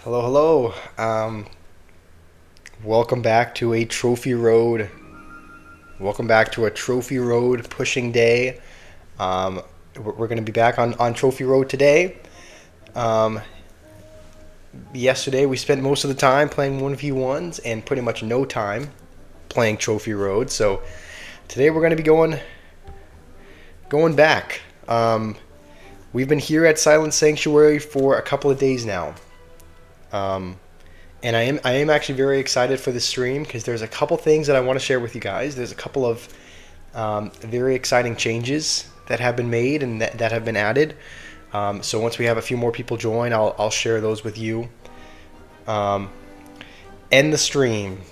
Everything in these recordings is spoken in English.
Hello, hello. Welcome back to a Trophy Road. Welcome back to a Trophy Road pushing day. We're going to be back on Trophy Road today. Um, Yesterday we spent most of the time playing 1v1s and pretty much no time playing Trophy Road. So today we're going to be going back. We've been here at Silent Sanctuary for a couple of days now. And I am actually very excited for this stream because there's a couple things that I want to share with you guys. There's a couple of very exciting changes that have been made and that have been added. So once we have a few more people join, I'll share those with you. End the stream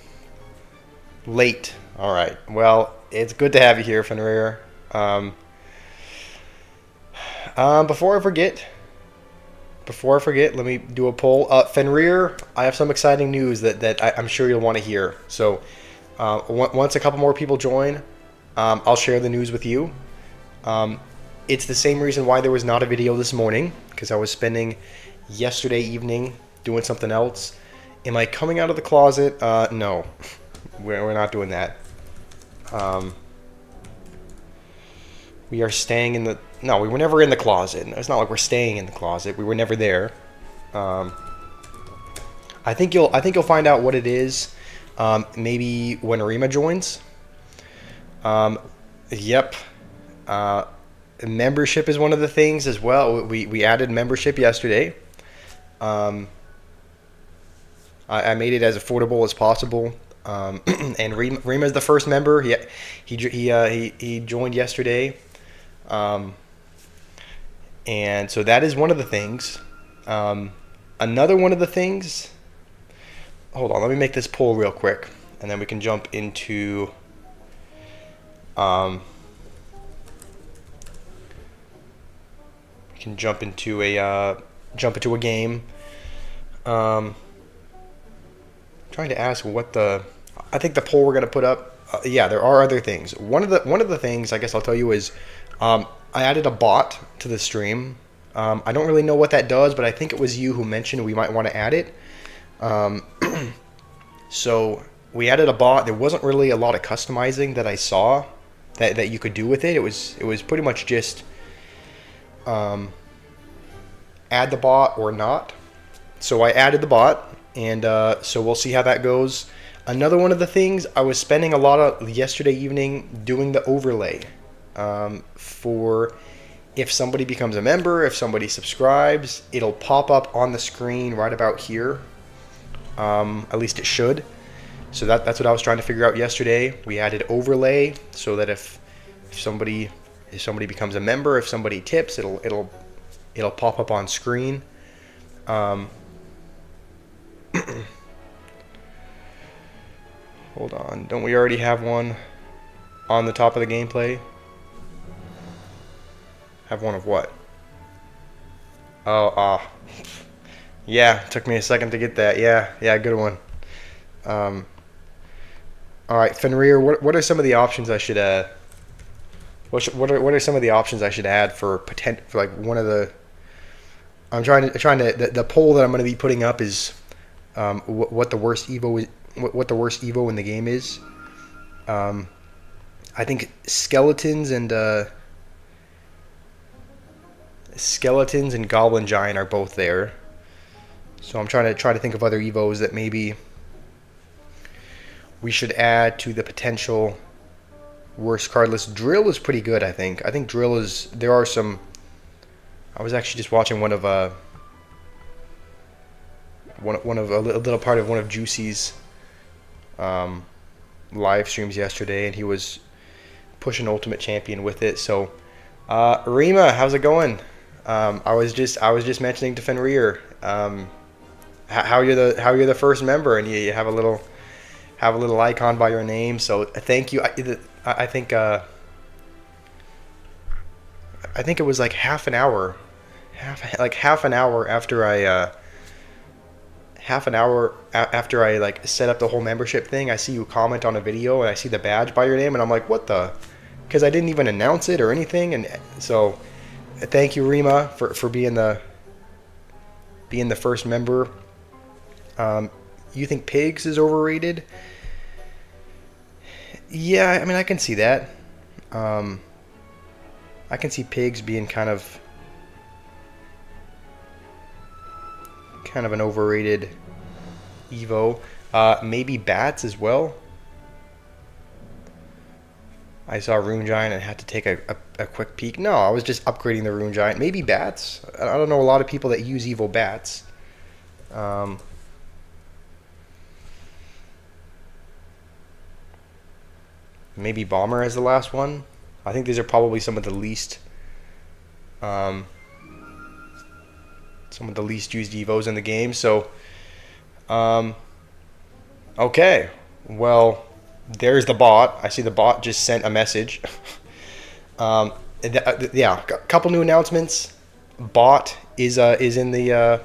late. All right. Well, it's good to have you here, Fenrir. Before I forget, let me do a poll. Fenrir, I have some exciting news that I'm sure you'll want to hear. So once a couple more people join, I'll share the news with you. It's the same reason why there was not a video this morning, because I was spending yesterday evening doing something else. Am I coming out of the closet? No, we're not doing that. We are staying in the... No, we were never in the closet. It's not like we're staying in the closet. We were never there. I think you'll find out what it is. Maybe when Rima joins. Yep. Membership is one of the things as well. We added membership yesterday. I made it as affordable as possible. And Rima is the first member. He joined yesterday. And so that is one of the things. Another one of the things... Hold on, let me make this poll real quick, and then we can jump into... we can jump into a game. Trying to ask what the... I think the poll we're going to put up... yeah, there are other things. One of the things I guess I'll tell you is... I added a bot to the stream. I don't really know what that does, but I think it was you who mentioned we might want to add it. So we added a bot. There wasn't really a lot of customizing that I saw that you could do with it. It was pretty much just add the bot or not. So I added the bot, and so we'll see how that goes. Another one of the things, I was spending a lot of yesterday evening doing the overlay. For if somebody becomes a member, if somebody subscribes, it'll pop up on the screen right about here. At least it should. So that's what I was trying to figure out yesterday. We added overlay so that if somebody becomes a member, if somebody tips, it'll pop up on screen. Hold on, don't we already have one on the top of the gameplay? Have one of what? Oh, yeah, took me a second to get that. Yeah, good one. All right, Fenrir, what are some of the options I should what are some of the options I should add for like one of the... I'm trying to the poll that I'm going to be putting up is what the worst Evo is, what the worst Evo in the game is. I think skeletons and Goblin Giant are both there. So I'm trying to think of other Evos that maybe we should add to the potential worst card list. Drill is pretty good, I think. I think Drill is... There are some... I was actually just watching one of a little part of one of Juicy's live streams yesterday, and he was pushing Ultimate Champion with it. So, Rima, how's it going? I was just mentioning to Fenrir how you're the first member, and you have a little icon by your name. So thank you. I think it was like half an hour after I like set up the whole membership thing. I see you comment on a video, and I see the badge by your name, and I'm like, what the? Because I didn't even announce it or anything, and so. Thank you, Rima, for being the first member. You think pigs is overrated? Yeah, I mean, I can see that. I can see pigs being kind of an overrated Evo. Maybe bats as well. I saw Rune Giant and had to take a quick peek. No, I was just upgrading the Rune Giant. Maybe bats. I don't know a lot of people that use Evo bats. Maybe Bomber as the last one. I think these are probably some of the least used Evos in the game. So, okay. Well, there's the bot. I see the bot just sent a message. Yeah, a couple new announcements. Bot is in the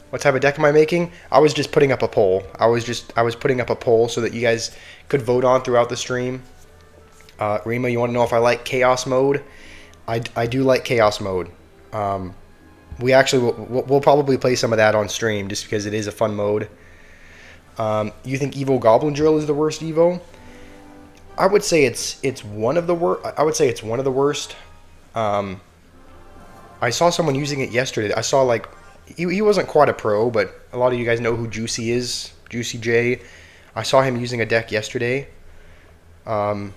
what type of deck am I making? I was just putting up a poll. I was putting up a poll so that you guys could vote on throughout the stream. Rima, you want to know if I like chaos mode? I do like chaos mode. We'll probably play some of that on stream just because it is a fun mode. You think Evo Goblin Drill is the worst Evo? I would say it's one of the worst. I would say it's one of the worst. I saw someone using it yesterday. I saw like he wasn't quite a pro, but a lot of you guys know who Juicy is, Juicy J. I saw him using a deck yesterday to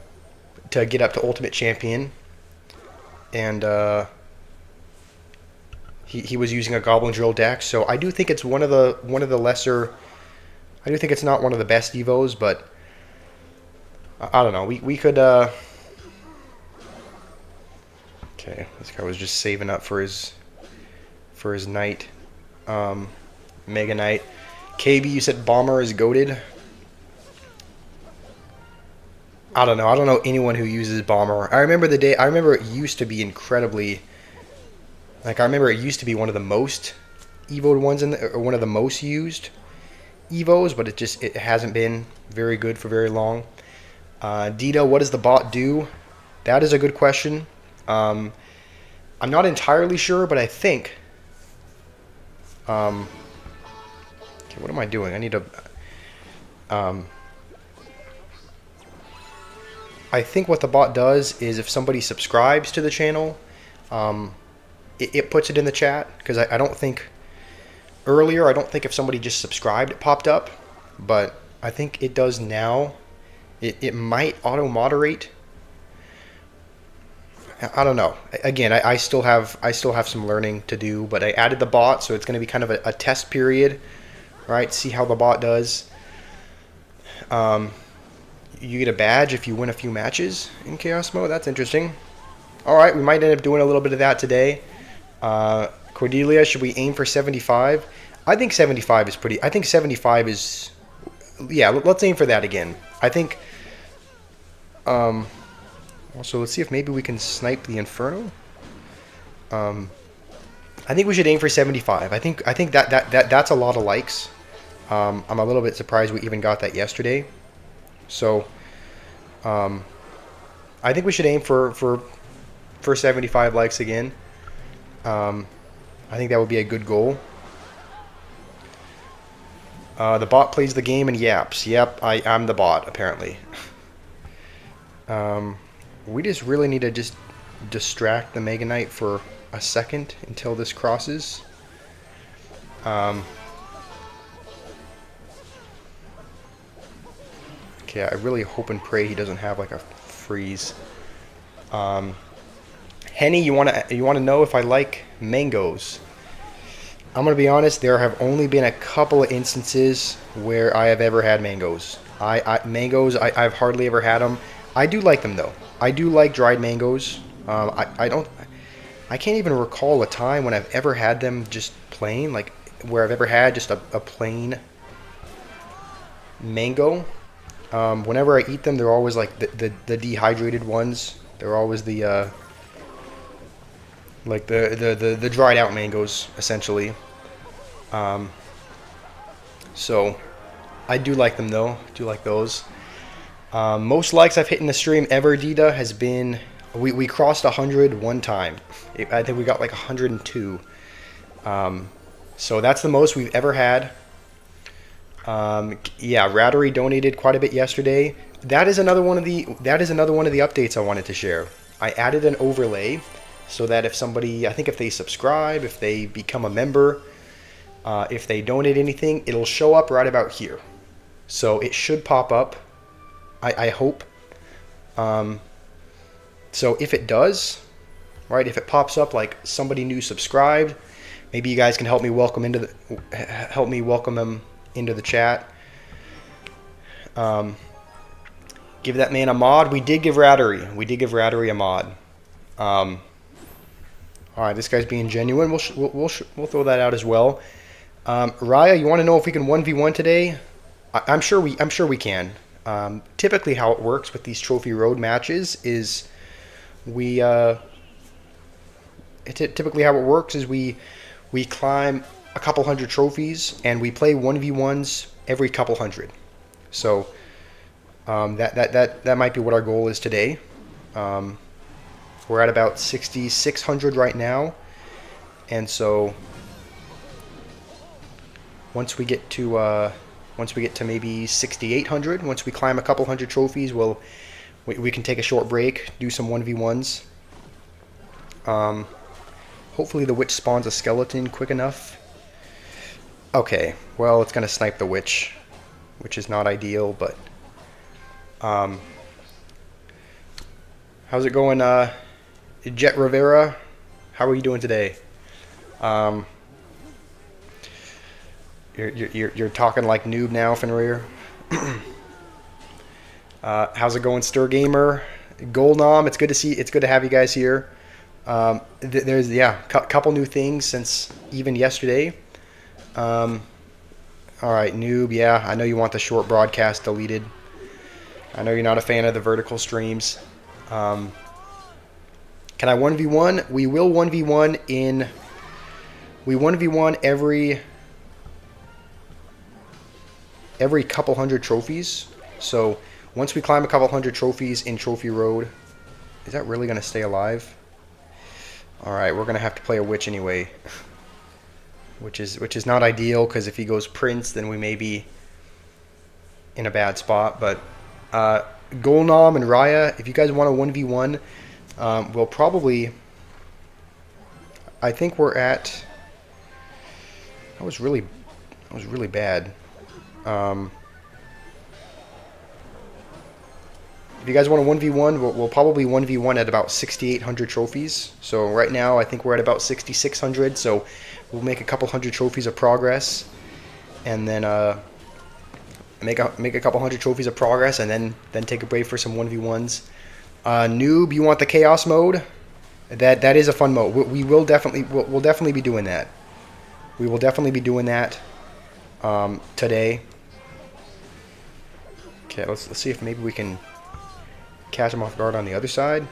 get up to Ultimate Champion, and he was using a Goblin Drill deck. So I do think it's one of the lesser. I do think it's not one of the best Evos, but I don't know. We could. Okay, this guy was just saving up for his knight, Mega Knight. KB, you said Bomber is goated. I don't know. I don't know anyone who uses Bomber. I remember it used to be incredibly. Like I remember it used to be one of the most evoed ones or one of the most used Evos, but it hasn't been very good for very long. Dito, what does the bot do? That is a good question. I'm not entirely sure, but I think. Okay, what am I doing? I need to. I think what the bot does is if somebody subscribes to the channel, it puts it in the chat, because I don't think earlier, I don't think if somebody just subscribed it popped up, but I think it does now. It might auto moderate. I don't know. Again, I still have some learning to do, but I added the bot, so it's going to be kind of a test period, right? See how the bot does. You get a badge if you win a few matches in Chaos Mode. That's interesting. All right, we might end up doing a little bit of that today. Cordelia, should we aim for 75? I think 75 is pretty. I think 75 is. Yeah, let's aim for that again. I think. Also, let's see if maybe we can snipe the Inferno. I think we should aim for 75. I think that's a lot of likes. I'm a little bit surprised we even got that yesterday. So, I think we should aim for 75 likes again. I think that would be a good goal. The bot plays the game and yaps. Yep, I'm the bot, apparently. We just really need to just distract the Mega Knight for a second until this crosses. Okay, I really hope and pray he doesn't have like a freeze. Henny, you wanna know if I like mangoes? I'm gonna be honest. There have only been a couple of instances where I have ever had mangoes. Mangoes, I've hardly ever had them. I do like them though. I do like dried mangoes. I can't even recall a time when I've ever had them just plain, like where I've ever had just a plain mango. Whenever I eat them, they're always like the dehydrated ones. They're always the like the dried out mangoes, essentially. So I do like them though. Do like those. Most likes I've hit in the stream ever, Dita, has been we crossed 100 one time. I think we got like 102. So that's the most we've ever had. Yeah, Rattery donated quite a bit yesterday. That is another one of the updates I wanted to share. I added an overlay so that if somebody, I think if they subscribe, if they become a member, if they donate anything, it'll show up right about here. So it should pop up. I hope. So if it does, right, if it pops up like somebody new subscribed, maybe you guys can help me welcome them into the chat. Give that man a mod. We did give Rattery a mod. All right, this guy's being genuine. We'll throw that out as well. Raya, you want to know if we can 1v1 today? I'm sure we can. Typically, how it works with these Trophy Road matches is typically how it works is we climb a couple hundred trophies and we play 1v1s every couple hundred. So that might be what our goal is today. We're at about 6,600 right now, and so once we get to maybe 6,800, once we climb a couple hundred trophies, we can take a short break, do some 1v1s. Hopefully the witch spawns a skeleton quick enough. Okay, well, it's gonna snipe the witch, which is not ideal, but how's it going, Jet Rivera? How are you doing today? You're talking like noob now, Fenrir. How's it going, Stir Gamer? Golnom, it's good to have you guys here. There's a couple new things since even yesterday. All right, noob. Yeah, I know you want the short broadcast deleted. I know you're not a fan of the vertical streams. Can I 1v1? We will 1v1 in. We 1v1 every couple hundred trophies. So once we climb a couple hundred trophies in Trophy Road, is that really gonna stay alive? All right, we're gonna have to play a witch anyway, which is not ideal because if he goes Prince, then we may be in a bad spot. But Golnom and Raya, if you guys want a 1v1, we'll probably. I think we're at. That was really bad. If you guys want a 1v1, we'll probably 1v1 at about 6,800 trophies. So right now, I think we're at about 6,600. So we'll make a couple hundred trophies of progress, and then make a couple hundred trophies of progress, and then take a break for some 1v1s. Noob, you want the chaos mode? That is a fun mode. We'll definitely be doing that. We will definitely be doing that today. Okay, let's see if maybe we can catch him off guard on the other side.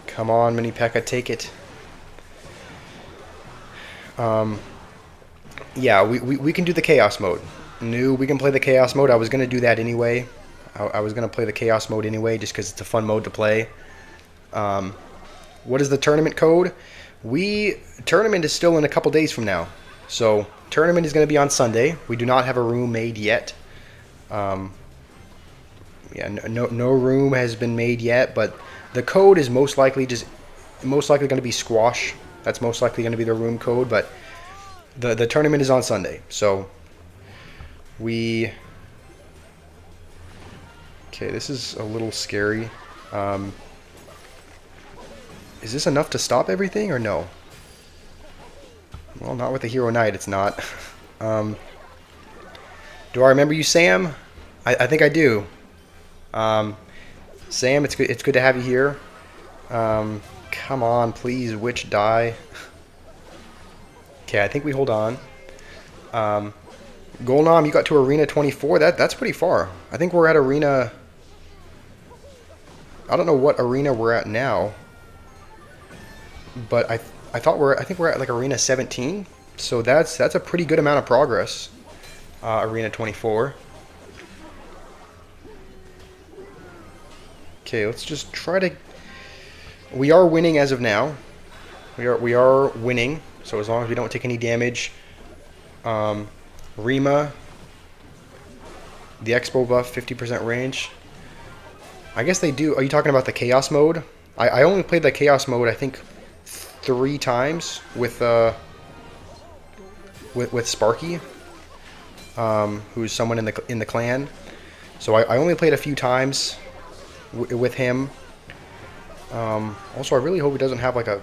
Come on, Mini P.E.K.K.A, take it. Yeah, we can do the chaos mode. We can play the chaos mode. I was going to do that anyway. I was going to play the chaos mode anyway just because it's a fun mode to play. What is the tournament code? Tournament is still in a couple days from now. So tournament is going to be on Sunday. We do not have a room made yet. Yeah, no room has been made yet, but the code is most likely going to be squash. That's most likely going to be the room code, but the tournament is on Sunday. So okay, this is a little scary. Is this enough to stop everything or no? Well, not with the Hero Knight, it's not. Do I remember you, Sam? I think I do. Sam, it's good to have you here. Come on, please, witch die. Okay, I think we hold on. Golnom, you got to Arena 24. That's pretty far. I think we're at Arena. I don't know what arena we're at now, but I think we're at like Arena 17. So that's a pretty good amount of progress. Arena 24. Okay, let's just try to. We are winning as of now. We are winning. so as long as we don't take any damage. Rima, the Expo buff, 50% range. I guess they do. Are you talking about the Chaos mode? I only played the Chaos mode, I think, 3 times with Sparky, who's someone in the clan. So I only played a few times with him. Also, I really hope he doesn't have like a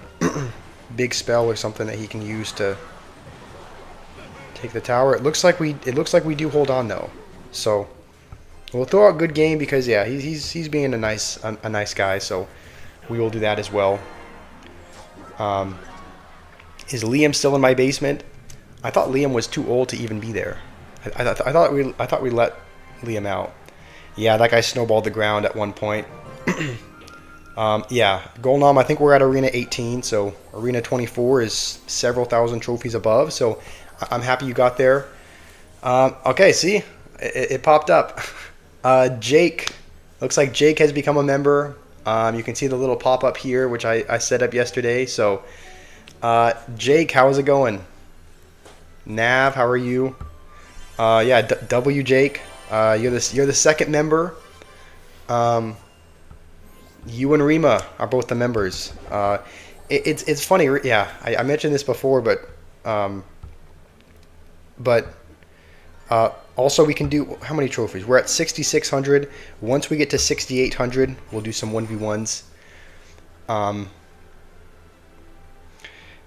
big spell or something that he can use to take the tower. It looks like we do hold on though. So we'll throw out good game because yeah, he's being a nice guy. So we will do that as well. Is Liam still in my basement? I thought Liam was too old to even be there. I thought we let Liam out. Yeah, that guy snowballed the ground at one point. Yeah, Golnom, I think we're at Arena 18, so Arena 24 is several thousand trophies above, so I'm happy you got there. Okay, see? It popped up. Jake. Looks like Jake has become a member. You can see the little pop-up here, which I set up yesterday. So, Jake, how is it going? Nav, how are you? Yeah, W Jake. You're the second member. You and Rima are both the members. It's funny, yeah. I mentioned this before, but also we can do how many trophies? We're at 6,600. Once we get to 6,800, we'll do some 1v1s.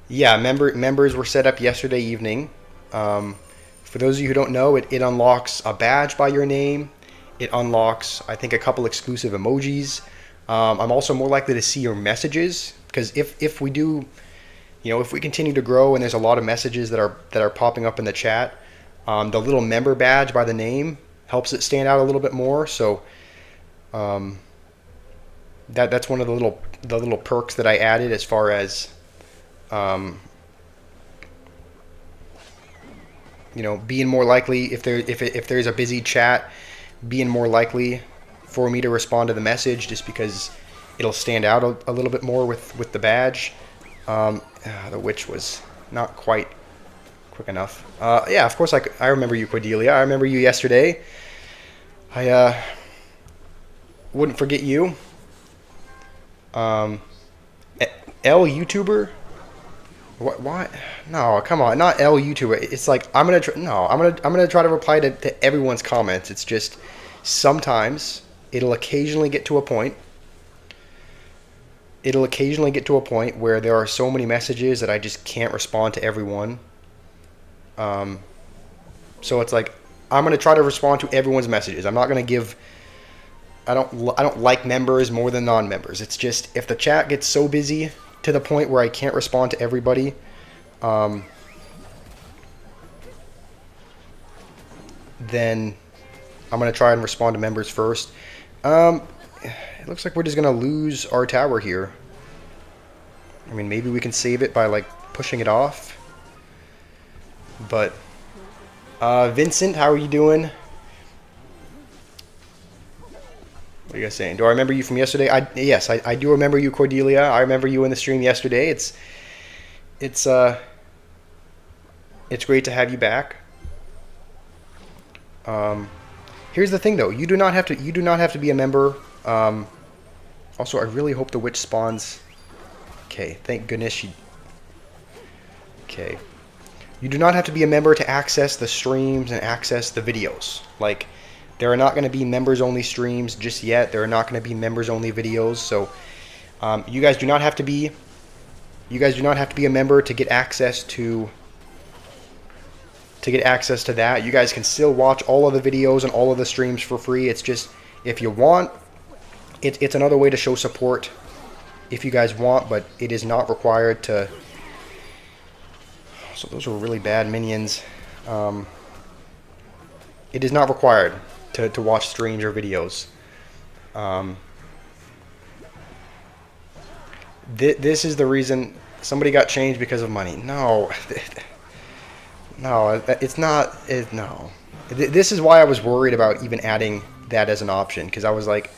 Yeah, members were set up yesterday evening. For those of you who don't know, it unlocks a badge by your name. It unlocks, I think, a couple exclusive emojis. I'm also more likely to see your messages because if we do, if we continue to grow and there's a lot of messages that are popping up in the chat, the little member badge by the name helps it stand out a little bit more. So that's one of the little perks that I added as far as being more likely if there's a busy chat, being more likely for me to respond to the message just because it'll stand out a little bit more with the badge. The witch was not quite quick enough. Yeah, of course I remember you, Cordelia. I remember you yesterday. I wouldn't forget you. L YouTuber? What? No, come on, not L YouTuber. It's like I'm gonna try to reply to everyone's comments. It's just sometimes it'll occasionally get to a point. Where there are so many messages that I just can't respond to everyone. So it's like I'm gonna try to respond to everyone's messages. I'm not gonna give. I don't like members more than non-members. It's just if the chat gets so busy to the point where I can't respond to everybody, then I'm gonna try and respond to members first. It looks like we're just gonna lose our tower here. I mean, maybe we can save it by like pushing it off. But Vincent, how are you doing? What are you guys saying? Do I remember you from yesterday? Yes, I do remember you, Cordelia. I remember you in the stream yesterday. It's great to have you back. Here's the thing, though. You do not have to be a member. Also, I really hope the witch spawns. Okay, thank goodness she. Okay, you do not have to be a member to access the streams and access the videos. Like, there are not going to be members-only streams just yet. There are not going to be members-only videos. So, you guys do not have to be. You guys do not have to be a member to get access to. To get access to that, you guys can still watch all of the videos and all of the streams for free. It's just if you want, it's another way to show support. If you guys want, but it is not required to. So those were really bad minions. It is not required to watch streams or videos. This is the reason somebody got changed because of money. No, no, it's not. No, this is why I was worried about even adding that as an option, because I was like,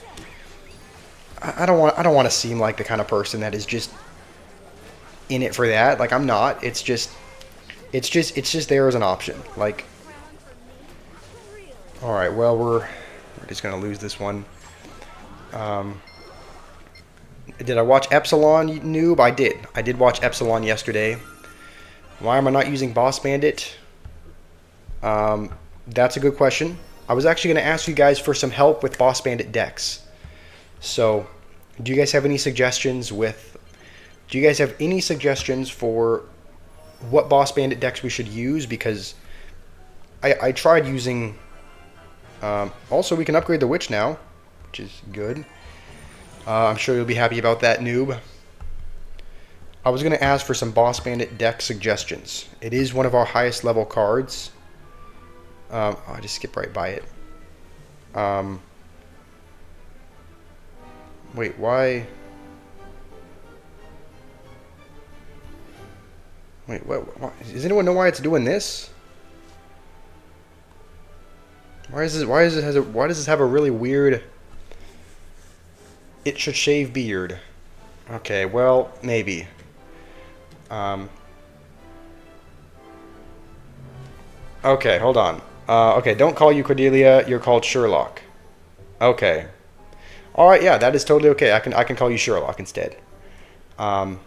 I don't want to seem like the kind of person that is just in it for that. Like, I'm not. It's just there as an option. Like, all right, well, we're just gonna lose this one. Did I watch Epsilon, noob? I did. I did watch Epsilon yesterday. Why am I not using Boss Bandit? That's a good question. I was actually going to ask you guys for some help with Boss Bandit decks. So, do you guys have any suggestions with... Do you guys have any suggestions for what Boss Bandit decks we should use? Because I tried using... also, we can upgrade the Witch now, which is good. I'm sure you'll be happy about that, noob. I was going to ask for some Boss Bandit deck suggestions. It is one of our highest level cards. I just skipped right by it. Wait, why? Wait, what? Does anyone know why it's doing this? Why does this have a really weird... It should shave beard. Okay, well, maybe. Okay, hold on. Okay, don't call you Cordelia. You're called Sherlock. Okay. All right, yeah, that is totally okay. I can call you Sherlock instead. All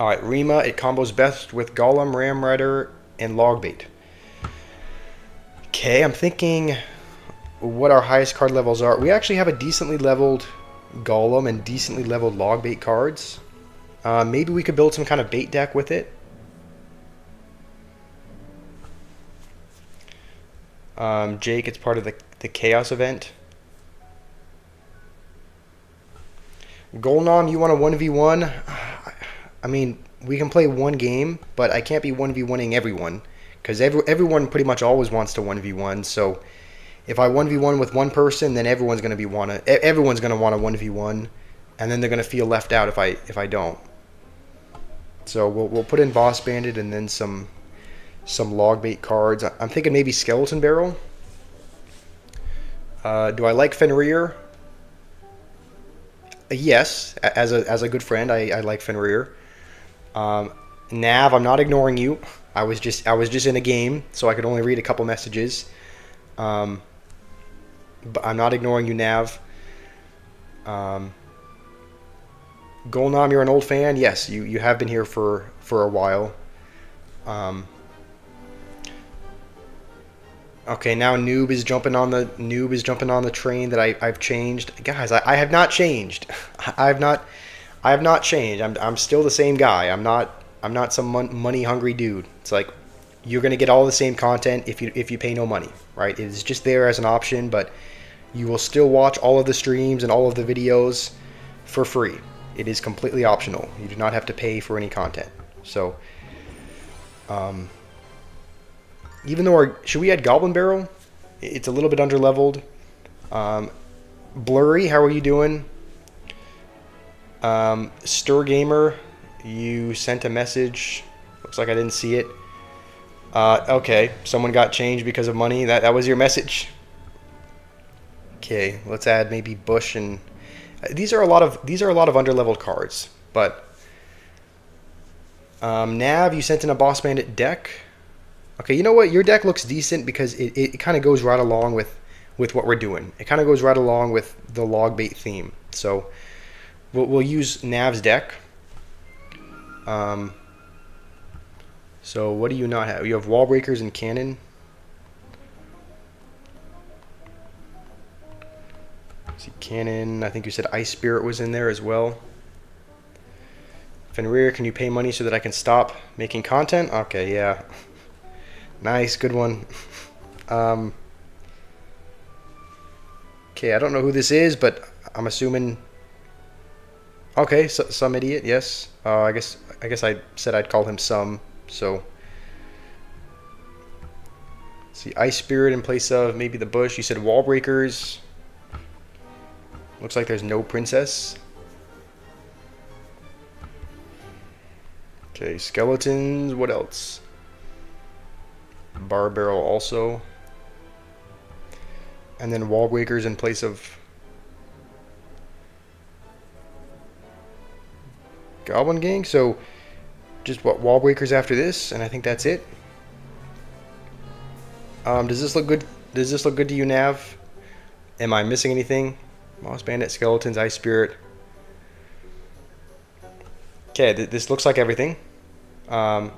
right, Rima. It combos best with Golem, Ram Rider, and Logbait. Okay, I'm thinking what our highest card levels are. We actually have a decently leveled Golem and decently leveled Logbait cards. Maybe we could build some kind of bait deck with it. Jake, it's part of the Chaos event. Golnom, you want a 1v1? I mean, we can play one game, but I can't be 1v1ing everyone. Because everyone pretty much always wants to 1v1, so... If I 1v1 with one person, then everyone's going to want a 1v1, and then they're going to feel left out if I don't. So we'll put in Boss Bandit and then some Logbait cards. I'm thinking maybe Skeleton Barrel. Do I like Fenrir? Yes, as a good friend, I like Fenrir. Nav, I'm not ignoring you. I was just in a game, so I could only read a couple messages. But I'm not ignoring you, Nav. Golnom, you're an old fan. Yes, you have been here for a while. Okay, now Noob is jumping on the train that I've changed. Guys, I have not changed. I have not changed. I'm still the same guy. I'm not some money hungry dude. It's like you're gonna get all the same content if you pay no money, right? It is just there as an option, but you will still watch all of the streams and all of the videos for free. It is completely optional. You do not have to pay for any content. So, even though should we add Goblin Barrel? It's a little bit underleveled. Blurry, how are you doing? Stir Gamer, you sent a message. Looks like I didn't see it. Okay, someone got changed because of money. That was your message. Okay, let's add maybe Bush and these are a lot of underleveled cards. But Nav, you sent in a Boss Bandit deck. Okay, you know what? Your deck looks decent because it kind of goes right along with what we're doing. It kind of goes right along with the Logbait theme. So we'll use Nav's deck. So what do you not have? You have Wall Breakers and Cannon. See, Cannon, I think you said Ice Spirit was in there as well. Fenrir, can you pay money so that I can stop making content? Okay, yeah. Nice, good one. Okay, I don't know who this is, but I'm assuming... Okay, so, some idiot, yes. I guess I said I'd call him some, so... See, Ice Spirit in place of maybe the Bush. You said Wall Breakers. Looks like there's no Princess. Okay, Skeletons. What else? Bar Barrel also. And then Wall Breakers in place of... Goblin Gang. So just what, wall breakers after this, and I think that's it. Does this look good? Does this look good to you, Nav? Am I missing anything? Moss Bandit, Skeletons, Ice Spirit. Okay, this looks like everything. Raya,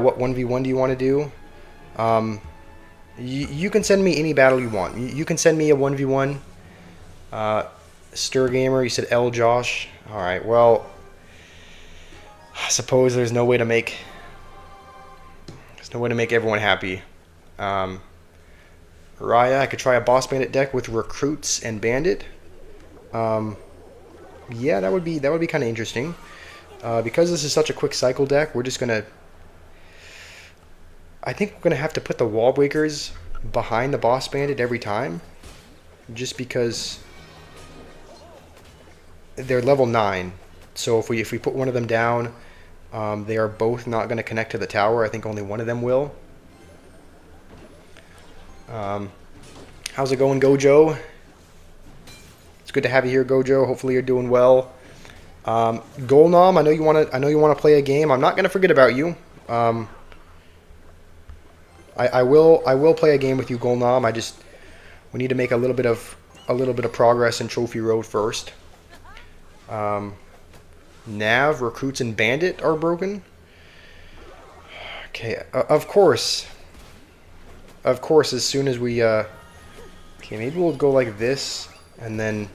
what 1v1 do you want to do? You can send me any battle you want. You can send me a 1v1. Stir Gamer, you said L Josh. Alright, well, I suppose there's no way to make everyone happy. Raya, I could try a Boss Bandit deck with Recruits and Bandit. Yeah, that would be kind of interesting. Because this is such a quick cycle deck, we're just gonna. I think we're gonna have to put the wall breakers behind the Boss Bandit every time, just because they're level 9. So if we put one of them down, they are both not going to connect to the tower. I think only one of them will. How's it going, Gojo? It's good to have you here, Gojo. Hopefully you're doing well. Golnom, I know you want to play a game. I'm not going to forget about you. I will play a game with you, Golnom. We need to make a little bit of progress in Trophy Road first. Nav, Recruits, and Bandit are broken. Okay, of course, as soon as we, okay, maybe we'll go like this, and then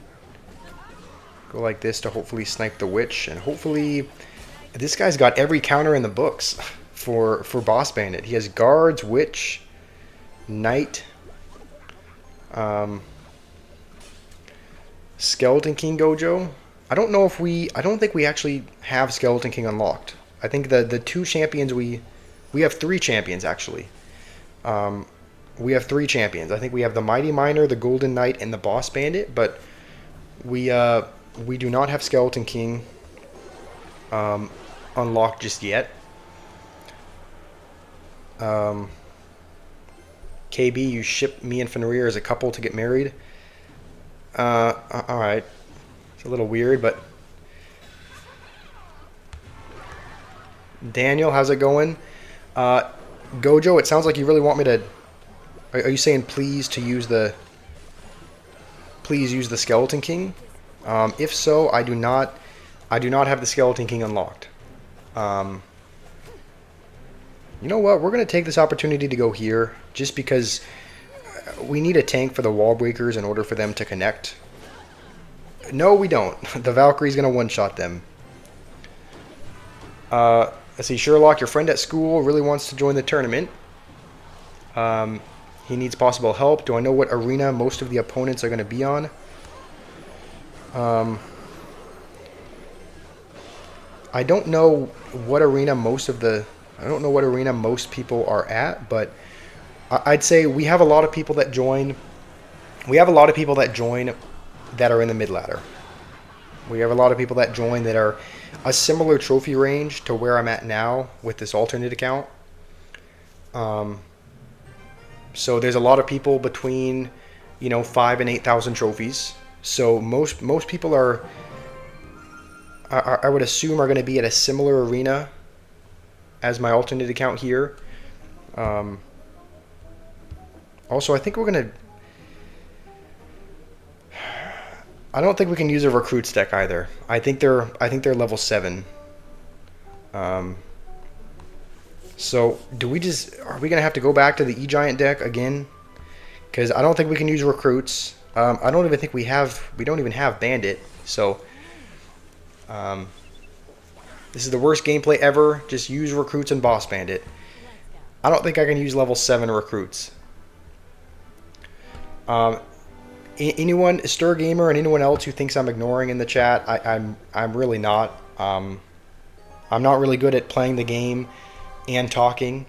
go like this to hopefully snipe the Witch, and hopefully, this guy's got every counter in the books for Boss Bandit. He has Guards, Witch, Knight, Skeleton King Gojo. I don't think we actually have Skeleton King unlocked. I think the two champions we have 3 champions actually. We have 3 champions. I think we have the Mighty Miner, the Golden Knight, and the Boss Bandit, but we do not have Skeleton King unlocked just yet. KB, you ship me and Fenrir as a couple to get married. Alright. It's a little weird, but... Daniel, how's it going? Gojo, it sounds like you really want me to... Are you saying please use the Skeleton King? If so, I do not have the Skeleton King unlocked. You know what? We're going to take this opportunity to go here, just because we need a tank for the wall breakers in order for them to connect. No, we don't. The Valkyrie's going to one-shot them. Let's see, Sherlock, your friend at school really wants to join the tournament. He needs possible help. Do I know what arena most of the opponents are going to be on? I don't know what arena most people are at, but I'd say we have a lot of people that join. We have a lot of people that join that are in the mid ladder. We have a lot of people that join that are a similar trophy range to where I'm at now with this alternate account. So there's a lot of people between, 5,000 and 8,000 trophies. So most people are I would assume are going to be at a similar arena as my alternate account here. Also, I think we're going to... I don't think we can use a Recruits deck either. I think they're level 7. So are we gonna have to go back to the E-Giant deck again? Because I don't think we can use Recruits. I don't even think we don't even have Bandit. So this is the worst gameplay ever. Just use Recruits and Boss Bandit. I don't think I can use level 7 Recruits. Anyone, Stir Gamer, and anyone else who thinks I'm ignoring in the chat, I'm really not. I'm not really good at playing the game and talking,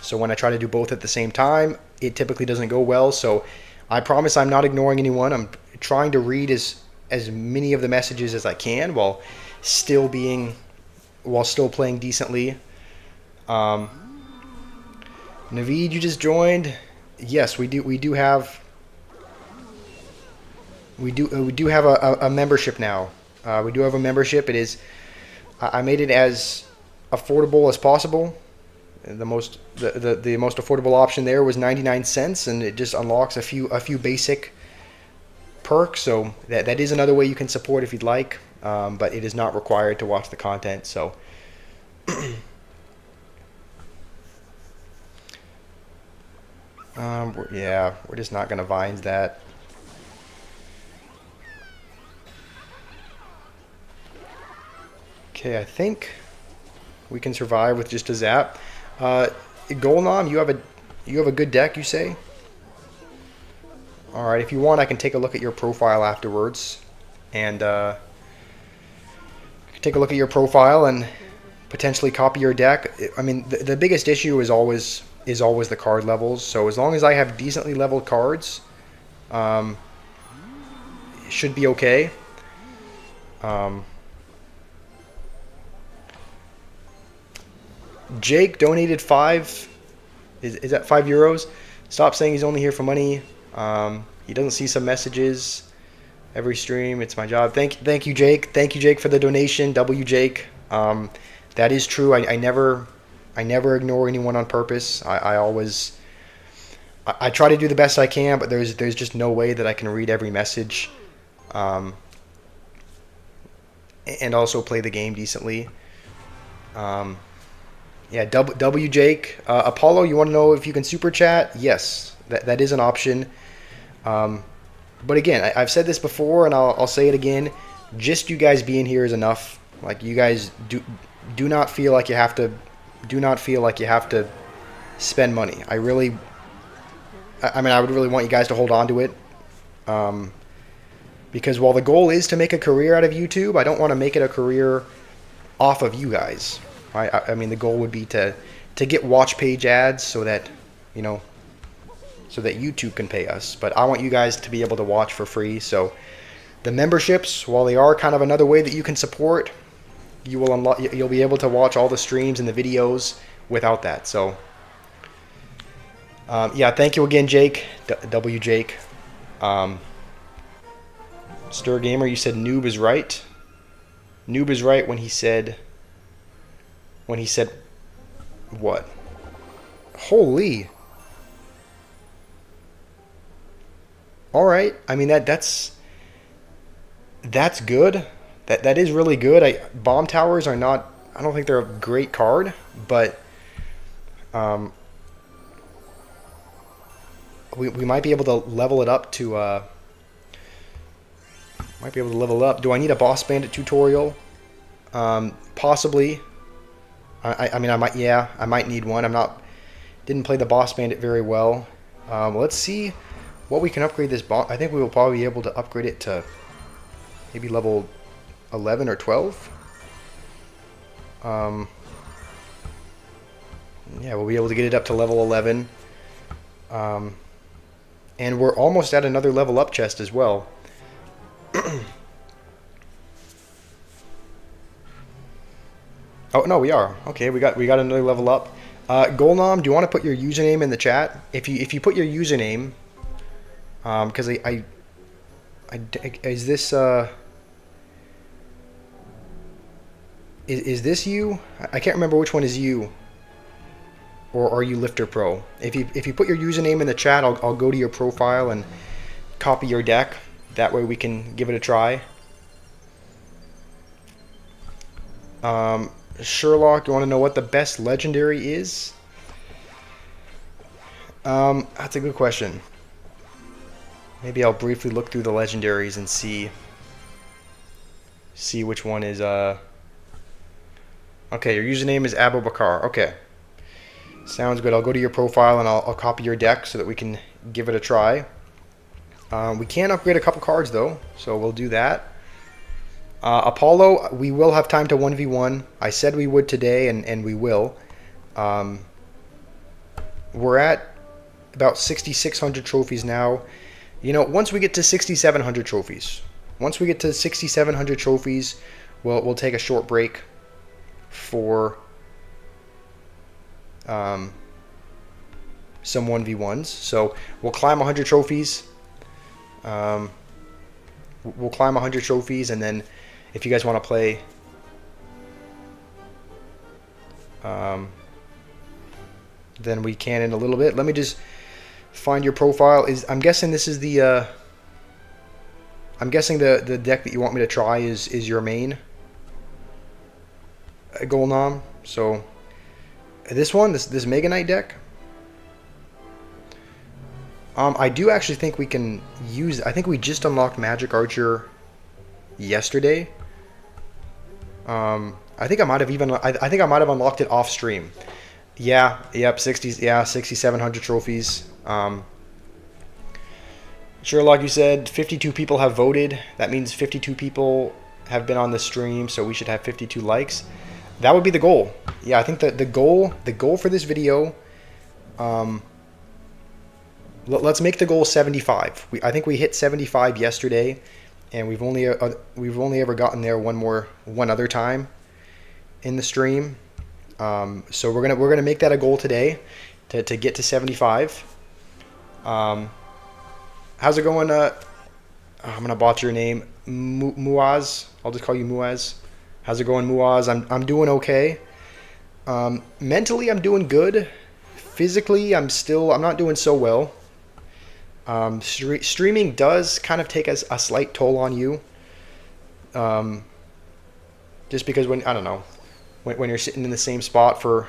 so when I try to do both at the same time, it typically doesn't go well. So I promise I'm not ignoring anyone. I'm trying to read as many of the messages as I can while still playing decently. Naveed, you just joined. Yes, we do have a membership now. We do have a membership. I made it as affordable as possible. The most affordable option there was 99 cents, and it just unlocks a few basic perks. So that is another way you can support if you'd like, but it is not required to watch the content. So we're just not gonna vines that. Okay, I think we can survive with just a zap. Golnom, you have a good deck, you say? All right, if you want, I can take a look at your profile afterwards, and take a look at your profile and potentially copy your deck. I mean, the biggest issue is always the card levels. So as long as I have decently leveled cards, it should be okay. Jake donated 5. Is that €5? Stop saying he's only here for money. He doesn't see some messages every stream. It's my job. Thank you, Jake. Thank you, Jake, for the donation. W Jake. That is true. I never ignore anyone on purpose. I always try to do the best I can, but there's just no way that I can read every message, and also play the game decently. Yeah, W Jake. Apollo, you want to know if you can super chat? Yes, that is an option. But again, I've said this before, and I'll say it again. Just you guys being here is enough. Like, you guys do not feel like you have to. Do not feel like you have to spend money. I mean, I would really want you guys to hold on to it. Because while the goal is to make a career out of YouTube, I don't want to make it a career off of you guys. I mean, the goal would be to get watch page ads so that, so that YouTube can pay us. But I want you guys to be able to watch for free. So the memberships, while they are kind of another way that you can support, you'll be able to watch all the streams and the videos without that. So yeah, thank you again, Jake. W Jake. Stir Gamer, you said Noob is right. Noob is right when he said what? Holy. All right. I mean, that's good. That is really good. Bomb towers are not. I don't think they're a great card, but we might be able to level it up to. Might be able to level up. Do I need a boss bandit tutorial? Possibly. I mean, I might. Yeah, I might need one. Didn't play the boss bandit very well. Let's see what we can upgrade this boss. I think we will probably be able to upgrade it to maybe level 11 or 12. Yeah, we'll be able to get it up to level 11. And we're almost at another level up chest as well. Oh no, we are. Okay, we got another level up. Golnom, do you want to put your username in the chat? If you put your username, because is this is this you? I can't remember which one is you. Or are you Lifter Pro? If you put your username in the chat, I'll go to your profile and copy your deck. That way we can give it a try. Sherlock, you want to know what the best legendary is? That's a good question. Maybe I'll briefly look through the legendaries and see which one is Okay, your username is Abubakar. Okay. Sounds good. I'll go to your profile and I'll copy your deck so that we can give it a try. We can upgrade a couple cards though, so we'll do that. Apollo, we will have time to 1v1. I said we would today, and we will. We're at about 6,600 trophies now. Once we get to 6,700 trophies, we'll take a short break for some 1v1s. So we'll climb 100 trophies. We'll climb 100 trophies, and then if you guys want to play. Then we can in a little bit. Let me just find your profile. I'm guessing this is the I'm guessing the deck that you want me to try is your main Golnom. So this one, this Mega Knight deck, I do actually think we can use. I think we just unlocked Magic Archer yesterday. I think I might have even. I think I might have unlocked it off stream. Yeah. Yep. 6,700 trophies. Sherlock, you said 52 people have voted. That means 52 people have been on the stream, so we should have 52 likes. That would be the goal. Yeah, I think that the goal for this video. Let's make the goal 75. I think we hit 75 yesterday, and we've only ever gotten there one other time in the stream. So we're gonna make that a goal today to get to 75. How's it going? I'm gonna botch your name, Muaz. I'll just call you Muaz. How's it going, Muaz? I'm doing okay. Mentally, I'm doing good. Physically, I'm not doing so well. Streaming does kind of take a slight toll on you. Just because when you're sitting in the same spot for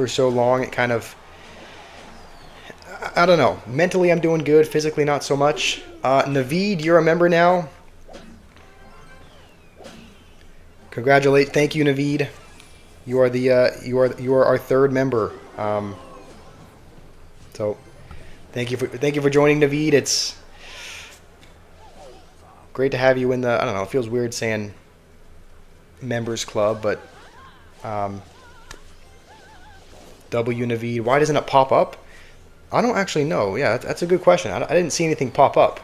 so long, it kind of, I don't know. Mentally, I'm doing good. Physically, not so much. Naveed, you're a member now. Thank you, Naveed. You are our third member. So thank you for joining, Naveed. It's great to have you in the. I don't know. It feels weird saying members club, but W Naveed. Why doesn't it pop up? I don't actually know. Yeah, that's a good question. I didn't see anything pop up.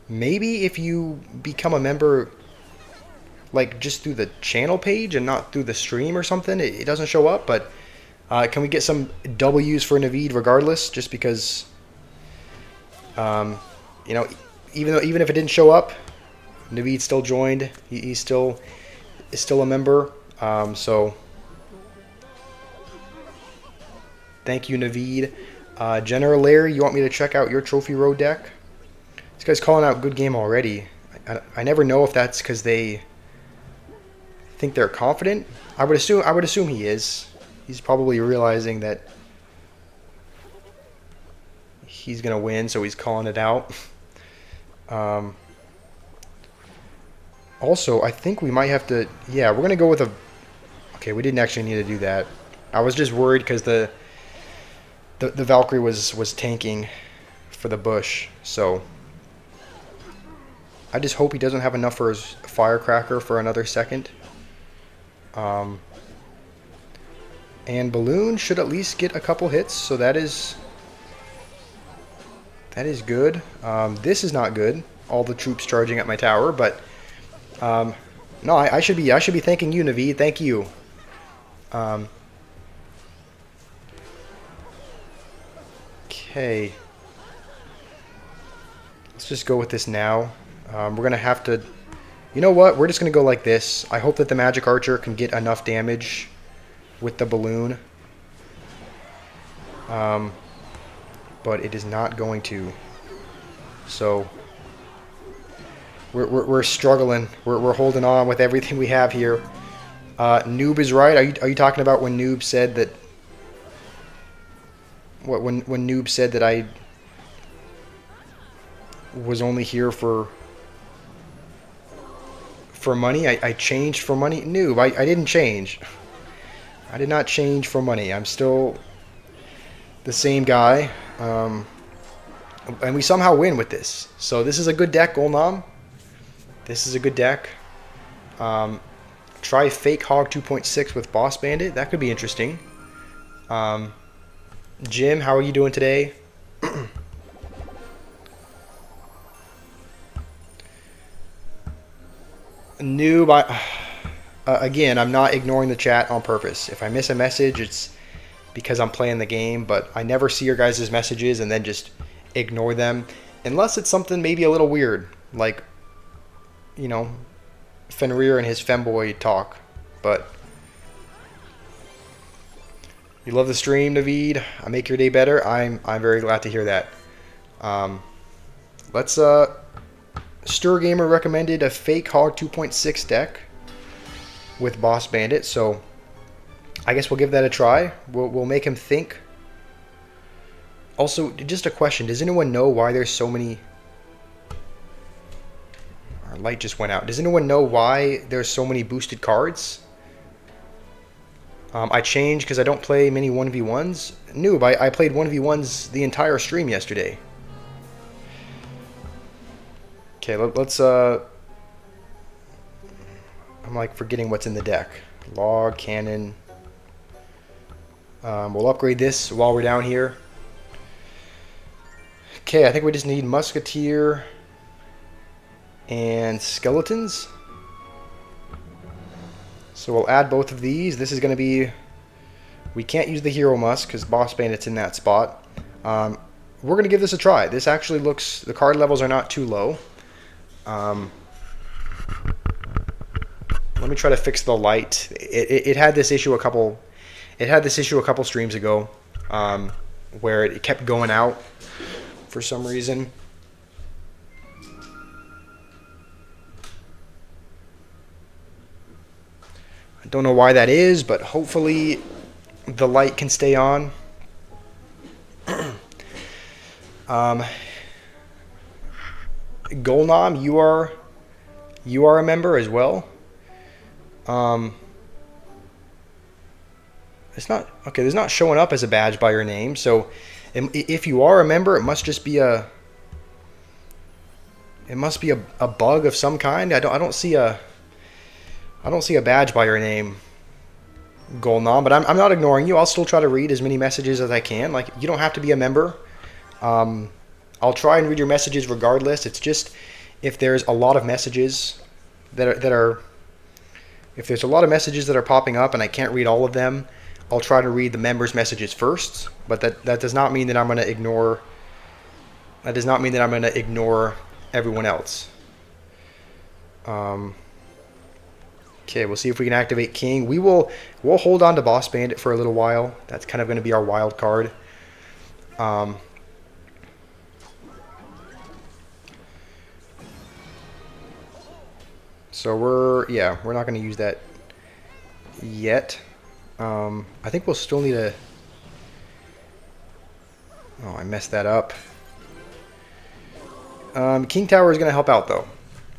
Maybe if you become a member, like just through the channel page and not through the stream or something, it doesn't show up. But can we get some W's for Naveed regardless? Just because, even if it didn't show up, Naveed still joined. He's still a member. So thank you, Naveed. General Larry, you want me to check out your Trophy Road deck? This guy's calling out good game already. I never know if that's because they think they're confident. I would assume he is. He's probably realizing that he's gonna win, so he's calling it out. Also, I think we might have to. Yeah, we're gonna go with a. Okay, we didn't actually need to do that. I was just worried because the Valkyrie was tanking for the bush, so I just hope he doesn't have enough for his firecracker for another second. And Balloon should at least get a couple hits, so that is good. This is not good. All the troops charging at my tower, but no, I should be thanking you, Naveed. Thank you. Okay. Let's just go with this now. We're gonna have to. You know what? We're just gonna go like this. I hope that the Magic Archer can get enough damage with the balloon. But it is not going to. So we're struggling. We're holding on with everything we have here. Noob is right. Are you talking about when Noob said that? When Noob said that I was only here for money? I changed for money? Noob, I didn't change. I did not change for money. I'm still the same guy. And we somehow win with this. So this is a good deck, Golnom. This is a good deck. Try Fake Hog 2.6 with Boss Bandit. That could be interesting. Jim, how are you doing today? Noob, again, I'm not ignoring the chat on purpose. If I miss a message, it's because I'm playing the game, but I never see your guys' messages and then just ignore them. Unless it's something maybe a little weird, like, you know, Fenrir and his femboy talk. But you love the stream, Naveed. I make your day better. I'm very glad to hear that. Let's Stir Gamer recommended a fake Hog 2.6 deck with Boss Bandit, so I guess we'll give that a try. We'll make him think. Also, just a question: does anyone know why there's so many? Our light just went out. Does anyone know why there's so many boosted cards? I changed because I don't play many 1v1s. Noob, I played 1v1s the entire stream yesterday. Okay, let's I'm like forgetting what's in the deck. Log, cannon. We'll upgrade this while we're down here. Okay, I think we just need Musketeer and Skeletons. So we'll add both of these. This is going to be... We can't use the Hero Musk because Boss Bandit's in that spot. We're going to give this a try. This actually looks... The card levels are not too low. Let me try to fix the light. It had this issue a couple... It had this issue a couple streams ago, where it kept going out for some reason. I don't know why that is, but hopefully the light can stay on. Golnam, you are a member as well. It's not okay. There's not showing up as a badge by your name. So, if you are a member, it must just be a. It must be a bug of some kind. I don't see a badge by your name, Golnam. But I'm not ignoring you. I'll still try to read as many messages as I can. Like, you don't have to be a member. I'll try and read your messages regardless. It's just if there's a lot of messages that are if there's a lot of messages that are popping up and I can't read all of them, I'll try to read the members' messages first. But that does not mean that I'm going to ignore. That does not mean that I'm going to ignore everyone else. Okay, we'll see if we can activate King. We'll hold on to Boss Bandit for a little while. That's kind of going to be our wild card. So we're not going to use that yet. I think we'll still need a... Oh, I messed that up. King Tower is going to help out, though.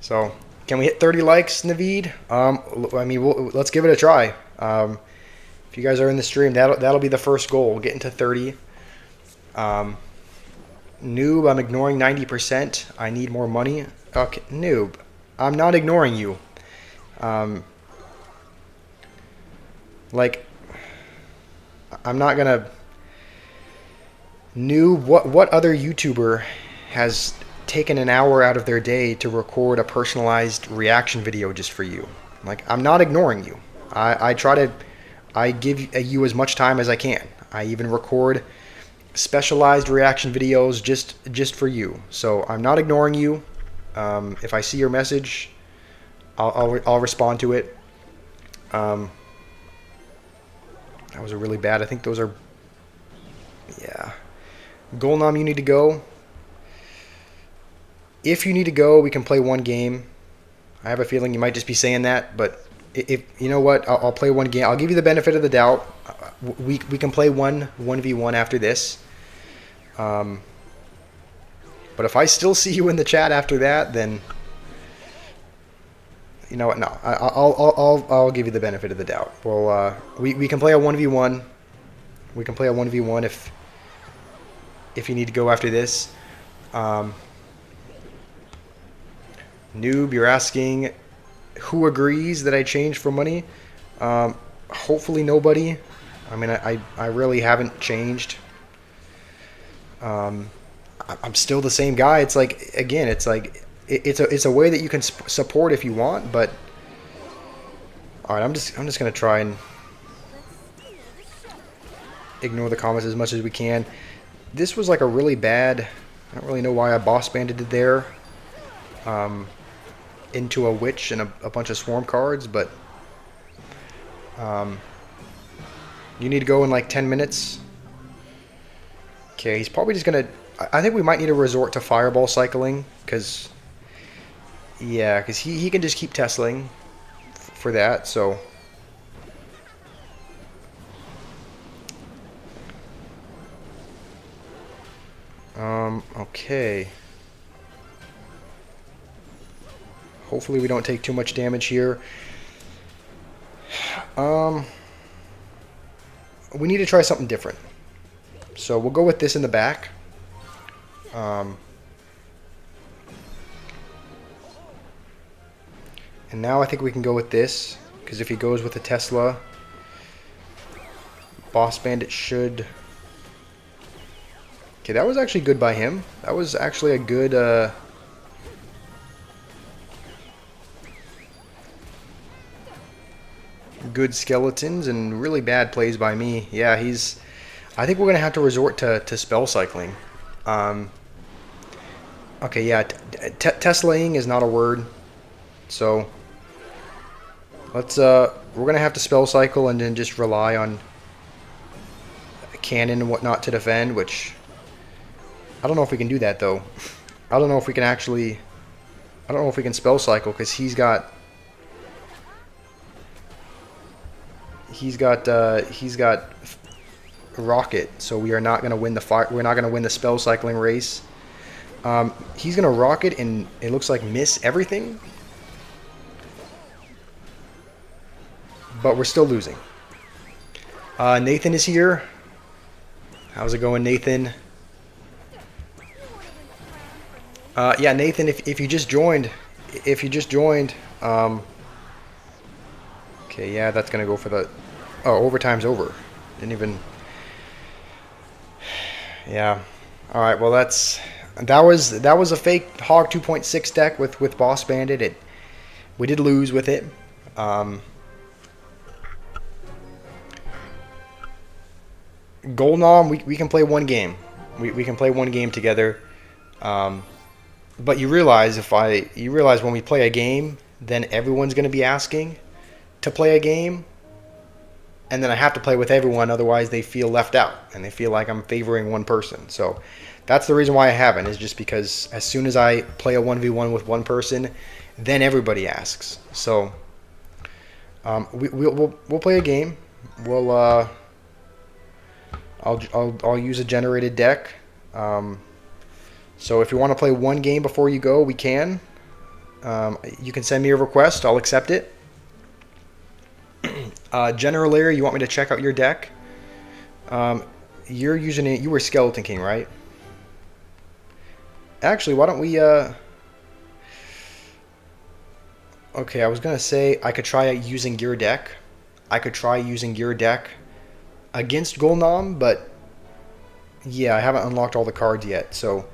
So, can we hit 30 likes, Naveed? I mean, let's give it a try. If you guys are in the stream, that'll be the first goal. We'll get into 30. Noob, I'm ignoring 90%. I need more money. Okay, Noob, I'm not ignoring you. Like, I'm not gonna... Noob, what other YouTuber has taken an hour out of their day to record a personalized reaction video just for you? Like, I'm not ignoring you. I give you as much time as I can. I even record specialized reaction videos just for you. So I'm not ignoring you. If I see your message, I'll respond to it. That was a really bad. I think those are... Yeah. Golnam, you need to go. If you need to go, we can play one game. I have a feeling you might just be saying that, but if you know what, I'll play one game. I'll give you the benefit of the doubt. We can play 1v1 after this. But if I still see you in the chat after that, then you know what? No, I'll give you the benefit of the doubt. Well, we can play a 1v1. We can play a 1v1 if you need to go after this. Noob, you're asking who agrees that I changed for money. Hopefully nobody. I mean, I really haven't changed. I'm still the same guy. It's like, again, it's like it's a way that you can support if you want, but all right, I'm just gonna try and ignore the comments as much as we can. This was like a really bad, I don't really know why I boss banded it there into a witch and a bunch of swarm cards, but you need to go in like 10 minutes. Okay, he's probably just gonna, I think we might need to resort to fireball cycling, because yeah, because he can just keep Teslaing for that, so okay. Hopefully we don't take too much damage here. We need to try something different. So we'll go with this in the back. And now I think we can go with this, because if he goes with the Tesla, Boss Bandit should... Okay, that was actually good by him. That was actually a good... good skeletons and really bad plays by me. Yeah, he's... I think we're going to have to resort to spell cycling. Okay, yeah, Teslaing is not a word. So, let's, we're going to have to spell cycle and then just rely on cannon and whatnot to defend, which... I don't know if we can do that, though. I don't know if we can actually... I don't know if we can spell cycle, because he's got rocket, so we are not going to win the fight. We're not going to win the spell cycling race. He's going to rocket and it looks like miss everything, but we're still losing. Nathan is here. How's it going, Nathan? Yeah, Nathan, if you just joined, okay, yeah, that's gonna go for the... Oh, overtime's over. Didn't even... Yeah. All right. Well, that was a fake Hog 2.6 deck with Boss Bandit. We did lose with it. Golnom, we can play one game. We can play one game together. But you realize when we play a game, then everyone's going to be asking to play a game, and then I have to play with everyone, otherwise they feel left out and they feel like I'm favoring one person. So that's the reason why I haven't, is just because as soon as I play a 1v1 with one person, then everybody asks. So we'll play a game. We'll I'll use a generated deck. So if you want to play one game before you go, we can. You can send me a request. I'll accept it. General area, you want me to check out your deck? You're using it. You were Skeleton King, right? Actually, why don't we... Okay, I was going to say I could try using your deck. Against Golnom, but... Yeah, I haven't unlocked all the cards yet, so...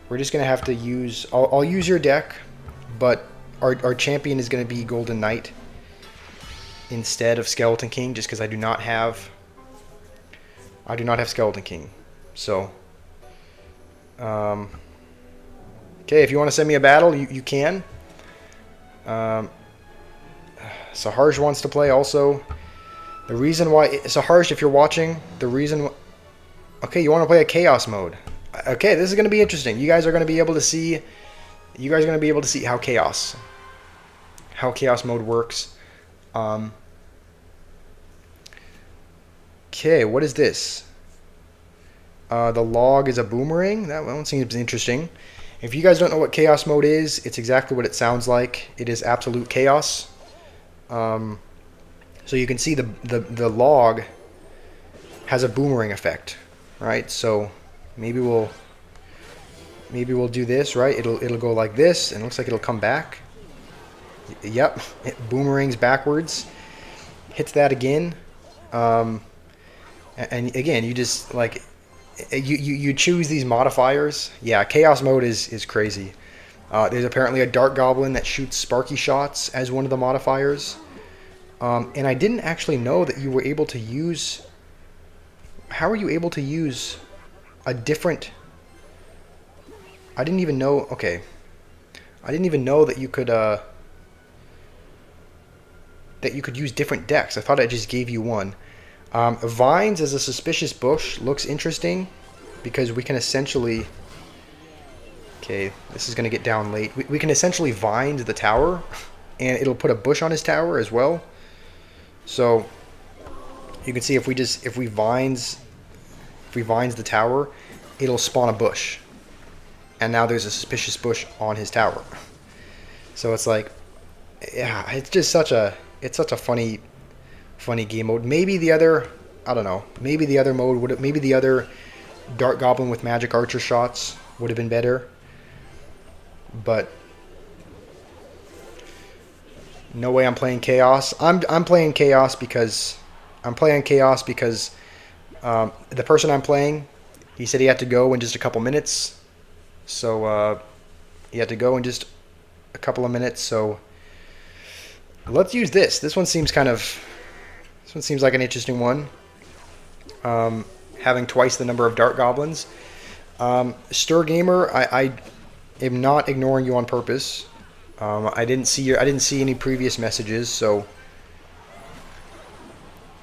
We're just going to have to use... I'll use your deck, but our champion is going to be Golden Knight instead of Skeleton King, just because I do not have Skeleton King. So, okay, if you want to send me a battle, you can. Saharj wants to play also. The reason why... Saharj, if you're watching, the reason... Okay, you want to play a Chaos mode. Okay, this is going to be interesting. You guys are going to be able to see... how Chaos mode works. Okay, what is this? The log is a boomerang. That one seems interesting. If you guys don't know what Chaos mode is, it's exactly what it sounds like. It is absolute chaos. So you can see the log has a boomerang effect, right? So maybe we'll do this, right? It'll go like this, and it looks like it'll come back. Yep, it boomerangs backwards. Hits that again, and again, you just like you choose these modifiers. Yeah, Chaos mode is crazy. There's apparently a Dark Goblin that shoots Sparky Shots as one of the modifiers, and I didn't actually know that you were able to use How are you able to use a different... I didn't even know... Okay. I didn't even know that you could use different decks. I thought it just gave you one. Vines as a suspicious bush looks interesting because we can essentially... Okay, this is going to get down late. We can essentially vine the tower, and it'll put a bush on his tower as well. So you can see if we vines the tower, it'll spawn a bush. And now there's a suspicious bush on his tower. So it's like, yeah, it's just such a funny game mode. Maybe the other, I don't know. Maybe the other mode would have, maybe the other Dart Goblin with magic archer shots would have been better. But no way I'm playing Chaos. I'm playing Chaos because the person I'm playing, he said he had to go in just a couple minutes. So he had to go in just a couple of minutes. So let's use this. This one seems like an interesting one. Having twice the number of Dart Goblins. Stir Gamer, I am not ignoring you on purpose. I didn't see any previous messages, so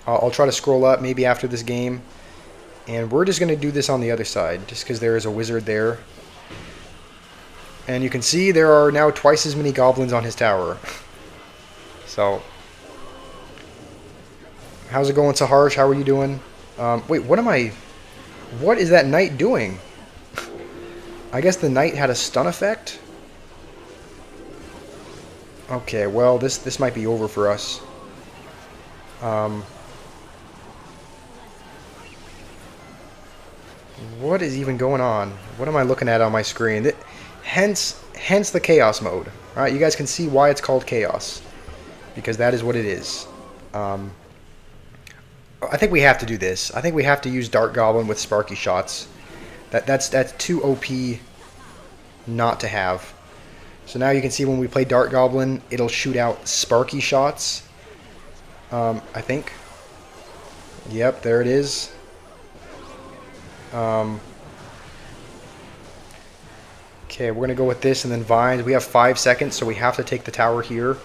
I'll try to scroll up maybe after this game, and we're just going to do this on the other side, just because there is a wizard there. And you can see there are now twice as many goblins on his tower. So, how's it going, Saharsh? How are you doing? Wait, what is that knight doing? I guess the knight had a stun effect? Okay, well, this might be over for us. What is even going on? What am I looking at on my screen? Hence the Chaos mode. Alright, you guys can see why it's called Chaos. Because that is what it is. I think we have to do this. I think we have to use Dart Goblin with Sparky Shots. That's too OP not to have. So now you can see when we play Dart Goblin, it'll shoot out Sparky Shots. I think. Yep, there it is. Okay, we're going to go with this and then Vines. We have 5 seconds, so we have to take the tower here.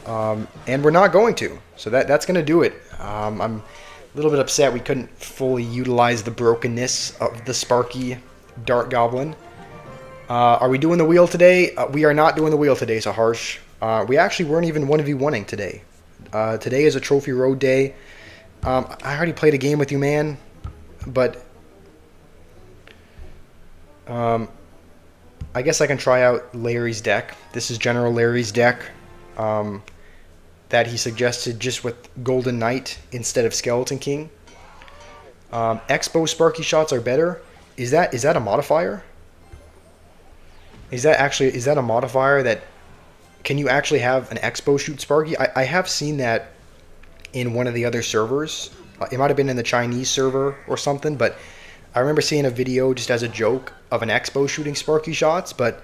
And we're not going to. So that's going to do it. I'm a little bit upset we couldn't fully utilize the brokenness of the Sparky Dart Goblin. Are we doing the wheel today? We are not doing the wheel today, so harsh. We actually weren't even 1v1ing today. Today is a Trophy Road day. I already played a game with you, man. But I guess I can try out Larry's deck. This is General Larry's deck. That he suggested just with Golden Knight instead of Skeleton King. Expo Sparky Shots are better. Is that a modifier? Is that a modifier that can you actually have an Expo shoot Sparky? I have seen that in one of the other servers. It might have been in the Chinese server or something, but I remember seeing a video just as a joke of an Expo shooting Sparky Shots. But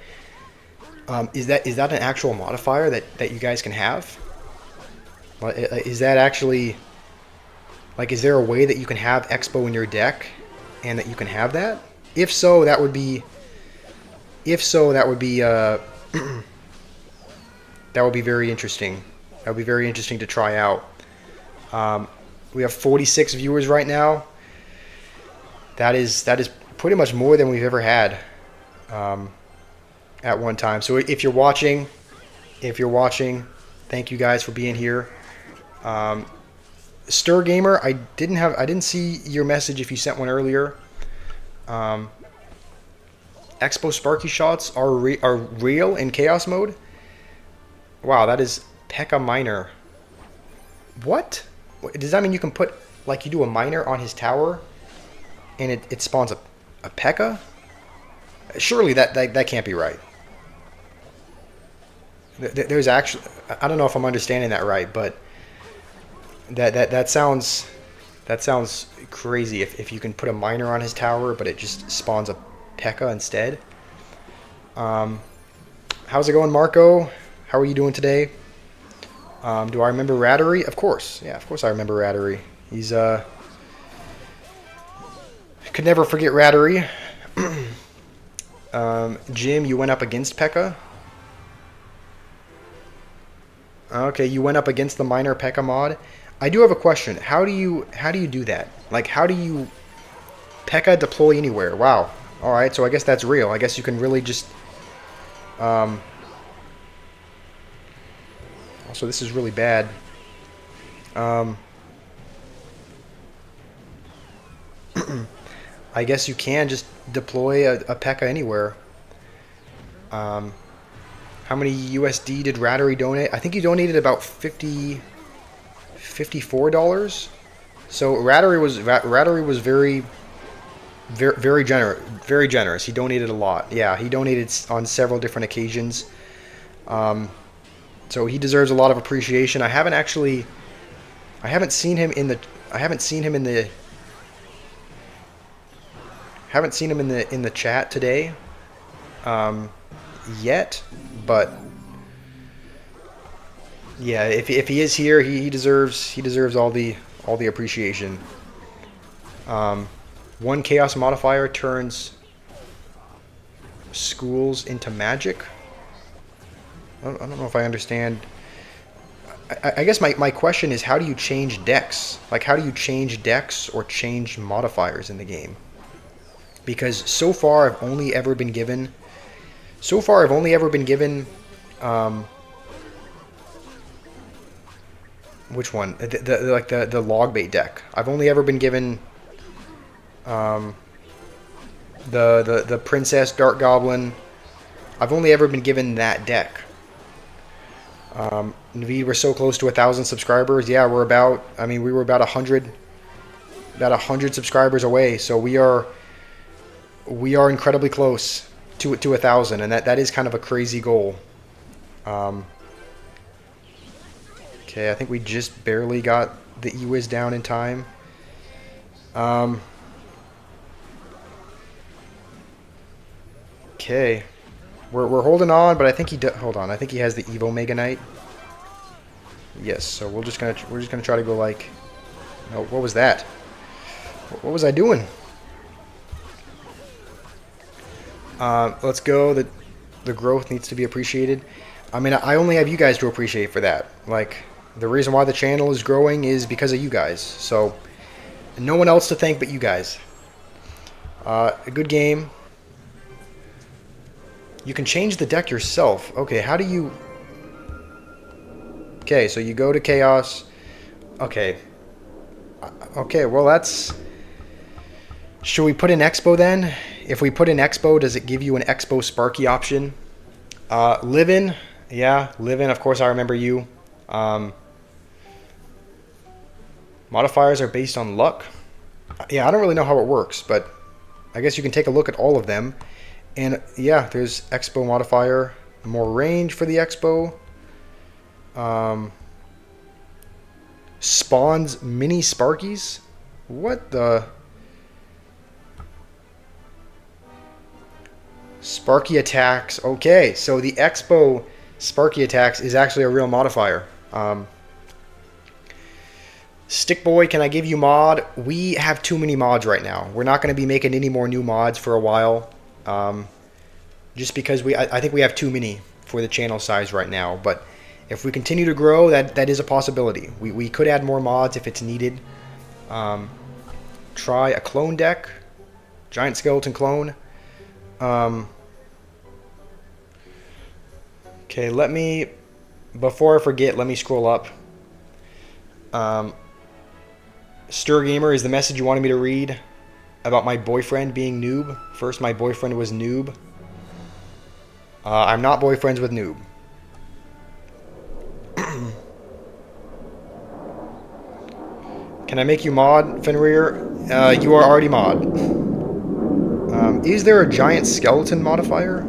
is that an actual modifier that you guys can have? Is that actually, like, is there a way that you can have Expo in your deck and that you can have that? If so, that would be that would be very interesting. That would be very interesting to try out. We have 46 viewers right now. That is pretty much more than we've ever had at one time. So if you're watching, thank you guys for being here. Stir Gamer, I didn't see your message if you sent one earlier. Expo Sparky Shots are real in Chaos mode. Wow, that is P.E.K.K.A. Miner. What? Does that mean you can put, like, you do a miner on his tower and it spawns a P.E.K.K.A.? Surely that can't be right. There's actually, I don't know if I'm understanding that right, but that sounds crazy if you can put a miner on his tower but it just spawns a P.E.K.K.A. instead. How's it going, Marco? How are you doing today? Do I remember Rattery? Of course. Yeah, of course I remember Rattery. He's Could never forget Rattery. Jim, you went up against P.E.K.K.A. Okay, you went up against the minor P.E.K.K.A. mod. I do have a question. How do you do that? Like, how do you P.E.K.K.A. deploy anywhere? Wow. All right, so I guess that's real. I guess you can really just. Also, this is really bad. I guess you can just deploy a P.E.K.K.A. anywhere. How many USD did Rattery donate? I think he donated about $54. So Rattery was very generous. He donated a lot. Yeah, he donated on several different occasions. So he deserves a lot of appreciation. I haven't seen him in the chat today yet, but yeah, if he is here, he deserves all the appreciation. One chaos modifier turns schools into magic. I don't know if I understand. I guess my question is, how do you change decks? Like, how do you change decks or change modifiers in the game? Because so far I've only ever been given which one? The log bait deck. I've only ever been given the Princess Dark Goblin. I've only ever been given that deck. We're so close to 1,000 subscribers. Yeah, we were about 100 subscribers away. So we are incredibly close to 1,000, and that is kind of a crazy goal. Okay, I think we just barely got the E-Wiz down in time. Okay, we're holding on, but I think hold on. I think he has the Evo Mega Knight. Yes, so we're just gonna try to go like. No, what was that? What was I doing? Let's go. The growth needs to be appreciated. I mean, I only have you guys to appreciate for that. Like, the reason why the channel is growing is because of you guys. So, no one else to thank but you guys. A good game. You can change the deck yourself. Okay, how do you... Okay, so you go to Chaos. Okay. Okay, well that's... Should we put in Expo then? If we put in Expo, does it give you an Expo Sparky option? Livin'. Yeah, Livin', of course I remember you. Modifiers are based on luck. Yeah, I don't really know how it works, but I guess you can take a look at all of them. And yeah, there's Expo modifier. More range for the Expo. Spawns mini Sparkies? What the... Sparky attacks. Okay, so the Expo Sparky attacks is actually a real modifier. Stick Boy, can I give you mod? We have too many mods right now. We're not going to be making any more new mods for a while. Just because I think we have too many for the channel size right now. But if we continue to grow, that is a possibility. We could add more mods if it's needed. Try a clone deck. Giant skeleton clone. Okay, before I forget, let me scroll up. Stir Gamer, is the message you wanted me to read about my boyfriend being noob? First, my boyfriend was noob. I'm not boyfriends with noob. Can I make you mod, Fenrir? You are already mod. Is there a giant skeleton modifier?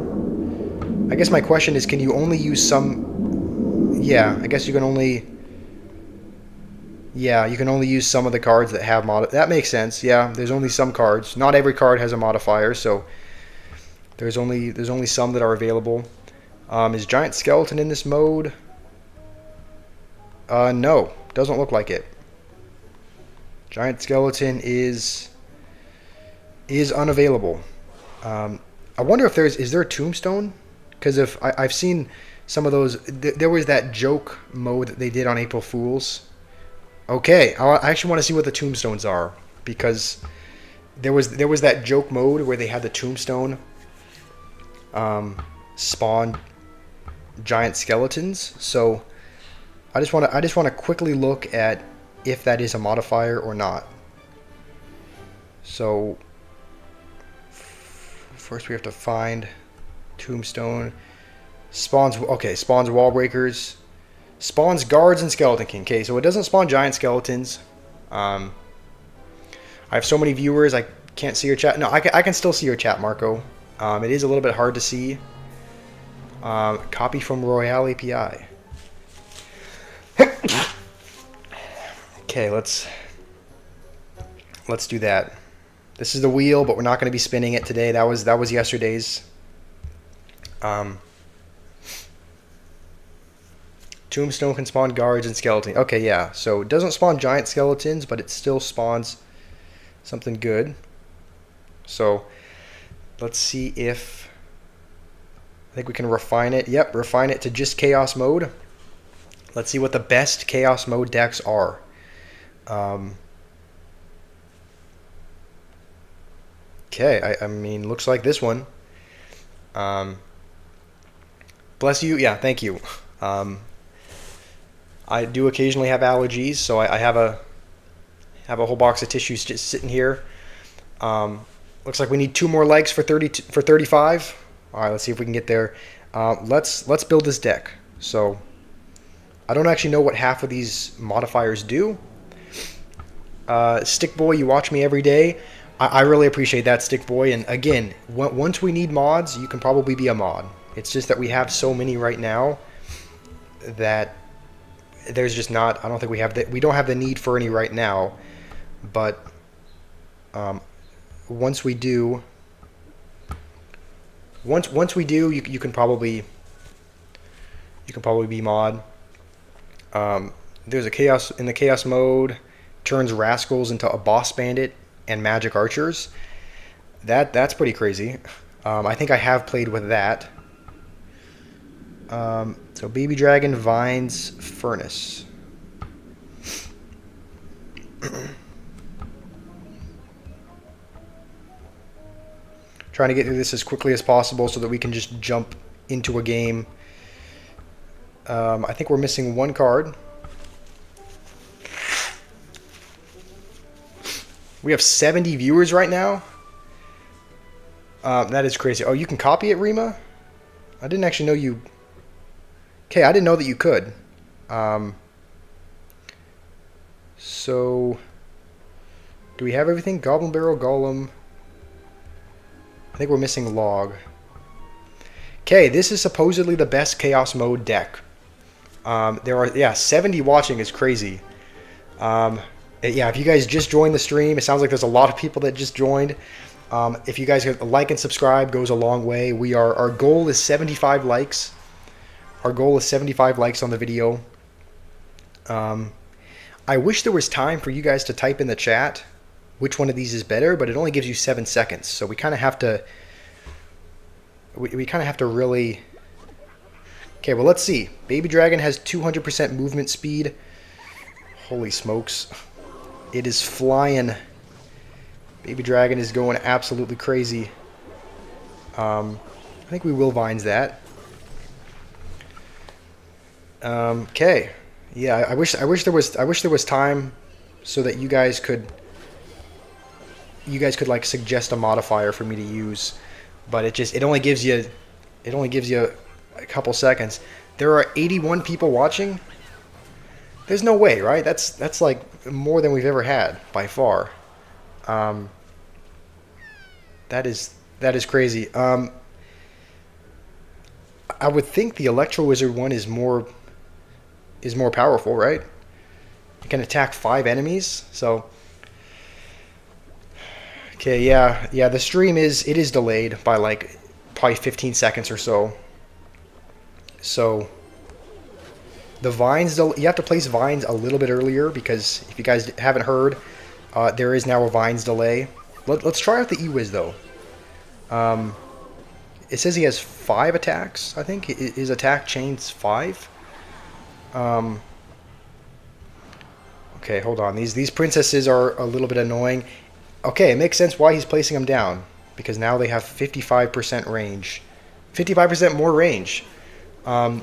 I guess my question is, can you only use some... Yeah, I guess you can only... Yeah, you can only use some of the cards that have mod... That makes sense, yeah. There's only some cards. Not every card has a modifier, so... There's only some that are available. Is Giant Skeleton in this mode? No. Doesn't look like it. Giant Skeleton is... is unavailable. I wonder if is there a tombstone? Because if I've seen some of those, there was that joke mode that they did on April Fools. Okay, I actually want to see what the tombstones are, because there was that joke mode where they had the tombstone spawn giant skeletons. So I just want to quickly look at if that is a modifier or not. So first we have to find tombstone. Spawns, okay, spawns wall breakers. Spawns guards and skeleton king. Okay, so it doesn't spawn giant skeletons. I have so many viewers, I can't see your chat. No, I can still see your chat, Marco. It is a little bit hard to see. Copy from Royale API. Okay, let's do that. This is the wheel, but we're not going to be spinning it today. That was yesterday's. Tombstone can spawn guards and skeletons. Okay, yeah. So it doesn't spawn giant skeletons, but it still spawns something good. So let's see if I think we can refine it. Yep, refine it to just chaos mode. Let's see what the best chaos mode decks are. Okay, I mean, looks like this one. Bless you. Yeah, thank you. I do occasionally have allergies, so I have a whole box of tissues just sitting here. Looks like we need 2 more legs for 35. All right, let's see if we can get there. Let's build this deck. So I don't actually know what half of these modifiers do. Stick Boy, you watch me every day. I really appreciate that, Stick Boy. And again, once we need mods, you can probably be a mod. It's just that we have so many right now that there's just not. I don't think we don't have the need for any right now. But once we do, you can probably be mod. There's a chaos in the chaos mode. Turns rascals into a boss bandit and magic archers. That's pretty crazy. I think I have played with that. So baby dragon, vines, furnace. Trying to get through this as quickly as possible so that we can just jump into a game. I think we're missing 1 card. We have 70 viewers right now. That is crazy. Oh, you can copy it, Rima? I didn't actually know you... Okay, I didn't know that you could. So... Do we have everything? Goblin Barrel, Golem... I think we're missing Log. Okay, this is supposedly the best Chaos Mode deck. There are, 70 watching is crazy. Yeah, if you guys just joined the stream, it sounds like there's a lot of people that just joined. If you guys like and subscribe, goes a long way. Our goal is 75 likes. Our goal is 75 likes on the video. I wish there was time for you guys to type in the chat which one of these is better, but it only gives you 7 seconds. So we kind of have to. We kind of have to really. Okay, well, let's see. Baby Dragon has 200% movement speed. Holy smokes. It is flying. Baby Dragon is going absolutely crazy. I think we will vines that. Okay. Yeah, I wish there was time so that you guys could like suggest a modifier for me to use, but it only gives you a couple seconds. There are 81 people watching. There's no way, right? That's like more than we've ever had by far. That is crazy. I would think the Electro Wizard one is more powerful, right? You can attack 5 enemies, so. Okay, yeah. The stream is delayed by like probably 15 seconds or so. So the vines, you have to place vines a little bit earlier because if you guys haven't heard, there is now a vines delay. Let's try out the E-Wiz though. It says he has 5 attacks. I think his attack chain's 5. Okay, hold on. These princesses are a little bit annoying. Okay, it makes sense why he's placing them down, because now they have 55% range, 55% more range. All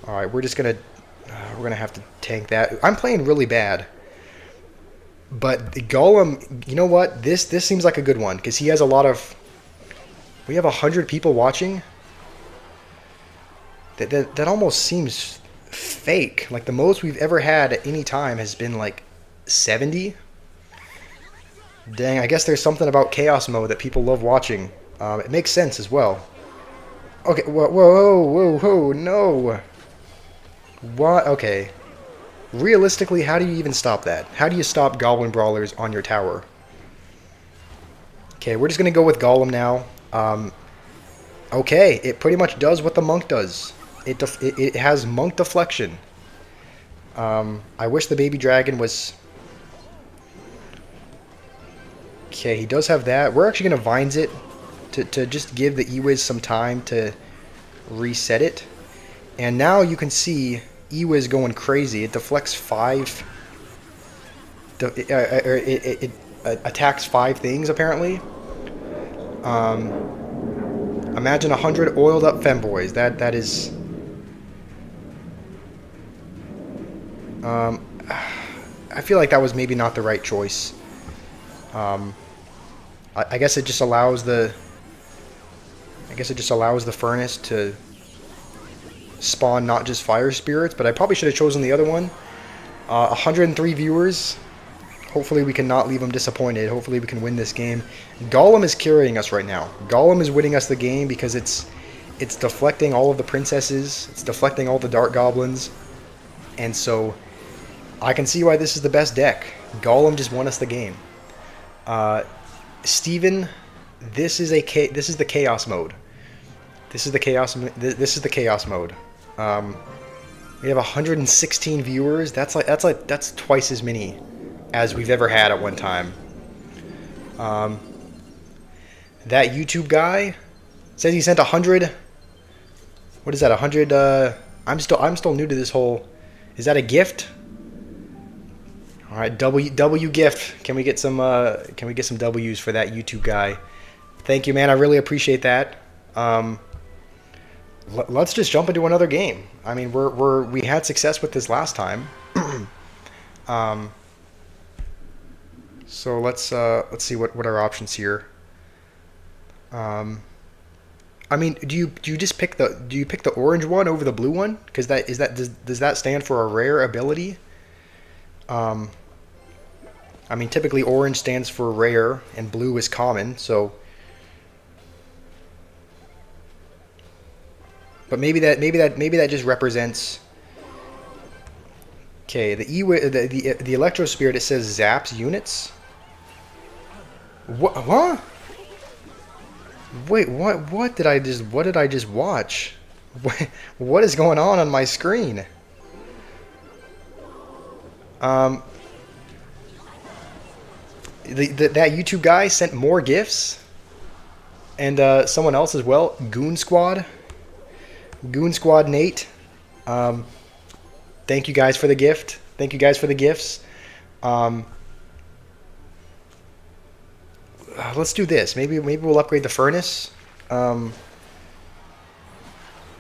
right, we're gonna have to tank that. I'm playing really bad, but the Golem. You know what? This seems like a good one because he has a lot of. We have 100 people watching. That almost seems fake. Like the most we've ever had at any time has been like 70. Dang, I guess there's something about chaos mode that people love watching. It makes sense as well. Okay, whoa, no. What? Okay. Realistically, how do you even stop that? How do you stop Goblin Brawlers on your tower? Okay, we're just going to go with Golem now. Okay, it pretty much does what the Monk does. It has Monk deflection. I wish the Baby Dragon was... Okay, he does have that. We're actually going to Vines it to just give the E-Wiz some time to reset it. And now you can see E-Wiz going crazy. It deflects 5... It attacks 5 things, apparently. Imagine 100 oiled up femboys. That is... I feel like that was maybe not the right choice. I guess it just allows the... furnace to spawn not just fire spirits, but I probably should have chosen the other one. 103 viewers. Hopefully we cannot leave them disappointed. Hopefully we can win this game. Golem is carrying us right now. Golem is winning us the game because it's deflecting all of the princesses. It's deflecting all the dark goblins. And so I can see why this is the best deck. Golem just won us the game. Steven, this is the chaos mode. This is the chaos mode. We have 116 viewers. That's twice as many as we've ever had at one time. That YouTube guy says he sent 100. What is that? 100. I'm still new to this whole. Is that a gift? All right, W gift. Can we get some W's for that YouTube guy? Thank you, man. I really appreciate that. Let's just jump into another game. I mean, we had success with this last time. So let's see what our options here. I mean, do you just pick the orange one over the blue one? Because does that stand for a rare ability? I mean, typically orange stands for rare and blue is common. So, but maybe that just represents. Okay, the Electro Spirit, it says zaps units. What? Wait, what did I just watch? What is going on my screen? That YouTube guy sent more gifts, and someone else as well. Goon Squad Nate. Thank you guys for the gift. Thank you guys for the gifts. Let's do this. Maybe we'll upgrade the furnace. Bro,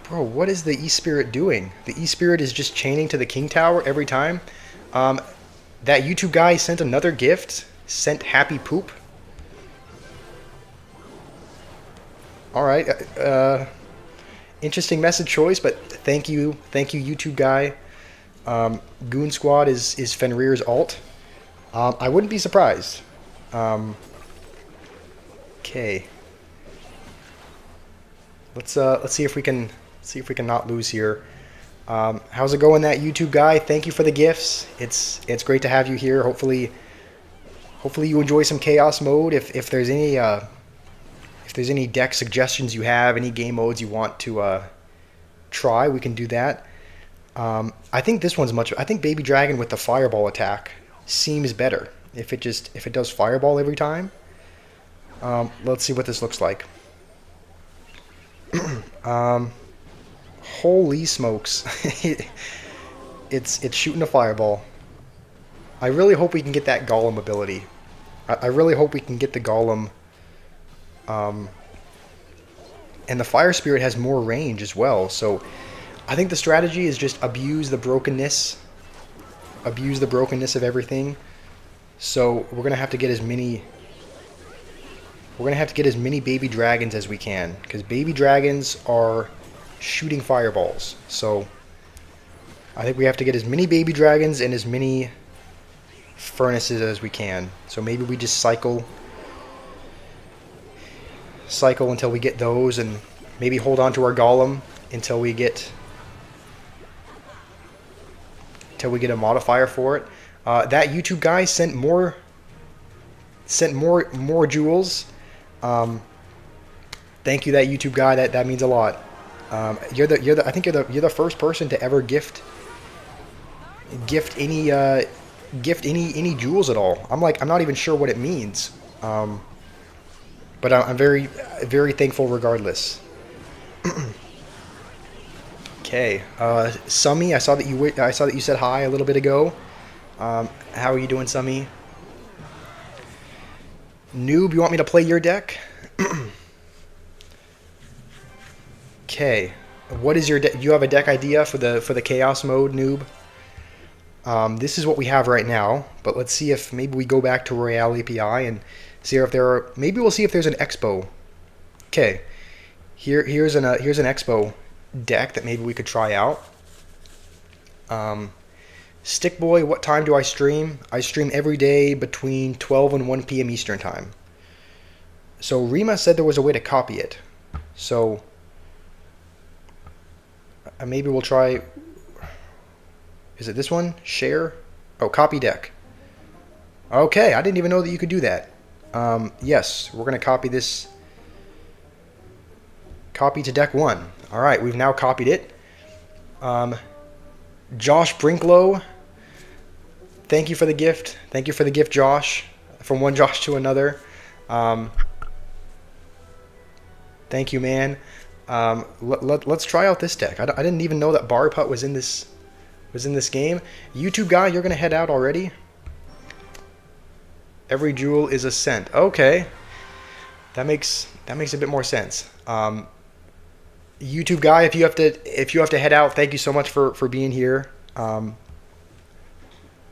what is the E-Spirit doing? The E-Spirit is just chaining to the King Tower every time. That YouTube guy sent another gift. Sent happy poop. Alright. Interesting message choice, but thank you YouTube guy. Goon Squad is Fenrir's alt. I wouldn't be surprised. Okay. Let's see if we can not lose here. How's it going, that YouTube guy? Thank you for the gifts. It's great to have you here. Hopefully you enjoy some chaos mode. If there's any deck suggestions you have, any game modes you want to try, we can do that. I think this one's I think Baby Dragon with the fireball attack seems better. if it does fireball every time. Let's see what this looks like. Holy smokes. It's shooting a fireball. I really hope we can get that golem ability. I really hope we can get the golem. And the fire spirit has more range as well. So I think the strategy is just abuse the brokenness. Abuse the brokenness of everything. So we're gonna have to get as many. We're gonna have to get as many baby dragons as we can, because baby dragons are shooting fireballs. So I think we have to get as many baby dragons and as many furnaces as we can. So maybe we just cycle until we get those, and maybe hold on to our golem until we get a modifier for it. That YouTube guy sent more jewels. Thank you, that YouTube guy. That means a lot. I think you're the first person to ever gift any jewels at all. I'm not even sure what it means. But I'm very, very thankful regardless. Okay, Summy, I saw that you said hi a little bit ago. How are you doing, Summy? Noob, you want me to play your deck? Okay, what is your deck? You have a deck idea for the chaos mode, Noob? This is what we have right now, but let's see if maybe we go back to Royale API and see if there are. Maybe we'll see if there's an expo. Okay, here's an expo deck that maybe we could try out. Stickboy, what time do I stream? I stream every day between 12 and 1 p.m. Eastern time. So Rima said there was a way to copy it. So maybe we'll try. Is it this one? Share? Oh, copy deck. Okay, I didn't even know that you could do that. Yes, we're going to copy this. Copy to deck 1. All right, we've now copied it. Josh Brinklow, thank you for the gift. Thank you for the gift, Josh. From one Josh to another. Thank you, man. Let's try out this deck. I didn't even know that Bar Putt was in this game. YouTube guy, you're gonna head out already? Every jewel is a cent. Okay, that makes a bit more sense. YouTube guy, if you have to head out, thank you so much for being here. And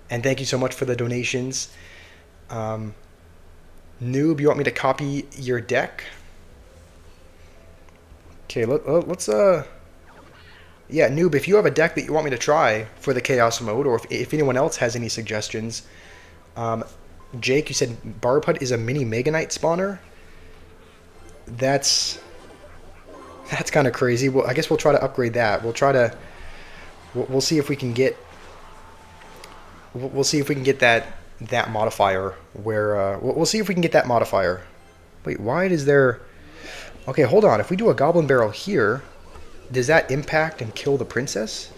thank you so much for the donations. Noob, you want me to copy your deck? Okay, let's yeah, Noob, if you have a deck that you want me to try for the Chaos mode, or if anyone else has any suggestions. Jake, you said Barbput is a mini Mega Knight spawner? That's kind of crazy. Well, I guess we'll try to upgrade that. We'll see if we can get that modifier where we'll see if we can get that modifier. Wait, why is there? Okay, hold on. If we do a Goblin Barrel here, does that impact and kill the princess?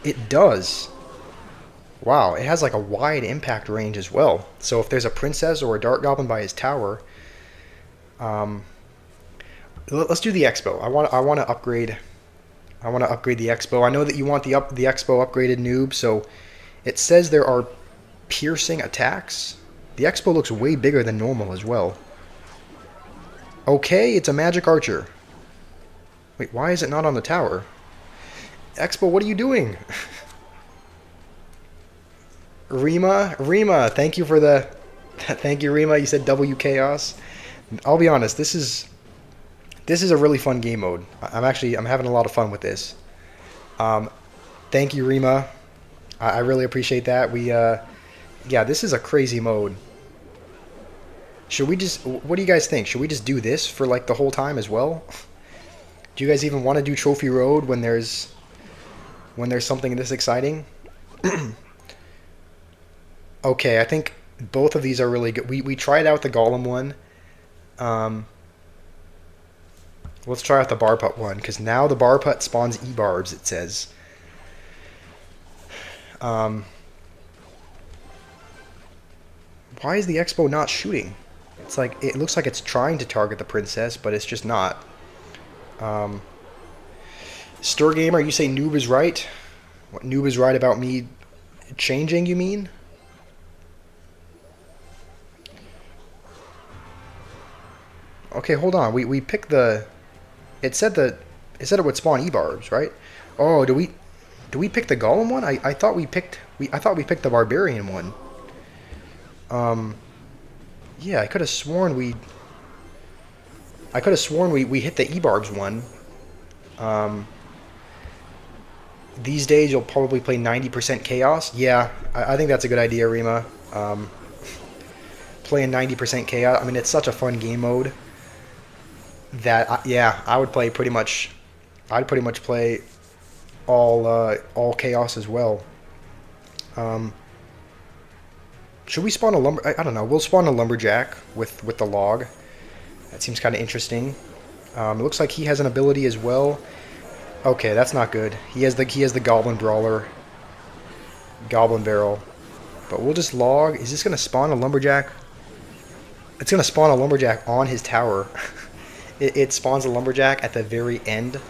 It does. Wow, it has like a wide impact range as well. So if there's a princess or a Dark Goblin by his tower, let's do the Expo. I want to upgrade. I want to upgrade the Expo. I know that you want the Expo upgraded, Noob. So it says there are piercing attacks. The Expo looks way bigger than normal as well. Okay, it's a magic archer. Wait, why is it not on the tower? Expo, what are you doing? Rima, thank you for the... Thank you, Rima. You said W Chaos. I'll be honest, this is a really fun game mode. I'm having a lot of fun with this. Thank you, Rima. I really appreciate that. Yeah, this is a crazy mode. Should we just... What do you guys think? Should we just do this for like the whole time as well? Do you guys even want to do Trophy Road when there's something this exciting? Okay, I think both of these are really good. We tried out the Golem one. Let's try out the Barput one, because now the Barput spawns E-Barbs, it says. Why is the Expo not shooting? It's like, it looks like it's trying to target the princess, but it's just not. Stir Gamer, you say Noob is right? What, Noob is right about me changing, you mean? Okay, hold on. We picked the... It said it would spawn E-barbs, right? Oh, do we pick the Golem one? I thought we picked the Barbarian one. Yeah, I could have sworn we hit the E-barbs one. These days you'll probably play 90% Chaos. Yeah, I think that's a good idea, Rima. Playing 90% Chaos. I mean, it's such a fun game mode that yeah, I would play pretty much. I'd pretty much play all Chaos as well. Should we spawn a lumber? I don't know. We'll spawn a lumberjack with the log. That seems kind of interesting. It looks like he has an ability as well. Okay, that's not good. He has the Goblin Brawler, Goblin Barrel. But we'll just log. Is this gonna spawn a lumberjack? It's gonna spawn a lumberjack on his tower. It spawns a lumberjack at the very end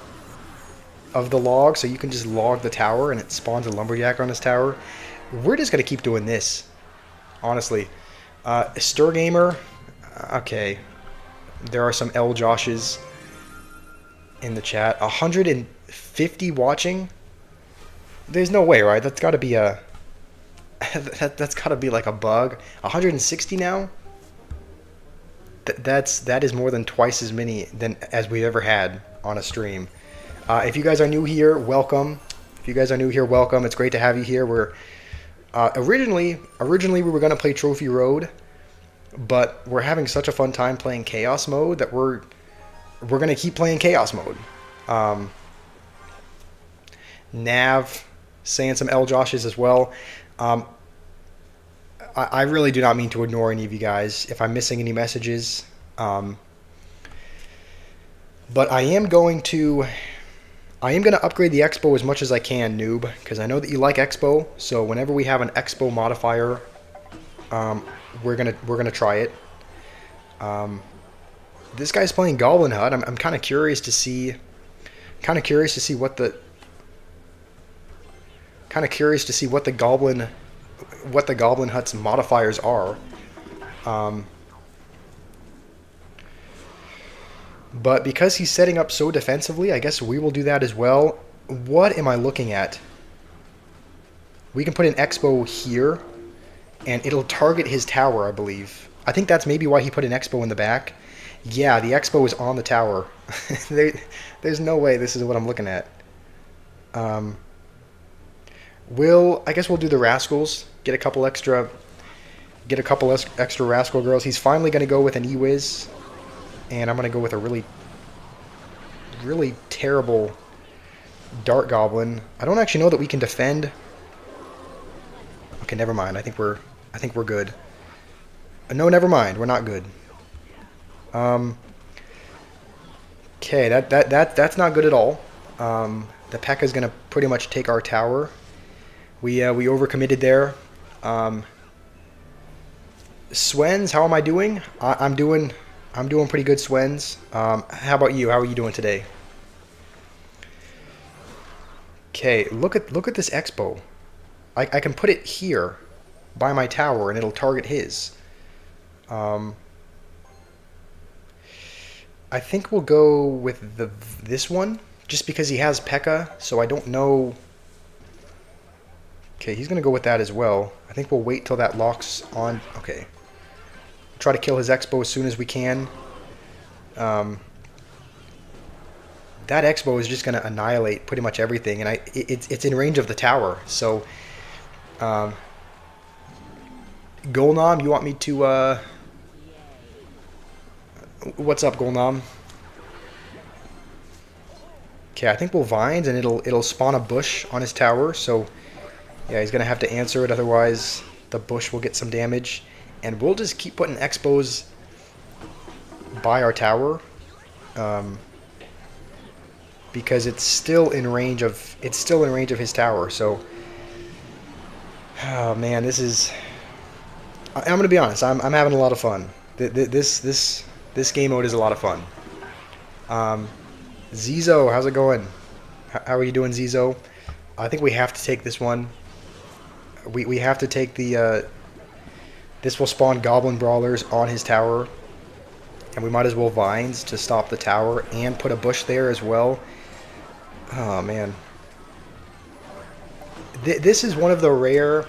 of the log, so you can just log the tower and it spawns a lumberjack on his tower. We're just gonna keep doing this, honestly. Stir Gamer. Okay, there are some L Joshes in the chat. 150 watching. There's no way, right? That's got to be a. That's got to be like a bug. 160 now. That is more than twice as many as we've ever had on a stream. If you guys are new here, welcome. If you guys are new here, welcome. It's great to have you here. We're originally we were gonna play Trophy Road, but we're having such a fun time playing Chaos mode that we're gonna keep playing Chaos mode. Nav saying some L Joshes as well. I really do not mean to ignore any of you guys if I'm missing any messages. But I am going to upgrade the Expo as much as I can, Noob, because I know that you like Expo. So whenever we have an Expo modifier, we're gonna try it. This guy's playing Goblin Hut. I'm kind of curious to see what the Goblin Hut's modifiers are. But because he's setting up so defensively, I guess we will do that as well. What am I looking at? We can put an Expo here, and it'll target his tower, I believe. I think that's maybe why he put an Expo in the back. Yeah, the Expo is on the tower. There's no way this is what I'm looking at. I guess we'll do the Rascals. Get a couple extra Rascal girls. He's finally going to go with an E-Wiz, and I'm going to go with a really, really terrible Dart Goblin. I don't actually know that we can defend. Okay, never mind. I think we're good. No, never mind. We're not good. Okay, that's not good at all. The P.E.K.K.A is going to pretty much take our tower. We overcommitted there. Swens, how am I doing? I'm doing pretty good, Swens. How about you? How are you doing today? Okay, look at this Expo. I can put it here by my tower and it'll target his. I think we'll go with this one just because he has P.E.K.K.A, so I don't know. Okay, he's going to go with that as well. I think we'll wait till that locks on. Okay. Try to kill his Expo as soon as we can. That Expo is just going to annihilate pretty much everything, and it's in range of the tower. So, Golnam, you want me to... What's up, Golnam? Okay, I think we'll Vines, and it'll spawn a bush on his tower, so... Yeah, he's going to have to answer it, otherwise the bush will get some damage. And we'll just keep putting Expos by our tower. Because it's still in range of his tower. So, oh man, this is I'm gonna be honest. I'm having a lot of fun. This game mode is a lot of fun. Um, Zizo, how's it going? How are you doing, Zizo? I think we have to take this one. We have to take the. This will spawn Goblin Brawlers on his tower, and we might as well vines to stop the tower and put a bush there as well. Oh man, this is one of the rare.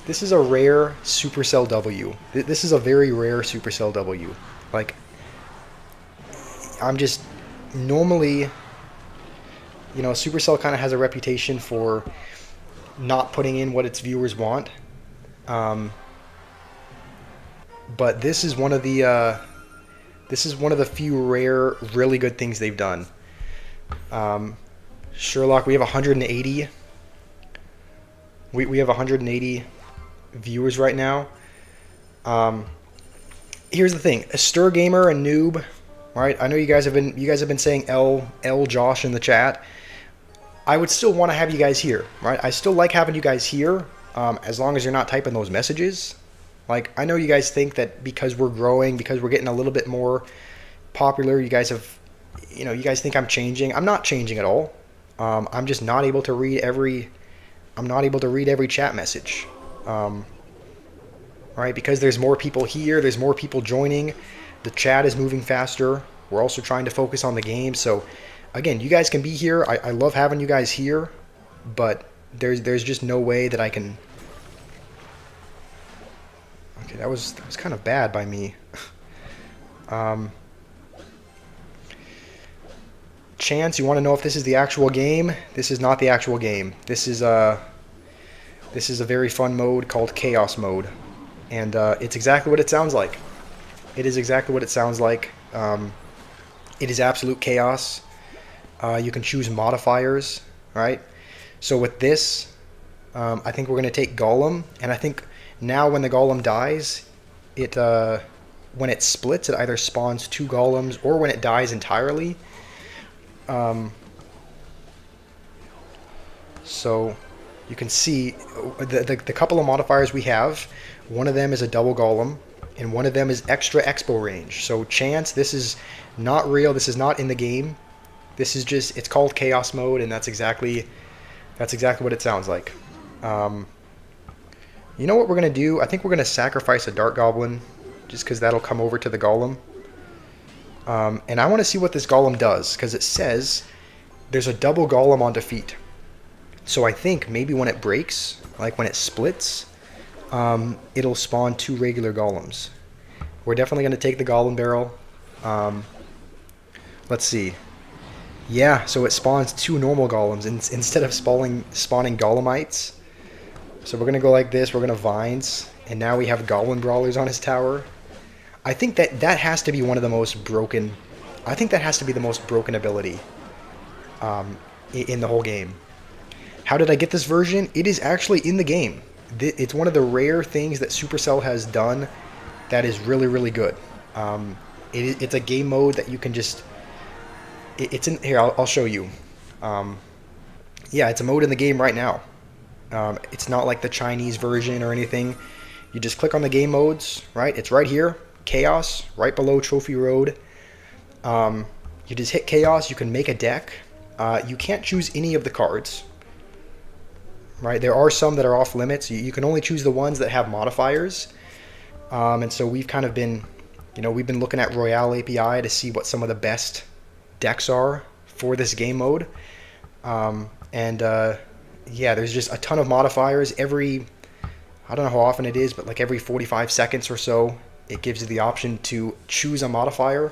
This is a rare Supercell W. This is a very rare Supercell W. Like, I'm just normally, Supercell kind of has a reputation for not putting in what its viewers want. Um, but this is one of the few rare, really good things they've done. Sherlock, we have 180. We have 180 viewers right now. Here's the thing: a Stir Gamer and Noob, right? I know you guys have been saying L Josh in the chat. I would still want to have you guys here, right? I still like having you guys here, as long as you're not typing those messages. Like, I know you guys think that because we're growing, because we're getting a little bit more popular, you guys think I'm changing. I'm not changing at all. I'm just not able to read every. I'm not able to read every chat message. Right? Because there's more people here, there's more people joining, the chat is moving faster. We're also trying to focus on the game. So, again, you guys can be here. I love having you guys here, but there's just no way that I can. Okay, that was kind of bad by me. Chance, you want to know if this is the actual game? This is not the actual game. This is a very fun mode called Chaos Mode, and it's exactly what it sounds like. It is exactly what it sounds like. It is absolute chaos. You can choose modifiers, right? So with this, I think we're going to take Golem, and I think now when the Golem dies, when it splits, it either spawns 2 Golems, or when it dies entirely. So you can see the couple of modifiers we have. One of them is a double Golem, and one of them is extra expo range. So Chance, this is not real. This is not in the game. This is just, it's called Chaos Mode, and that's exactly what it sounds like. You know what we're going to do? I think we're going to sacrifice a Dart Goblin, just because that'll come over to the Golem. And I want to see what this Golem does, because it says there's a double Golem on defeat. So I think maybe when it breaks, like when it splits, it'll spawn 2 regular Golems. We're definitely going to take the Golem Barrel. Let's see. Yeah, so it spawns 2 normal Golems instead of spawning Golemites. So we're going to go like this. We're going to Vines. And now we have Goblin Brawlers on his tower. I think that has to be one of the most broken. I think that has to be the most broken ability in the whole game. How did I get this version? It is actually in the game. It's one of the rare things that Supercell has done that is really, really good. It's a game mode that you can just. It's in here. I'll show you. Yeah, it's a mode in the game right now. It's not like the Chinese version or anything. You just click on the game modes, right? It's right here. Chaos, right below Trophy Road. You just hit Chaos. You can make a deck. You can't choose any of the cards. Right? There are some that are off limits. You can only choose the ones that have modifiers. And so we've kind of been, we've been looking at Royale API to see what some of the best decks are for this game mode. Yeah, there's just a ton of modifiers. I don't know how often it is, but like every 45 seconds or so, it gives you the option to choose a modifier.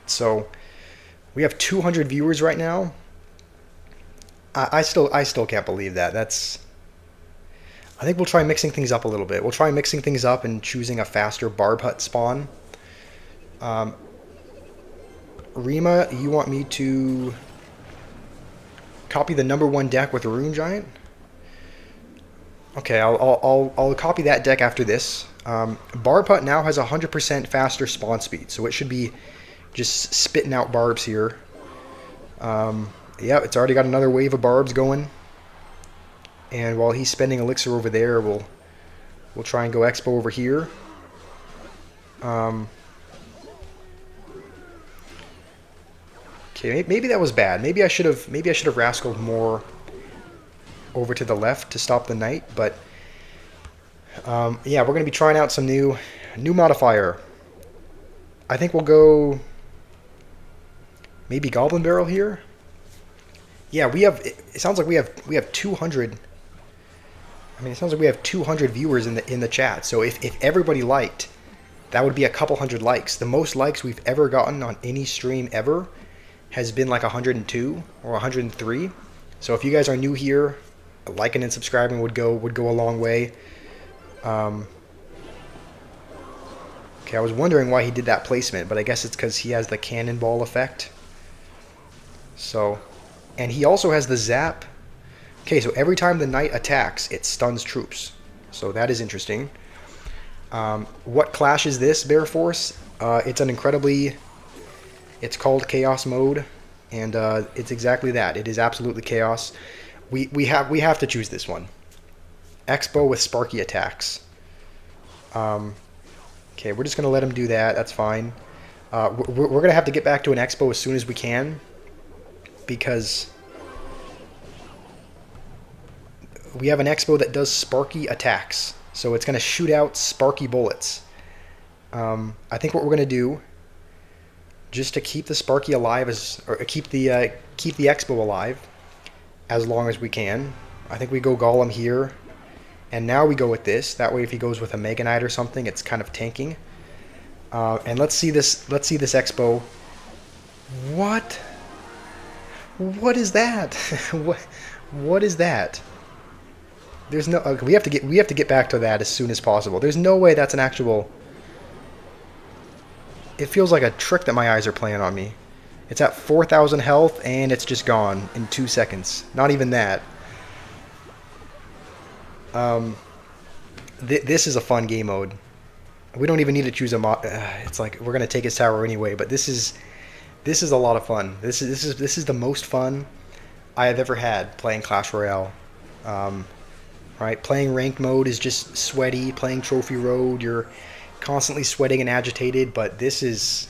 So we have 200 viewers right now. I still can't believe that. I think we'll try mixing things up a little bit. We'll try mixing things up and choosing a faster Barb Hut spawn. Rima, you want me to copy the #1 deck with a Rune Giant? Okay, I'll copy that deck after this. Barb Hut now has 100% faster spawn speed, so it should be just spitting out barbs here. Yeah, it's already got another wave of barbs going. And while he's spending elixir over there, we'll try and go expo over here. Okay, maybe that was bad. Maybe I should have rascaled more over to the left to stop the knight. But yeah, we're gonna be trying out some new modifier. I think we'll go maybe Goblin Barrel here. Yeah, we have. It sounds like we have 200. I mean, it sounds like we have 200 viewers in the chat. So if everybody liked, that would be a couple hundred likes. The most likes we've ever gotten on any stream ever has been like 102 or 103. So if you guys are new here, liking and subscribing would go a long way. Okay, I was wondering why he did that placement, but I guess it's because he has the cannonball effect. So, and he also has the zap. Okay, so every time the knight attacks, it stuns troops. So that is interesting. What clash is this, Bear Force? It's an incredibly... It's called Chaos Mode, and it's exactly that. It is absolutely chaos. We have to choose this one. Expo with Sparky attacks. Okay, we're just going to let him do that. That's fine. We're going to have to get back to an Expo as soon as we can, because we have an Expo that does Sparky attacks. So it's going to shoot out Sparky bullets. I think what we're going to do, just to keep the Sparky alive, or keep the Expo alive as long as we can, I think we go Golem here. And now we go with this. That way, if he goes with a Mega Knight or something, it's kind of tanking. And let's see this Expo. What? What is that? What is that? There's no. Okay, we have to get back to that as soon as possible. There's no way that's an actual. It feels like a trick that my eyes are playing on me. It's at 4,000 health and it's just gone in 2 seconds. Not even that. This is a fun game mode. We don't even need to choose a mod. It's like we're gonna take his tower anyway. But this is a lot of fun. This is the most fun I have ever had playing Clash Royale. Right, playing ranked mode is just sweaty. Playing Trophy Road, you're constantly sweating and agitated. But this is,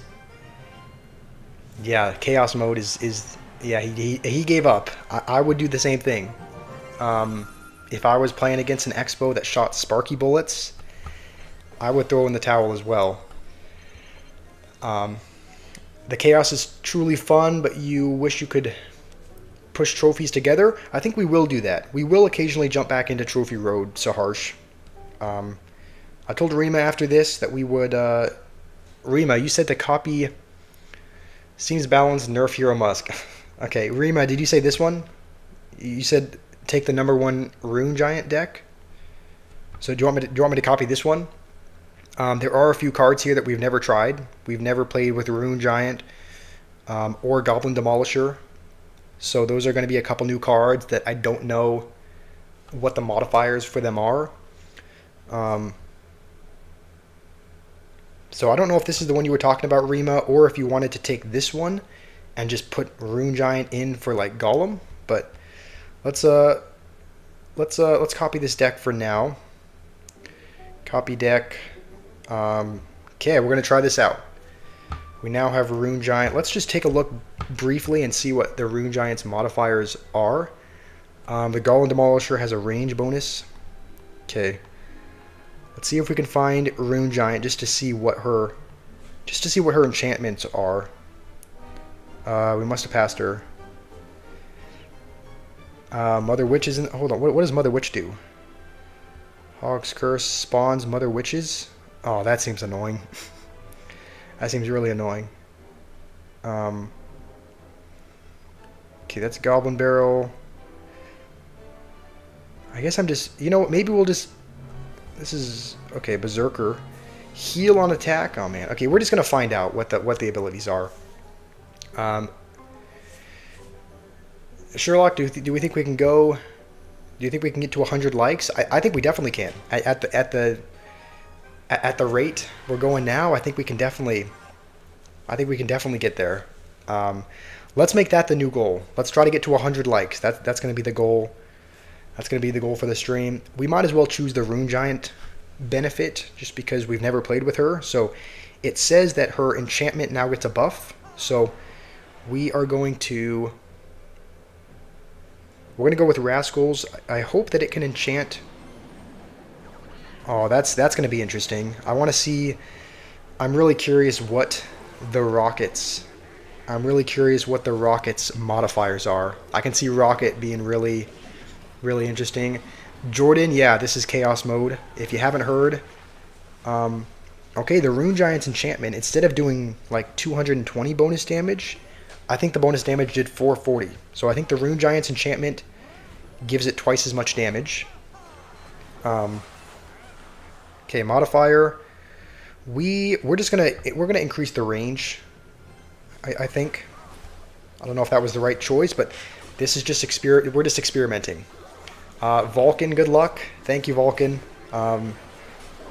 yeah, Chaos Mode is yeah. He gave up. I would do the same thing. If I was playing against an Expo that shot Sparky bullets, I would throw in the towel as well. The Chaos is truly fun, but you wish you could push trophies together. I think we will do that. We will occasionally jump back into Trophy Road, Saharsh. I told Rima after this that we would... Rima, you said to copy... Seems balanced, nerf Hero Musk. Okay, Rima, did you say this one? You said... take the #1 Rune Giant deck. So do you want me to copy this one? There are a few cards here that we've never tried. We've never played with Rune Giant or Goblin Demolisher. So those are going to be a couple new cards that I don't know what the modifiers for them are. So I don't know if this is the one you were talking about, Rima, or if you wanted to take this one and just put Rune Giant in for like Golem. But let's copy this deck for now. Copy deck. Okay, we're gonna try this out. We now have Rune Giant. Let's just take a look briefly and see what the Rune Giant's modifiers are. The Golem Demolisher has a range bonus. Okay. Let's see if we can find Rune Giant just to see what her enchantments are. We must have passed her. Mother Witch isn't. Hold on. What does Mother Witch do? Hog's Curse spawns Mother Witches. Oh, that seems annoying. That seems really annoying. Okay, that's Goblin Barrel. I guess I'm just. You know what? Maybe we'll just. This is okay. Berserker, heal on attack. Oh man. Okay, we're just gonna find out what the abilities are. Sherlock, do we think we can go? Do you think we can get to 100 likes? I think we definitely can. At the rate we're going now, I think we can definitely get there. Let's make that the new goal. Let's try to get to 100 likes. That's going to be the goal. That's going to be the goal for the stream. We might as well choose the Rune Giant benefit just because we've never played with her. So it says that her enchantment now gets a buff. So we are going to... We're going to go with Rascals. I hope that it can enchant... Oh, that's going to be interesting. I want to see... I'm really curious what the Rockets... I'm really curious what the Rockets modifiers are. I can see Rocket being really, really interesting. Jordan, yeah, this is Chaos Mode. If you haven't heard... okay, the Rune Giant's enchantment, instead of doing like 220 bonus damage, I think the bonus damage did 440. So I think the Rune Giant's enchantment gives it twice as much damage. Okay, modifier. We're gonna increase the range. I think. I don't know if that was the right choice, but this is just we're just experimenting. Vulcan, good luck. Thank you, Vulcan.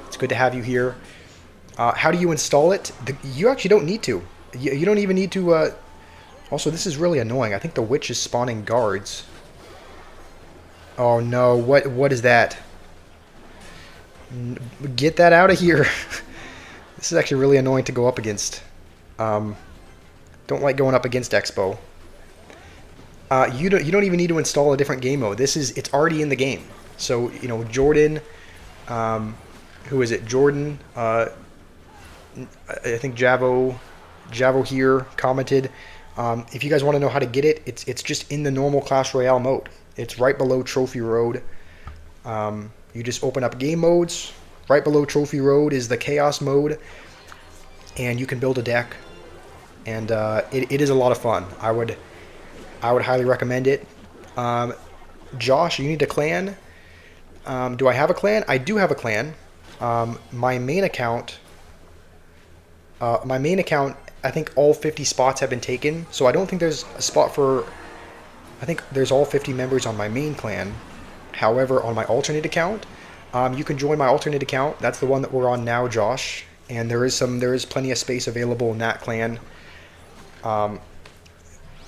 It's good to have you here. How do you install it? You actually don't need to. You don't even need to... Also, this is really annoying. I think the witch is spawning guards. Oh no, what is that? Get that out of here. This is actually really annoying to go up against. Don't like going up against Expo. You don't even need to install a different game mode. It's already in the game. So, you know, Jordan, who is it? Jordan, I think Javo here commented. If you guys want to know how to get it, it's just in the normal Clash Royale mode. It's right below Trophy Road. You just open up game modes. Right below Trophy Road is the Chaos mode, and you can build a deck. And it is a lot of fun. I would highly recommend it. Josh, you need a clan. Do I have a clan? I do have a clan. My main account, I think all 50 spots have been taken. So I don't think there's a spot for... I think there's all 50 members on my main clan. However, on my alternate account, you can join my alternate account. That's the one that we're on now, Josh. And there is plenty of space available in that clan.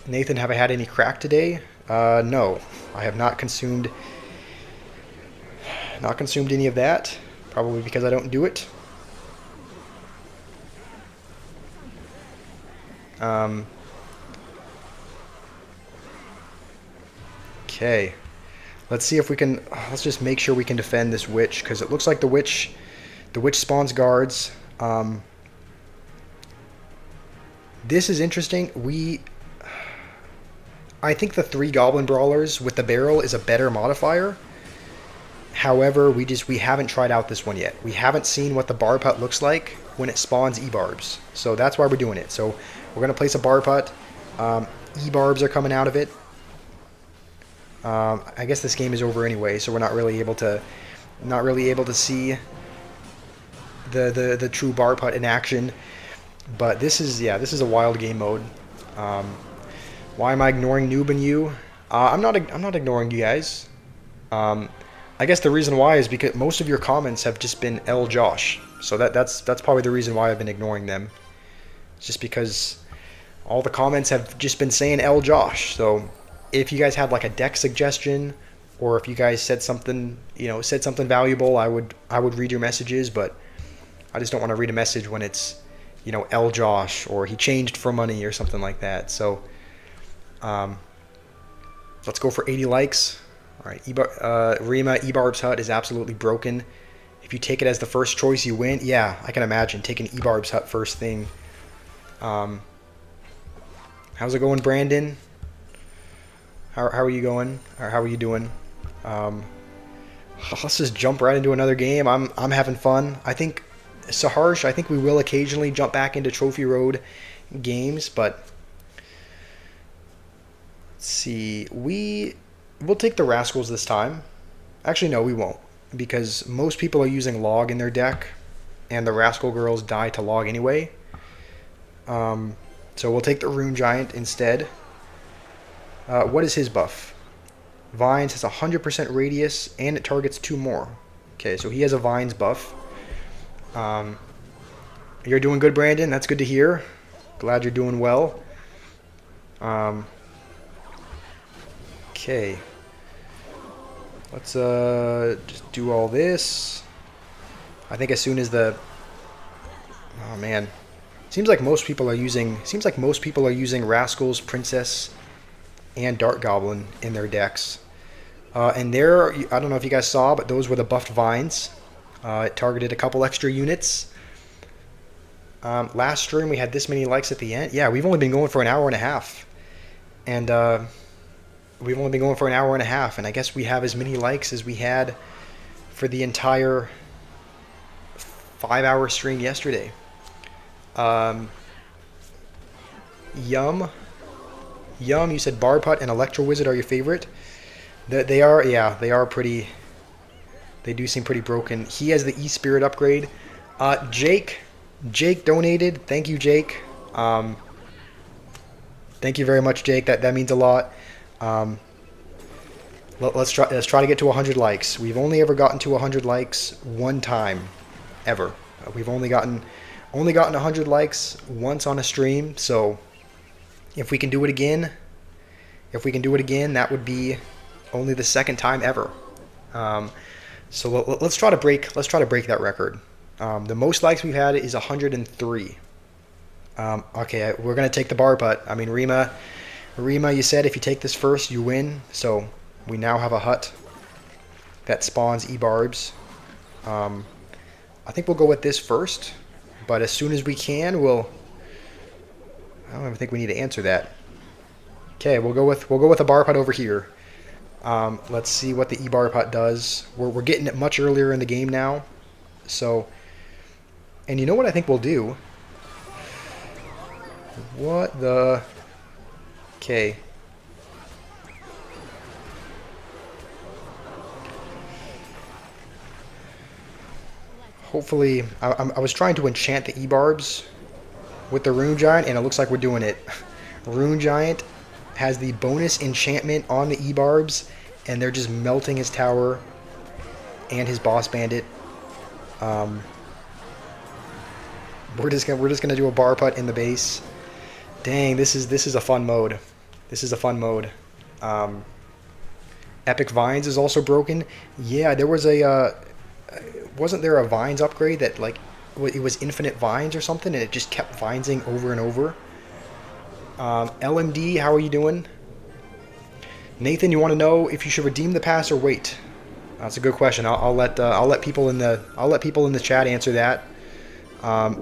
Nathan, have I had any crack today? No, I have not consumed any of that. Probably because I don't do it. Okay, let's see if we can. Let's just make sure we can defend this witch, because it looks like the witch spawns guards. This is interesting. I think the 3 Goblin Brawlers with the barrel is a better modifier. However, we haven't tried out this one yet. We haven't seen what the Barb Hut looks like when it spawns E-Barbs. So that's why we're doing it. So we're going to place a Barb Hut. E-Barbs are coming out of it. I guess this game is over anyway, so we're not really able to see the true Barb Hut in action. But this is a wild game mode. Why am I ignoring Noob and you? I'm not ignoring you guys. I guess the reason why is because most of your comments have just been L Josh. So that's probably the reason why I've been ignoring them. It's just because all the comments have just been saying L Josh. So if you guys had like a deck suggestion, or if you guys said something valuable, I would read your messages, but I just don't want to read a message when it's, you know, L Josh, or he changed for money or something like that. So let's go for 80 likes. All right, Rima, E-Barb's Hut is absolutely broken. If you take it as the first choice, you win. Yeah, I can imagine taking E-Barb's Hut first thing. How's it going, Brandon? How are you going? Or how are you doing? Let's just jump right into another game. I'm having fun. I think Saharsh, I think we will occasionally jump back into Trophy Road games, but let's see. We'll take the Rascals this time. Actually, no, we won't, because most people are using Log in their deck, and the Rascal girls die to Log anyway. So we'll take the Rune Giant instead. What is his buff? Vines has 100% radius, and it targets 2 more. Okay, so he has a Vines buff. You're doing good, Brandon. That's good to hear. Glad you're doing well. Okay. Let's just do all this. I think as soon as the... Oh man. Seems like most people are using Rascals, Princess, and Dart Goblin in their decks. And there, I don't know if you guys saw, but those were the buffed vines. It targeted a couple extra units. Last stream we had this many likes at the end. Yeah, we've only been going for an hour and a half. And we've only been going for an hour and a half, and I guess we have as many likes as we had for the entire 5-hour stream yesterday. Yum, you said Barbut and Electro Wizard are your favorite. They are, yeah, they are pretty. They do seem pretty broken. He has the E-Spirit upgrade. Jake donated. Thank you, Jake. Thank you very much, Jake. That means a lot. Let's try to get to 100 likes. We've only ever gotten to 100 likes one time, ever. We've only gotten 100 likes once on a stream. So if we can do it again, that would be only the second time ever. So let's try to break that record. The most likes we've had is 103. Okay, we're gonna take the bar putt. I mean, Rima, you said if you take this first, you win. So we now have a hut that spawns E-Barbs. I think we'll go with this first, but as soon as we can, I don't even think we need to answer that. Okay, we'll go with a bar putt over here. Let's see what the E-Barb putt does. We're getting it much earlier in the game now. So, and you know what I think we'll do? What the... Okay. Hopefully, I was trying to enchant the E-Barbs with the Rune Giant, and it looks like we're doing it. Rune Giant has the bonus enchantment on the E-Barbs, and they're just melting his tower and his boss bandit. We're just gonna do a bar putt in the base. Dang, this is a fun mode. This is a fun mode. Epic Vines is also broken. Yeah, there was a wasn't there a Vines upgrade that like it was infinite vines or something, and it just kept vinesing over and over. LMD, how are you doing? Nathan, you want to know if you should redeem the pass or wait? That's a good question. I'll let people in the chat answer that.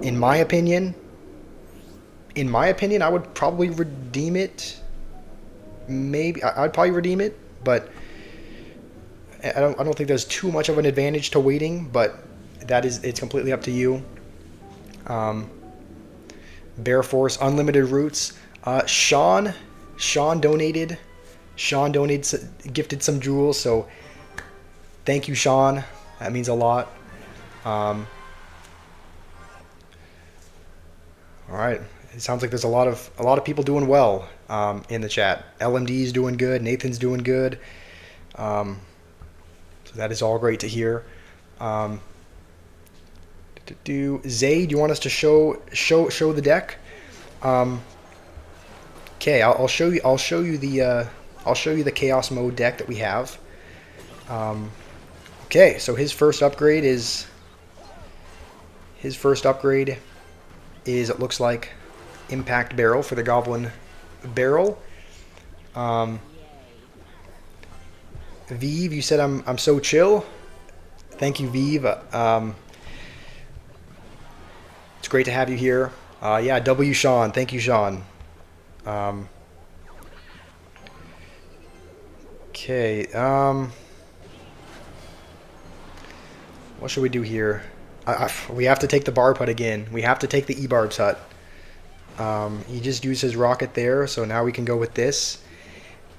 In my opinion, I would probably redeem it. Maybe I'd probably redeem it, but I don't think there's too much of an advantage to waiting. But it's completely up to you. Bear Force, Unlimited Roots. Sean donated. Gifted some jewels. So thank you, Sean. That means a lot. All right. It sounds like there's a lot of people doing well in the chat. LMD's doing good. Nathan's doing good. So that is all great to hear. Zay, do you want us to show the deck? Okay, I'll show you the chaos mode deck that we have. Okay, so his first upgrade is it looks like Impact Barrel for the Goblin Barrel. Vive, you said I'm so chill. Thank you, Vive. It's great to have you here. Yeah, W. Sean. Thank you, Sean. Okay. What should we do here? We have to take the bar putt again. We have to take the E-Barb's hut. He just used his rocket there, so now we can go with this.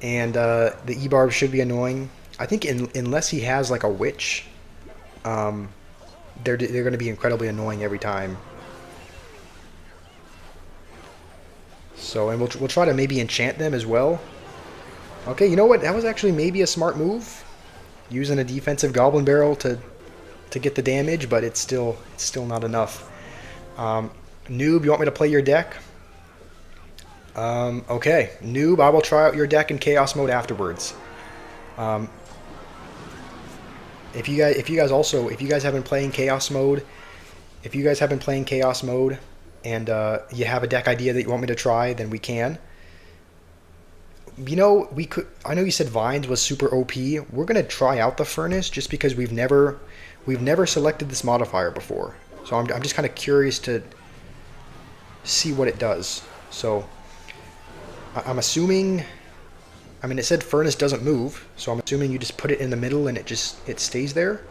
And the E-Barb should be annoying. I think unless he has like a witch, they're going to be incredibly annoying every time. So, and we'll try to maybe enchant them as well. Okay, you know what? That was actually maybe a smart move, using a defensive Goblin Barrel to get the damage, but it's still not enough. Noob, you want me to play your deck? Okay, Noob, I will try out your deck in Chaos Mode afterwards. if you guys have been playing Chaos mode, if you guys have been playing Chaos mode, and you have a deck idea that you want me to try, then we can. You know, we could. I know you said Vines was super OP. We're gonna try out the Furnace just because we've never selected this modifier before. So I'm just kind of curious to see what it does. So I'm assuming. I mean, it said Furnace doesn't move, so I'm assuming you just put it in the middle and it stays there.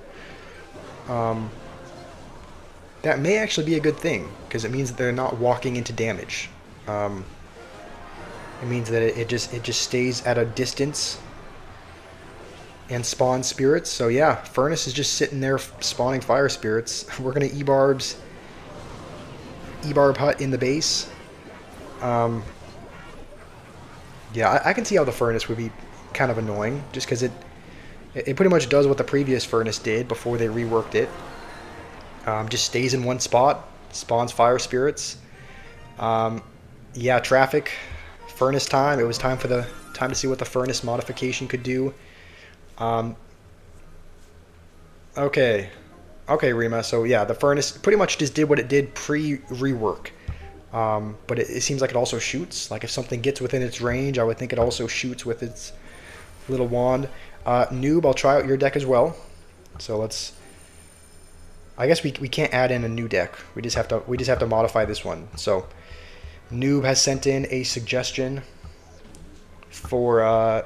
That may actually be a good thing because it means that they're not walking into damage. It means that it just stays at a distance and spawns spirits. So yeah, Furnace is just sitting there spawning fire spirits. We're gonna E-barb Hut in the base. Yeah, I can see how the Furnace would be kind of annoying, just because it pretty much does what the previous Furnace did before they reworked it. Just stays in one spot, spawns fire spirits. Yeah, traffic, Furnace time. It was time to see what the Furnace modification could do. Okay, Rima. So yeah, the Furnace pretty much just did what it did pre-rework. But it seems like it also shoots. Like if something gets within its range, I would think it also shoots with its little wand. Noob, I'll try out your deck as well. So let's. I guess we can't add in a new deck. We just have to modify this one. So Noob has sent in a suggestion for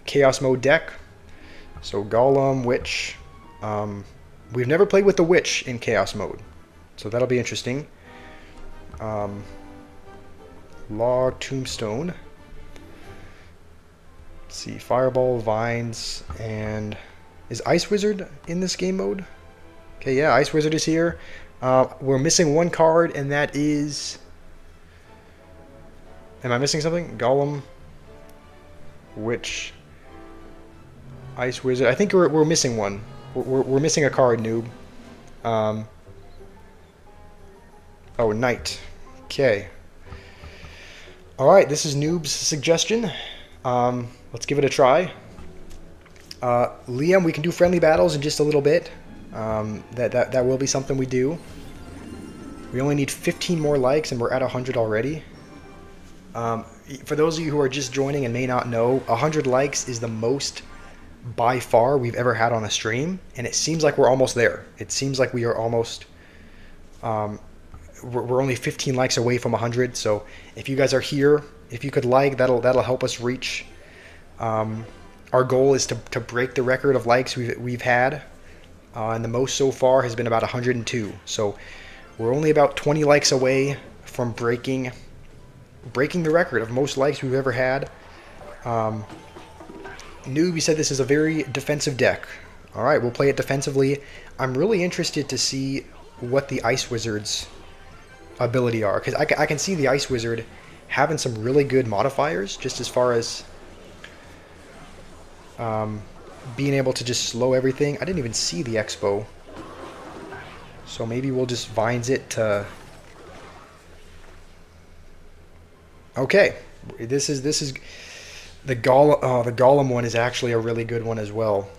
Chaos Mode deck. So Golem, Witch. We've never played with the Witch in Chaos Mode, so that'll be interesting. Log, Tombstone. Let's see, Fireball, Vines, and is Ice Wizard in this game mode? Okay, yeah, Ice Wizard is here. We're missing one card, and that is... Am I missing something? Golem, Witch, Ice Wizard. I think we're missing one. We're missing a card, Noob. Oh, Knight. Okay. Alright, this is Noob's suggestion. Let's give it a try. Liam, we can do friendly battles in just a little bit. That will be something we do. We only need 15 more likes and we're at 100 already. For those of you who are just joining and may not know, 100 likes is the most by far we've ever had on a stream, and it seems like we're almost there. It seems like we are almost... we're only 15 likes away from 100, so if you guys are here, if you could like, that'll help us reach. Our goal is to break the record of likes we've had, and the most so far has been about 102. So we're only about 20 likes away from breaking the record of most likes we've ever had. Noob, you said this is a very defensive deck. All right, we'll play it defensively. I'm really interested to see what the Ice Wizard's ability are, because I can see the Ice Wizard having some really good modifiers, just as far as being able to just slow everything. I didn't even see the Expo, so maybe we'll just Vines it to... Okay, this is the Golem. The Golem one is actually a really good one as well.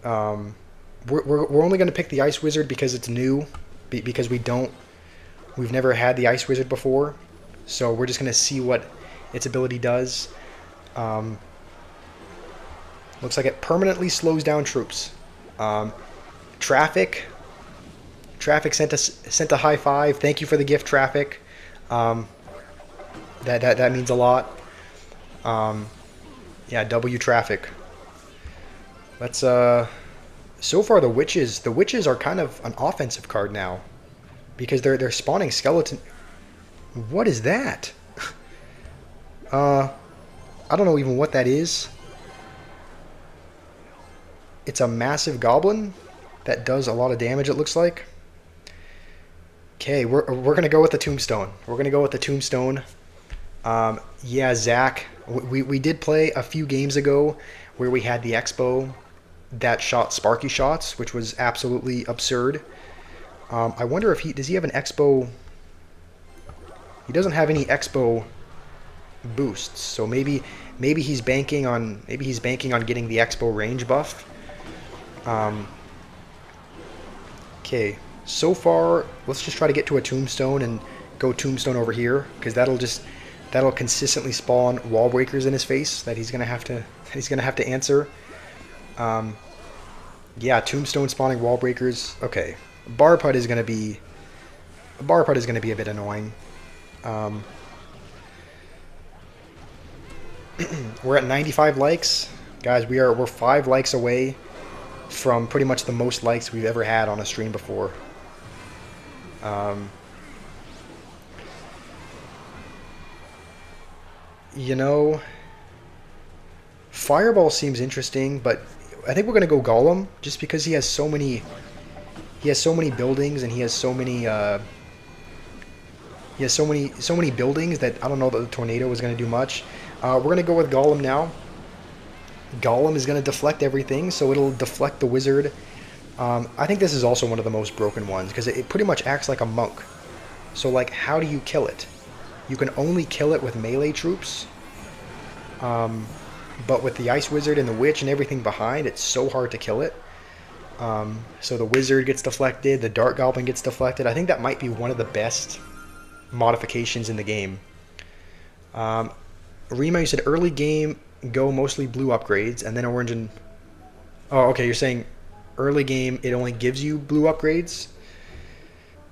We're only going to pick the Ice Wizard because it's new, because we've never had the Ice Wizard before, so we're just going to see what its ability does. Looks like it permanently slows down troops. Traffic sent a high five. Thank you for the gift, Traffic. That means a lot. Yeah, W Traffic. Let's so far the witches are kind of an offensive card now, because they're spawning skeleton. What is that? I don't know even what that is. It's a massive goblin that does a lot of damage, it looks like. Okay, we're gonna go with the tombstone. We're gonna go with the tombstone. Yeah, Zach, we did play a few games ago where we had the Expo that shot Sparky shots, which was absolutely absurd. I wonder if does he have an Expo? He doesn't have any Expo boosts, so maybe he's banking on getting the Expo range buff. Um, okay, so far, let's just try to get to a tombstone and go tombstone over here, because that'll consistently spawn wall breakers in his face that he's gonna have to answer. Um, yeah, tombstone spawning wall breakers. Okay, bar putt is gonna be a bit annoying. Um, we're at 95 likes, guys. We're 5 likes away from pretty much the most likes we've ever had on a stream before. Um, you know, Fireball seems interesting, but I think we're gonna go Golem just because he has so many buildings, and he has so many buildings that I don't know that the tornado is gonna do much. We're gonna go with Golem now. Golem is gonna deflect everything, so it'll deflect the wizard. I think this is also one of the most broken ones because it pretty much acts like a monk. So like, how do you kill it? You can only kill it with melee troops. But with the Ice Wizard and the Witch and everything behind, it's so hard to kill it. So the Wizard gets deflected, the Dark Goblin gets deflected. I think that might be one of the best modifications in the game. Rima, you said early game, go mostly blue upgrades, and then orange and... Oh, okay, you're saying early game, it only gives you blue upgrades?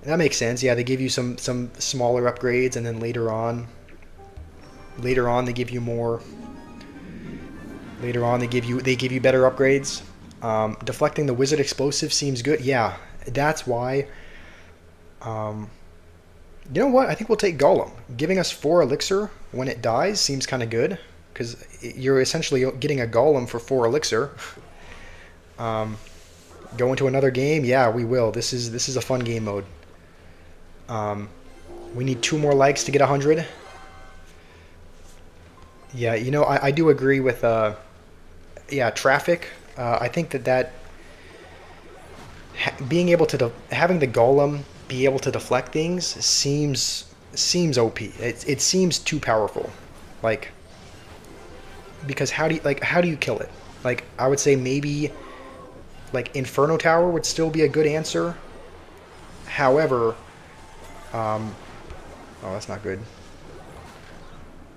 That makes sense. Yeah, they give you some smaller upgrades, and then later on they give you more... Later on, they give you better upgrades. Deflecting the Wizard Explosive seems good. Yeah, that's why. You know what? I think we'll take Golem. Giving us 4 elixir when it dies seems kind of good, because you're essentially getting a Golem for 4 elixir. Go into another game? Yeah, we will. This is a fun game mode. We need 2 more likes to get 100. Yeah, you know, I do agree with... yeah, traffic. I think that being able to having the Golem be able to deflect things seems OP. It seems too powerful. Like, because how do you kill it? Like, I would say maybe like Inferno Tower would still be a good answer. However, oh, that's not good.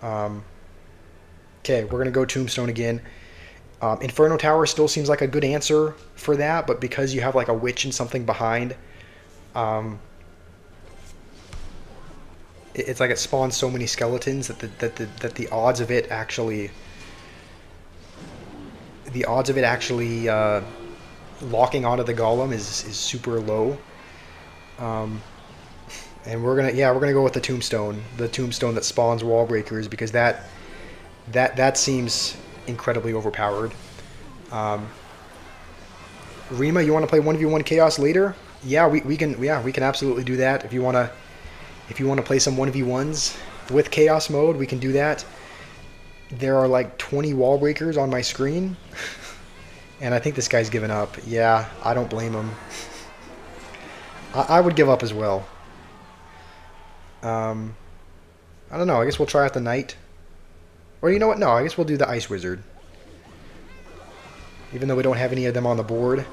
Okay, we're gonna go Tombstone again. Inferno Tower still seems like a good answer for that, but because you have like a witch and something behind, it's like it spawns so many skeletons that the odds of it actually locking onto the Golem is super low. And we're gonna go with the Tombstone that spawns wall breakers, because that seems incredibly overpowered. Rima, you want to play 1v1 Chaos later? Yeah, we can absolutely do that. If you want to play some 1v1s with Chaos mode, we can do that. There are like 20 wall breakers on my screen, and I think this guy's given up. Yeah, I don't blame him. I would give up as well. I don't know. I guess we'll try out the Knight. Or you know what? No, I guess we'll do the Ice Wizard. Even though we don't have any of them on the board.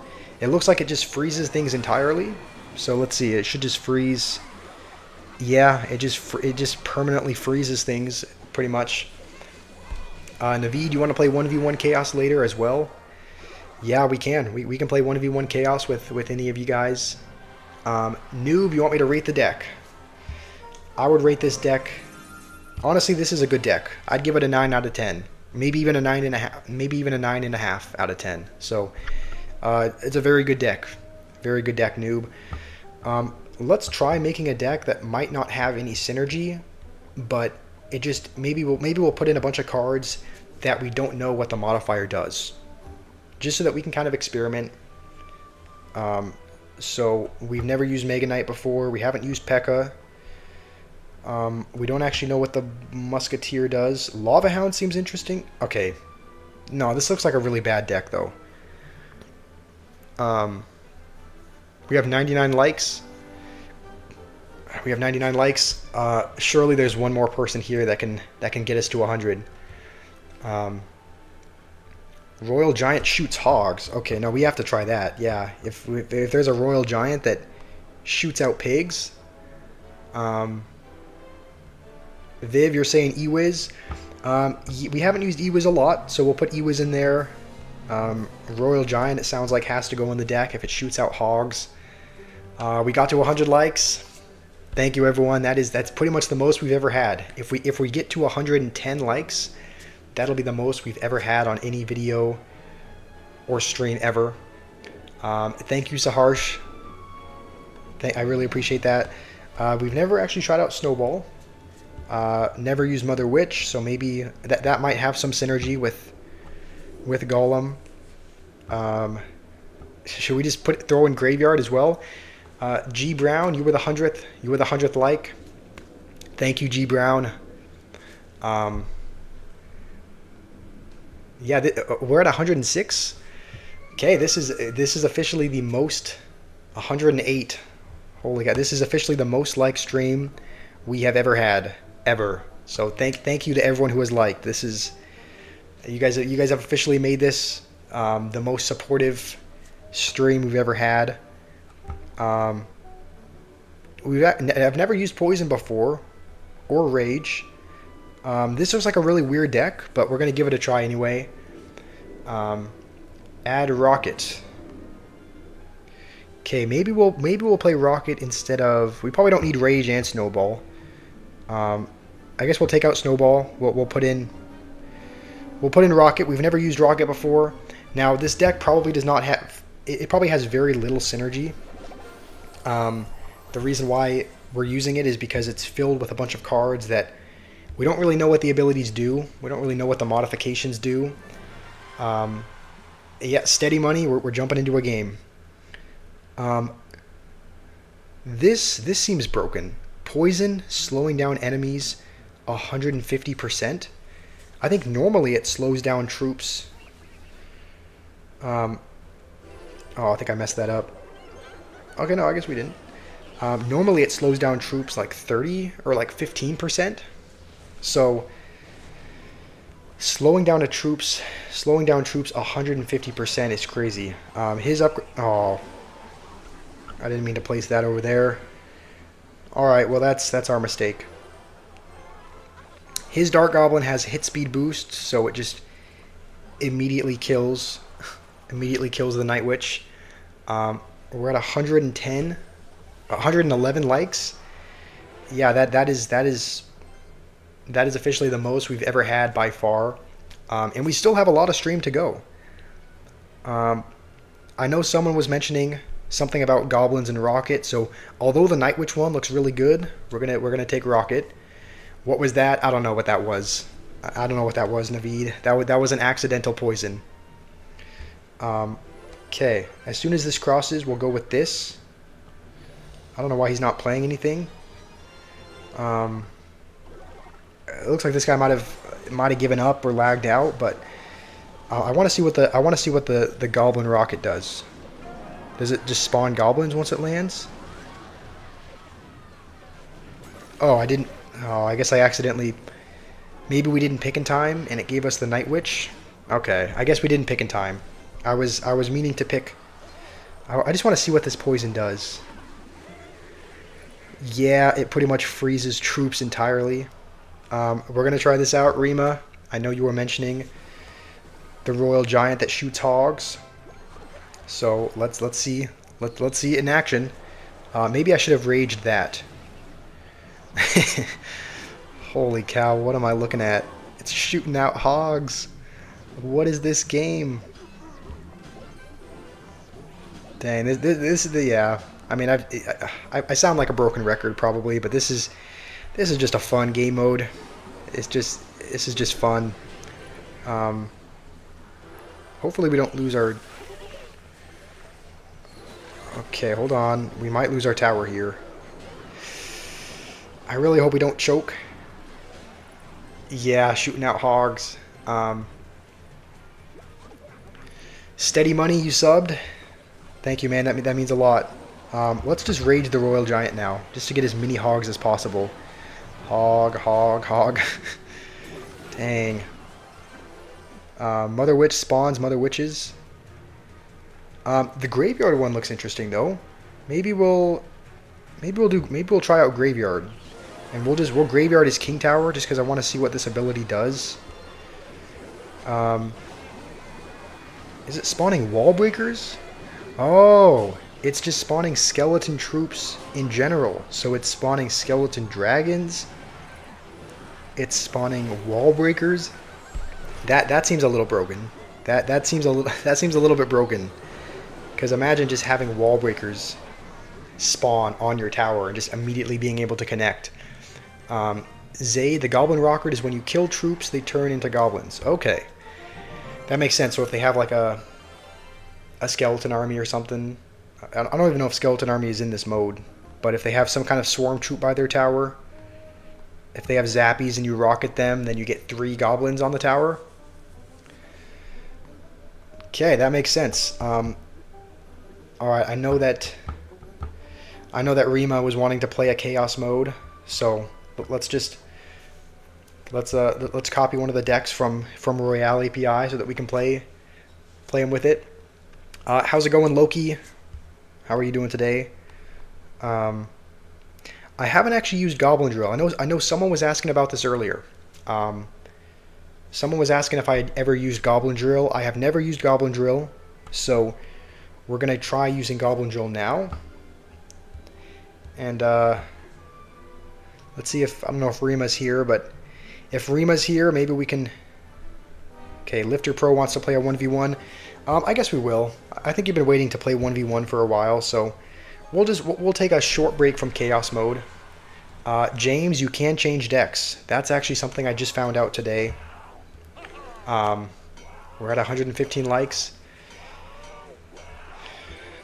It looks like it just freezes things entirely. So let's see. It should just freeze. Yeah, it just permanently freezes things, pretty much. Naveed, you want to play 1v1 Chaos later as well? Yeah, we can. We can play 1v1 Chaos with any of you guys. Noob, you want me to rate the deck? I would rate this deck... Honestly, this is a good deck. I'd give it a 9 out of 10. Maybe even a 9.5. Maybe even a 9.5 out of 10. So, it's a very good deck. Very good deck, Noob. Let's try making a deck that might not have any synergy, but it just maybe we'll put in a bunch of cards that we don't know what the modifier does, just so that we can kind of experiment. So we've never used Mega Knight before. We haven't used P.E.K.K.A. We don't actually know what the Musketeer does. Lava Hound seems interesting. Okay. No, this looks like a really bad deck, though. We have 99 likes. We have 99 likes. Surely there's one more person here that can get us to 100. Royal Giant shoots hogs. Okay, no, we have to try that. Yeah, if there's a Royal Giant that shoots out pigs, um, Viv, you're saying Ewiz. We haven't used Ewiz a lot, so we'll put Ewiz in there. Royal Giant, it sounds like, has to go in the deck if it shoots out hogs. We got to 100 likes. Thank you, everyone. That's pretty much the most we've ever had. If we get to 110 likes, that'll be the most we've ever had on any video or stream ever. Thank you, Saharsh. I really appreciate that. We've never actually tried out Snowball. Never used Mother Witch, so maybe that might have some synergy with Golem. Should we just throw in Graveyard as well? G Brown, you were the 100th. You were the 100th like. Thank you, G Brown. Yeah, we're at 106. Okay, this is officially the most. 108. Holy God, this is officially the most liked stream we have ever had ever. So thank you to everyone who has liked. This is you guys have officially made this the most supportive stream we've ever had. I've never used Poison before or Rage. This looks like a really weird deck, but we're gonna give it a try anyway. Add Rocket. Okay, maybe we'll play Rocket instead of. We probably don't need Rage and Snowball. I guess we'll take out Snowball. We'll put in Rocket. We've never used Rocket before. Now this deck probably does not have. It probably has very little synergy. The reason why we're using it is because it's filled with a bunch of cards that we don't really know what the abilities do. We don't really know what the modifications do. Yeah, steady money. We're jumping into a game. This seems broken. Poison slowing down enemies 150%. I think normally it slows down troops. Oh, I think I messed that up. Okay, no, I guess we didn't. Normally it slows down troops like 30 or like 15%. So slowing down troops 150% is crazy. His up. Oh, I didn't mean to place that over there. All right, well that's our mistake. His Dark Goblin has hit speed boost, so it just immediately kills the Night Witch. We're at 111 likes. Yeah, that is officially the most we've ever had by far, and we still have a lot of stream to go. I know someone was mentioning something about Goblins and Rocket, so although the Night Witch one looks really good, we're gonna take Rocket. What was that? I don't know what that was. I don't know what that was, Naveed. That was an accidental poison. Okay, as soon as this crosses, we'll go with this. I don't know why he's not playing anything. It looks like this guy might have given up or lagged out, but I want to see what the Goblin Rocket does. Does it just spawn goblins once it lands? Oh, I didn't. Oh, I guess I accidentally. Maybe we didn't pick in time, and it gave us the Night Witch. Okay, I guess we didn't pick in time. I was meaning to pick. I just want to see what this poison does. Yeah, it pretty much freezes troops entirely. We're gonna try this out, Rima. I know you were mentioning the Royal Giant that shoots hogs. So let's see it in action. Maybe I should have raged that. Holy cow! What am I looking at? It's shooting out hogs. What is this game? Dang, this is the yeah. I mean, I sound like a broken record probably, but this is just a fun game mode. This is just fun. Hopefully we don't lose our. Okay, hold on. We might lose our tower here. I really hope we don't choke. Yeah, shooting out hogs. Steady money, you subbed. Thank you, man. That means a lot. Let's just rage the Royal Giant now, just to get as many hogs as possible. Hog. Dang. Mother Witch spawns Mother Witches. The graveyard one looks interesting though. Maybe we'll maybe we'll try out graveyard, and we'll graveyard his king tower just because I want to see what this ability does. Is it spawning wall breakers? Oh, it's just spawning skeleton troops in general. So it's spawning skeleton dragons. It's spawning wall breakers. That seems a little broken. That seems a little bit broken. Because imagine just having wall breakers spawn on your tower and just immediately being able to connect. Zay, the Goblin Rocket, is when you kill troops, they turn into goblins. Okay. That makes sense. So if they have like a skeleton army or something, I don't even know if skeleton army is in this mode, but if they have some kind of swarm troop by their tower, if they have zappies and you rocket them, then you get 3 goblins on the tower. Okay, that makes sense. All right, I know that Rima was wanting to play a chaos mode, so let's copy one of the decks from Royale API so that we can play him with it. How's it going, Loki? How are you doing today? I haven't actually used Goblin Drill. I know someone was asking about this earlier. Someone was asking if I had ever used Goblin Drill. I have never used Goblin Drill, so we're gonna try using Goblin Drill now. And let's see if, I don't know if Rima's here, but if Rima's here, maybe we can. Okay, Lifter Pro wants to play a 1v1. I guess we will. I think you've been waiting to play 1v1 for a while, so we'll take a short break from Chaos mode. James, you can change decks. That's actually something I just found out today. We're at 115 likes.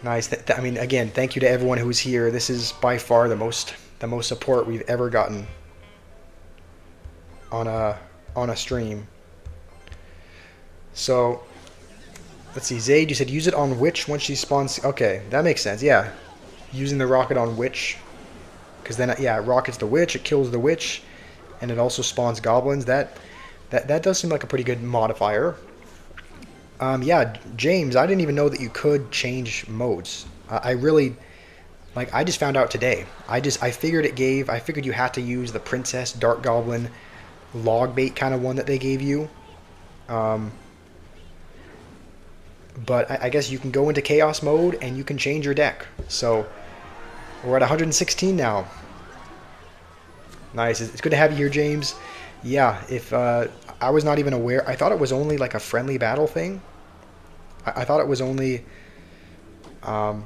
Nice. I mean, again, thank you to everyone who's here. This is by far the most support we've ever gotten on a stream. So let's see, Zayd, you said use it on Witch once she spawns. Okay, that makes sense. Yeah, using the rocket on Witch, because then yeah, it rockets the Witch, it kills the Witch, and it also spawns goblins. That does seem like a pretty good modifier. Yeah, James, I didn't even know that you could change modes. I really, like, I just found out today. I figured you had to use the Princess Dark Goblin log bait kind of one that they gave you. But I guess you can go into Chaos mode and you can change your deck. So we're at 116 now. Nice. It's good to have you here, James. Yeah, if I was not even aware. I thought it was only like a friendly battle thing. I thought it was only. I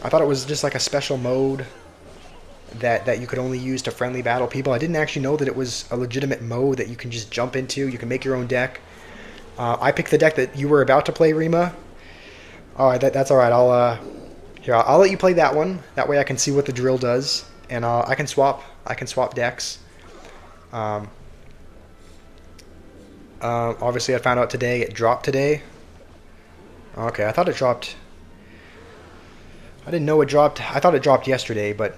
thought it was just like a special mode that you could only use to friendly battle people. I didn't actually know that it was a legitimate mode that you can just jump into. You can make your own deck. I picked the deck that you were about to play, Rima. All right, that's all right. I'll let you play that one. That way I can see what the drill does, and I can swap decks. Obviously, I found out today it dropped today. Okay, I thought it dropped. I didn't know it dropped. I thought it dropped yesterday, but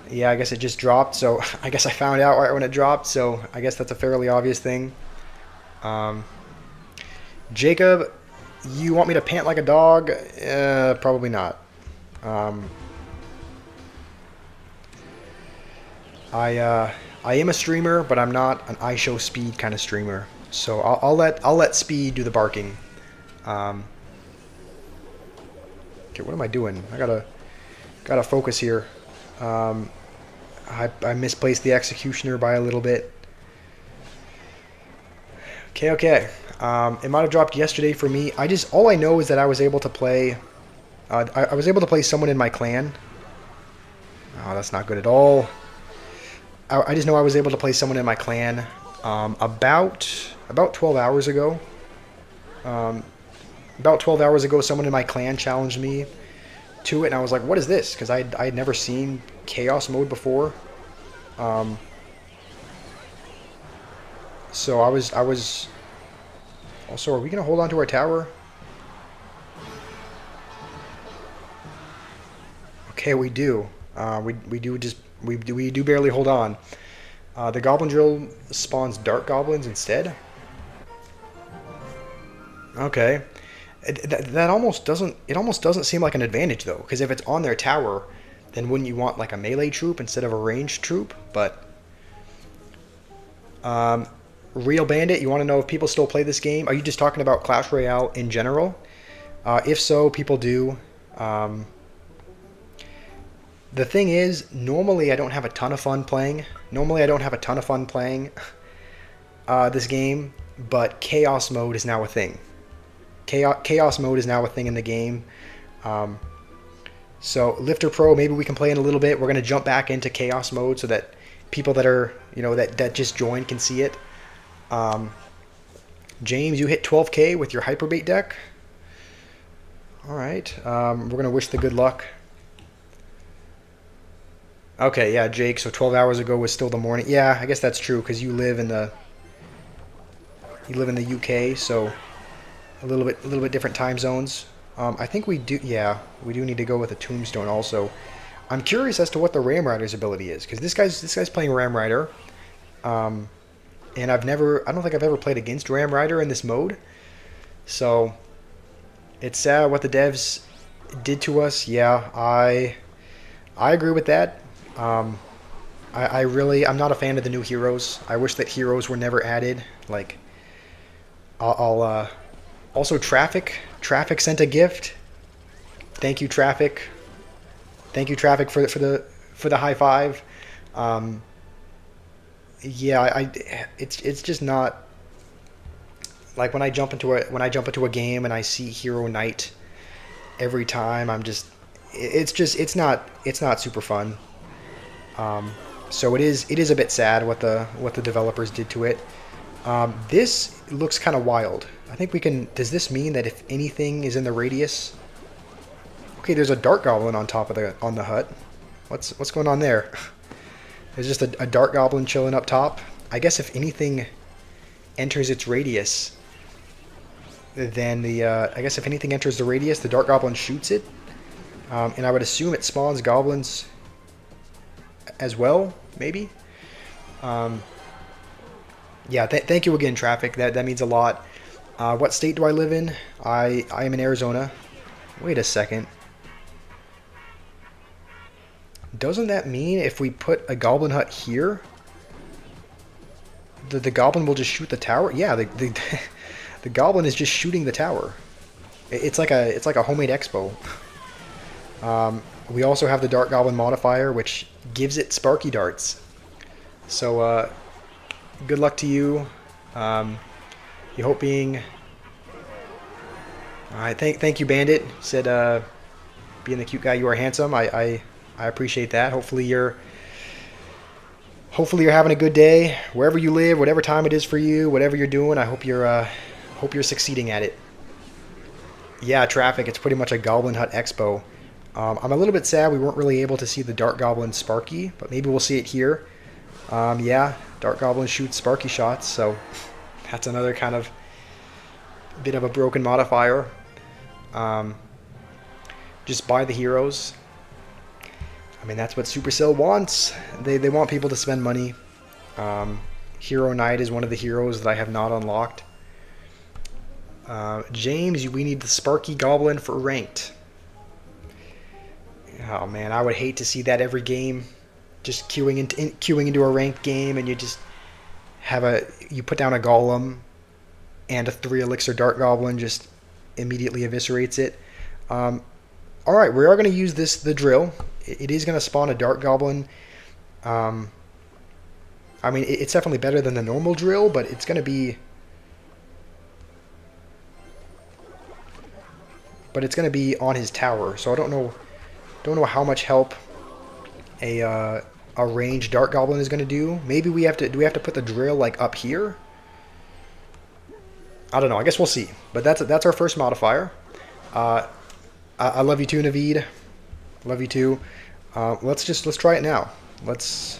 yeah, I guess it just dropped. So I guess I found out right when it dropped. So I guess that's a fairly obvious thing. Jacob, you want me to pant like a dog? Probably not. I am a streamer, but I'm not an iShow Speed kind of streamer. So I'll let Speed do the barking. Okay, what am I doing? I gotta focus here. I misplaced the Executioner by a little bit. Okay. It might have dropped yesterday for me. All I know is that I was able to play. I was able to play someone in my clan. Oh, that's not good at all. I just know I was able to play someone in my clan about 12 hours ago. About 12 hours ago, someone in my clan challenged me to it, and I was like, "What is this?" Because I had never seen Chaos mode before. So I was. Also, are we gonna hold on to our tower? Okay, we do. We do barely hold on. The Goblin Drill spawns Dark Goblins instead. Okay. That almost doesn't. It almost doesn't seem like an advantage though, because if it's on their tower, then wouldn't you want like a melee troop instead of a ranged troop? But um, Real Bandit, you want to know if people still play this game? Are you just talking about Clash Royale in general? If so, people do. Um, the thing is, normally I don't have a ton of fun playing. Normally I don't have a ton of fun playing this game, but Chaos mode is now a thing. Chaos mode is now a thing in the game. Um, so Lifter Pro, maybe we can play in a little bit. We're gonna jump back into Chaos mode so that people that are that just joined can see it. Um, James, you hit 12K with your Hyperbait deck. All right, we're gonna wish the good luck. Okay, yeah, Jake. So 12 hours ago was still the morning. Yeah, I guess that's true because you live in the UK, so a little bit different time zones. I think we do. Yeah, we do need to go with a Tombstone also. I'm curious as to what the Ram Rider's ability is because this guy's playing Ram Rider, um, and I don't think I've ever played against Ram Rider in this mode. So it's sad what the devs did to us. Yeah, I agree with that. Um, I'm not a fan of the new heroes. I wish that heroes were never added. Like, I'll also Traffic sent a gift. Thank you, Traffic. Thank you, Traffic, for the high five. Um, yeah, it's just not like when I jump into a game and I see Hero Knight every time. It's not super fun. So it is a bit sad what the developers did to it. This looks kind of wild. I think we can. Does this mean that if anything is in the radius? Okay, there's a Dart Goblin on top of the hut. What's going on there? There's just a Dart Goblin chilling up top. I guess if anything enters its radius, then I guess if anything enters the radius, the Dart Goblin shoots it. And I would assume it spawns goblins as well, maybe. Yeah, thank you again, Traffic. That means a lot. What state do I live in? I am in Arizona. Wait a second. Doesn't that mean if we put a goblin hut here, the goblin will just shoot the tower? Yeah, the goblin is just shooting the tower. It's like a homemade expo. We also have the Dart Goblin modifier, which gives it Sparky Darts. So good luck to you. You hope being. All right, thank you, Bandit. You said being the cute guy, you are handsome. I appreciate that. Hopefully you're having a good day wherever you live, whatever time it is for you, whatever you're doing. I hope you're succeeding at it. Yeah, Traffic. It's pretty much a Goblin Hut Expo. I'm a little bit sad we weren't really able to see the Dart Goblin Sparky, but maybe we'll see it here. Yeah, Dart Goblin shoots Sparky shots, so that's another kind of bit of a broken modifier. Just buy the heroes. I mean, that's what Supercell wants. They want people to spend money. Hero Knight is one of the heroes that I have not unlocked. James, we need the Sparky Goblin for ranked. Oh man, I would hate to see that every game. Just queuing into a ranked game, and you just you put down a golem, and a 3 elixir Dart Goblin just immediately eviscerates it. All right, we are going to use the drill. It is going to spawn a Dart Goblin. I mean, it's definitely better than the normal drill, but it's going to be. But it's going to be on his tower, so I don't know how much help a ranged Dart Goblin is going to do. Maybe do we have to put the drill like up here? I don't know. I guess we'll see. But that's our first modifier. I love you too, Naveed. Love you too. Let's try it now. Let's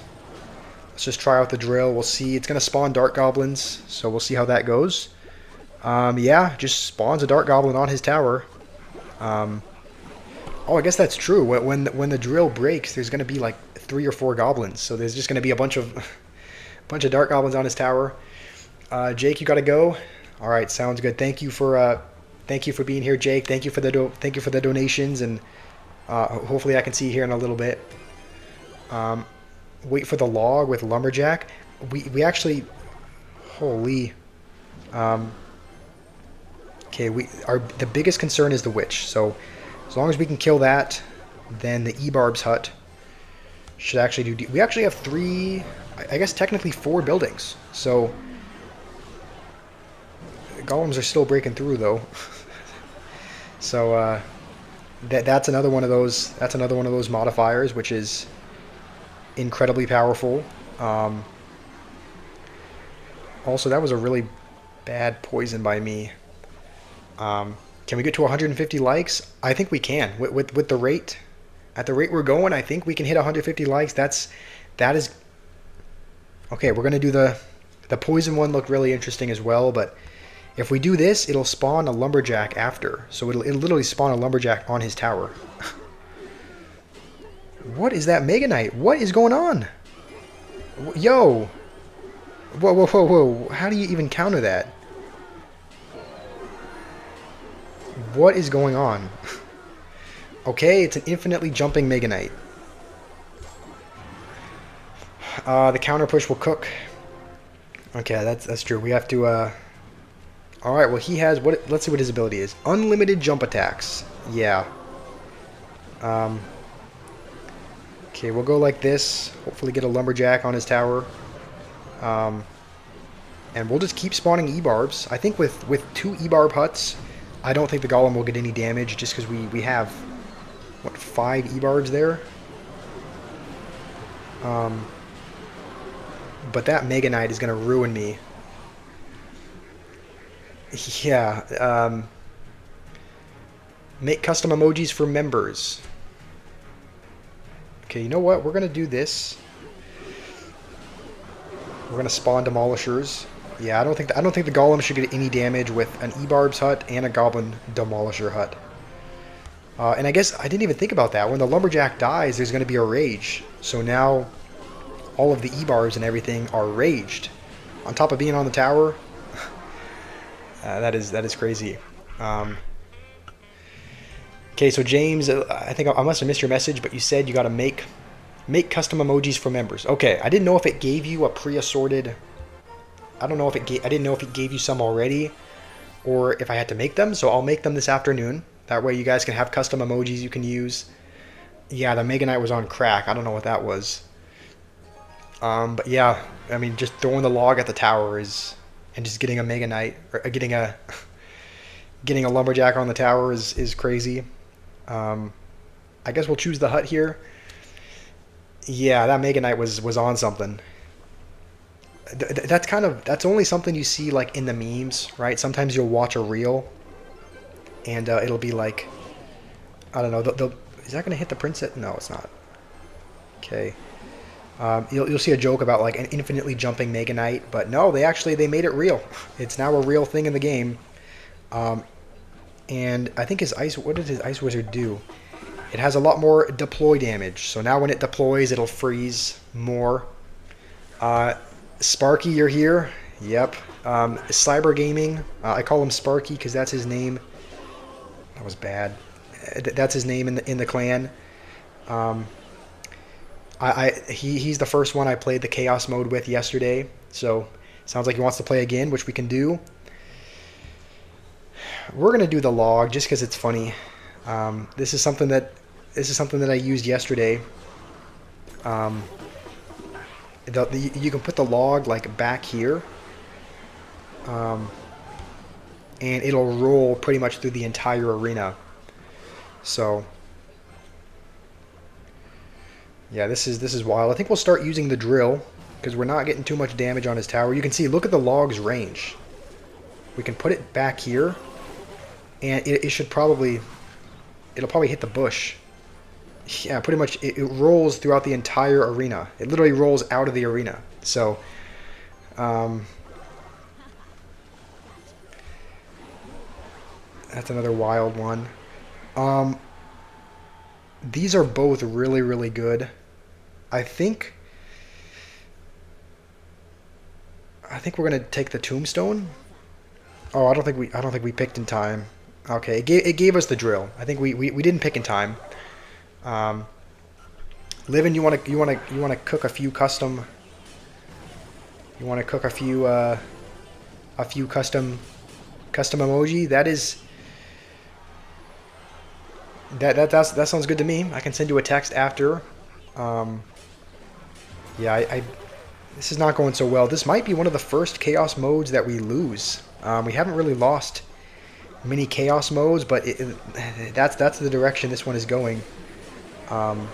just try out the drill. We'll see. It's going to spawn Dart Goblins, so we'll see how that goes. Yeah, just spawns a Dart Goblin on his tower. Oh, I guess that's true. When the drill breaks, there's going to be like 3 or 4 goblins. So there's just going to be a bunch of Dart Goblins on his tower. Jake, you got to go. All right, sounds good. Thank you for being here, Jake. Thank you for the donations, and hopefully I can see you here in a little bit. Um, Wait for the log with lumberjack. We actually, holy. Um, okay, the biggest concern is the witch. So as long as we can kill that, then the E-Barb's hut should actually do. We actually have three, I guess technically four buildings. So golems are still breaking through though. So that's another one of those. That's another one of those modifiers, which is incredibly powerful. Um, Also, that was a really bad poison by me. Can we get to 150 likes? I think we can. With the rate, at the rate we're going, I think we can hit 150 likes. That is okay. We're gonna do the poison one. Looked really interesting as well, but if we do this, it'll spawn a lumberjack after. So it'll literally spawn a lumberjack on his tower. What is that Mega Knight? What is going on? Yo! Whoa, whoa, whoa, whoa. How do you even counter that? What is going on? Okay, it's an infinitely jumping Mega Knight. The counter push will cook. Okay, that's true. We have to, Alright, well he has, let's see what his ability is. Unlimited jump attacks. Yeah. Okay, we'll go like this. Hopefully get a lumberjack on his tower. And we'll just keep spawning E-Barbs. I think with two E-Barb huts, I don't think the golem will get any damage just because we have, what, 5 E-Barbs there? But that Mega Knight is going to ruin me. Yeah. Make custom emojis for members. Okay, you know what? We're going to do this. We're going to spawn demolishers. Yeah, I don't think the golem should get any damage with an E-Barb's hut and a goblin demolisher hut. And I guess I didn't even think about that. When the lumberjack dies, there's going to be a rage. So now all of the E-Barbs and everything are raged. On top of being on the tower. That is crazy. Okay, so James, I think I must have missed your message, but you said you got to make custom emojis for members. Okay, I didn't know if it gave you a pre-assorted. I don't know if I didn't know if it gave you some already, or if I had to make them. So I'll make them this afternoon. That way you guys can have custom emojis you can use. Yeah, the Mega Knight was on crack. I don't know what that was. But yeah, I mean, just throwing the log at the tower and just getting a Mega Knight, or getting a lumberjack on the tower is crazy. I guess we'll choose the hut here. Yeah, that Mega Knight was on something. That's only something you see like in the memes, right? Sometimes you'll watch a reel, and it'll be like, I don't know. Is that gonna hit the princess? No, it's not. Okay. You'll see a joke about like an infinitely jumping Mega Knight, but no, they made it real. It's now a real thing in the game. And I think what did his Ice Wizard do? It has a lot more deploy damage. So now when it deploys, it'll freeze more. Sparky, you're here. Yep. Cyber Gaming. I call him Sparky because that's his name. That was bad. That's his name in the clan. He's the first one I played the Chaos mode with yesterday. So sounds like he wants to play again, which we can do. We're gonna do the log just because it's funny. This is something that I used yesterday. You can put the log like back here, and it'll roll pretty much through the entire arena. So yeah, this is wild. I think we'll start using the drill because we're not getting too much damage on his tower. You can see, look at the log's range. We can put it back here, and it'll probably hit the bush. Yeah, pretty much it rolls throughout the entire arena. It literally rolls out of the arena. So, that's another wild one. These are both really, really good. I think we're gonna take the tombstone. Oh, I don't think we picked in time. Okay, it gave us the drill. I think we didn't pick in time. Um, Livin, you wanna cook a few custom. You wanna cook a few custom emoji. That sounds good to me. I can send you a text after. Um, yeah, this is not going so well. This might be one of the first chaos modes that we lose. We haven't really lost many chaos modes, but that's the direction this one is going. Um,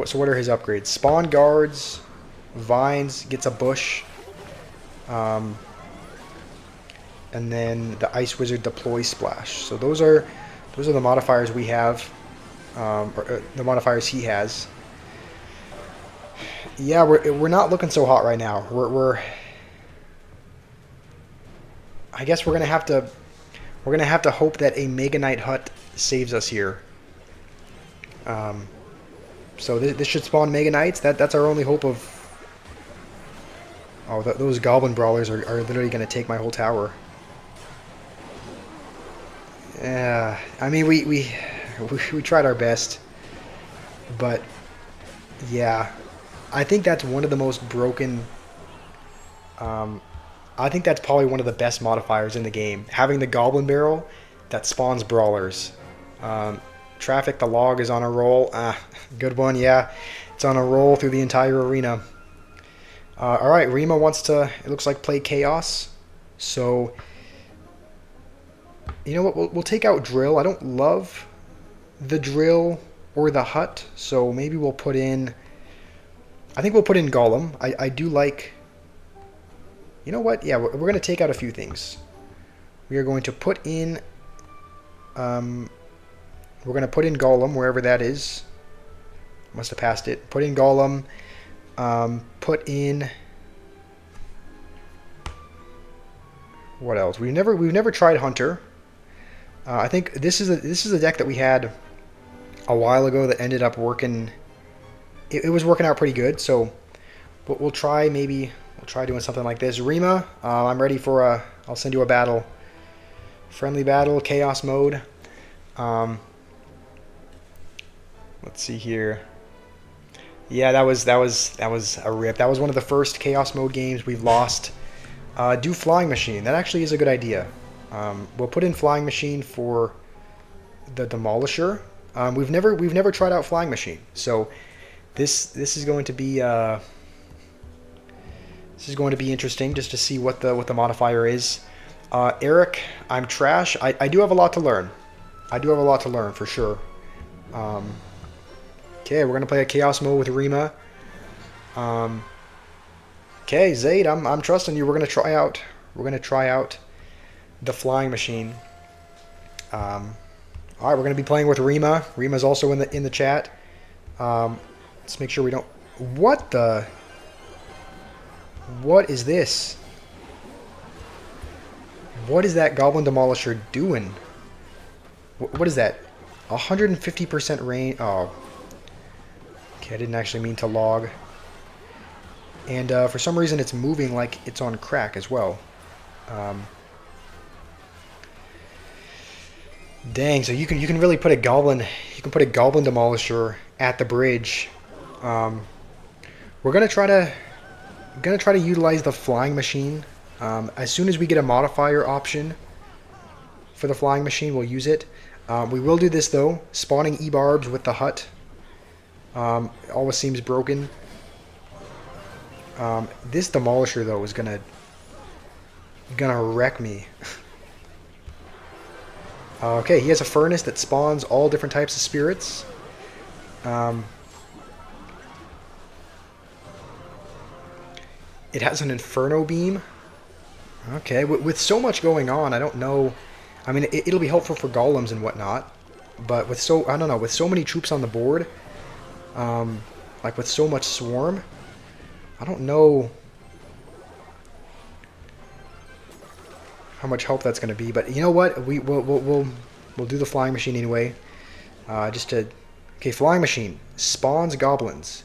so what are his upgrades? Spawn guards, vines, gets a bush, um, and then the ice wizard deploys splash. So those are the modifiers we have, or the modifiers he has. Yeah, we're not looking so hot right now. I guess we're gonna have to hope that a Mega Knight hut saves us here. So this should spawn Mega Knights. That's our only hope of. Oh, those Goblin Brawlers are literally gonna take my whole tower. Yeah, I mean we tried our best, but yeah, I think that's one of the most broken. I think that's probably one of the best modifiers in the game. Having the Goblin Barrel that spawns Brawlers. Traffic, the log is on a roll. Good one, yeah. It's on a roll through the entire arena. Alright, Rima wants to, it looks like, play Chaos. So, you know what, we'll take out Drill. I don't love the Drill or the Hut, so maybe we'll put in, I think we'll put in Golem. I do like, you know what, yeah, we're going to take out a few things. We are going to put in, we're going to put in Golem, wherever that is. Must have passed it. Put in Golem. Put in... What else? We've never tried Hunter. I think this is a deck that we had a while ago that ended up working... It was working out pretty good, so we'll try maybe... We'll try doing something like this. Rima, I'm ready for a... I'll send you a battle. Friendly battle, Chaos mode. Let's see here. Yeah, that was a rip. That was one of the first Chaos Mode games we've lost. Do Flying Machine. That actually is a good idea. We'll put in Flying Machine for the Demolisher. We've never tried out Flying Machine, so this is going to be interesting just to see what the modifier is. Eric, I'm trash. I do have a lot to learn. I do have a lot to learn for sure. Okay, we're gonna play a Chaos mode with Rima. Okay, Zaid, I'm trusting you. We're gonna try out the Flying Machine. All right, we're gonna be playing with Rima. Rima's also in the chat. Let's make sure we don't. What is this? What is that Goblin Demolisher doing? What is that? 150% range. Oh. Okay, I didn't actually mean to log. And for some reason it's moving like it's on crack as well. Dang, so you can really put a goblin demolisher at the bridge. We're gonna try to utilize the Flying Machine. As soon as we get a modifier option for the Flying Machine, we'll use it. We will do this though, spawning E-Barbs with the hut. Always seems broken. This Demolisher though is gonna wreck me. Okay, he has a furnace that spawns all different types of spirits. It has an Inferno Beam. Okay, with so much going on, I don't know. I mean, it'll be helpful for golems and whatnot, but with I don't know, with so many troops on the board, like with so much swarm, I don't know how much help that's going to be. But you know what? We'll do the Flying Machine anyway. Okay, Flying Machine spawns goblins.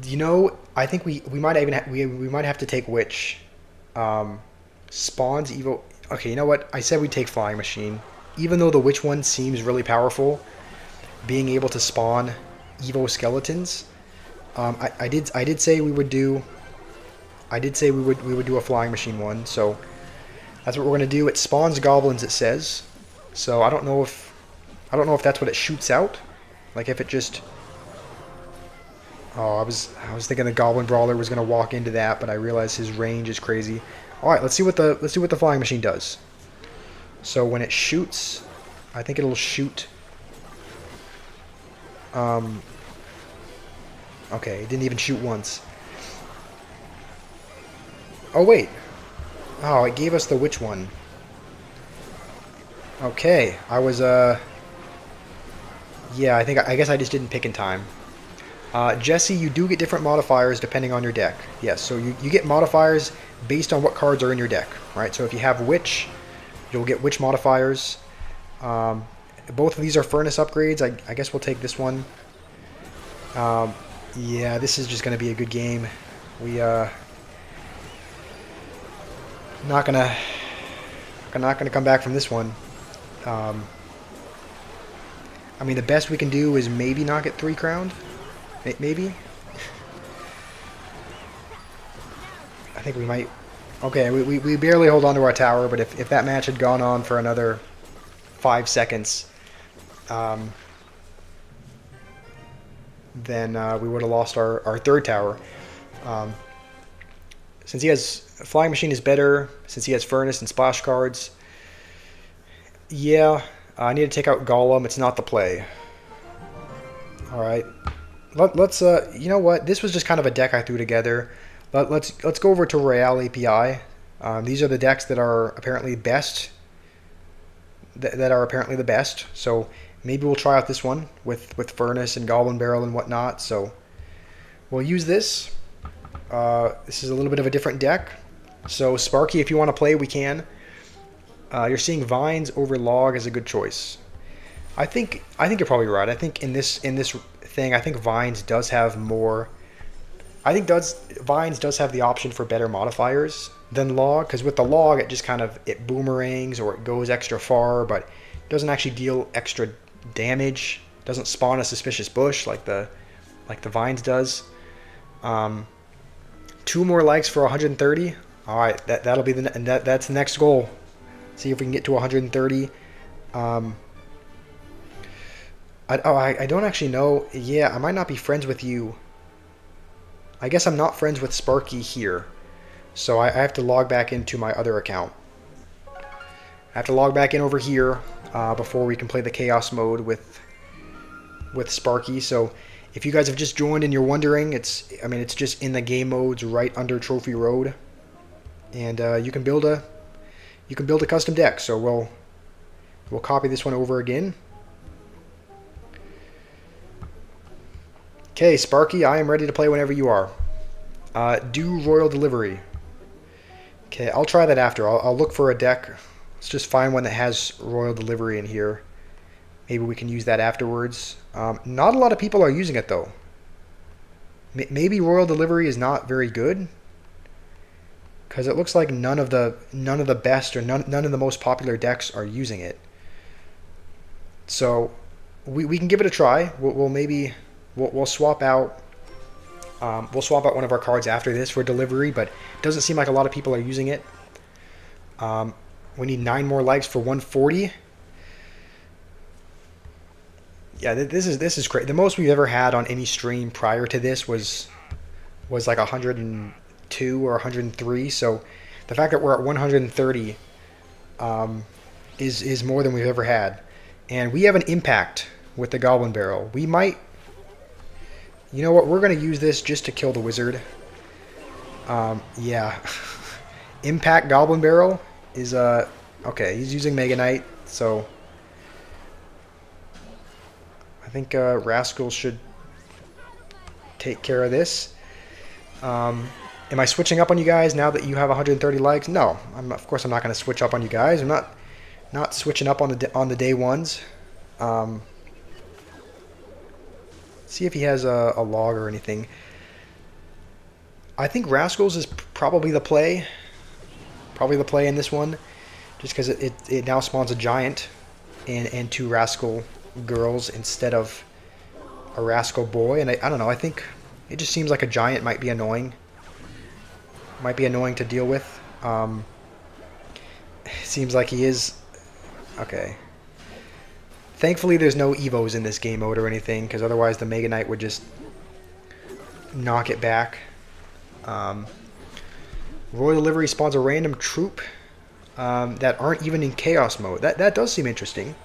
You know, I think we might even we might have to take Witch. Um, Spawns Evo. Okay, you know what? I said we'd take Flying Machine. Even though the Witch one seems really powerful, being able to spawn Evo skeletons. I did say we would do. I did say we would do a Flying Machine one. So that's what we're gonna do. It spawns goblins. It says. So I don't know if that's what it shoots out. Like if it just. Oh, I was thinking the Goblin Brawler was gonna walk into that, but I realized his range is crazy. All right, let's see what the Flying Machine does. So when it shoots, I think it'll shoot. Um. Okay, it didn't even shoot once. Oh wait. Oh, it gave us the Witch one. Okay, I was Yeah, I guess I just didn't pick in time. Jesse, you do get different modifiers depending on your deck. Yes, so you get modifiers based on what cards are in your deck, right? So if you have Witch, you'll get Witch modifiers. Both of these are Furnace upgrades. I guess we'll take this one. Yeah, this is just going to be a good game. We not gonna come back from this one. I mean, the best we can do is maybe not get 3 crowned. Maybe. I think we might. Okay, we barely hold on to our tower, but if that match had gone on for another 5 seconds, then we would have lost our 3rd tower. Since he has Flying Machine is better, since he has Furnace and Splash cards. Yeah, I need to take out Golem. It's not the play. All right, let's. You know what? This was just kind of a deck I threw together. Let's go over to Royale API. These are the decks that are apparently best. That are apparently the best. So maybe we'll try out this one with Furnace and Goblin Barrel and whatnot. So we'll use this. This is a little bit of a different deck. So Sparky, if you want to play, we can. You're seeing Vines over Log as a good choice. I think you're probably right. I think in this thing, I think Vines does have more. Vines does have the option for better modifiers than Log, because with the Log it just kind of it boomerangs or it goes extra far, but it doesn't actually deal extra damage. It doesn't spawn a suspicious bush like the Vines does. 2 more likes for 130. All right, that'll be that's the next goal. See if we can get to 130. I don't actually know. Yeah, I might not be friends with you. I guess I'm not friends with Sparky here. So I have to log back into my other account. I have to log back in over here before we can play the Chaos mode with Sparky. So if you guys have just joined and you're wondering, it's just in the game modes right under Trophy Road. And you can build a custom deck. So we'll copy this one over again. Okay, Sparky, I am ready to play whenever you are. Do Royal Delivery. Okay, I'll try that after. I'll look for a deck. Let's just find one that has Royal Delivery in here. Maybe we can use that afterwards. Not a lot of people are using it though. Maybe Royal Delivery is not very good, because it looks like none of the best or none of the most popular decks are using it. So we can give it a try. We'll swap out. We'll swap out one of our cards after this for delivery, but it doesn't seem like a lot of people are using it. We need 9 more likes for 140. Yeah, this is great. The most we've ever had on any stream prior to this was like 102 or 103. So the fact that we're at 130 is more than we've ever had, and we have an impact with the Goblin Barrel. We might. You know what? We're going to use this just to kill the wizard. Yeah. Impact Goblin Barrel is, okay, he's using Mega Knight, so I think Rascal should take care of this. Am I switching up on you guys now that you have 130 likes? No. Of course I'm not going to switch up on you guys. I'm not switching up on the day ones. See if he has a log or anything. I think Rascals is probably the play. Probably the play in this one. Just because it now spawns a giant and two Rascal girls instead of a Rascal boy. And I don't know, I think it just seems like a giant might be annoying. Might be annoying to deal with. Seems like he is... Okay. Thankfully there's no Evos in this game mode or anything, because otherwise the Mega Knight would just knock it back. Royal Delivery spawns a random troop that aren't even in Chaos mode. That does seem interesting.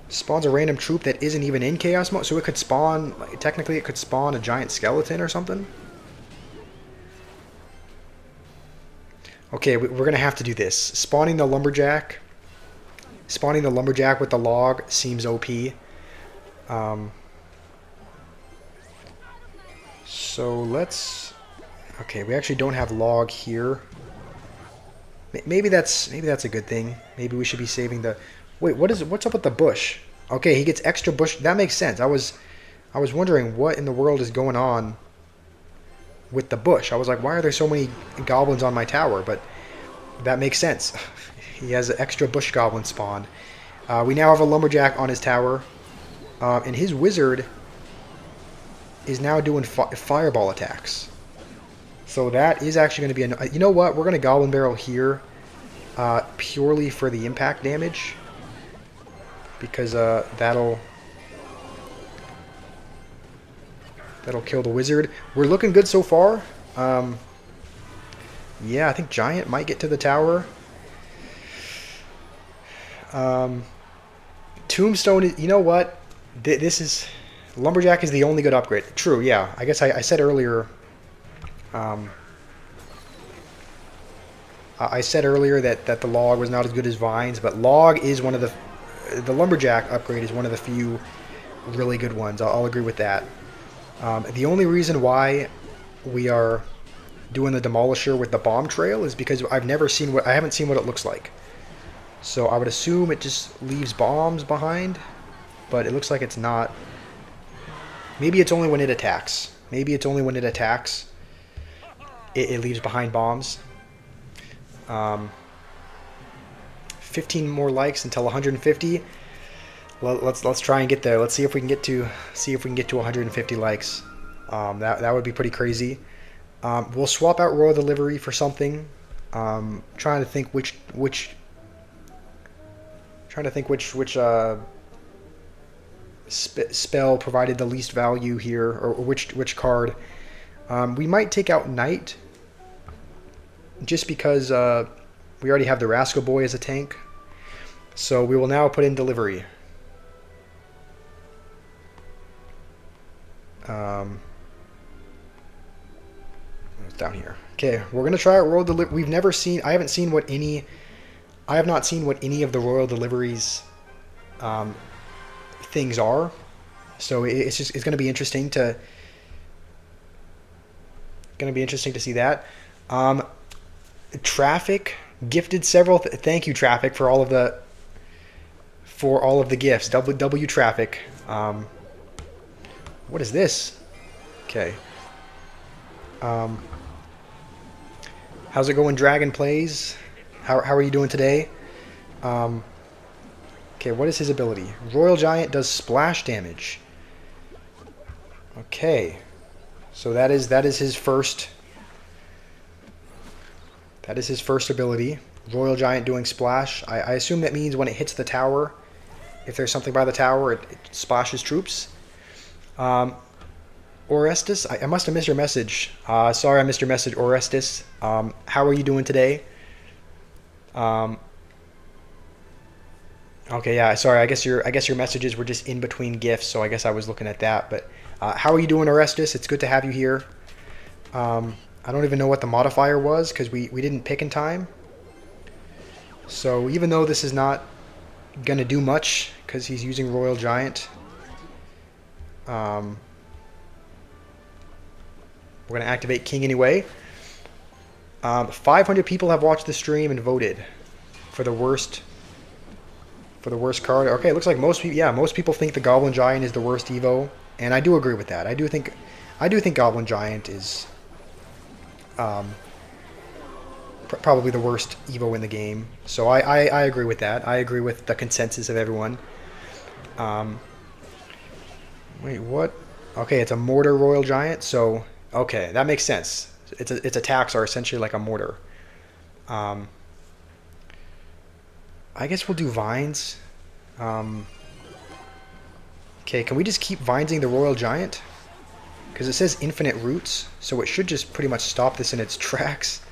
Spawns a random troop that isn't even in Chaos mode, so it could spawn... Technically it could spawn a giant skeleton or something. Okay, we're going to have to do this. Spawning the Lumberjack with the log seems OP. So let's... Okay, we actually don't have log here. Maybe that's a good thing. Maybe we should be saving the... Wait, what's up with the bush? Okay, he gets extra bush. That makes sense. I was wondering what in the world is going on with the bush. I was like, why are there so many goblins on my tower? But that makes sense. He has an extra bush goblin spawn. We now have a lumberjack on his tower, and his wizard is now doing fireball attacks. So that is actually going to be you know what? We're going to goblin barrel here purely for the impact damage, because that'll kill the wizard. We're looking good so far. Yeah, I think Giant might get to the tower. Tombstone, you know what? This is... Lumberjack is the only good upgrade. True, yeah. I guess I said earlier... I said earlier that the log was not as good as vines, but log is one of the... The Lumberjack upgrade is one of the few really good ones. I'll agree with that. The only reason why we are doing the Demolisher with the bomb trail is because I haven't seen what it looks like. So I would assume it just leaves bombs behind, but it looks like it's not. Maybe it's only when it attacks. Maybe it's only when it attacks it leaves behind bombs. 15 more likes until 150. Well, let's try and get there. Let's see if we can get to 150 likes. That would be pretty crazy. We'll swap out Royal Delivery for something. Trying to think which spell provided the least value here, or which card. We might take out Knight, just because we already have the Rascal Boy as a tank. So we will now put in Delivery. It's down here. Okay, we're gonna try out Royal Delivery. I have not seen what any of the Royal Deliveries things are. So it's gonna be interesting to see that. Traffic gifted several. Thank you, Traffic, for all of the gifts. W Traffic. What is this? Okay. How's it going, Dragon Plays? How are you doing today? Okay, what is his ability? Royal Giant does splash damage. Okay. So that is his first. That is his first ability. Royal Giant doing splash. I assume that means when it hits the tower, if there's something by the tower, it splashes troops. Orestes, I must have missed your message. Sorry I missed your message, Orestes. How are you doing today? Okay, yeah, sorry. I guess your messages were just in between gifts, so I guess I was looking at that. But how are you doing, Orestes? It's good to have you here. I don't even know what the modifier was because we didn't pick in time. So even though this is not gonna do much because he's using Royal Giant, we're gonna activate King anyway. 500 people have watched the stream and voted for the worst card. Okay, it looks like most people think the Goblin Giant is the worst Evo, and I do agree with that. I do think I do think Goblin Giant is um, probably the worst Evo in the game. So I agree with that. I agree with the consensus of everyone. Um, wait, what? Okay, it's a Mortar Royal Giant. So okay, that makes sense. Its attacks are essentially like a mortar. Um, I guess we'll do vines. Um, okay, can we just keep vinesing the Royal Giant? Because it says infinite roots, so it should just pretty much stop this in its tracks.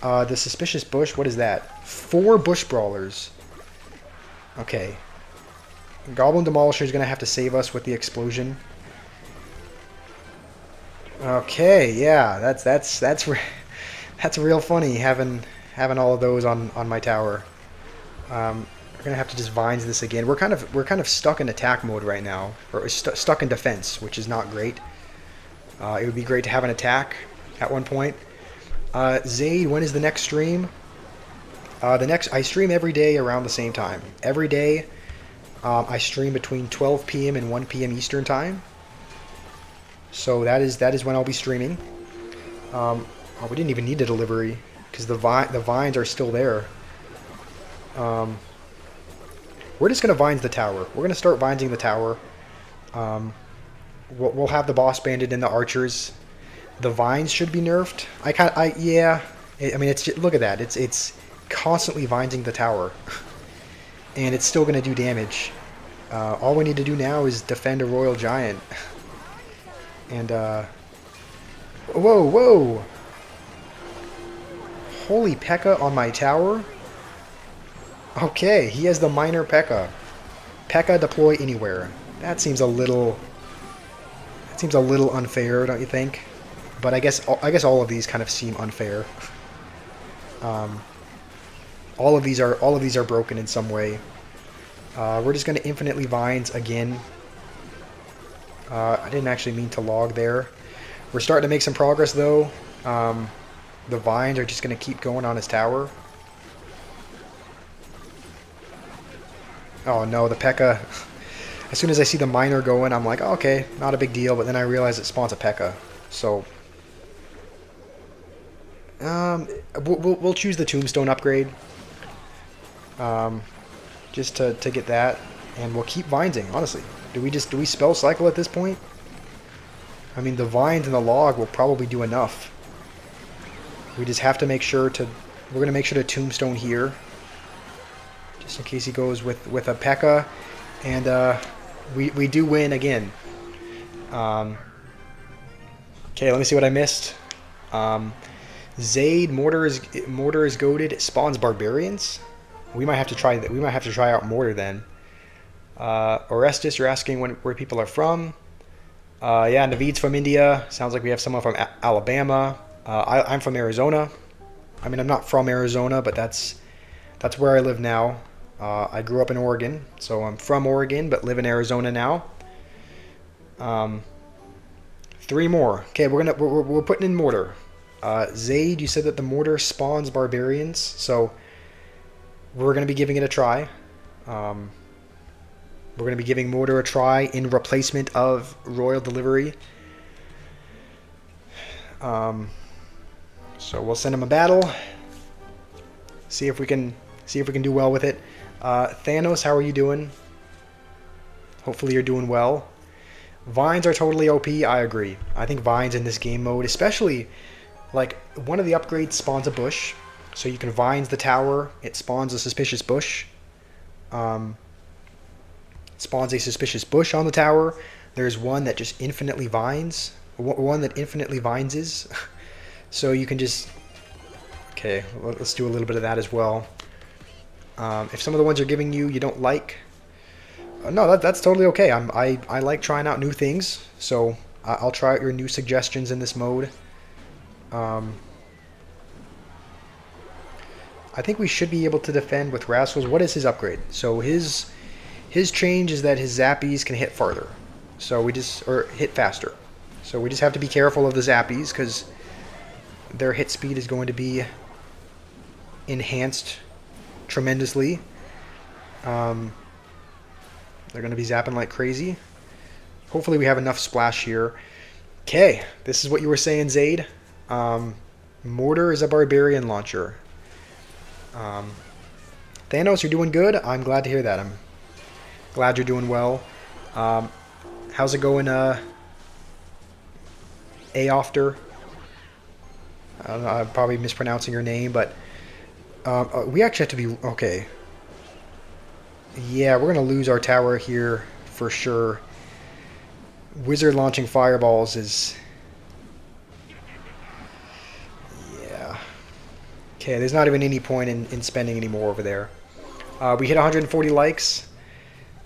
The Suspicious Bush, what is that? 4 Bush Brawlers. Okay. Goblin Demolisher is going to have to save us with the explosion. Okay, yeah, that's that's real funny having all of those on my tower. We're gonna have to just vines this again. We're kind of stuck in attack mode right now, or stuck in defense, which is not great. It would be great to have an attack at one point. Zaid, when is the next stream? I stream every day around the same time. Every day, I stream between 12 p.m. and 1 p.m. Eastern time. So that is when I'll be streaming. Oh, we didn't even need the delivery because the vines are still there. We're just gonna vines the tower. We're gonna start vinesing the tower. We'll have the boss bandit and the archers. The vines should be nerfed. Yeah. I mean, look at that. It's constantly vinesing the tower, and it's still gonna do damage. All we need to do now is defend a Royal Giant. And whoa! Holy P.E.K.K.A. on my tower. Okay, he has the minor P.E.K.K.A. P.E.K.K.A. deploy anywhere. That seems a little unfair, don't you think? But I guess all of these kind of seem unfair. All of these are broken in some way. We're just going to infinitely vines again. I didn't actually mean to log there. We're starting to make some progress though. The vines are just going to keep going on his tower. Oh no, the P.E.K.K.A. As soon as I see the miner going, I'm like, oh, okay, not a big deal. But then I realize it spawns a P.E.K.K.A. So we'll choose the tombstone upgrade. Just to get that, and we'll keep vinesing. Honestly, do we spell cycle at this point? I mean, the vines and the log will probably do enough. We just have to make sure to. We're gonna make sure to tombstone here, just in case he goes with a P.E.K.K.A. And we do win again. Okay, let me see what I missed. Zaid, mortar is goated. It spawns barbarians. We might have to try that. We might have to try out mortar then. Orestes, you're asking where people are from. Yeah, Naveed's from India. Sounds like we have someone from Alabama. I'm from Arizona. I mean, I'm not from Arizona, but that's where I live now. I grew up in Oregon, so I'm from Oregon, but live in Arizona now. 3 more. Okay, we're putting in mortar. Zaid, you said that the mortar spawns barbarians, so we're going to be giving it a try. We're going to be giving mortar a try in replacement of royal delivery. So we'll send him a battle. See if we can do well with it. Thanos, how are you doing? Hopefully you're doing well. Vines are totally OP. I agree. I think vines in this game mode, especially like one of the upgrades spawns a bush, so you can vines the tower. It spawns a suspicious bush. Spawns a suspicious bush on the tower. There's one that just infinitely vines. One that infinitely vineses. So you can just... Okay, let's do a little bit of that as well. If some of the ones are giving you don't like... no, that's totally okay. I like trying out new things. So I'll try out your new suggestions in this mode. I think we should be able to defend with Rascals. What is his upgrade? So his change is that his zappies can hit farther. So hit faster. So we just have to be careful of the zappies because their hit speed is going to be enhanced tremendously. They're going to be zapping like crazy. Hopefully we have enough splash here. Okay, this is what you were saying, Zaid. Um, Mortar is a barbarian launcher. Um, Thanos, you're doing good. I'm glad to hear that. I'm glad you're doing well. Um, how's it going, Aofter? I don't know, I'm probably mispronouncing your name, but we actually have to be okay. Yeah, we're gonna lose our tower here for sure. Wizard launching fireballs is, yeah. Okay, there's not even any point in spending any more over there. We hit 140 likes.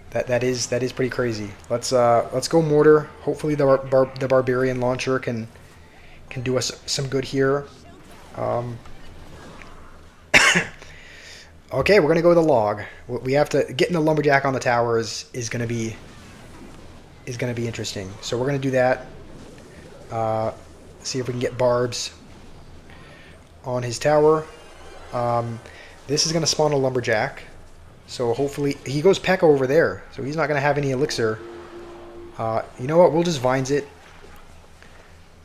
That is pretty crazy. Let's go mortar. Hopefully the barbarian launcher can do us some good here. Um, okay, we're gonna go with the log. We have to getting the lumberjack on the tower is gonna be interesting. So we're gonna do that. See if we can get barbs on his tower. This is gonna spawn a lumberjack. So hopefully he goes Pekka over there. So he's not gonna have any elixir. You know what? We'll just vines it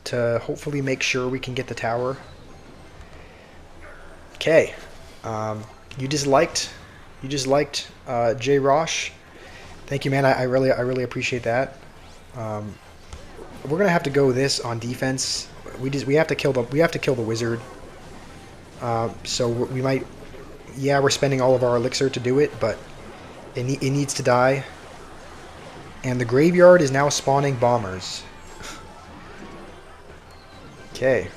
to hopefully make sure we can get the tower. Okay. You just liked J Rosh. Thank you, man. I really appreciate that. We're gonna have to go this on defense. We have to kill the wizard. So we might. Yeah, we're spending all of our elixir to do it, but it needs to die. And the graveyard is now spawning bombers. Okay.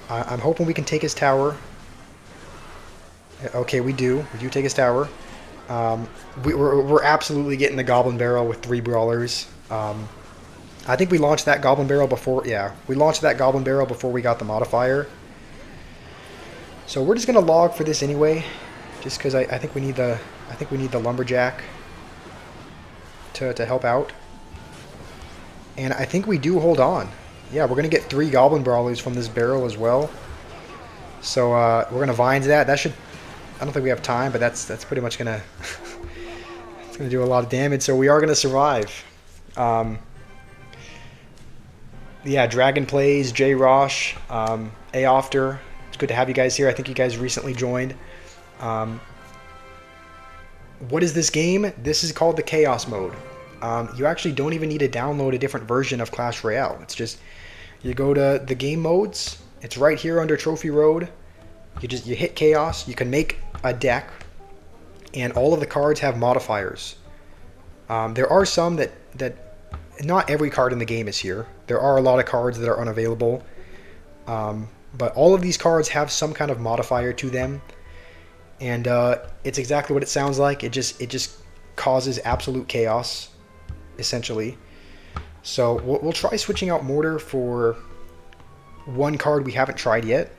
I'm hoping we can take his tower. Okay, we do. We do take his tower. We're absolutely getting the Goblin Barrel with 3 Brawlers. I think we launched that Goblin Barrel before... Yeah, we launched that Goblin Barrel before we got the modifier. So we're just going to log for this anyway. Just because I think we need the Lumberjack to help out. And I think we do hold on. Yeah, we're going to get 3 Goblin Brawlers from this barrel as well. So we're going to vines that. That should... I don't think we have time, but that's pretty much going to... it's going to do a lot of damage. So we are going to survive. Yeah, Dragon Plays, J Rosh, Aofter. It's good to have you guys here. I think you guys recently joined. What is this game? This is called the Chaos Mode. You actually don't even need to download a different version of Clash Royale. It's just, you go to the game modes. It's right here under Trophy Road. You hit Chaos. You can make a deck, and all of the cards have modifiers. There are some that not every card in the game is here. There are a lot of cards that are unavailable. But all of these cards have some kind of modifier to them. And it's exactly what it sounds like. It just causes absolute chaos, essentially. So we'll try switching out Mortar for one card we haven't tried yet.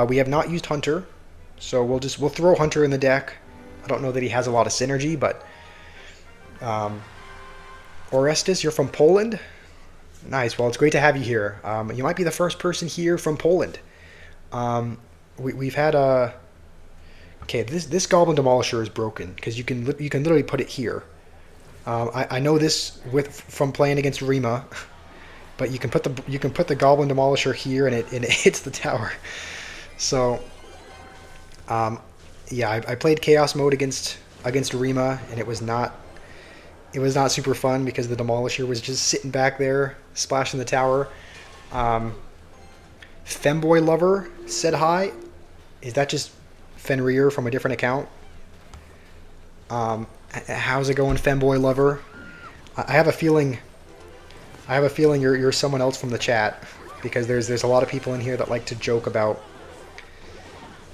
We have not used Hunter, so we'll throw Hunter in the deck. I don't know that he has a lot of synergy, but Orestes, you're from Poland? Nice. Well, it's great to have you here. You might be the first person here from Poland. We've had a... Okay, this Goblin Demolisher is broken because you can literally put it here. I know this from playing against Rima, but you can put the Goblin Demolisher here and it hits the tower. So, yeah, I played Chaos Mode against Rima, and it was not super fun because the Demolisher was just sitting back there splashing the tower. Femboy Lover said hi. Is that just Fenrir from a different account? How's it going, Femboy Lover? I have a feeling you're someone else from the chat, because there's a lot of people in here that like to joke about.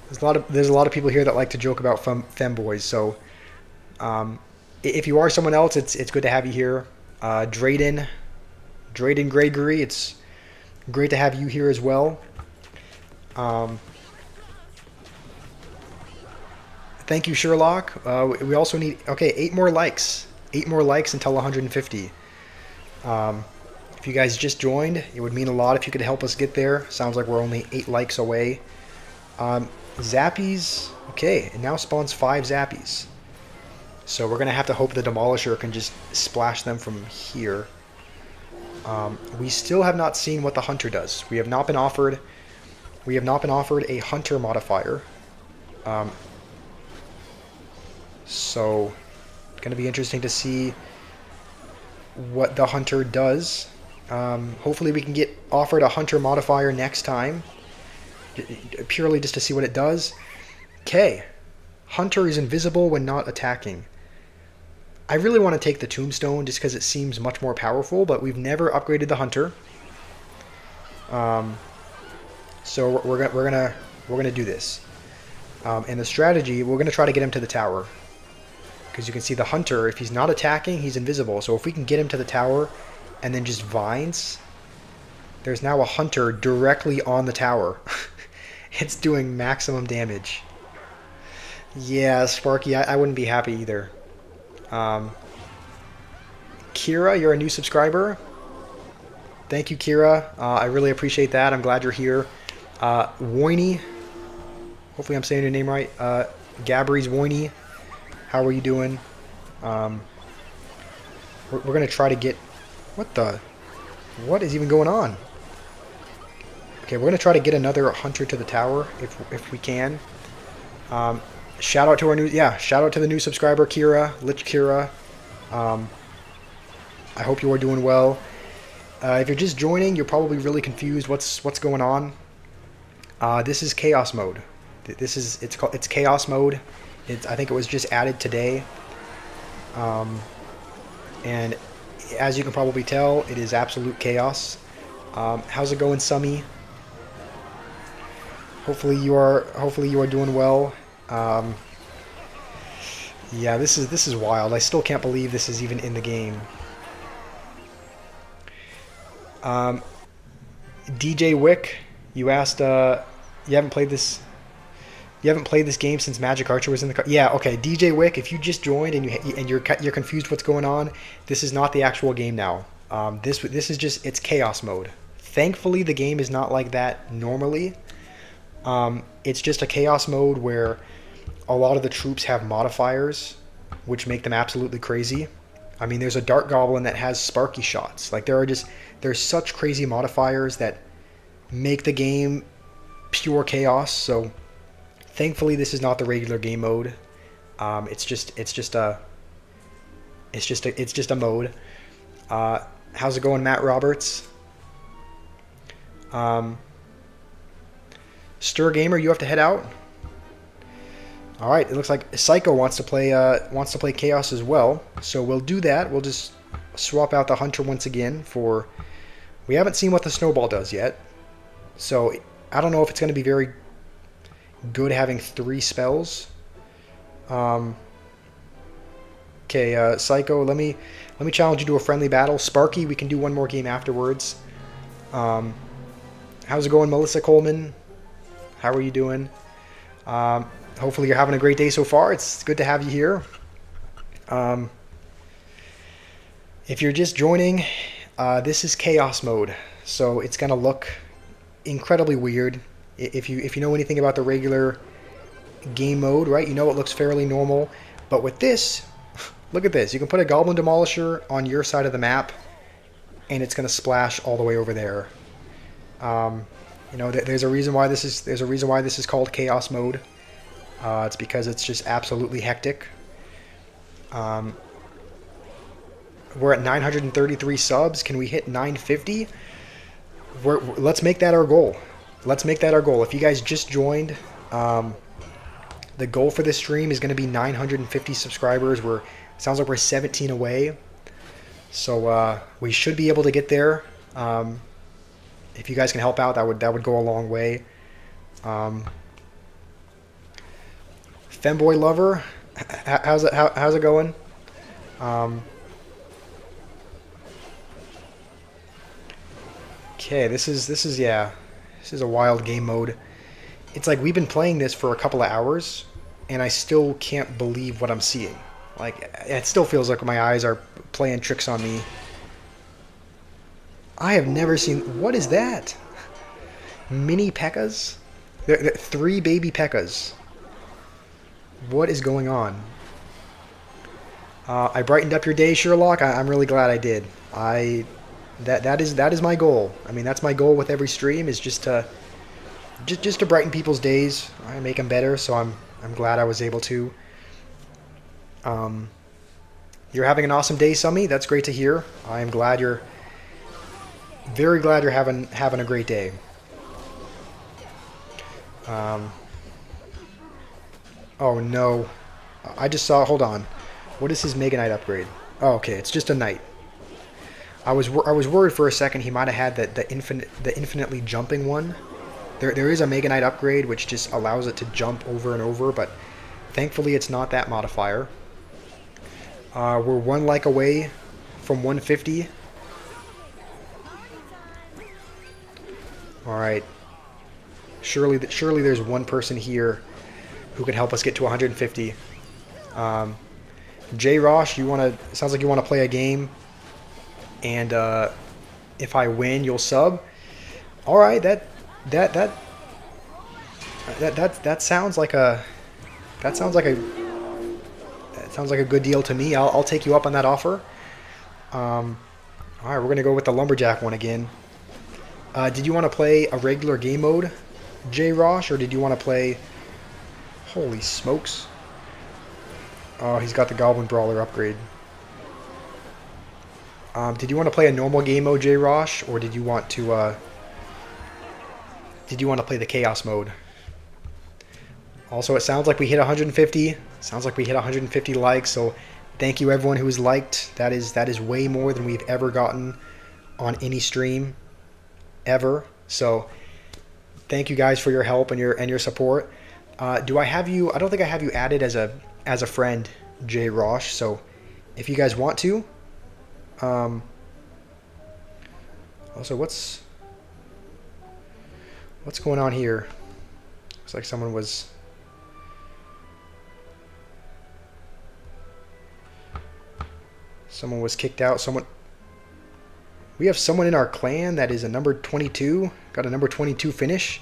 There's a lot of people here that like to joke about femboys. So, if you are someone else, it's good to have you here. Drayden Gregory, it's great to have you here as well. Thank you, Sherlock. We also need 8 more likes. 8 more likes until 150. If you guys just joined, it would mean a lot if you could help us get there. Sounds like we're only 8 likes away. Zappies. Okay, it now spawns 5 Zappies. So we're gonna have to hope the Demolisher can just splash them from here. We still have not seen what the Hunter does. We have not been offered. We have not been offered a Hunter modifier. So it's gonna be interesting to see what the Hunter does. Hopefully we can get offered a Hunter modifier next time, purely just to see what it does. Okay, Hunter is invisible when not attacking. I really want to take the Tombstone just because it seems much more powerful, but we've never upgraded the Hunter. So we're gonna do this. And the strategy, we're gonna try to get him to the tower, because you can see the Hunter, if he's not attacking, he's invisible. So if we can get him to the tower and then just vines, there's now a Hunter directly on the tower. It's doing maximum damage. Yeah, Sparky, I wouldn't be happy either. Kira, you're a new subscriber. Thank you, Kira. I really appreciate that. I'm glad you're here. Woiny, hopefully I'm saying your name right. Gabri's Woiny, how are you doing? We're going to try to get... What is even going on? Okay, we're going to try to get another Hunter to the tower if we can. Shout out to our new... Yeah, shout out to the new subscriber, Kira. Lich Kira. I hope you are doing well. If you're just joining, you're probably really confused what's going on. This is Chaos Mode. It's Chaos Mode. I think it was just added today. And as you can probably tell, it is absolute chaos. How's it going, Summy? Hopefully you are doing well. Yeah, this is wild. I still can't believe this is even in the game. DJ Wick, you asked, you haven't played this game since Magic Archer was in the... Yeah, okay, DJ Wick, if you just joined and you're confused what's going on, this is not the actual game now. This is just, it's Chaos Mode. Thankfully, the game is not like that normally. It's just a Chaos Mode where a lot of the troops have modifiers, which make them absolutely crazy. I mean, there's a Dart Goblin that has Sparky shots. Like, there's such crazy modifiers that make the game pure chaos. So thankfully this is not the regular game mode. It's just a mode. How's it going, Matt Roberts? Stir Gamer, you have to head out. All right, it looks like Psycho wants to play Chaos as well. So we'll do that. We'll just swap out the Hunter once again for... We haven't seen what the Snowball does yet. So I don't know if it's going to be very good having 3 spells. Okay, Psycho, let me challenge you to a friendly battle. Sparky, we can do one more game afterwards. How's it going, Melissa Coleman? How are you doing? Hopefully you're having a great day so far. It's good to have you here. If you're just joining, this is Chaos Mode, so it's going to look incredibly weird. If you know anything about the regular game mode, right, you know it looks fairly normal. But with this, look at this. You can put a Goblin Demolisher on your side of the map, and it's going to splash all the way over there. You know, there's a reason why this is called Chaos Mode. It's because it's just absolutely hectic. We're at 933 subs. Can we hit 950? Let's make that our goal. Let's make that our goal. If you guys just joined, the goal for this stream is going to be 950 subscribers. Sounds like we're 17 away. So we should be able to get there. If you guys can help out, that would go a long way. Femboy Lover, how's it going? Okay, this is a wild game mode. It's like we've been playing this for a couple of hours, and I still can't believe what I'm seeing. Like, it still feels like my eyes are playing tricks on me. I have never seen... What is that? Mini P.E.K.K.A.s? They're 3 baby P.E.K.K.A.s. What is going on? I brightened up your day, Sherlock. I'm really glad I did. That is my goal. I mean, that's my goal with every stream is just to brighten people's days. I make them better. So I'm glad I was able to. You're having an awesome day, Summy. That's great to hear. I am glad you're very glad you're having a great day. Oh no, I just saw. Hold on. What is his Mega Knight upgrade? Oh, okay, it's just a knight. I was worried for a second he might have had the infinitely jumping one. There is a Mega Knight upgrade which just allows it to jump over and over, but thankfully it's not that modifier. We're 1 like away from 150. All right. Surely there's one person here who can help us get to 150. J. Rosh, sounds like you want to play a game, and if I win, you'll sub. All right, that sounds like a good deal to me. I'll take you up on that offer. All right, we're gonna go with the lumberjack one again. Did you want to play a regular game mode, J. Rosh, or did you want to play? Holy smokes! Oh, he's got the Goblin Brawler upgrade. Did you want to play a normal game mode, J. Rosh, or did you want to play the Chaos mode? Also, it sounds like we hit 150. Sounds like we hit 150 likes. So, thank you everyone who has liked. That is way more than we've ever gotten on any stream, ever. So, thank you guys for your help and your support. Do I have you? I don't think I have you added as a friend, J. Rosh. So, if you guys want to. Also, what's going on here? Looks like someone was. Someone was kicked out. We have someone in our clan that is a number 22. Got a number 22 finish.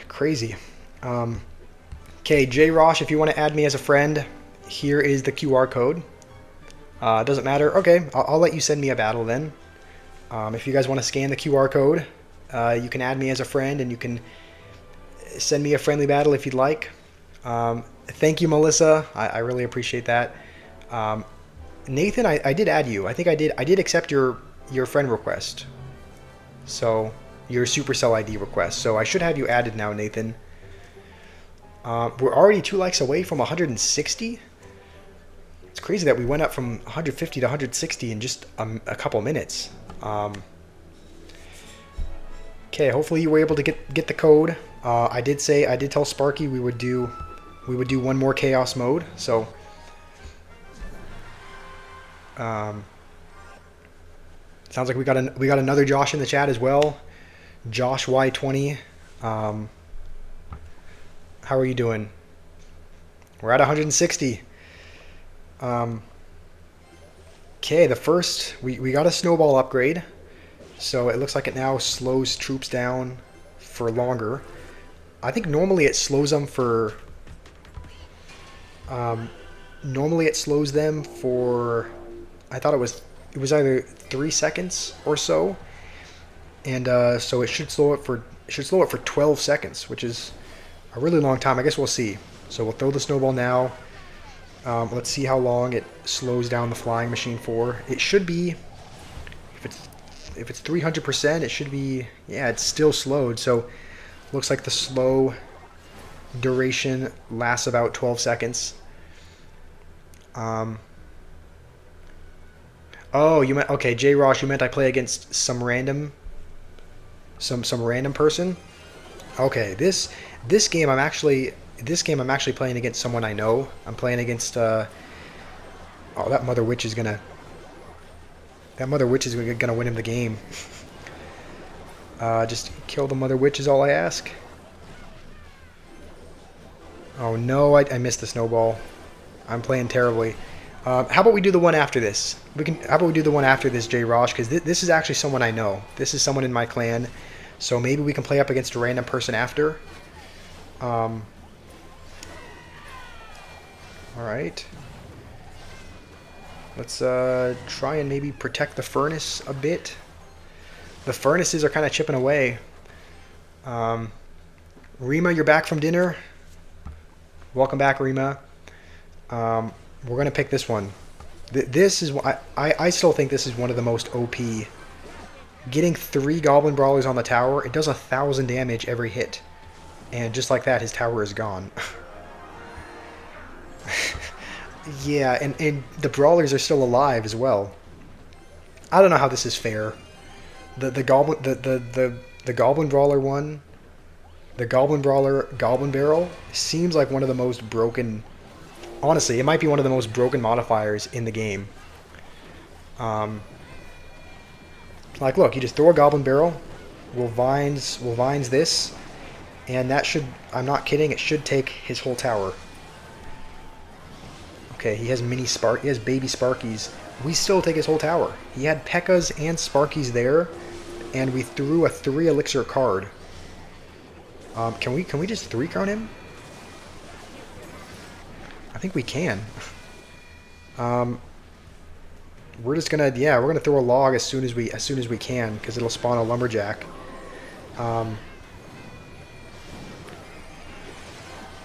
Crazy. Okay, J. Rosh, if you want to add me as a friend, here is the QR code. Doesn't matter. Okay, I'll let you send me a battle then. If you guys want to scan the QR code, you can add me as a friend and you can send me a friendly battle if you'd like. Thank you, Melissa. I really appreciate that. Nathan, I did add you. I think I did accept your friend request. So, your Supercell ID request. So I should have you added now, Nathan. We're already 2 likes away from 160. It's crazy that we went up from 150 to 160 in just a couple minutes. Okay, hopefully you were able to get the code. I did tell Sparky we would do one more chaos mode. So sounds like we got another Josh in the chat as well. Josh Y20. How are you doing? We're at 160. Okay, the first we got a snowball upgrade, so it looks like it now slows troops down for longer. I think normally it slows them for I thought it was either 3 seconds or so, and so it should slow it for 12 seconds, which is a really long time. I guess we'll see. So we'll throw the snowball now. Let's see how long it slows down the flying machine for. It should be, if it's 300%, it should be, yeah, it's still slowed. So looks like the slow duration lasts about 12 seconds. Oh, you meant, okay, J. Rosh, you meant I play against some random person? Okay, this game I'm actually playing against someone I know. I'm playing against oh, that mother witch is gonna win him the game. Just kill the mother witch is all I ask. Oh no, I missed the snowball. I'm playing terribly. How about we do the one after this? How about we do the one after this, J. Rosh? Because this is actually someone I know. This is someone in my clan. So maybe we can play up against a random person after. All right. Let's try and maybe protect the furnace a bit. The furnaces are kind of chipping away. Rima, you're back from dinner. Welcome back, Rima. We're going to pick this one. This is I still think this is one of the most OP. Getting 3 Goblin Brawlers on the tower, it does 1,000 damage every hit. And just like that, his tower is gone. Yeah, and the Brawlers are still alive as well. I don't know how this is fair. The Goblin Brawler one, the Goblin Brawler Goblin Barrel seems like one of the most broken. Honestly, it might be one of the most broken modifiers in the game. Like, look, you just throw a Goblin Barrel, we'll vines this, and that should, I'm not kidding, it should take his whole tower. Okay, he has baby Sparkies. We still take his whole tower. He had P.E.K.K.A.s and Sparkies there, and we threw a 3 elixir card. Can we just 3 crown him? I think we can. We're just gonna, yeah, we're gonna throw a log as soon as we can, because it'll spawn a lumberjack.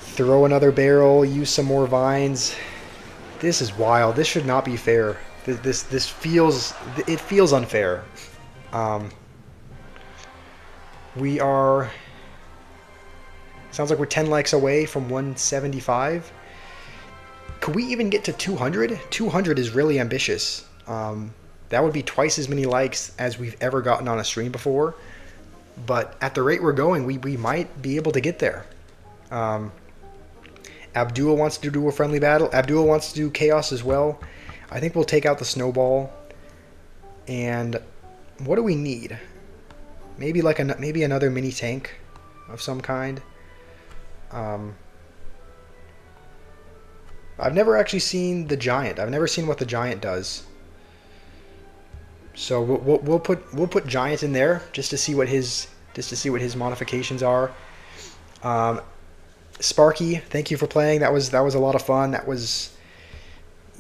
Throw another barrel, use some more vines. This is wild. This should not be fair. This feels unfair. We are. Sounds like we're 10 likes away from 175. Could we even get to 200? 200 is really ambitious. That would be twice as many likes as we've ever gotten on a stream before. But at the rate we're going, we might be able to get there. Abdul wants to do a friendly battle. Abdul wants to do chaos as well. I think we'll take out the snowball. And what do we need? Maybe maybe another mini tank of some kind. I've never actually seen the giant. I've never seen what the giant does. So we'll put giant in there just to see what his modifications are. Sparky, thank you for playing. That was a lot of fun. That was,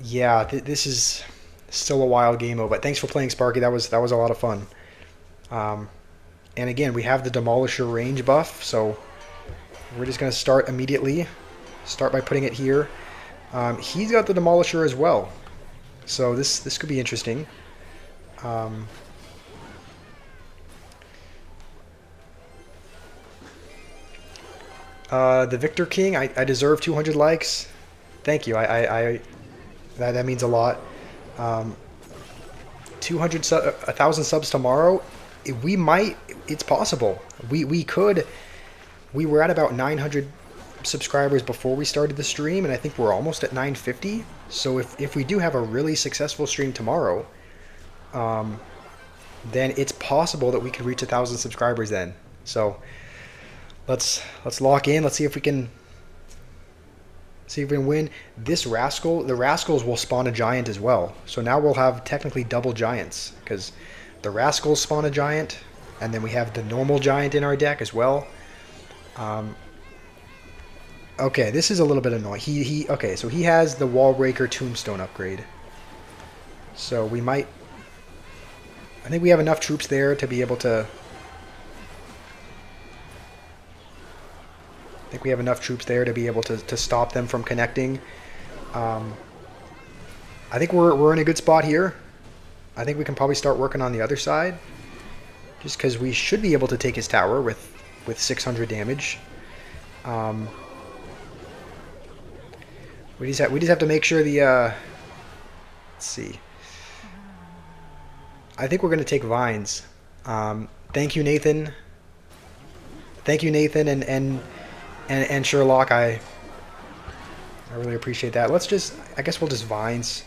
yeah. This is still a wild game mode, but thanks for playing, Sparky. That was a lot of fun. And again, we have the Demolisher range buff, so we're just gonna start immediately. Start by putting it here. He's got the Demolisher as well, so this could be interesting. The Victor King, I deserve 200 likes. Thank you. That means a lot. 1,000 subs tomorrow. It's possible. We were at about 900 subscribers before we started the stream, and I think we're almost at 950. So if we do have a really successful stream tomorrow, then it's possible that we could reach 1,000 subscribers then. So let's lock in. Let's see if we can win. This rascal, the rascals will spawn a giant as well. So now we'll have technically double giants, because the rascals spawn a giant, and then we have the normal giant in our deck as well. Okay, this is a little bit annoying. Okay, so he has the Wallbreaker Tombstone upgrade. So we might. I think we have enough troops there to be able to. To stop them from connecting. I think we're in a good spot here. I think we can probably start working on the other side, just because we should be able to take his tower with 600 damage. We just have to make sure the. Let's see. I think we're going to take vines. Thank you, Nathan. Thank you, Nathan, and Sherlock. I really appreciate that. I guess we'll just vines,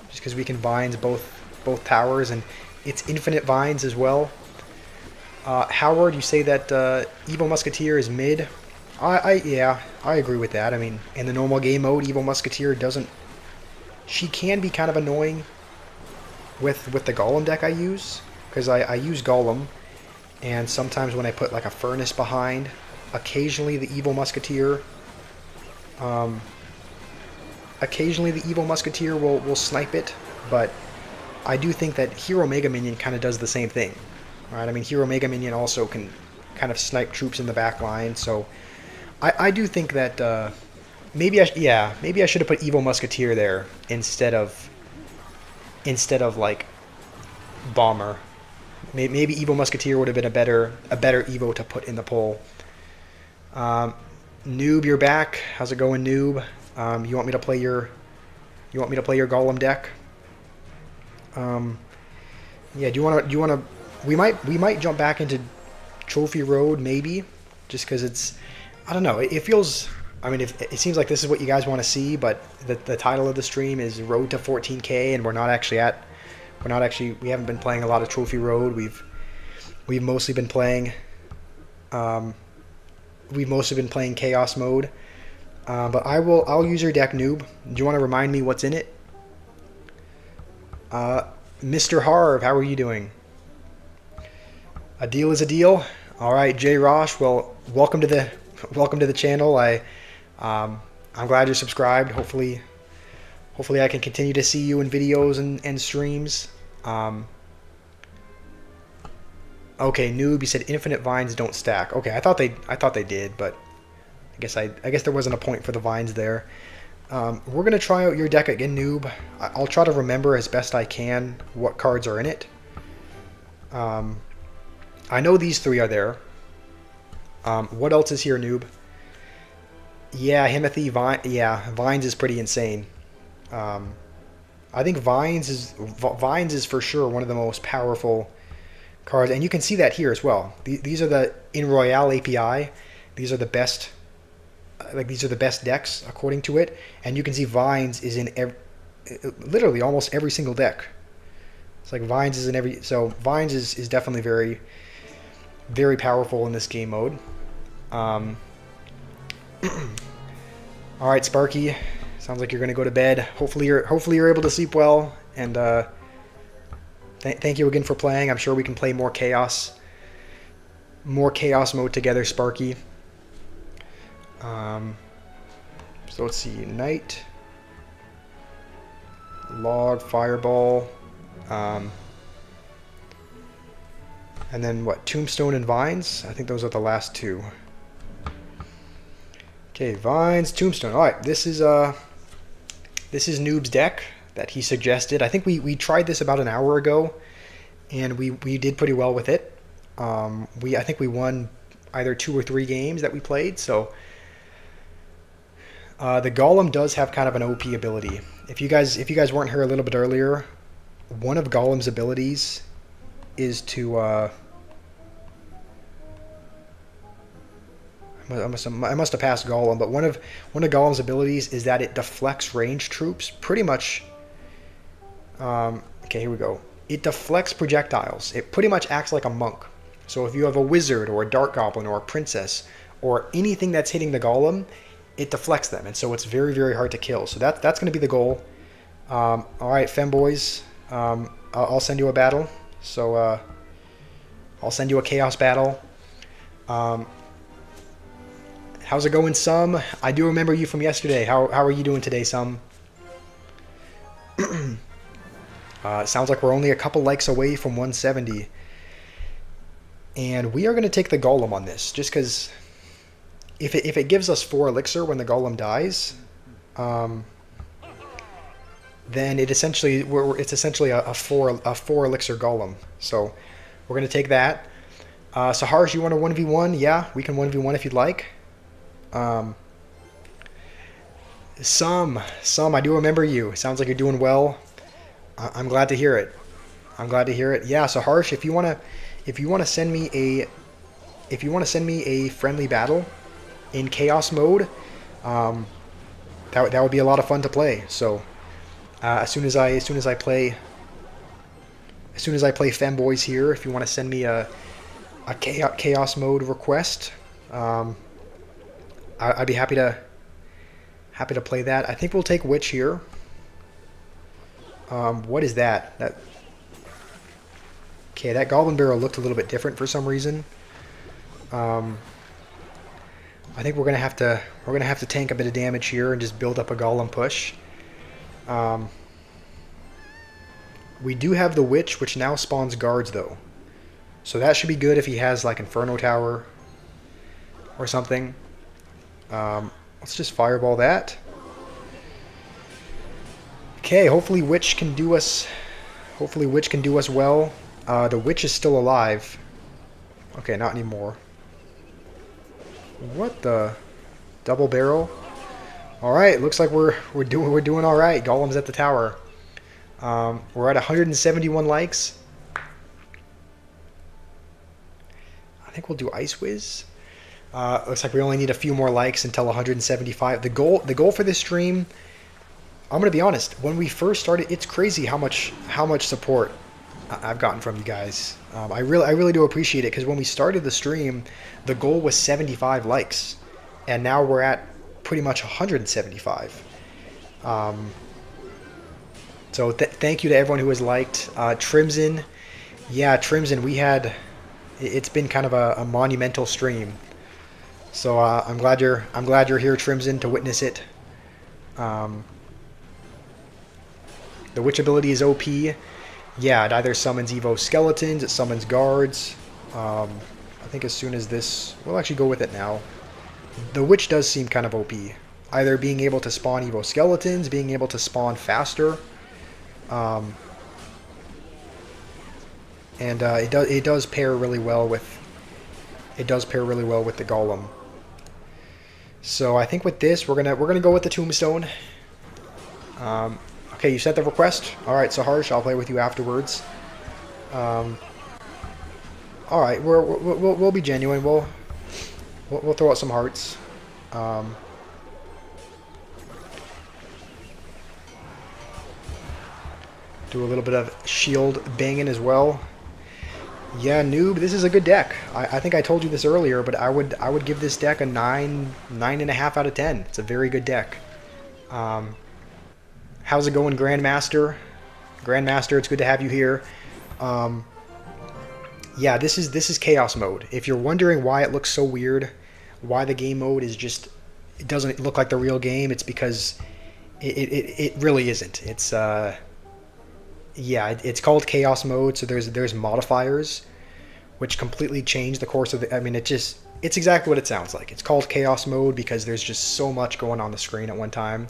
just because we can vines both towers, and it's infinite vines as well. Howard, you say that Evil Musketeer is mid. Yeah, I agree with that. I mean, in the normal game mode, Evil Musketeer doesn't. She can be kind of annoying with the Golem deck I use, because I use Golem, and sometimes when I put like a Furnace behind, occasionally the Evil Musketeer will snipe it but I do think that Hero Mega Minion kind of does the same thing. Right? I mean, Hero Mega Minion also can kind of snipe troops in the back line, so I do think that maybe I should have put Evil Musketeer there instead of like Bomber. Maybe Evil Musketeer would have been a better Evo to put in the poll. Noob, you're back. How's it going, Noob? You want me to play your Golem deck? Yeah. Do you want to? We might jump back into Trophy Road maybe, just because it's. I don't know. It feels. I mean, it seems like this is what you guys want to see, but the title of the stream is Road to 14K, and we haven't been playing a lot of Trophy Road. We've mostly been playing Chaos mode. But I'll use your deck, Noob. Do you want to remind me what's in it? Mr. Harv, how are you doing? A deal is a deal. All right, Jay Rosh. Well, welcome to the channel. I'm glad you're subscribed. Hopefully I can continue to see you in videos and streams. Okay, Noob, you said infinite vines don't stack. Okay, I thought they did, but I guess there wasn't a point for the vines there. We're gonna try out your deck again, Noob. I'll try to remember as best I can what cards are in it. I know these three are there. What else is here, Noob? Yeah, Himothy, Vines is pretty insane. I think Vines is for sure one of the most powerful cards, and you can see that here as well. These are in Royale API. These are the best. These are the best decks according to it, and you can see Vines is in literally almost every single deck. It's like Vines is in every. So Vines is definitely very, very powerful in this game mode. All right, Sparky. Sounds like you're gonna go to bed. Hopefully you're able to sleep well. And thank you again for playing. I'm sure we can play more chaos mode together, Sparky. So let's see, Knight, Log, Fireball, and then what? Tombstone and Vines. I think those are the last two. Okay, Vines, Tombstone. All right, this is Noob's deck that he suggested. I think we tried this about an hour ago, and we did pretty well with it. I think we won either 2 or 3 games that we played. So the Golem does have kind of an OP ability. If you guys weren't here a little bit earlier, one of Golem's abilities is to I must have passed Golem, but one of Golem's abilities is that it deflects ranged troops pretty much. Okay, here we go. It deflects projectiles. It pretty much acts like a monk. So if you have a wizard or a dark goblin or a princess or anything that's hitting the Golem, it deflects them, and so it's very, very hard to kill. So that's going to be the goal. All right, femboys, I'll send you a battle. So I'll send you a chaos battle. How's it going, Sum? I do remember you from yesterday. How are you doing today, Sum? Sounds like we're only a couple likes away from 170. And we are going to take the Golem on this, just because if it gives us 4 elixir when the Golem dies, then it's essentially a 4 elixir Golem. So we're going to take that. Saharsh, you want a 1v1? Yeah, we can 1v1 if you'd like. Some, I do remember you. Sounds like you're doing well. I'm glad to hear it. Yeah, so Harsh, if you wanna send me a friendly battle in chaos mode, that would be a lot of fun to play. So as soon as I play Femboys here, if you want to send me a chaos mode request, I'd be happy to play that. I think we'll take Witch here. What is that? Okay, that Goblin Barrel looked a little bit different for some reason. I think we're gonna have to tank a bit of damage here and just build up a Golem push. We do have the Witch, which now spawns guards, though. So that should be good if he has, like, Inferno Tower or something. Let's just fireball that. Okay, hopefully Witch can do us... Hopefully Witch can do us well. The Witch is still alive. Okay, not anymore. What the... Double barrel? Alright, looks like we're doing alright. Golem's at the tower. We're at 171 likes. I think we'll do Ice Whiz. Looks like we only need a few more likes until 175. The goal for this stream, I'm gonna be honest, when we first started, it's crazy how much support I've gotten from you guys. I really do appreciate it, because when we started the stream, the goal was 75 likes, and now we're at pretty much 175. So thank you to everyone who has liked. Trimson, yeah, Trimson, it's been kind of a monumental stream. So I'm glad you're here, Trimson, to witness it. The Witch ability is OP. Yeah, it either summons Evo skeletons, it summons guards. I think as soon as this, we'll actually go with it now. The Witch does seem kind of OP. Either being able to spawn Evo skeletons, being able to spawn faster. It does pair really well with the Golem. So I think with this we're gonna go with the Tombstone. Okay, you set the request. All right, so Harsh, I'll play with you afterwards. All right, we'll be genuine. We'll throw out some hearts. Do a little bit of shield banging as well. Yeah, Noob, this is a good deck. I think I told you this earlier, but I would give this deck a 9.5 out of 10. It's a very good deck. How's it going, Grandmaster? Grandmaster, it's good to have you here. Yeah, this is Chaos mode. If you're wondering why it looks so weird, why the game mode is just, it doesn't look like the real game, it's because it really isn't. It's yeah, it's called Chaos mode, so there's modifiers which completely change the course of the, I mean, it's exactly what it sounds like. It's called Chaos mode because there's just so much going on the screen at one time.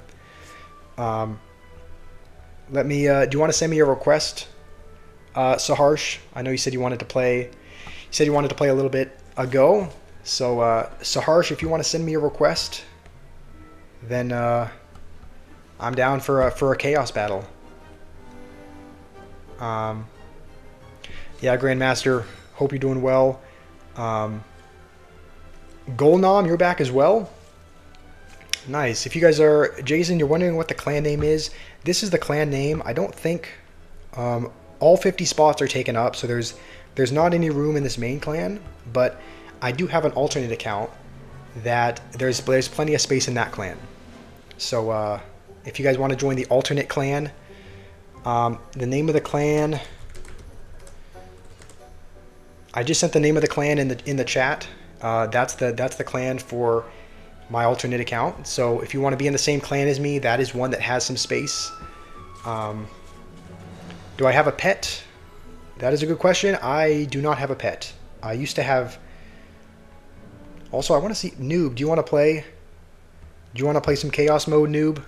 Let me, do you want to send me a request? Saharsh, I know you said you wanted to play a little bit ago. So, Saharsh, if you want to send me a request, then I'm down for a Chaos battle. Yeah, Grandmaster, hope you're doing well. Golnom, you're back as well. Nice. If you guys are, Jason, you're wondering what the clan name is, this is the clan name. I don't think all 50 spots are taken up, so there's not any room in this main clan, but I do have an alternate account that there's plenty of space in that clan. So if you guys want to join the alternate clan, the name of the clan, I just sent the name of the clan in the chat. That's the clan for my alternate account. So if you want to be in the same clan as me, that is one that has some space. Do I have a pet? That is a good question. I do not have a pet. I used to have. Also, I want to see Noob. Do you want to play? Do you want to play some Chaos mode, Noob?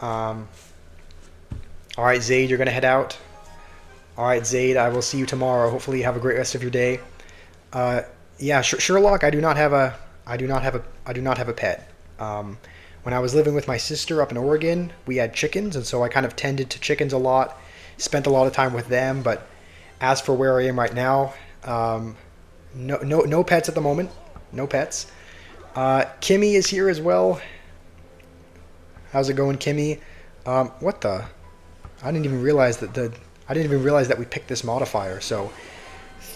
All right, Zaid, you're gonna head out. All right, Zaid, I will see you tomorrow. Hopefully, you have a great rest of your day. Yeah, Sherlock, I do not have a pet. When I was living with my sister up in Oregon, we had chickens, and so I kind of tended to chickens a lot. Spent a lot of time with them. But as for where I am right now, no pets at the moment. No pets. Kimmy is here as well. How's it going, Kimmy? What the? I didn't even realize that we picked this modifier. So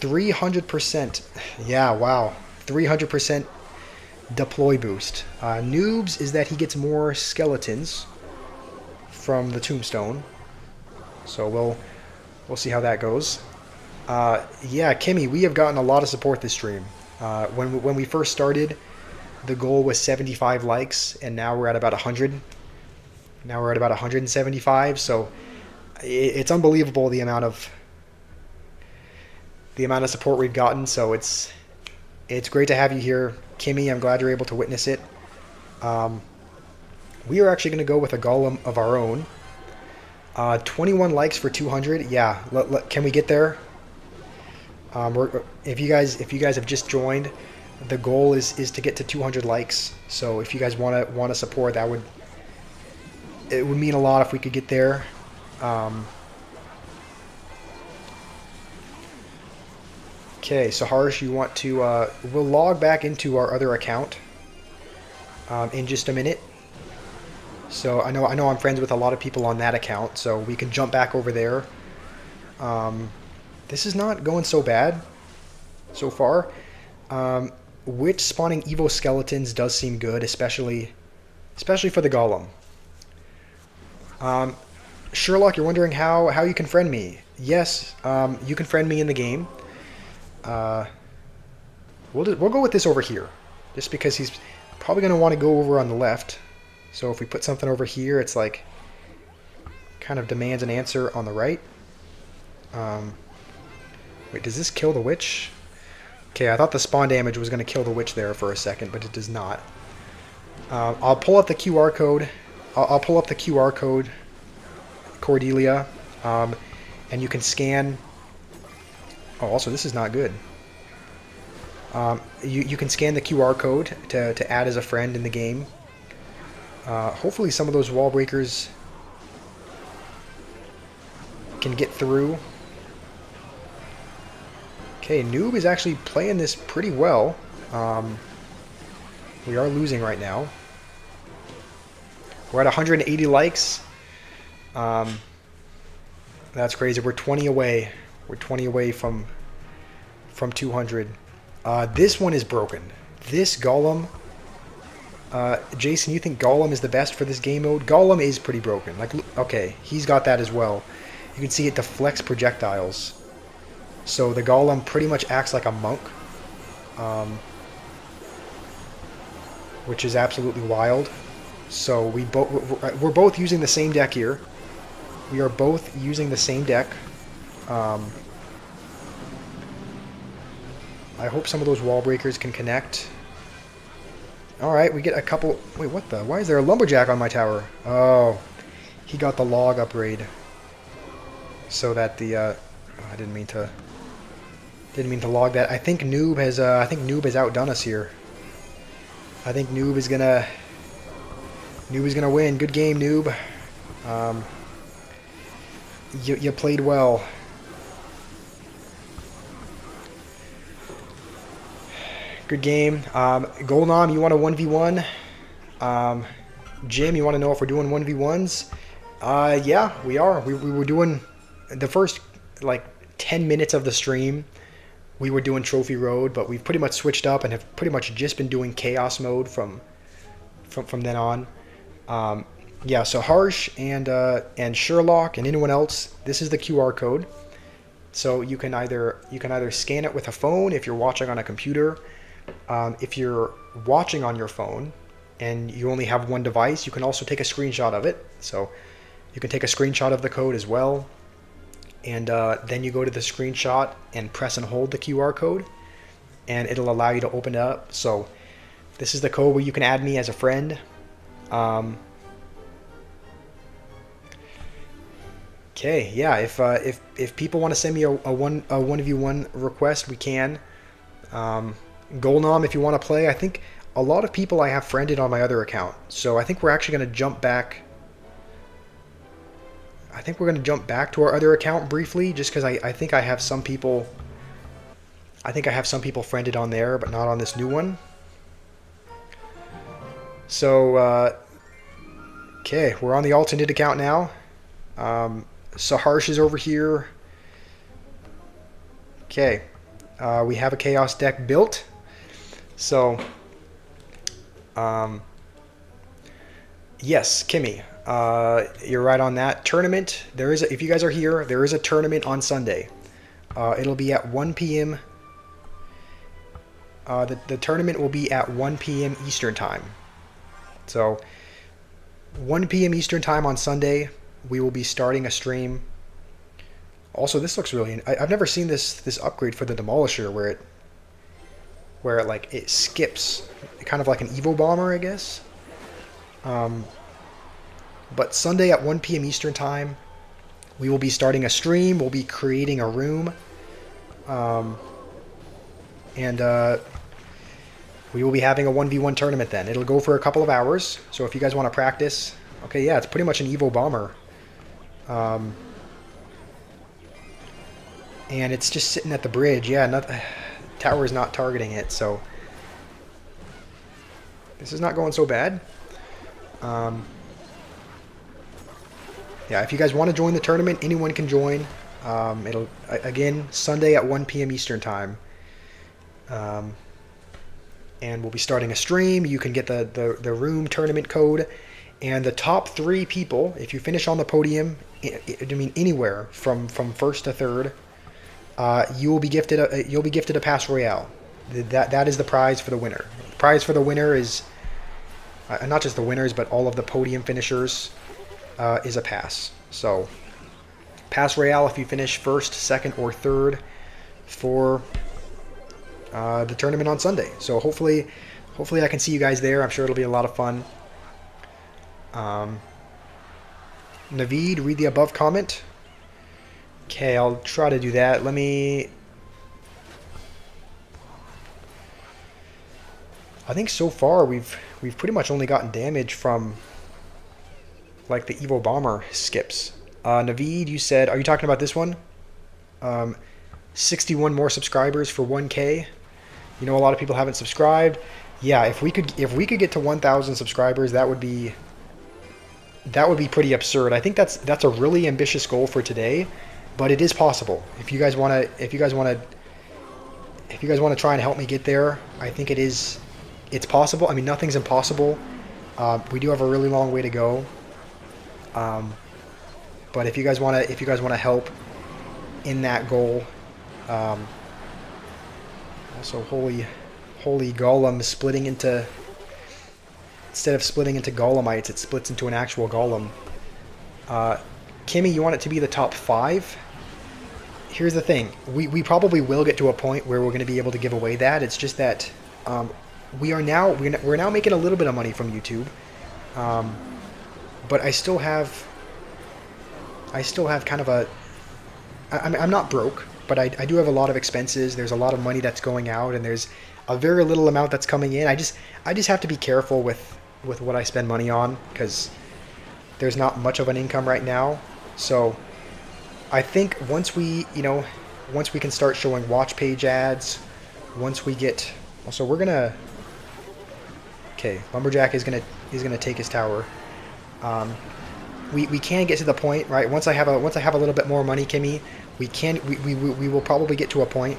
300%. Yeah, wow. 300% deploy boost. Noobs is that he gets more skeletons from the tombstone. So we'll see how that goes. Yeah, Kimmy, we have gotten a lot of support this stream. When we first started, the goal was 75 likes, and now we're at about 100. Now we're at about 175. So it's unbelievable the amount of support we've gotten. So it's great to have you here, Kimmy. I'm glad you're able to witness it. We are actually going to go with a golem of our own. 21 likes for 200. Yeah, can we get there? If you guys have just joined, the goal is to get to 200 likes. So if you guys want to support, it would mean a lot if we could get there. Okay, so Harsh, you want to we'll log back into our other account in just a minute. So I know I'm friends with a lot of people on that account, so we can jump back over there. This is not going so bad so far. Witch spawning Evo skeletons does seem good, especially for the golem. Sherlock, you're wondering how you can friend me. Yes, you can friend me in the game. We'll go with this over here, just because he's probably going to want to go over on the left. So if we put something over here, it's like kind of demands an answer on the right. Wait, does this kill the witch? Okay, I thought the spawn damage was going to kill the witch there for a second, but it does not. I'll pull up the QR code. I'll pull up the QR code, Cordelia, and you can scan. Oh, also, this is not good. You can scan the QR code to add as a friend in the game. Hopefully some of those wall breakers can get through. Okay, Noob is actually playing this pretty well. We are losing right now. We're at 180 likes. That's crazy. We're 20 away. We're 20 away from 200. This one is broken. This Golem. Jason, you think Golem is the best for this game mode? Golem is pretty broken. Like, okay, he's got that as well. You can see it deflects projectiles. So the Golem pretty much acts like a monk, which is absolutely wild. So we're both using the same deck here. We are both using the same deck. I hope some of those wall breakers can connect. Alright, we get a couple... Wait, what the... Why is there a lumberjack on my tower? Oh, he got the log upgrade. So that the... I didn't mean to log that. I think Noob has outdone us here. I think Noob is gonna win. Good game, Noob. You played well. Good game. Golnam, you want a 1v1? Jim, you want to know if we're doing 1v1s? Yeah, we are. We were doing the first, like, 10 minutes of the stream. We were doing Trophy Road, but we've pretty much switched up and have pretty much just been doing Chaos Mode from then on. Yeah, so Harsh and Sherlock and anyone else, this is the QR code. So you can either scan it with a phone if you're watching on a computer. If you're watching on your phone and you only have one device, you can also take a screenshot of it. So you can take a screenshot of the code as well. And then you go to the screenshot and press and hold the QR code, and it'll allow you to open it up. So this is the code where you can add me as a friend. Okay, yeah. If people want to send me a 1v1 request, we can. Golnam, if you want to play, I think a lot of people I have friended on my other account. So I think we're actually going to jump back. I think we're going to jump back to our other account briefly, just because I think I have some people. I think I have some people friended on there, but not on this new one. So, okay, we're on the alternate account now. So Harsh is over here. Okay, we have a Chaos deck built. So, yes, Kimmy, you're right on that. Tournament, if you guys are here, there is a tournament on Sunday. It'll be at 1 p.m. The tournament will be at 1 p.m. Eastern Time. So, 1 p.m. Eastern Time on Sunday, we will be starting a stream Also, this looks really. I've never seen this upgrade for the Demolisher where it like it skips, kind of like an Evo bomber, I guess. But Sunday at 1 p.m. Eastern time, we will be starting a stream. We'll be creating a room, and we will be having a 1v1 tournament then. It'll go for a couple of hours. So if you guys want to practice, okay, yeah, it's pretty much an Evo bomber. And it's just sitting at the bridge. Yeah, tower is not targeting it, so this is not going so bad. Yeah, if you guys want to join the tournament, anyone can join. It'll again Sunday at 1 p.m. Eastern time, and we'll be starting a stream. You can get the room tournament code, and the top 3 people, if you finish on the podium, I mean anywhere from first to third, you will be gifted a Clash Royale. That is the prize for the winner. The prize for the winner is not just the winners, but all of the podium finishers is a pass. So Clash Royale if you finish first, second, or third for the tournament on Sunday. So hopefully I can see you guys there. I'm sure it'll be a lot of fun. Naveed, read the above comment. Okay, I'll try to do that. Let me... I think so far we've pretty much only gotten damage from like the Evo Bomber skips. Naveed, you said, are you talking about this one? 61 more subscribers for 1K. You know, a lot of people haven't subscribed. Yeah, if we could get to 1,000 subscribers, that would be pretty absurd. I think that's a really ambitious goal for today, but it is possible. If you guys want to try and help me get there, I think it's possible. I mean, nothing's impossible. We do have a really long way to go. But if you guys want to help in that goal, also holy golem splitting into, instead of splitting into golemites, it splits into an actual golem. Kimmy, you want it to be the top 5? Here's the thing, we probably will get to a point where we're going to be able to give away that. It's just that we're now making a little bit of money from YouTube, but I still have kind of a, I'm not broke, but I do have a lot of expenses. There's a lot of money that's going out, and there's a very little amount that's coming in. I just have to be careful with what I spend money on, because there's not much of an income right now. So I think once we can start showing watch page ads, once we get, so we're gonna, okay, Lumberjack is gonna take his tower. We can get to the point, right? Once I have a little bit more money, Kimmy, we will probably get to a point.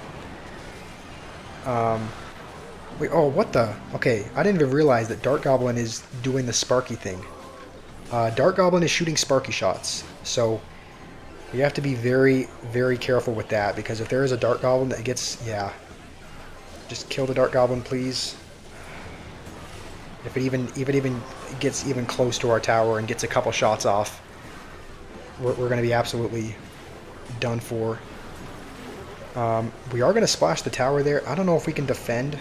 Wait, oh, what the? Okay, I didn't even realize that Dart Goblin is doing the Sparky thing. Dart Goblin is shooting Sparky shots, so we have to be very, very careful with that, because if there is a Dart Goblin that gets, yeah, just kill the Dart Goblin, please. If it even gets even close to our tower and gets a couple shots off, we're going to be absolutely done for. We are going to splash the tower there. I don't know if we can defend.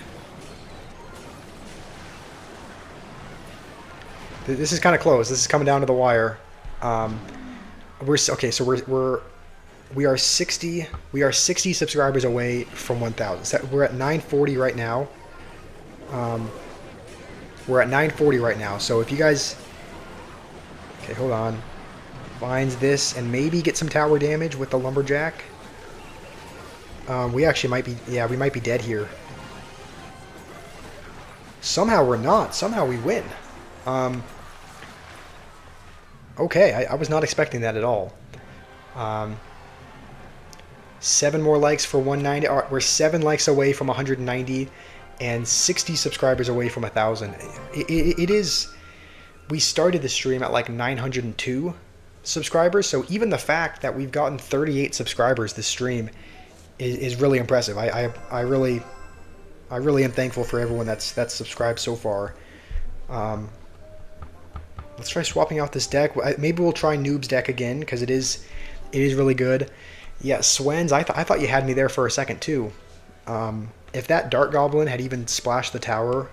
This is kind of close. This is coming down to the wire. Okay. So we are 60 subscribers away from 1,000. So we're at 940 right now. We're at 940 right now. So if you guys, okay, hold on, finds this and maybe get some tower damage with the Lumberjack. We actually might be, yeah, we might be dead here. Somehow we're not. Somehow we win. Okay, I was not expecting that at all. 7 more likes for 190. We're 7 likes away from 190 and 60 subscribers away from 1,000. It is, we started the stream at like 902 subscribers, so even the fact that we've gotten 38 subscribers this stream is really impressive. I really am thankful for everyone that's subscribed so far. Let's try swapping out this deck. Maybe we'll try Noob's deck again, because it is really good. Yeah, Swen's, I thought you had me there for a second too. If that Dart Goblin had even splashed the tower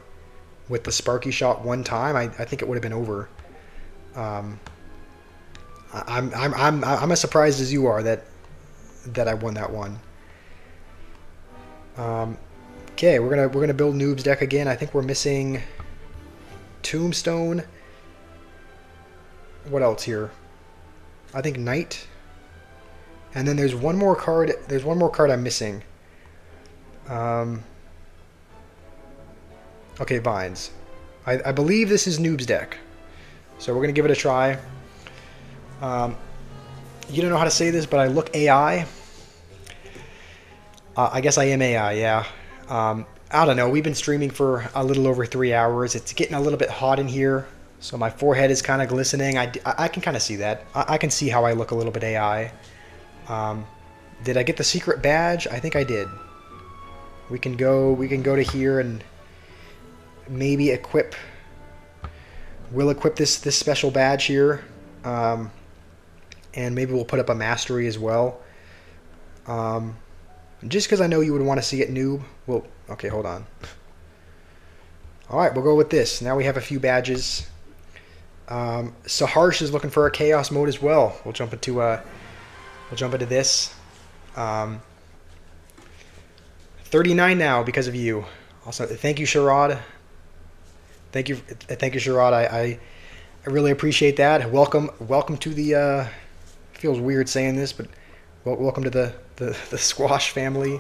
with the Sparky shot one time, I think it would have been over. Um, I'm as surprised as you are that I won that one. Okay, we're gonna build Noob's deck again. I think we're missing Tombstone. What else here? I think Knight. And then there's one more card. There's one more card I'm missing. Okay, Vines. I believe this is Noob's deck. So we're going to give it a try. You don't know how to say this, but I look AI. I guess I am AI, yeah. I don't know. We've been streaming for a little over 3 hours. It's getting a little bit hot in here. So my forehead is kind of glistening. I can kind of see that. I can see how I look a little bit AI. Did I get the secret badge? I think I did. We can go to here and maybe equip. We'll equip this special badge here, and maybe we'll put up a mastery as well. Just because I know you would want to see it, noob. Well, okay, hold on. All right, we'll go with this. Now we have a few badges. Saharsh is looking for a chaos mode as well. We'll jump into this. 39 now because of you. Also, thank you, Sharad. Thank you, Sharad. I really appreciate that. Welcome to the. Feels weird saying this, but welcome to the squash family.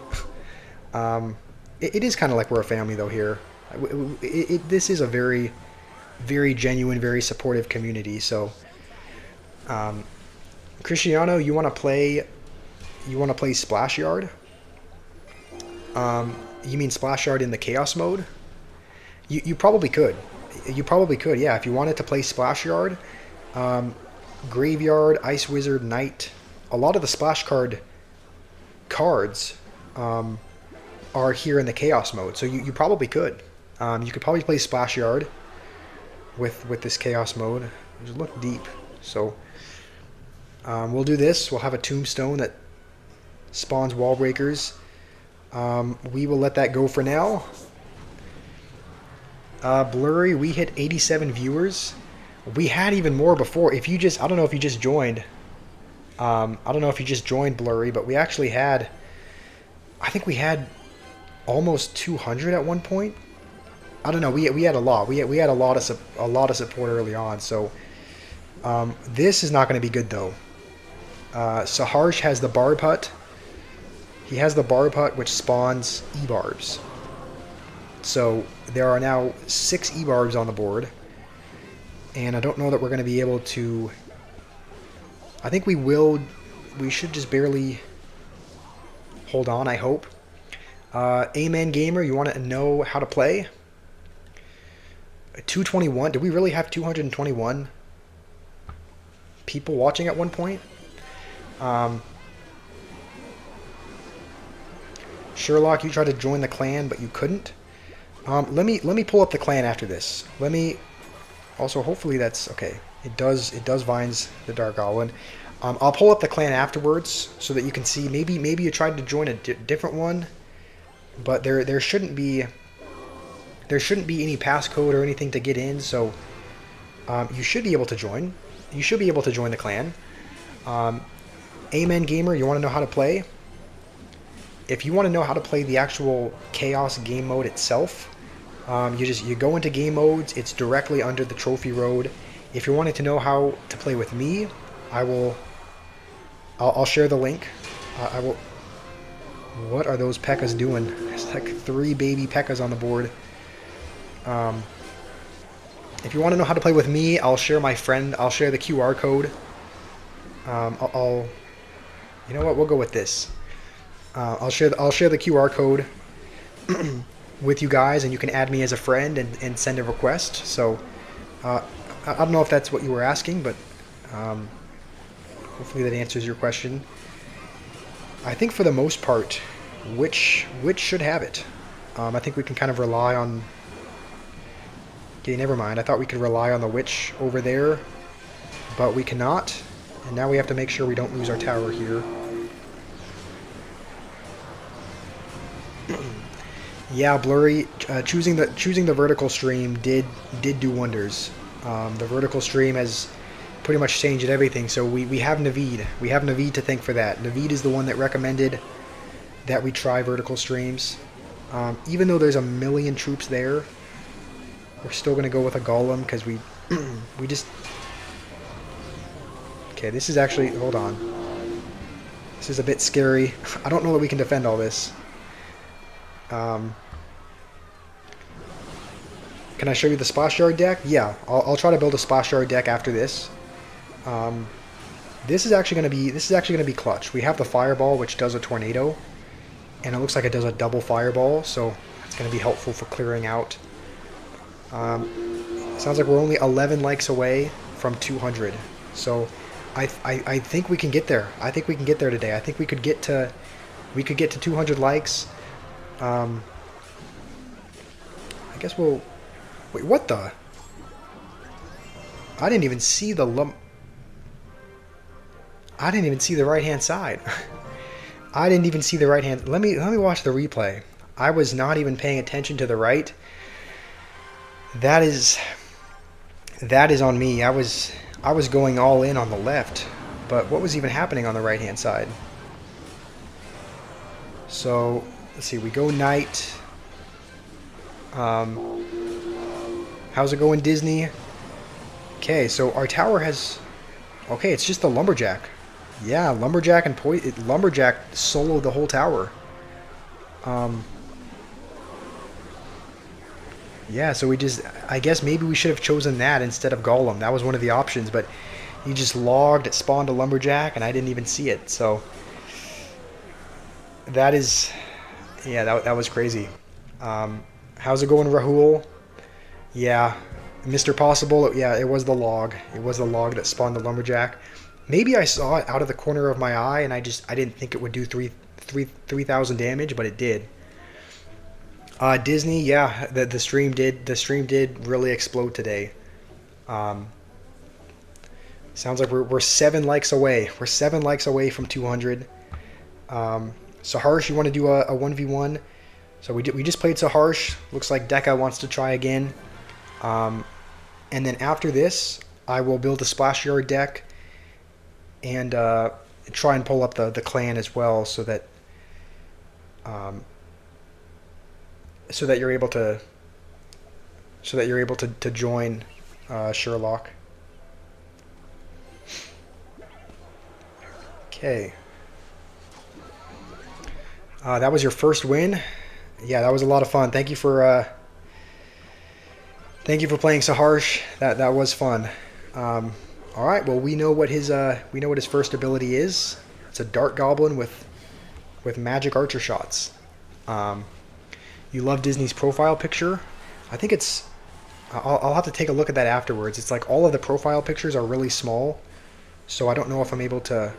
It is kind of like we're a family though here. This is a very, very genuine, very supportive community. So, Cristiano, you want to play Splash Yard? You mean Splash Yard in the Chaos mode? You probably could. You probably could, yeah. If you wanted to play Splash Yard, Graveyard, Ice Wizard, Knight, a lot of the Splash cards are here in the Chaos mode. So you probably could. You could probably play Splash Yard with this Chaos mode. Just look deep. So we'll do this. We'll have a Tombstone that spawns Wall Breakers. We will let that go for now. Blurry, we hit 87 viewers. We had even more before. If you just, I don't know if you just joined. I don't know if you just joined Blurry, but we actually had, I think we had almost 200 at one point. I don't know. We had a lot. We had a lot of support early on. So this is not going to be good though. Saharsh has the Barb Hut. He has the Barb Hut, which spawns E-Barbs. So there are now 6 E-Barbs on the board. And I don't know that we're going to be able to... I think we will... We should just barely hold on, I hope. Amen Gamer, you want to know how to play? 221. Did we really have 221 people watching at one point? Sherlock, you tried to join the clan, but you couldn't. Let me pull up the clan after this. Let me also, hopefully that's okay. It does Vines the Dark Goblin. I'll pull up the clan afterwards so that you can see. Maybe you tried to join a different one, but there shouldn't be any passcode or anything to get in. So you should be able to join. You should be able to join the clan. Amen Gamer, you want to know how to play? If you want to know how to play the actual Chaos game mode itself, you go into game modes. It's directly under the trophy road. If you're wanting to know how to play with me, I'll share the link. I will. What are those P.E.K.K.A.s doing? There's like 3 baby P.E.K.K.A.s on the board. If you want to know how to play with me, I'll share my friend. I'll share the QR code. You know what? We'll go with this. I'll share the QR code with you guys, and you can add me as a friend and send a request. So I don't know if that's what you were asking, but hopefully that answers your question. I think for the most part, which should have it. I think we can kind of rely on... Okay, never mind. I thought we could rely on the witch over there, but we cannot. And now we have to make sure we don't lose our tower here. Yeah, blurry. Choosing the vertical stream did do wonders. The vertical stream has pretty much changed everything. So we have Naveed. We have Naveed to thank for that. Naveed is the one that recommended that we try vertical streams. Even though there's a million troops there, we're still going to go with a golem because we just... Okay, this is actually... Hold on. This is a bit scary. I don't know that we can defend all this. Can I show you the splash yard deck? Yeah, I'll try to build a splash yard deck after this. This is actually gonna be clutch. We have the fireball, which does a tornado, and it looks like it does a double fireball, so it's gonna be helpful for clearing out. Sounds like we're only 11 likes away from 200, so I think we can get there. I think we can get there today. I think we could get to 200 likes. I guess we'll... Wait, what the? I didn't even see the I didn't even see the right-hand side. I didn't even see the right-hand... Let me watch the replay. I was not even paying attention to the right. That is on me. I was going all in on the left. But what was even happening on the right-hand side? So, let's see. We go knight. How's it going, Disney? Okay, so our tower has... Okay, it's just the lumberjack. Yeah, lumberjack and lumberjack soloed the whole tower. Yeah, so we just... I guess maybe we should have chosen that instead of golem. That was one of the options, but he just logged, it spawned a lumberjack, and I didn't even see it. So that is... Yeah, that was crazy. How's it going, Rahul? Yeah, Mr. Possible, yeah, it was the log. It was the log that spawned the lumberjack. Maybe I saw it out of the corner of my eye, and I didn't think it would do 3,000 damage, but it did. Disney, yeah, the stream did really explode today. Sounds like we're 7 likes away. We're 7 likes away from 200. Saharsh, you want to do a 1v1? So we just played Saharsh. Looks like Deka wants to try again. And then after this, I will build a splash yard deck and try and pull up the clan as well, so that you're able to join Sherlock. Okay. That was your first win. Yeah, that was a lot of fun. Thank you for playing Saharsh. That was fun. All right. Well, we know what his first ability is. It's a dart goblin with magic archer shots. You love Disney's profile picture. I think it's... I'll have to take a look at that afterwards. It's like all of the profile pictures are really small, so I don't know if I'm able to...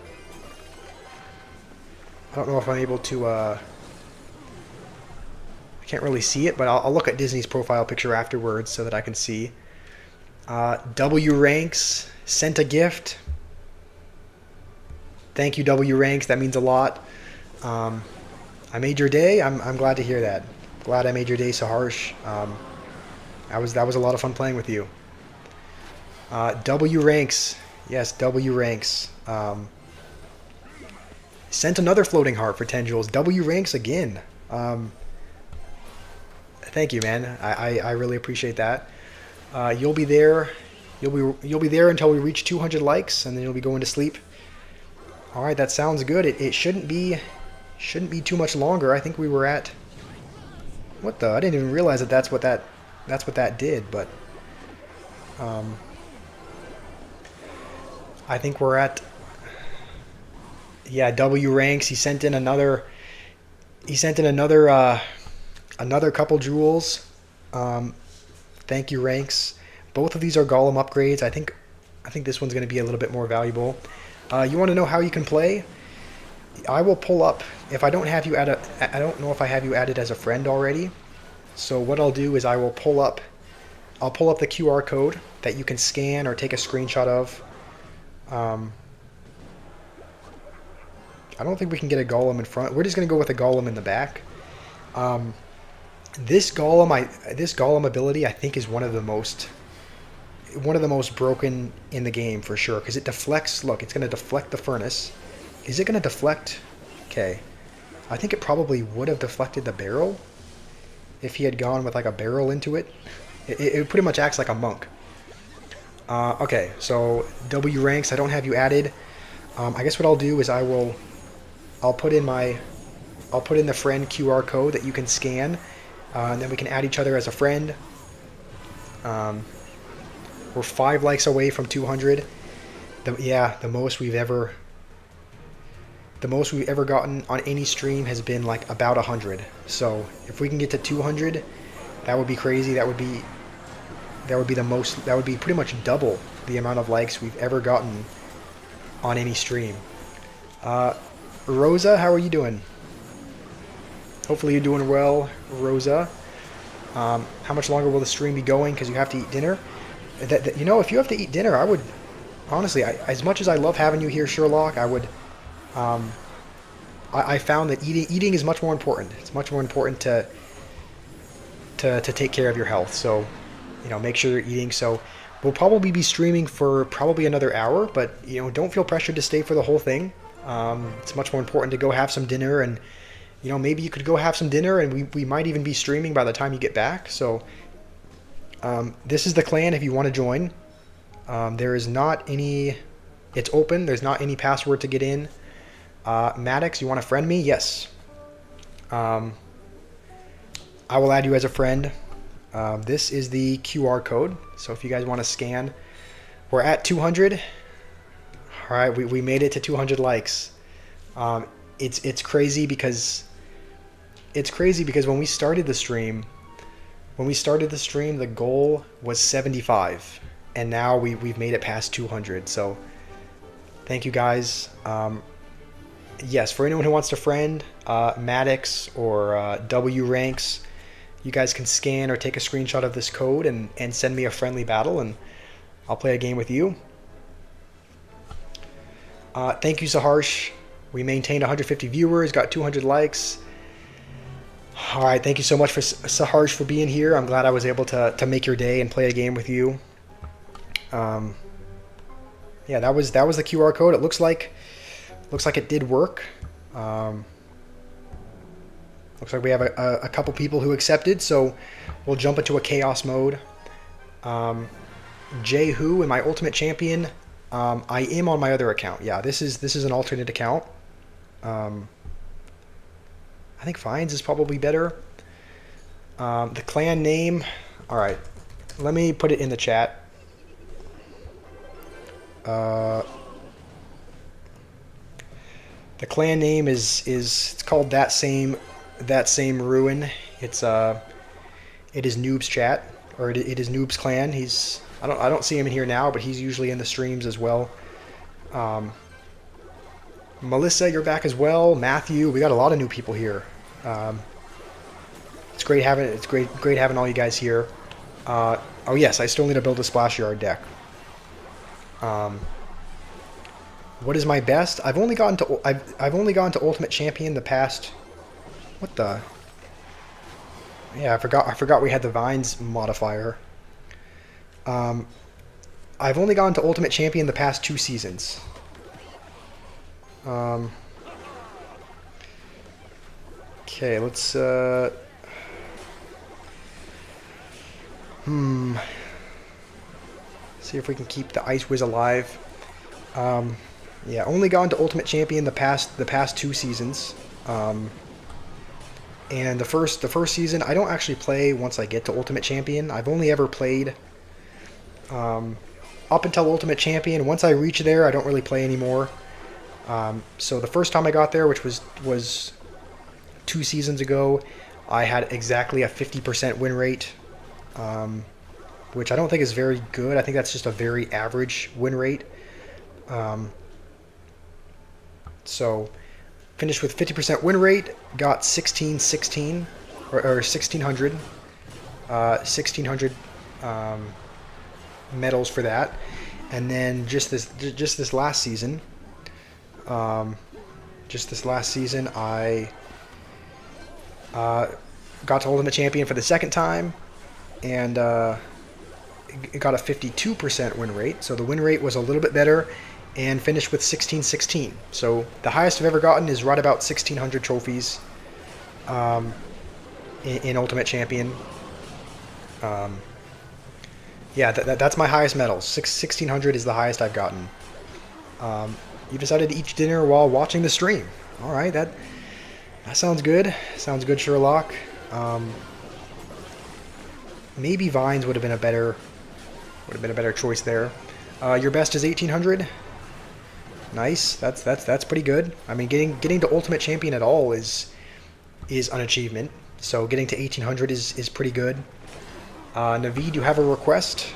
I can't really see it, but I'll look at Disney's profile picture afterwards so that I can see. W Ranks sent a gift. Thank you, W Ranks. That means a lot. I made your day. I'm glad to hear that. Glad I made your day, Saharsh. That was a lot of fun playing with you. W Ranks. Yes, W Ranks. Sent another floating heart for 10 jewels. W Ranks again. Thank you, man. I really appreciate that. You'll be there. You'll be there until we reach 200 likes, and then you'll be going to sleep. All right, that sounds good. It shouldn't be too much longer. I think we were at... What the? I didn't even realize that's what that did. But I think we're at... Yeah, W Ranks. He sent in another. Another couple jewels. Thank you, Ranks. Both of these are golem upgrades. I think this one's going to be a little bit more valuable. You want to know how you can play? I will pull up. If I don't have you add I don't know if I have you added as a friend already. So what I'll do is I will pull up. I'll pull up the QR code that you can scan or take a screenshot of. I don't think we can get a golem in front. We're just going to go with a golem in the back. This golem ability I think is one of the most broken in the game for sure, because it deflects. Look, it's going to deflect the furnace. Is it going to deflect? Okay, I think it probably would have deflected the barrel if he had gone with like a barrel into it. It pretty much acts like a monk. Okay, so W ranks. I don't have you added. I guess what I'll do is I'll put in the friend QR code that you can scan, and then we can add each other as a friend. We're 5 likes away from 200. The most we've ever gotten on any stream has been like about 100. So if we can get to 200, that would be crazy. That would be the most. That would be pretty much double the amount of likes we've ever gotten on any stream. Rosa, how are you doing? Hopefully you're doing well, Rosa. How much longer will the stream be going? Because you have to eat dinner. If you have to eat dinner, I would honestly, as much as I love having you here, Sherlock, I would. I found that eating is much more important. It's much more important to take care of your health. So, make sure you're eating. So, we'll probably be streaming for probably another hour, but don't feel pressured to stay for the whole thing. It's much more important to go have some dinner, and maybe you could go have some dinner, and we might even be streaming by the time you get back. So, this is the clan if you want to join. There is not any. It's open. There's not any password to get in. Maddox, you want to friend me? Yes. I will add you as a friend. This is the QR code. So if you guys want to scan, we're at 200. All right, we made it to 200 likes. It's crazy because when we started the stream, the goal was 75, and now we've made it past 200. So thank you guys. Yes, for anyone who wants to friend Maddox or W ranks, you guys can scan or take a screenshot of this code and send me a friendly battle, and I'll play a game with you. Thank you, Saharsh. We maintained 150 viewers, got 200 likes. All right, thank you so much for Saharsh for being here. I'm glad I was able to make your day and play a game with you. Yeah, that was the QR code. It looks like it did work. Looks like we have a couple people who accepted, so we'll jump into a chaos mode. Jehu in my ultimate champion. I am on my other account. Yeah, this is an alternate account. I think Fines is probably better. The clan name. All right, let me put it in the chat. The clan name is it's called that same ruin. It is Noob's chat, or it is Noob's clan. I don't see him in here now, but he's usually in the streams as well. Melissa, you're back as well. Matthew, we got a lot of new people here. It's great having all you guys here. Oh yes, I still need to build a splash yard deck. What is my best? I've only gone to Ultimate Champion the past. What the? Yeah, I forgot we had the Vines modifier. I've only gone to Ultimate Champion the past 2 seasons. Okay, let's see if we can keep the Ice Wiz alive. Yeah, only gone to Ultimate Champion the past 2 seasons. And the first season, I don't actually play once I get to Ultimate Champion. I've only ever played up until Ultimate Champion. Once I reach there, I don't really play anymore. So the first time I got there, which was 2 seasons ago, I had exactly a 50% win rate, which I don't think is very good. I think that's just a very average win rate. So finished with 50% win rate, got 1616 or 1600 medals for that, and then just this last season, I Got to Ultimate Champion for the second time, and it got a 52% win rate. So the win rate was a little bit better, and finished with 1616. So the highest I've ever gotten is right about 1600 trophies in Ultimate Champion. Yeah, that's my highest medal. 1600 is the highest I've gotten. You decided to eat dinner while watching the stream. All right, that sounds good. Sounds good, Sherlock. Maybe Vines would have been a better choice there. Your best is 1800. Nice. That's pretty good. I mean, getting to Ultimate Champion at all is an achievement. So getting to 1800 is pretty good. Naveed, you have a request?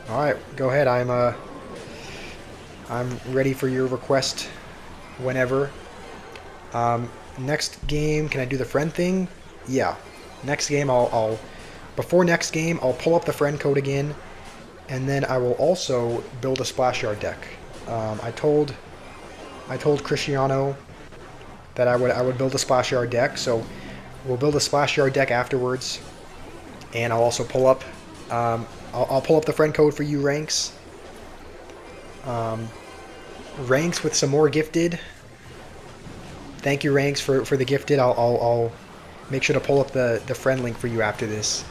All right, go ahead. I'm ready for your request whenever. Next game, can I do the friend thing? Yeah. Next game, before next game, I'll pull up the friend code again, and then I will also build a splash yard deck. I told Cristiano that I would build a splash yard deck, so we'll build a splash yard deck afterwards, and I'll also pull up I'll pull up the friend code for you, Ranks. Ranks with some more gifted. Thank you, Ranks, for the gifted. I'll make sure to pull up the friend link for you after this.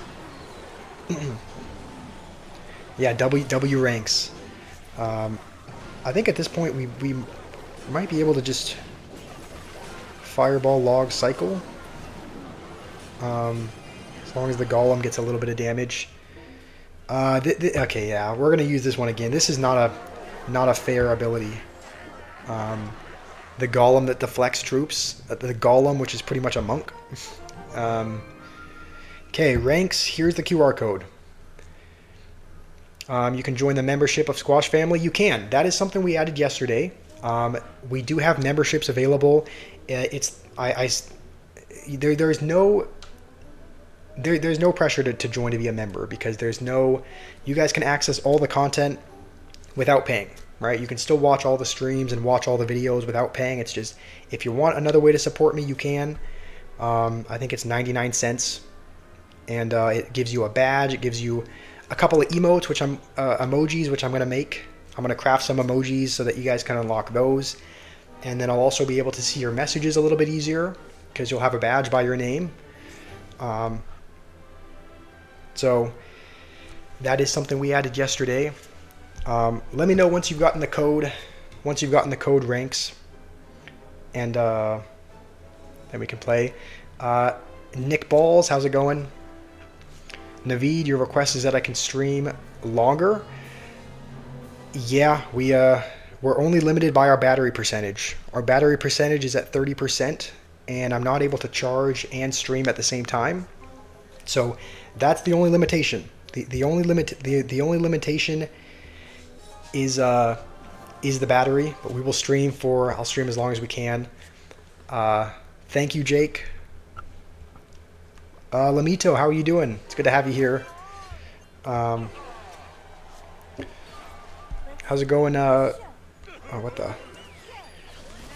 Yeah, W Ranks. I think at this point we might be able to just fireball log cycle. As long as the golem gets a little bit of damage. Okay, yeah, we're gonna use this one again. This is not a fair ability. The golem that deflects troops. The golem, which is pretty much a monk. Okay, Ranks. Here's the QR code. You can join the membership of Squash Family. You can. That is something we added yesterday. We do have memberships available. There's no pressure to join to be a member, because you guys can access all the content without paying, right? You can still watch all the streams and watch all the videos without paying. It's just, if you want another way to support me, you can. I think it's 99 cents, and it gives you a badge. It gives you a couple of emotes, emojis, which I'm going to make. I'm going to craft some emojis so that you guys can unlock those. And then I'll also be able to see your messages a little bit easier, because you'll have a badge by your name. So that is something we added yesterday. Let me know once you've gotten the code. Once you've gotten the code, Ranks, and then we can play. Nick Balls, how's it going? Naveed, your request is that I can stream longer. Yeah, we're only limited by our battery percentage. Our battery percentage is at 30%, and I'm not able to charge and stream at the same time. So that's the only limitation. The only limitation is the battery, but we will stream I'll stream as long as we can. Thank you, Jake. Lamito, how are you doing? It's good to have you here. How's it going? What the? I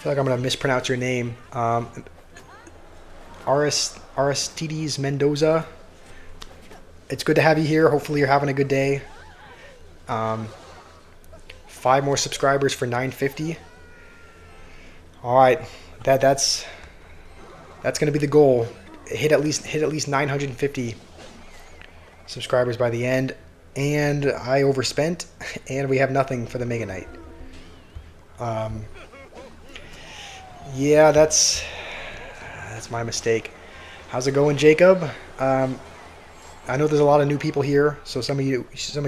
feel like I'm gonna mispronounce your name. Aristides Mendoza. It's good to have you here. Hopefully you're having a good day. 5 more subscribers for 950. All right, that's gonna be the goal. Hit at least 950 subscribers by the end. And I overspent, and we have nothing for the Mega Knight. Yeah, that's my mistake. How's it going, Jacob? I know there's a lot of new people here, so some of you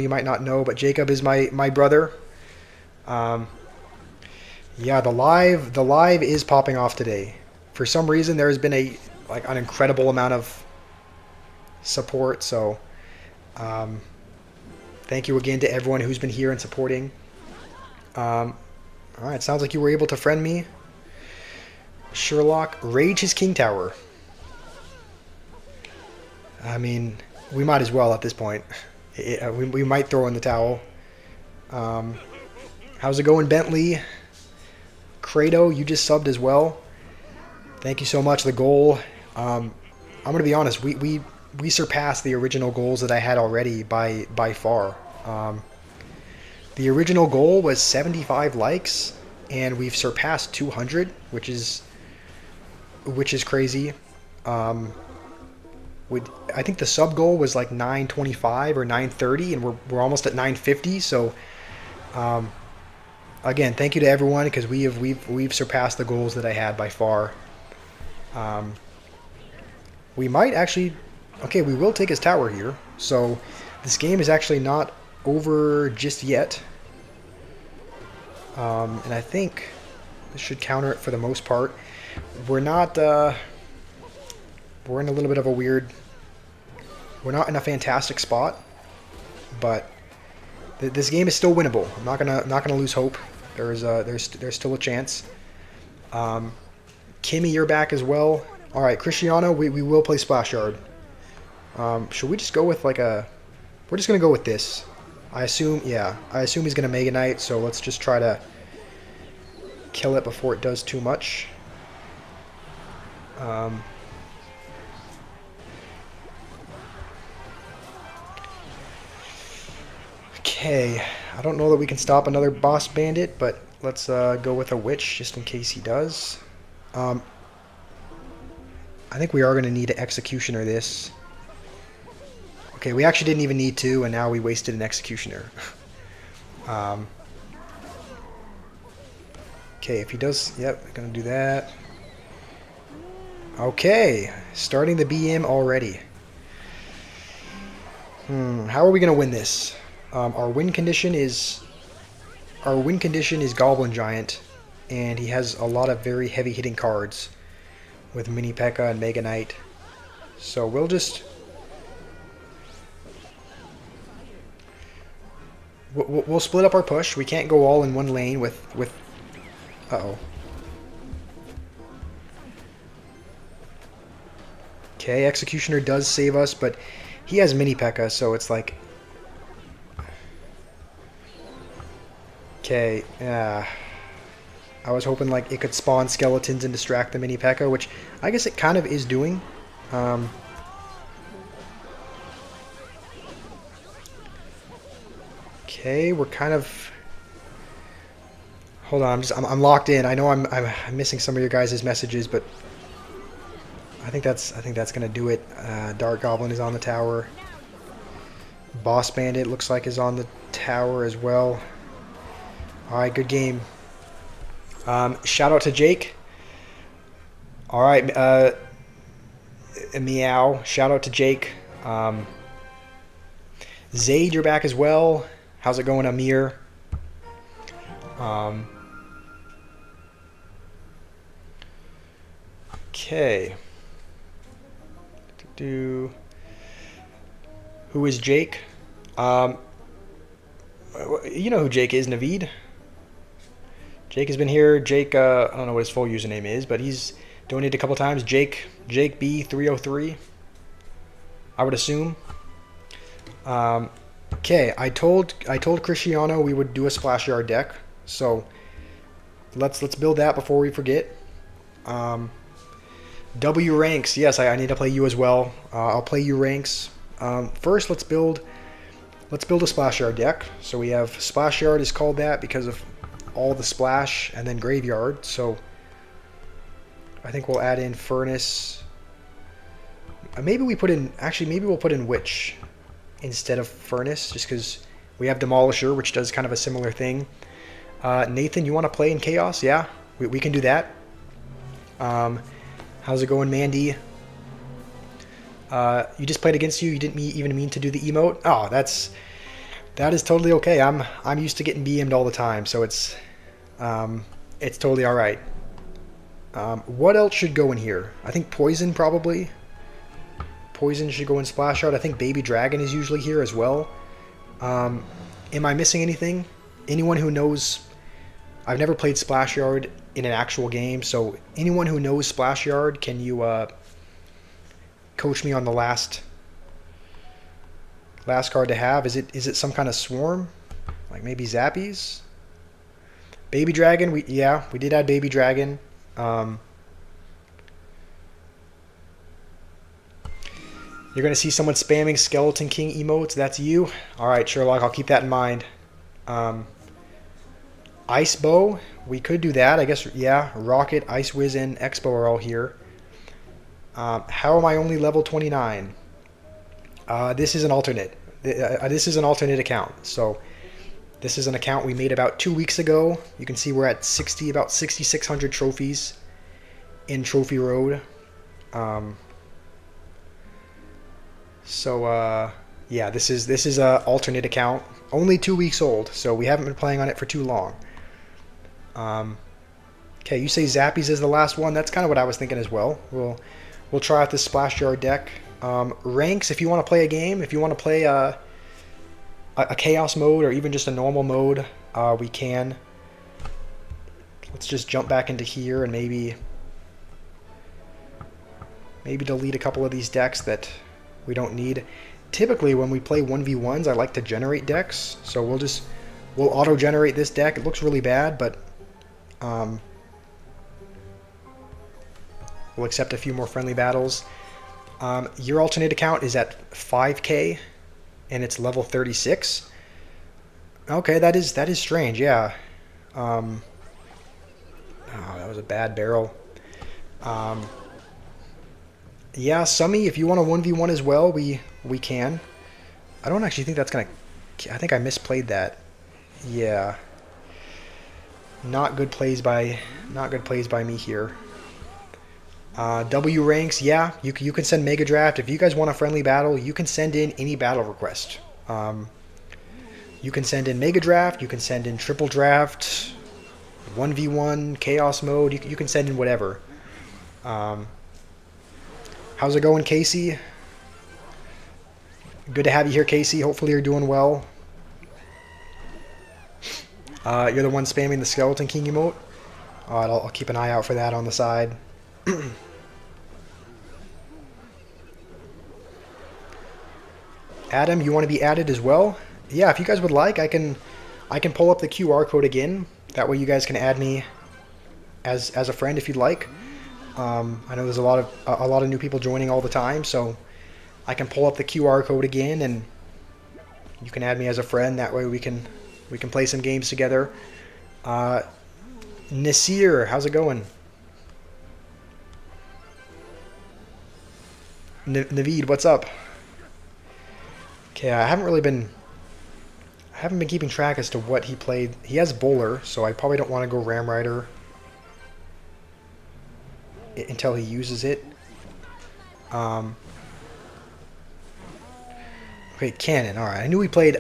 might not know, but Jacob is my brother. Yeah, the live is popping off today. For some reason, there has been an incredible amount of support. So, thank you again to everyone who's been here and supporting. All right, sounds like you were able to friend me. Sherlock, rage his king tower. I mean, we might as well at this point. We might throw in the towel. How's it going, Bentley? Credo, you just subbed as well. Thank you so much. The goal, I'm I'm gonna be honest. We surpassed the original goals that I had already by far. Um, the original goal was 75 likes, and we've surpassed 200, which is crazy. Um, we I think the sub goal was like 925 or 930, and we're almost at 950. So um, again, thank you to everyone because we've surpassed the goals that I had by far. Um, we might actually, okay, we will take his tower here. So this game is actually not over just yet. And I think this should counter it for the most part. We're not, we're in a little bit of a weird, we're not in a fantastic spot, but this game is still winnable. I'm not gonna lose hope. There's still a chance. Kimmy, you're back as well. All right, Cristiano, we will play Splash Yard. Should we just go with like a? We're just gonna go with this. I assume, yeah. I assume he's gonna Mega Knight, so let's just try to kill it before it does too much. Okay, I don't know that we can stop another boss bandit, but let's go with a witch just in case he does. I think we are going to need an executioner this. Okay, we actually didn't even need to, and now we wasted an executioner. Okay, if he does, yep, going to do that. Okay, starting the BM already. How are we going to win this? Our win condition is Goblin Giant, and he has a lot of very heavy hitting cards with Mini P.E.K.K.A. and Mega Knight. So we'll split up our push. We can't go all in one lane with uh-oh. Okay, Executioner does save us, but he has Mini P.E.K.K.A., so it's like... Okay, I was hoping like it could spawn skeletons and distract the Mini P.E.K.K.A., which I guess it kind of is doing. Okay, we're kind of... Hold on, I'm locked in. I know I'm missing some of your guys' messages, but I think that's gonna do it. Dark Goblin is on the tower. Boss Bandit looks like is on the tower as well. All right, good game. Shout out to Jake. All right, meow. Shout out to Jake. Zaid, you're back as well. How's it going, Amir? Okay. Who is Jake? You know who Jake is, Naveed. Jake has been here. Jake, I don't know what his full username is, but he's donated a couple times. Jake B303, I would assume. Okay, I told Cristiano we would do a Splash Yard deck, so let's build that before we forget. W ranks, yes, I need to play you as well. I'll play you ranks. First, let's build a Splash Yard deck. So we have Splash Yard is called that because of all the splash, and then Graveyard. So I think we'll add in Furnace. Maybe we'll put in Witch instead of Furnace, just because we have Demolisher, which does kind of a similar thing. Nathan, you want to play in Chaos? Yeah, we can do that. How's it going, Mandy? You just played against you. You didn't even mean to do the emote. Oh, that is totally okay. I'm used to getting BM'd all the time, so it's totally all right. What else should go in here? I think Poison probably. Poison should go in Splash Yard. I think Baby Dragon is usually here as well. Am I missing anything? Anyone who knows? I've never played Splash Yard in an actual game, so anyone who knows Splash Yard, can you coach me on the last card to have? Is it some kind of swarm? Like maybe Zappies? Baby Dragon, we did add Baby Dragon. You're going to see someone spamming Skeleton King emotes. That's you. All right, Sherlock, I'll keep that in mind. Ice Bow, we could do that. I guess, yeah. Rocket, Ice Wiz, and Expo are all here. How am I only level 29? This is an alternate. This is an alternate account. So this is an account we made about 2 weeks ago. You can see we're at about 6,600 trophies in Trophy Road. Yeah, this is a alternate account. Only 2 weeks old, so we haven't been playing on it for too long. Okay, you say Zappies is the last one. That's kind of what I was thinking as well. We'll try out this Splash Jar deck. Ranks, if you want to play a game, if you want to play a Chaos mode or even just a normal mode, we can. Let's just jump back into here and maybe delete a couple of these decks that we don't need. Typically, when we play 1v1s, I like to generate decks. So we'll auto-generate this deck. It looks really bad, but we'll accept a few more friendly battles. Your alternate account is at 5k, and it's level 36. Okay, that is strange. Yeah. Oh, that was a bad barrel. Yeah, Summy, if you want a 1v1 as well, we can. I don't actually think that's gonna. I think I misplayed that. Yeah. Not good plays by me here. W ranks, yeah, you can send Mega Draft. If you guys want a friendly battle, you can send in any battle request. You can send in Mega Draft, you can send in Triple Draft, 1v1, Chaos Mode, you can send in whatever. How's it going, Casey? Good to have you here, Casey. Hopefully you're doing well. You're the one spamming the Skeleton King emote. Alright, I'll keep an eye out for that on the side. Adam, you want to be added as well? Yeah, if you guys would like, I can pull up the QR code again. That way you guys can add me as a friend if you'd like. I know there's a lot of new people joining all the time, so I can pull up the QR code again, and you can add me as a friend. That way we can play some games together. Nasir, how's it going? Naveed, what's up? Okay, I haven't been keeping track as to what he played. He has Bowler, so I probably don't want to go Ram Rider until he uses it. Okay, Cannon. All right, I knew he played.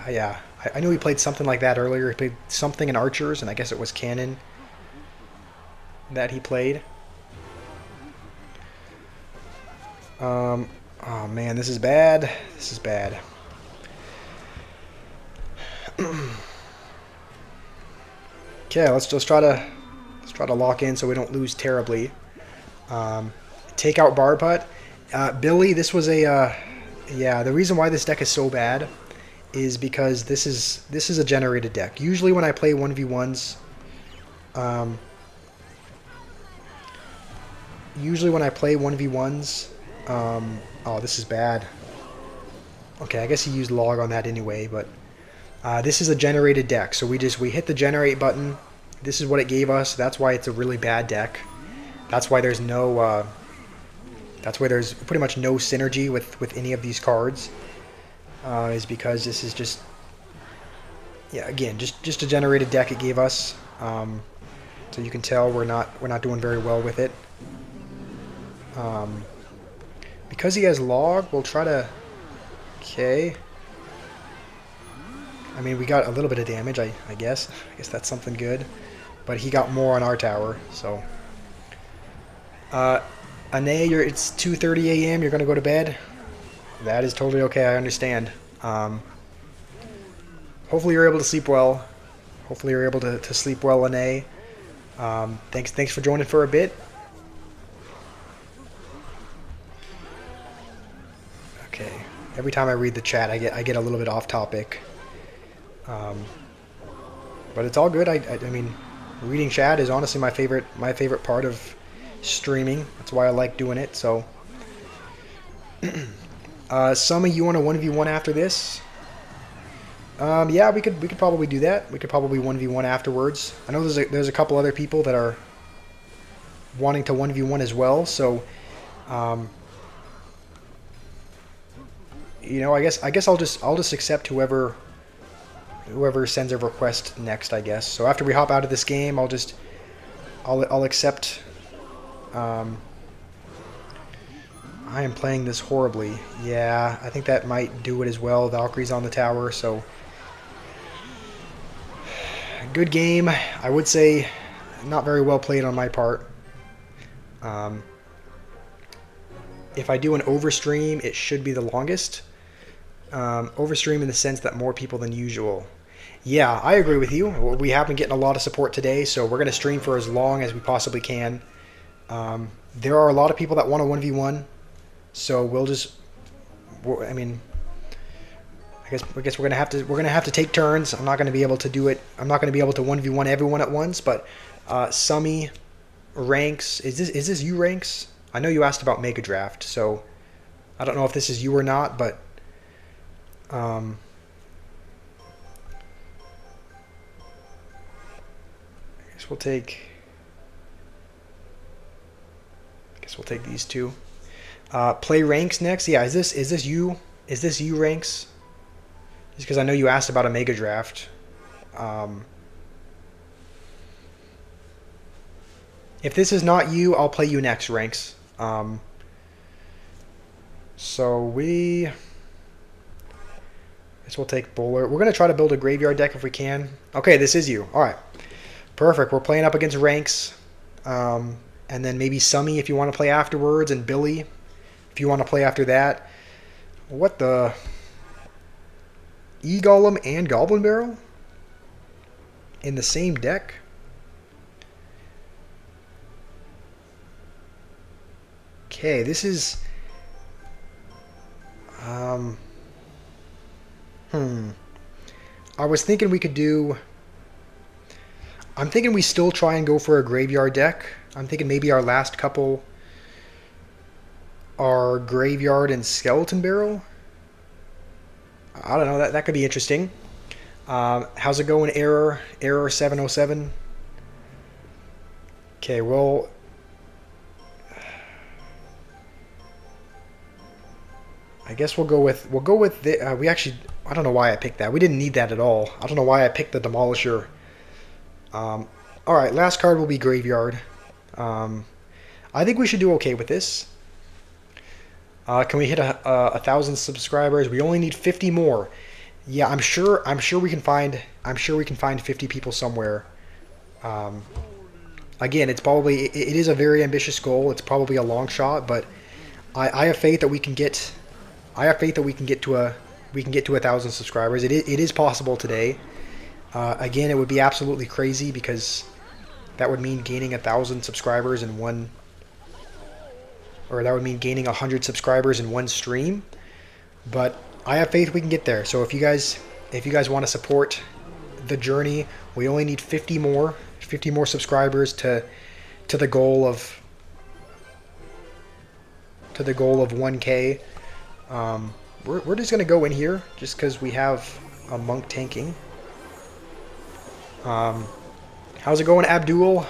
Yeah, I knew he played something like that earlier. He played something in Archers, and I guess it was Cannon that he played. Oh man, this is bad. This is bad. Okay, let's try to lock in so we don't lose terribly. Take out Bar Putt. Billy, this was a yeah. The reason why this deck is so bad is because this is a generated deck. Usually when I play 1v1s, oh, this is bad. Okay, I guess he used log on that anyway, but this is a generated deck. So we hit the generate button. This is what it gave us. That's why it's a really bad deck. That's why there's no. That's why there's pretty much no synergy with any of these cards. Is because this is just. Yeah, again, just a generated deck it gave us. So you can tell we're not doing very well with it. Because he has log, we'll try to. Okay. I mean, we got a little bit of damage, I guess. I guess that's something good. But he got more on our tower, so. Ane, it's 2:30 a.m. You're going to go to bed? That is totally okay, I understand. Hopefully you're able to sleep well. Hopefully you're able to sleep well, Ane. Thanks for joining for a bit. Okay. Every time I read the chat, I get a little bit off topic. But it's all good. I mean, reading chat is honestly my favorite part of streaming. That's why I like doing it. So Summy, you want a 1v1 after this? Yeah, we could probably do that. We could probably 1v1 afterwards. I know there's a couple other people that are wanting to 1v1 as well, so you know, I guess I'll just accept whoever sends a request next, I guess. So after we hop out of this game, I'll accept. I am playing this horribly. Yeah, I think that might do it as well. Valkyrie's on the tower, so good game. I would say not very well played on my part. If I do an overstream, it should be the longest. Overstream in the sense that more people than usual. Yeah, I agree with you. We have been getting a lot of support today, so we're going to stream for as long as we possibly can. There are a lot of people that want a 1v1, so I mean, I guess we're gonna have to take turns. I'm not gonna be able to do it. I'm not gonna be able to 1v1 everyone at once. But Summy, Ranks, is this you, Ranks? I know you asked about Mega Draft, so I don't know if this is you or not, but I guess we'll take these two. Play Ranks next. Yeah, is this you? Is this you, Ranks? Just because I know you asked about a Mega Draft. If this is not you, I'll play you next, Ranks. So I guess we'll take Bowler. We're going to try to build a graveyard deck if we can. Okay, this is you. All right. Perfect. We're playing up against Ranks. And then maybe Summy if you want to play afterwards, and Billy if you want to play after that. What the... E-Golem and Goblin Barrel? In the same deck? Okay, this is... I was thinking we could do... I'm thinking we still try and go for a graveyard deck. I'm thinking maybe our last couple are Graveyard and Skeleton Barrel. I don't know, that could be interesting. How's it going, Error 707? Okay, well, I guess we'll go with the, we actually, I don't know why I picked that. We didn't need that at all. I don't know why I picked the Demolisher. All right, last card will be Graveyard. I think we should do okay with this. Can we hit 1,000 subscribers? We only need 50 more. Yeah, I'm sure we can find 50 people somewhere. Again, it is a very ambitious goal. It's probably a long shot, but I have faith that we can get. I have faith that we can get to 1,000 subscribers. It is possible today. Again, it would be absolutely crazy because that would mean gaining 1,000 subscribers in one. Or that would mean gaining 100 subscribers in one stream, but I have faith we can get there. So if you guys want to support the journey, we only need 50 more subscribers to the goal of 1K. We're just gonna go in here just because we have a monk tanking. How's it going, Abdul?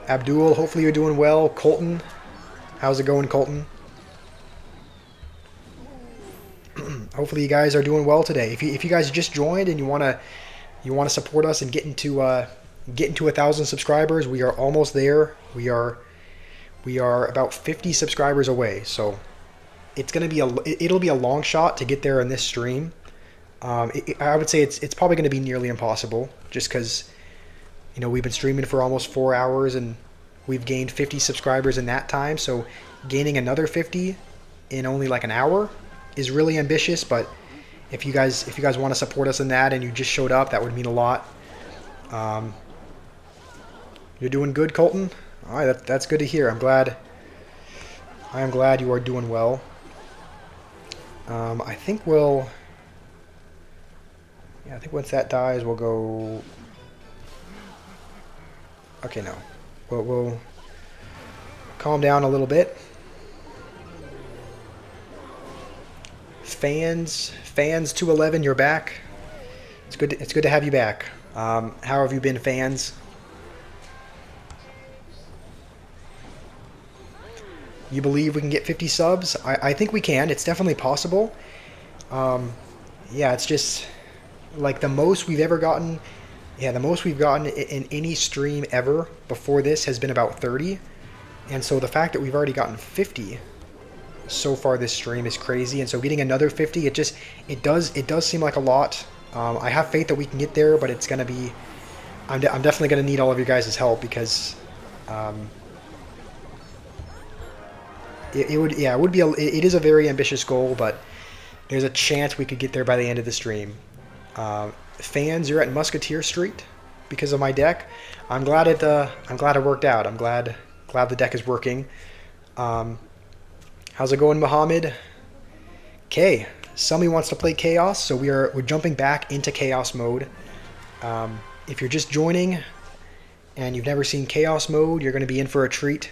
Abdul, hopefully you're doing well. Colton, how's it going, Colton? Hopefully you guys are doing well today. If you guys just joined and you wanna support us and get into 1,000 subscribers, we are almost there. We are about 50 subscribers away. So it'll be a long shot to get there in this stream. I would say it's probably going to be nearly impossible, just because. You know, we've been streaming for almost 4 hours and we've gained 50 subscribers in that time. So gaining another 50 in only like an hour is really ambitious. But if you guys want to support us in that and you just showed up, that would mean a lot. You're doing good, Colton. All right, that's good to hear. I am glad you are doing well. I think I think once that dies, we'll go. Okay, no. We'll calm down a little bit. Fans 211, you're back. It's good to have you back. How have you been, fans? You believe we can get 50 subs? I think we can. It's definitely possible. Yeah, it's just like the most we've ever gotten. Yeah, the most we've gotten in any stream ever before this has been about 30. And so the fact that we've already gotten 50 so far this stream is crazy. And so getting another 50, it does seem like a lot. I have faith that we can get there, but it's gonna be. I'm definitely gonna need all of your guys' help because it is a very ambitious goal, but there's a chance we could get there by the end of the stream. Fans, you're at Musketeer Street because of my deck. I'm glad it worked out. I'm glad the deck is working. How's it going, Mohammed? Okay, somebody wants to play Chaos, so we're jumping back into Chaos mode. If you're just joining and you've never seen Chaos mode, you're going to be in for a treat.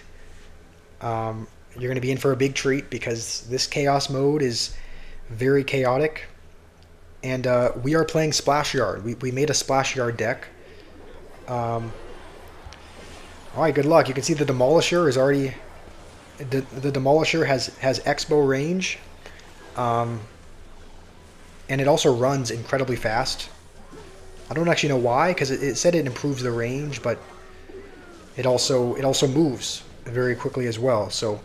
You're going to be in for a big treat because this Chaos mode is very chaotic. And we are playing Splash Yard. We made a Splash Yard deck. Alright, good luck. You can see the Demolisher is already... The Demolisher has Expo range. And it also runs incredibly fast. I don't actually know why, because it said it improves the range, but it also moves very quickly as well. So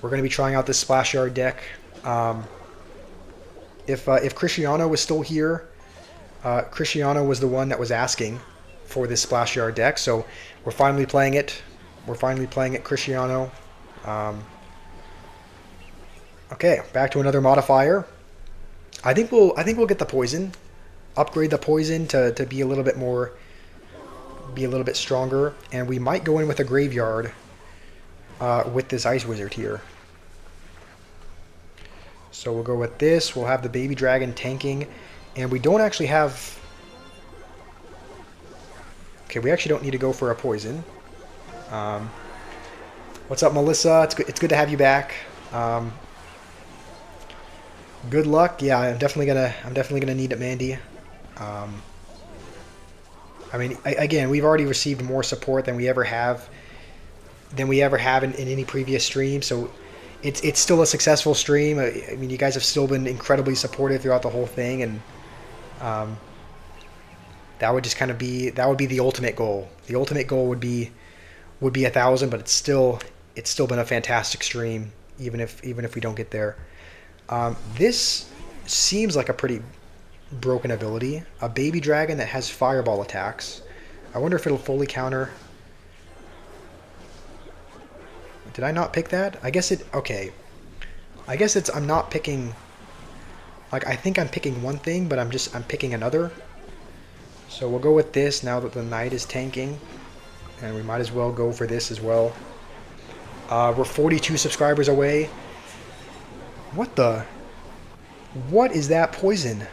we're going to be trying out this Splash Yard deck. If Cristiano was still here, Cristiano was the one that was asking for this Splash Yard deck, so we're finally playing it. We're finally playing it, Cristiano. Okay, back to another modifier. I think we'll get the poison, upgrade the poison to be a little bit more, be a little bit stronger, and we might go in with a graveyard with this Ice Wizard here. So we'll go with this. We'll have the Baby Dragon tanking, and we don't actually have. Okay, we actually don't need to go for a poison. What's up, Melissa? It's good to have you back. Good luck. Yeah, I'm definitely gonna need it, Mandy. I mean, again, we've already received more support than we ever have in any previous stream. So it's still a successful stream. I mean, you guys have still been incredibly supportive throughout the whole thing, and that would just kind of be the ultimate goal. The ultimate goal would be 1,000, but it's still been a fantastic stream, even if we don't get there. This seems like a pretty broken ability. A Baby Dragon that has Fireball attacks. I wonder if it'll fully counter. Did I not pick that? I guess it. Okay. I guess it's. I'm not picking. Like, I think I'm picking one thing, but I'm picking another. So we'll go with this now that the Knight is tanking, and we might as well go for this as well. We're 42 subscribers away. What the? What is that poison?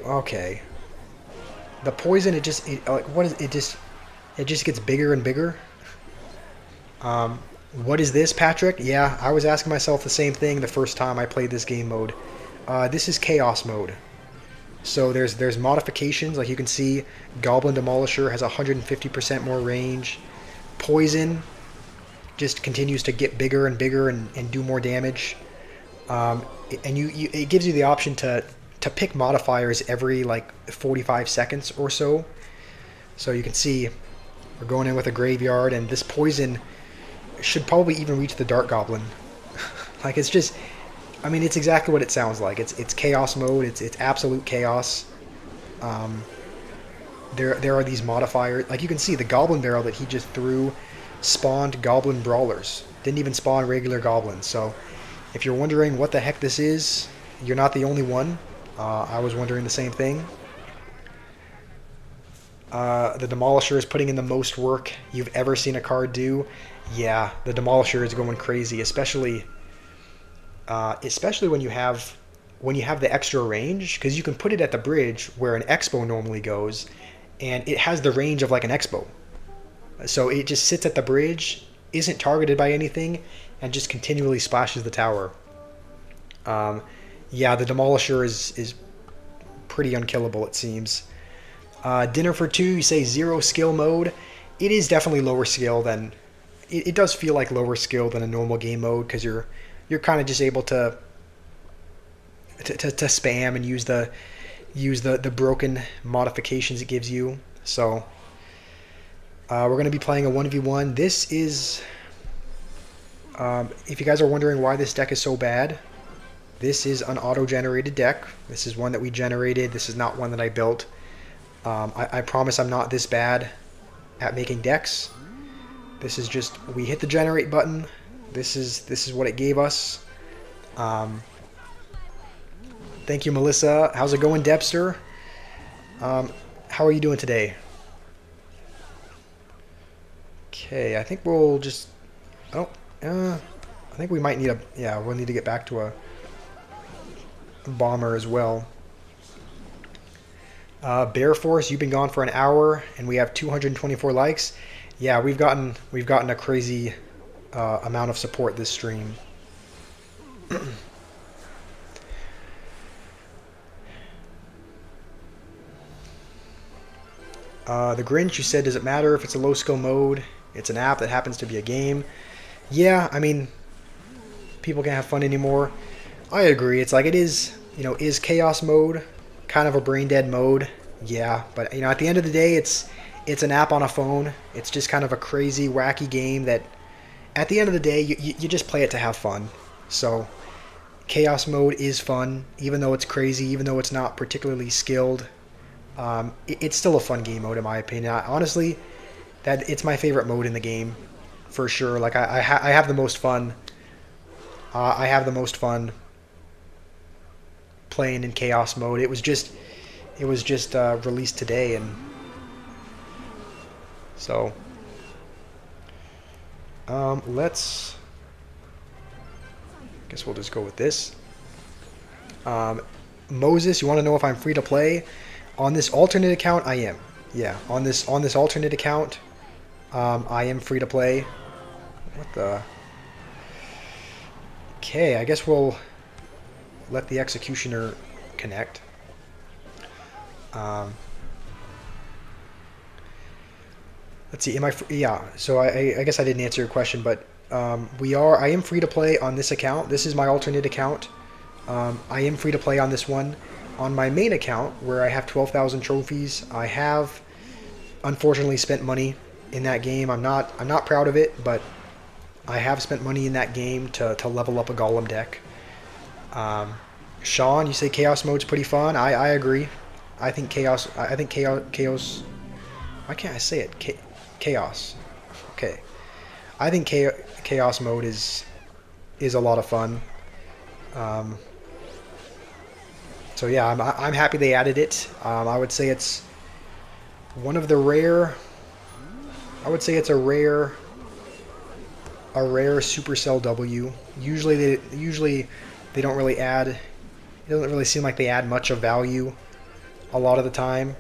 Okay. The poison, it just gets bigger and bigger. What is this, Patrick? Yeah, I was asking myself the same thing the first time I played this game mode. This is Chaos mode. So there's modifications, like you can see, Goblin Demolisher has 150% more range. Poison just continues to get bigger and bigger and do more damage. And it gives you the option to pick modifiers every like 45 seconds or so. So you can see we're going in with a graveyard, and this poison should probably even reach the Dark Goblin. Like, it's just, I mean, it's exactly what it sounds like. It's chaos mode. It's absolute chaos. There are these modifiers. Like, you can see the Goblin Barrel that he just threw spawned Goblin Brawlers. Didn't even spawn regular Goblins. So if you're wondering what the heck this is, you're not the only one. I was wondering the same thing. The Demolisher is putting in the most work you've ever seen a card do. Yeah, the Demolisher is going crazy, especially when you have the extra range, because you can put it at the bridge where an Expo normally goes, and it has the range of like an Expo. So it just sits at the bridge, isn't targeted by anything, and just continually splashes the tower. Yeah, the Demolisher is pretty unkillable, it seems. Dinner for two, you say zero skill mode. It is definitely lower skill than it does feel like lower skill than a normal game mode because you're kind of just able to spam and use the broken modifications it gives you. So we're going to be playing a 1v1. This is if you guys are wondering why this deck is so bad, this is an auto-generated deck. This is one that we generated. This is not one that I built. I promise I'm not this bad at making decks. This is just, we hit the generate button. This is what it gave us. Thank you, Melissa. How's it going, Debster? How are you doing today? Okay, I think we'll just... Oh, I think we might need a... Yeah, we'll need to get back to a bomber as well. Bear Force, you've been gone for an hour, and we have 224 likes. Yeah, we've gotten a crazy amount of support this stream. The Grinch, you said, does it matter if it's a low skill mode? It's an app that happens to be a game. Yeah, I mean, people can't have fun anymore. I agree. It's like it is, is chaos mode kind of a brain dead mode? Yeah, but at the end of the day, it's an app on a phone. It's just kind of a crazy, wacky game that at the end of the day, you just play it to have fun. So chaos mode is fun, even though it's crazy, even though it's not particularly skilled. It's still a fun game mode in my opinion. Honestly, it's my favorite mode in the game, for sure. Like I have the most fun. I have the most fun playing in chaos mode. It was just released today, and so let's. Guess we'll just go with this. Moses, you want to know if I'm free to play? On this alternate account, I am. Yeah, on this alternate account, I am free to play. What the? Okay, I guess we'll let the executioner connect. Let's see. Am I? Yeah. So I guess I didn't answer your question, but I am free to play on this account. This is my alternate account. I am free to play on this one. On my main account, where I have 12,000 trophies, I have unfortunately spent money in that game. I'm not proud of it, but I have spent money in that game to level up a golem deck. Sean, you say chaos mode's pretty fun. I agree. I think chaos. Why can't I say it? Chaos. Okay. I think chaos mode is a lot of fun. So yeah, I'm happy they added it. I would say it's one of the rare. I would say it's a rare Supercell W. Usually they don't really add. It doesn't really seem like they add much of value a lot of the time.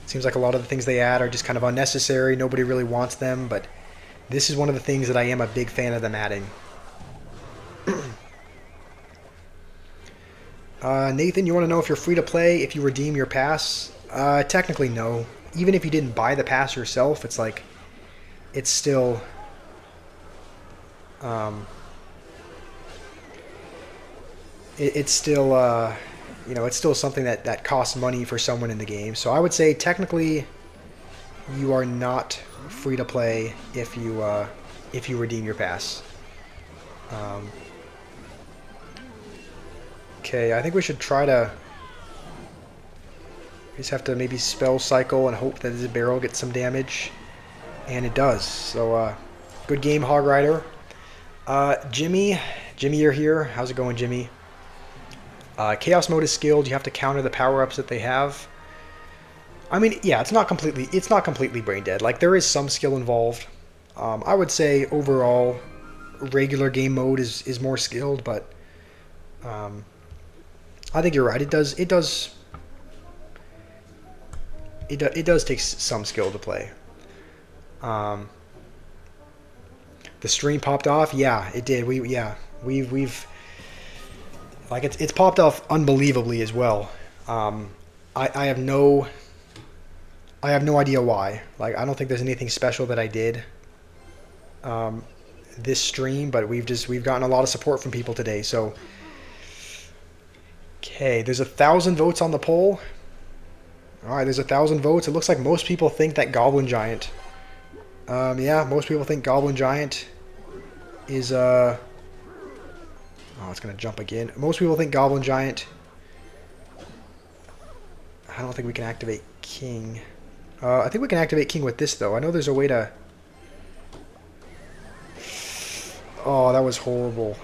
Seems like a lot of the things they add are just kind of unnecessary. Nobody really wants them, but this is one of the things that I am a big fan of them adding. Nathan, you want to know if you're free to play if you redeem your pass? Technically, no. Even if you didn't buy the pass yourself, it's like, it's still, it's still, it's still something that costs money for someone in the game. So I would say technically, you are not free to play if you redeem your pass. Okay, I think we should try to. We just have to maybe spell cycle and hope that the barrel gets some damage, and it does. So, good game, Hog Rider. Jimmy, you're here. How's it going, Jimmy? Chaos mode is skilled. You have to counter the power-ups that they have. I mean, yeah, it's not completely brain dead. Like, there is some skill involved. I would say overall, regular game mode is more skilled, but I think you're right. It does take some skill to play. The stream popped off. Yeah, it did. We've like it's popped off unbelievably as well. I have no idea why. Like I don't think there's anything special that I did this stream, but we've gotten a lot of support from people today. So okay, there's 1,000 votes on the poll. All right, there's 1,000 votes. It looks like most people think that Goblin Giant. Yeah, most people think Goblin Giant is oh, it's gonna jump again. Most people think Goblin Giant. I don't think we can activate King. I think we can activate King with this though. I know there's a way to. Oh, that was horrible.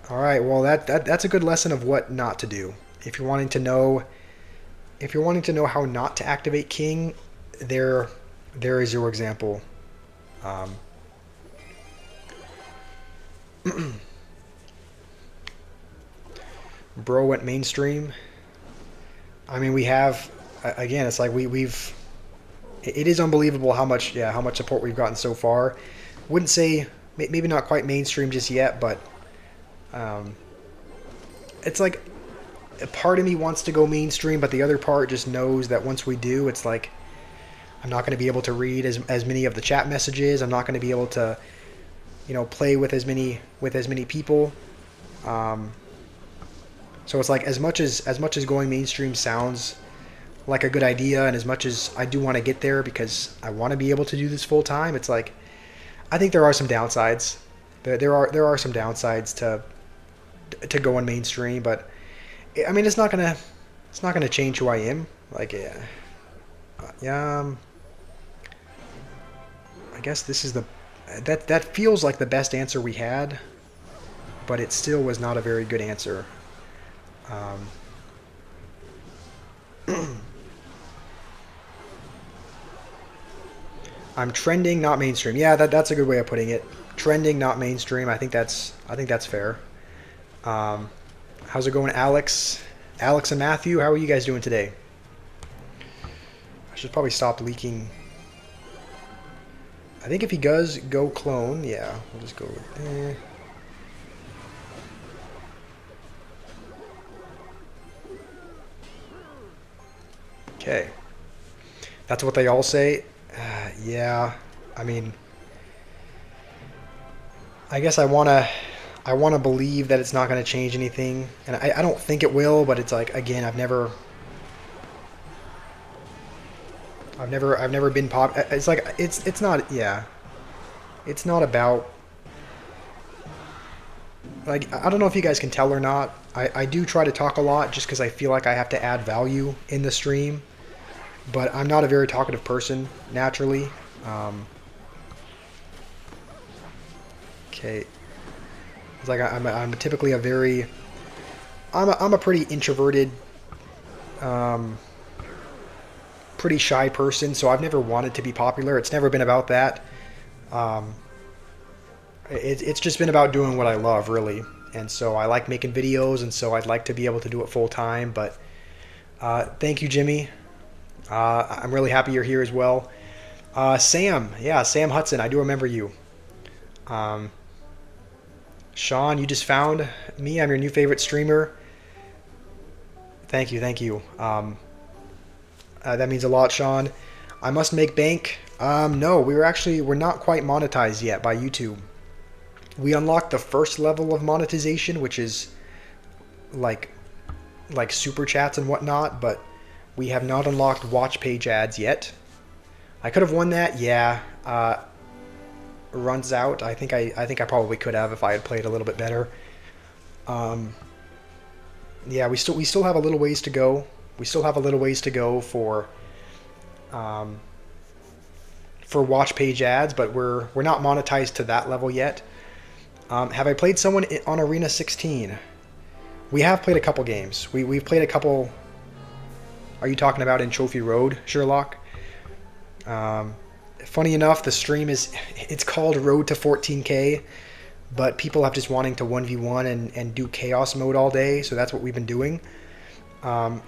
All right, well that's a good lesson of what not to do. If you're wanting to know how not to activate King, there is your example. Bro went mainstream. I mean, we have again. It's like we've. It is unbelievable how much support we've gotten so far. Wouldn't say maybe not quite mainstream just yet, but it's like a part of me wants to go mainstream, but the other part just knows that once we do, it's like I'm not going to be able to read as many of the chat messages. I'm not going to be able to, play with as many people. So it's like as much as going mainstream sounds like a good idea, and as much as I do want to get there because I want to be able to do this full time, it's like I think there are some downsides. There are some downsides to going mainstream, but I mean it's not gonna change who I am. Like I guess this is that feels like the best answer we had, but it still was not a very good answer. I'm trending, not mainstream. Yeah, that's a good way of putting it. Trending, not mainstream. I think that's fair. How's it going, Alex? Alex and Matthew, how are you guys doing today? I should probably stop leaking. I think if he does go clone, yeah, we'll just go with Okay. That's what they all say. Yeah, I mean, I guess I wanna believe that it's not gonna change anything, and I don't think it will. But it's like again, I've never been pop. It's like it's not it's not about like I don't know if you guys can tell or not. I do try to talk a lot just because I feel like I have to add value in the stream. But I'm not a very talkative person naturally. Okay, it's like I'm typically a very I'm a pretty introverted, pretty shy person. So I've never wanted to be popular. It's never been about that. It's just been about doing what I love, really. And so I like making videos, and so I'd like to be able to do it full time. But thank you, Jimmy. I'm really happy you're here as well. Sam, yeah, Sam Hudson, I do remember you. Sean, you just found me. I'm your new favorite streamer. Thank you. That means a lot, Sean. I must make bank. No, we're not quite monetized yet by YouTube. We unlocked the first level of monetization, which is like super chats and whatnot, but we have not unlocked watch page ads yet. I could have won that, yeah. Runs out. I think I probably could have if I had played a little bit better. Yeah, we still have a little ways to go. We still have a little ways to go for watch page ads, but we're not monetized to that level yet. Have I played someone on Arena 16? We have played a couple games. We've played a couple. Are you talking about in Trophy Road, Sherlock? Funny enough, the stream it's called Road to 14K, but people have just wanting to 1v1 and do chaos mode all day, so that's what we've been doing.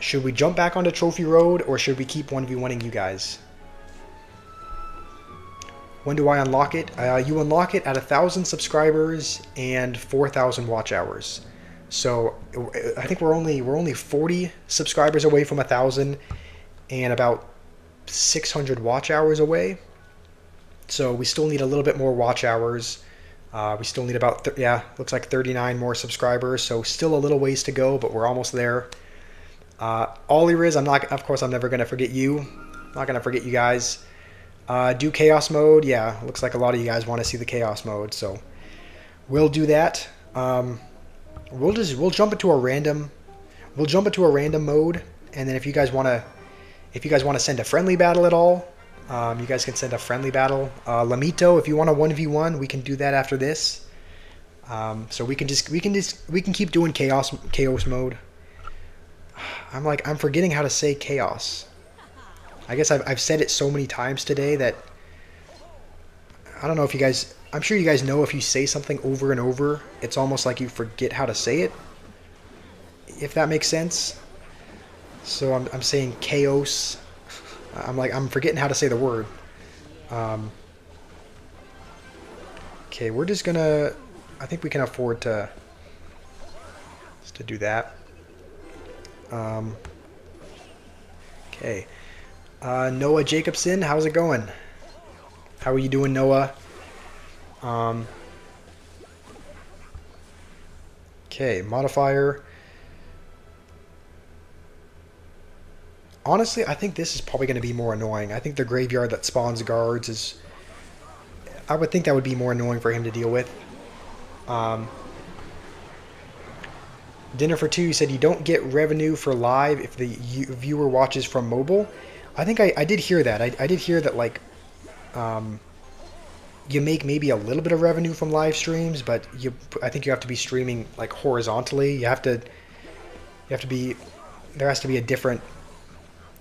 Should we jump back onto Trophy Road, or should we keep 1v1ing you guys? When do I unlock it? You unlock it at 1,000 subscribers and 4,000 watch hours. So I think we're only 40 subscribers away from 1,000 and about 600 watch hours away. So we still need a little bit more watch hours. We still need about looks like 39 more subscribers. So still a little ways to go, but we're almost there. Ollie Riz, I'm never gonna forget you. I'm not gonna forget you guys. Do chaos mode. Yeah, looks like a lot of you guys want to see the chaos mode, so we'll do that. We'll jump into a random mode, and then if you guys want to send a friendly battle at all, you guys can send a friendly battle. Lamito, if you want a 1v1, we can do that after this. So we can keep doing chaos mode. I'm forgetting how to say chaos. I guess I've said it so many times today that I don't know if you guys. I'm sure you guys know if you say something over and over, it's almost like you forget how to say it. If that makes sense. So I'm saying chaos. I'm forgetting how to say the word. Okay, we're just gonna. I think we can afford to do that. Okay. Noah Jacobson, how's it going? How are you doing, Noah? Okay, modifier. Honestly, I think this is probably going to be more annoying. I think the graveyard that spawns guards is... I would think that would be more annoying for him to deal with. Dinner for Two, you said you don't get revenue for live if the viewer watches from mobile. I think I did hear that. I did hear that, like, you make maybe a little bit of revenue from live streams, but I think you have to be streaming, like, horizontally. There has to be a different...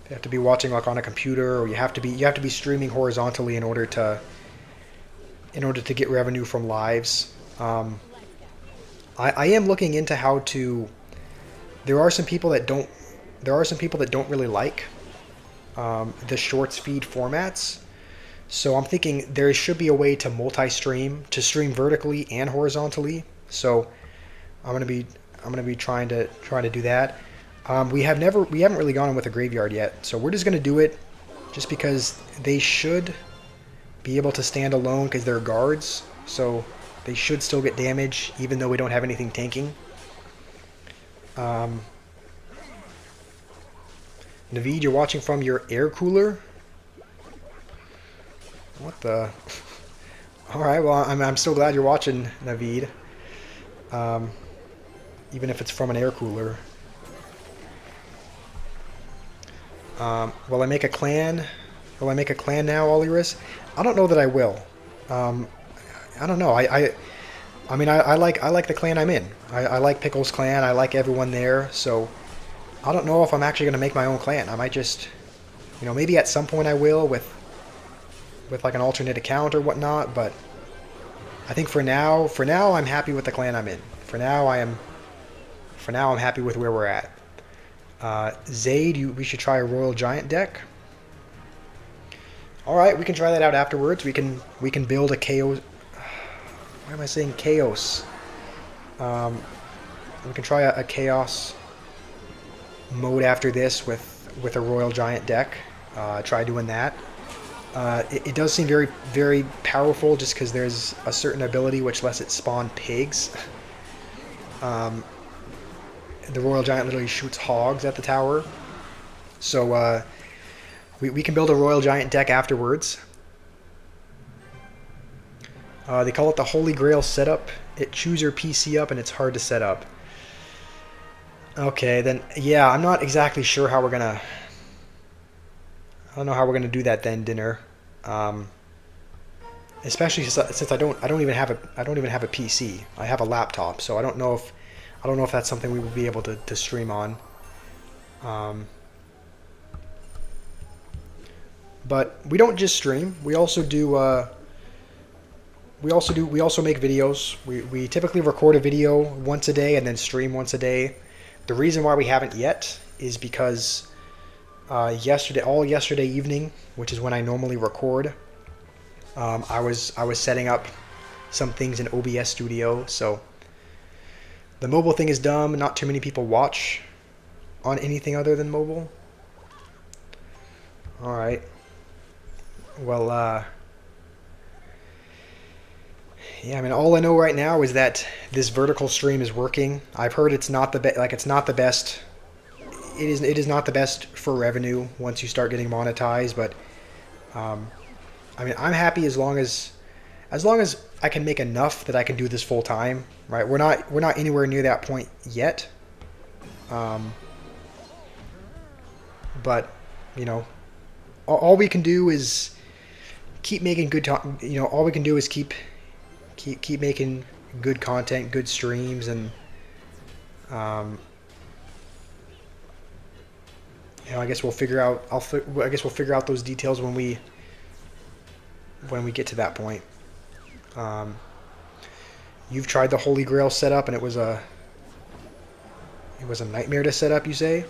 You have to be watching, like, on a computer, or you have to be streaming horizontally in order to get revenue from lives. I am looking into how to... There are some people that don't really like the shorts feed formats. So I'm thinking there should be a way to multi-stream, to stream vertically and horizontally. So I'm gonna be trying to do that. We haven't really gone in with a graveyard yet, so we're just gonna do it, just because they should be able to stand alone because they're guards. So they should still get damage even though we don't have anything tanking. Naveed, you're watching from your air cooler? What the? Alright, well, I'm still glad you're watching, Naveed. Even if it's from an air cooler. Will I make a clan? Will I make a clan now, Oliris? I don't know that I will. I don't know. I mean, I like the clan I'm in. I like Pickle's clan. I like everyone there. So I don't know if I'm actually going to make my own clan. I might just, maybe at some point I will with like an alternate account or whatnot. But I think for now I'm happy with the clan I'm in. For now I'm happy with where we're at. Zaid, we should try a Royal Giant deck. All right, we can try that out afterwards. We can build a chaos. Why am I saying chaos? We can try a chaos mode after this with a Royal Giant deck. Try doing that. It does seem very, very powerful just because there's a certain ability which lets it spawn pigs. The Royal Giant literally shoots hogs at the tower. So we can build a Royal Giant deck afterwards. They call it the Holy Grail setup. It chews your PC up and it's hard to set up. Okay, then, yeah, I'm not exactly sure how we're gonna... I don't know how we're gonna do that then, Dinner. Especially since I don't even have a PC. I have a laptop, so I don't know if that's something we would be able to stream on. But we don't just stream. We also do. We also make videos. We typically record a video once a day and then stream once a day. The reason why we haven't yet is because yesterday evening, which is when I normally record, I was setting up some things in OBS Studio, so the mobile thing is dumb. Not too many people watch on anything other than mobile. All right. Well, yeah. I mean, all I know right now is that this vertical stream is working. I've heard it's not the it's not the best. It is not the best for revenue once you start getting monetized, but I mean, I'm happy as long as I can make enough that I can do this full time, right? We're not anywhere near that point yet. But you know, all we can do is keep making good all we can do is keep making good content, good streams, and I guess we'll figure out I guess we'll figure out those details when we get to that point. You've tried the Holy Grail setup, and it was a nightmare to set up, you say?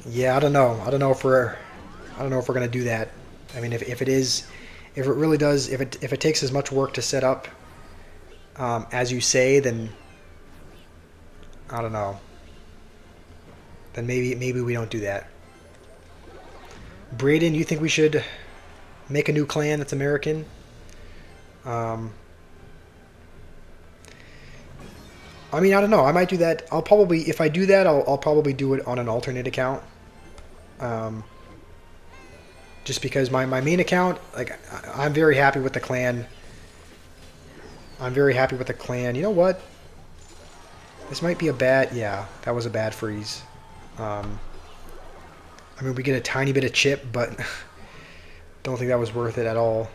Yeah, I don't know. I don't know if we're gonna do that. I mean, if it really does, if it takes as much work to set up as you say, then I don't know. Then maybe we don't do that. Braden, you think we should make a new clan that's American? I mean, I don't know. I might do that. I'll probably, if I do that, I'll probably do it on an alternate account. Just because my main account, like, I'm very happy with the clan. I'm very happy with the clan. You know what? This might be a bad, yeah, that was a bad freeze. I mean, we get a tiny bit of chip, but don't think that was worth it at all.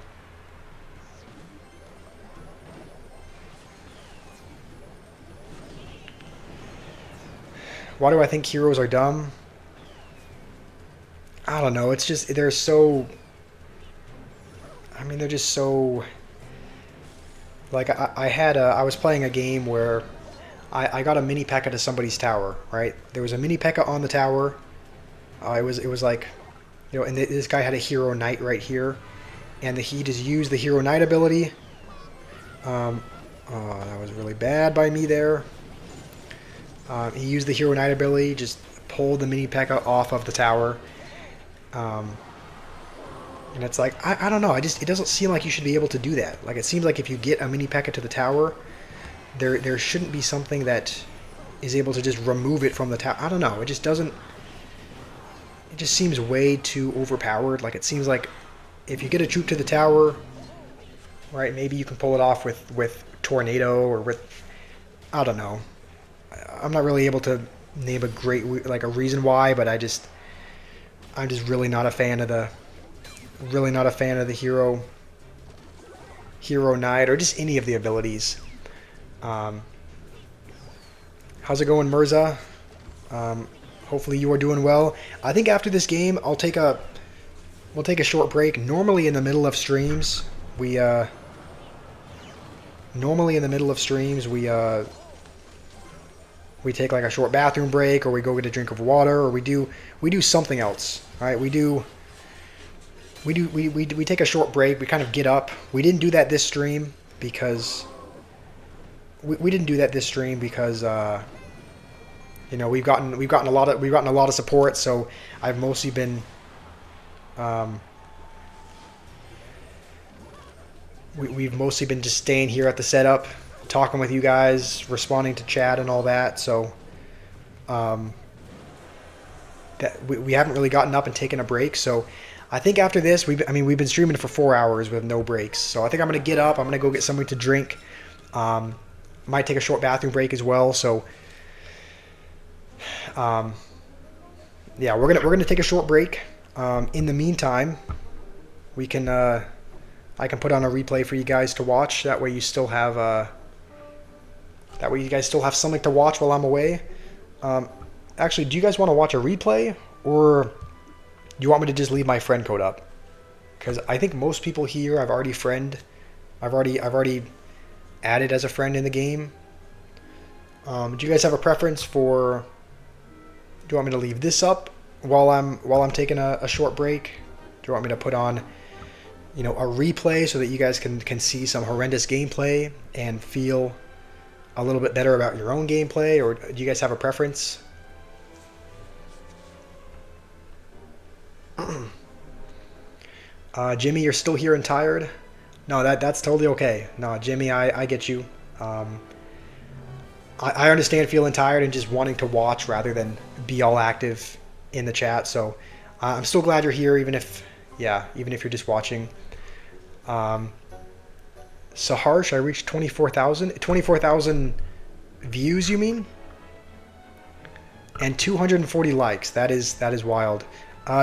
Why do I think heroes are dumb? I don't know. It's just, they're so... I mean, they're just so... Like, I was playing a game where I got a mini P.E.K.K.A. to somebody's tower, right? There was a mini P.E.K.K.A. on the tower. It was like, you know, and this guy had a hero knight right here, and he just used the hero knight ability. Oh, that was really bad by me there. He used the hero knight ability, just pulled the mini P.E.K.K.A. off of the tower. And it's like, I don't know, it doesn't seem like you should be able to do that. Like, it seems like if you get a mini P.E.K.K.A. to the tower, there shouldn't be something that is able to just remove it from the tower. I don't know, it just doesn't... It just seems way too overpowered. Like, it seems like if you get a troop to the tower, right, maybe you can pull it off with Tornado or with... I don't know. I'm not really able to name a reason why, but I'm just really not a fan of the hero knight, or just any of the abilities. How's it going, Mirza? Hopefully you are doing well. I think after this game, we'll take a short break. Normally in the middle of streams, we take like a short bathroom break, or we go get a drink of water, or we do something else. All right, we take a short break. We kind of get up. We didn't do that this stream because you know, we've gotten a lot of support. So I've mostly been we've mostly been just staying here at the setup, talking with you guys, responding to chat and all that. So that we haven't really gotten up and taken a break. So I think after this, we've been streaming for 4 hours with no breaks. So I think I'm gonna get up. I'm gonna go get something to drink. Might take a short bathroom break as well. So yeah, we're gonna take a short break. In the meantime, we can I can put on a replay for you guys to watch. That way you still have you guys still have something to watch while I'm away. Actually, do you guys want to watch a replay, or do you want me to just leave my friend code up? Because I think most people here I've already added as a friend in the game. Do you guys have a preference for? Do you want me to leave this up while I'm taking a short break? Do you want me to put on a replay so that you guys can see some horrendous gameplay and feel a little bit better about your own gameplay, or do you guys have a preference? Jimmy, you're still here and tired? No, that's totally okay. No, Jimmy, I get you. I understand feeling tired and just wanting to watch rather than be all active in the chat. So I'm still glad you're here, even if you're just watching. So harsh, I reached 24,000 views, you mean? And 240 likes. That is wild.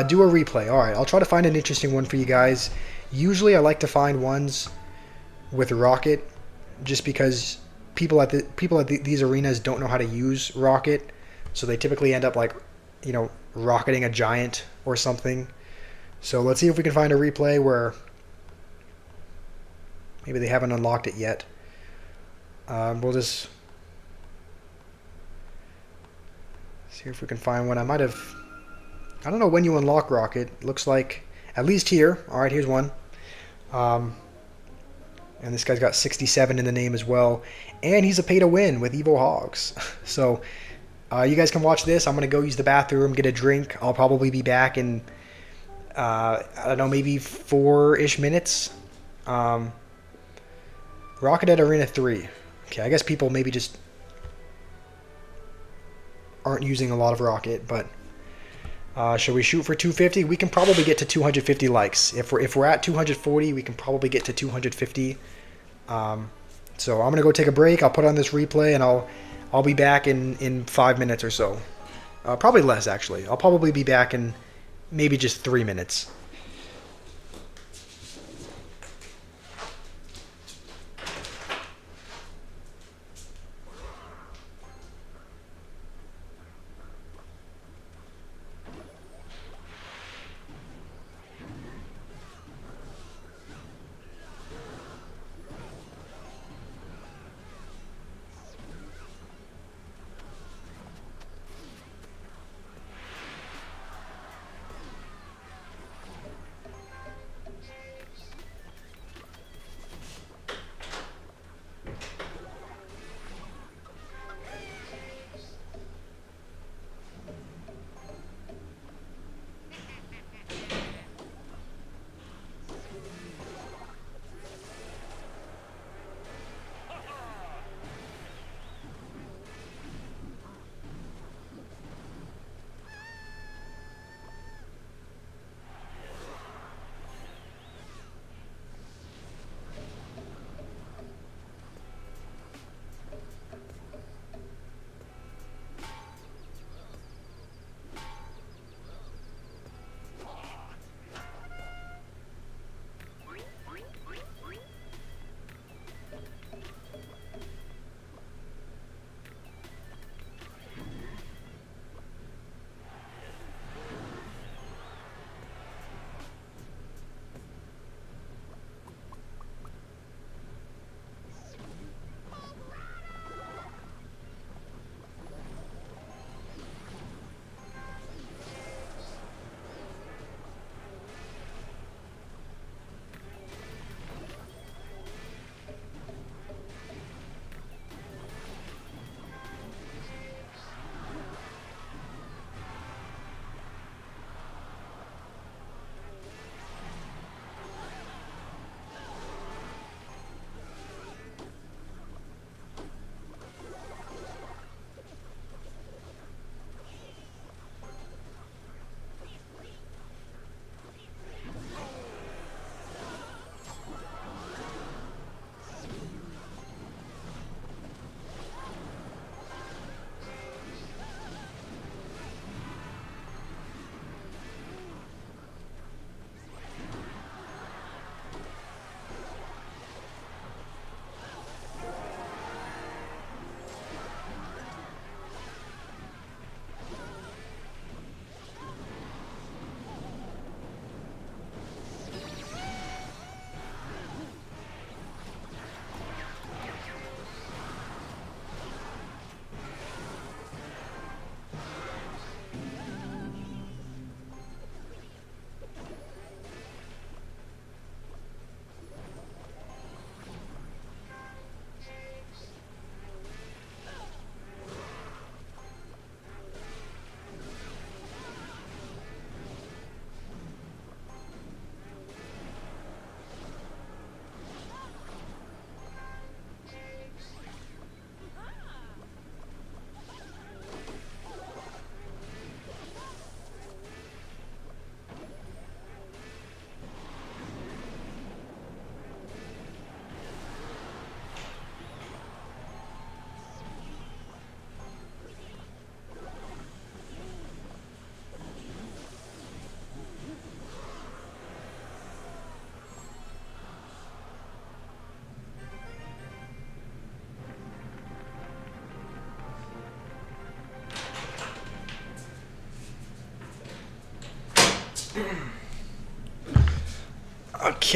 Do a replay. All right, I'll try to find an interesting one for you guys. Usually I like to find ones with Rocket, just because people at these arenas don't know how to use Rocket, so they typically end up like, rocketing a giant or something. So let's see if we can find a replay where maybe they haven't unlocked it yet. We'll just see if we can find one. I don't know when you unlock Rocket. Looks like, at least here. All right, here's one. And this guy's got 67 in the name as well. And he's a pay-to-win with Evo Hogs. So you guys can watch this. I'm going to go use the bathroom, get a drink. I'll probably be back in, I don't know, maybe 4-ish minutes. Rocket at Arena 3. Okay, I guess people maybe just aren't using a lot of Rocket, but shall we shoot for 250? We can probably get to 250 likes. If we're at 240, we can probably get to 250. So I'm gonna go take a break. I'll put on this replay, and I'll be back in 5 minutes or so. Probably less, actually. I'll probably be back in maybe just 3 minutes.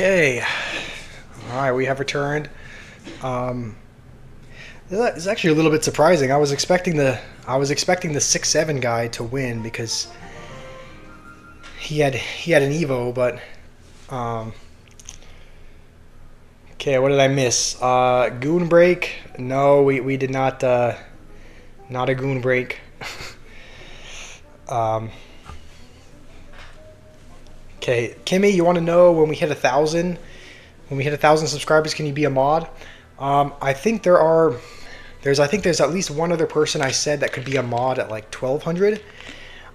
Okay. All right, we have returned. Um, it's actually a little bit surprising. I was expecting the 6-7 guy to win because he had an Evo, but um, okay. What did I miss? Goon break? No, we did not. Not a goon break. um, okay, Kimmy, you want to know when we hit 1,000? When we hit 1,000 subscribers, can you be a mod? I think there's at least one other person I said that could be a mod at like 1,200.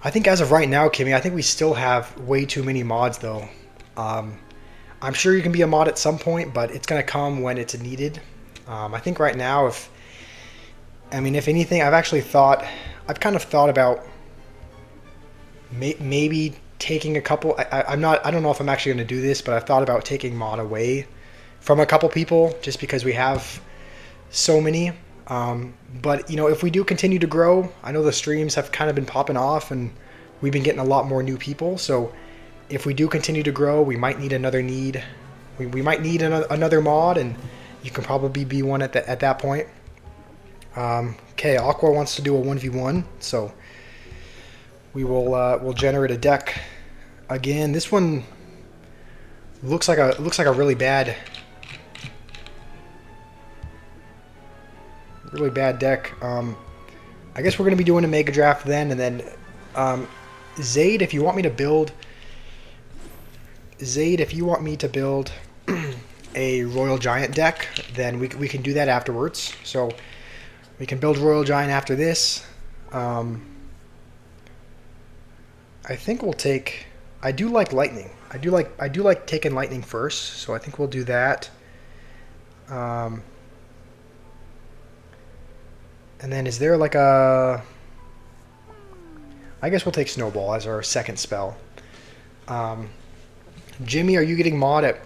I think as of right now, Kimmy, I think we still have way too many mods though. I'm sure you can be a mod at some point, but it's gonna come when it's needed. I think right now, if anything, I've kind of thought about maybe taking a couple. I don't know if I'm actually going to do this, but I've thought about taking mod away from a couple people just because we have so many. But if we do continue to grow, I know the streams have kind of been popping off and we've been getting a lot more new people. So if we do continue to grow, we might need we might need another mod, and you can probably be one at that point. Okay, Aqua wants to do a 1v1, so we'll generate a deck again. This one looks like a really bad deck. I guess we're gonna be doing a mega draft then, and then Zaid, if you want me to build a Royal Giant deck, then we can do that afterwards. So we can build Royal Giant after this. I think we'll take. I do like lightning. I do like taking lightning first. So I think we'll do that. And then is there like a? I guess we'll take snowball as our second spell. Jimmy, are you getting mod at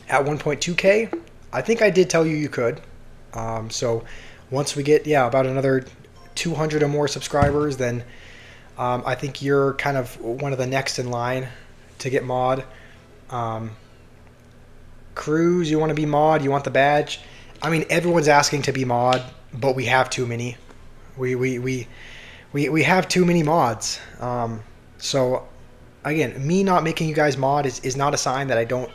1.2k? I think I did tell you could. So once we get about another 200 or more subscribers, then I think you're kind of one of the next in line to get mod. Cruz, you want to be mod? You want the badge? I mean, everyone's asking to be mod, but we have too many. We have too many mods. So again, me not making you guys mod is not a sign that I don't.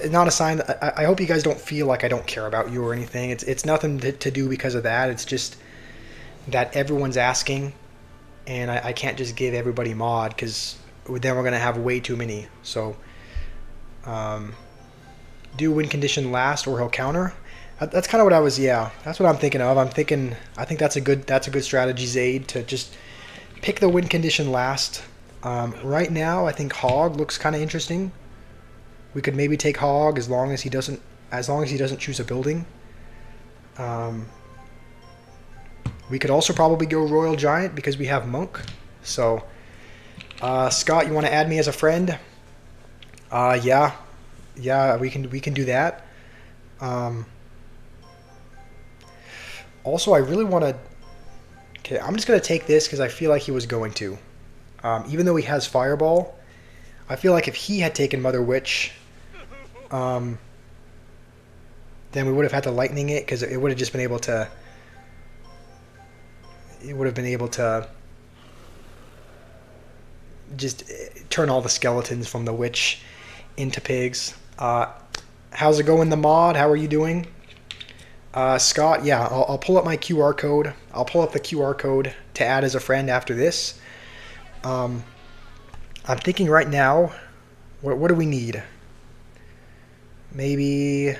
Not a sign that I hope you guys don't feel like I don't care about you or anything. It's nothing to do because of that. It's just that everyone's asking, and I can't just give everybody mod because then we're gonna have way too many. So do win condition last or he'll counter. That's kind of what I was. Yeah, that's what I'm thinking of. I think that's a good strategy, Zaid, to just pick the win condition last. Right now, I think Hog looks kind of interesting. We could maybe take Hog as long as he doesn't choose a building. We could also probably go Royal Giant because we have Monk. So Scott, you want to add me as a friend? Yeah, we can do that. Also, I really want to. Okay, I'm just gonna take this because I feel like he was going to. Even though he has Fireball, I feel like if he had taken Mother Witch, then we would have had to lightning it because it would have just been able to. It would have been able to just turn all the skeletons from the witch into pigs. How's it going, the mod? How are you doing? Scott, yeah, I'll pull up my QR code. I'll pull up the QR code to add as a friend after this. I'm thinking right now, what do we need? Maybe,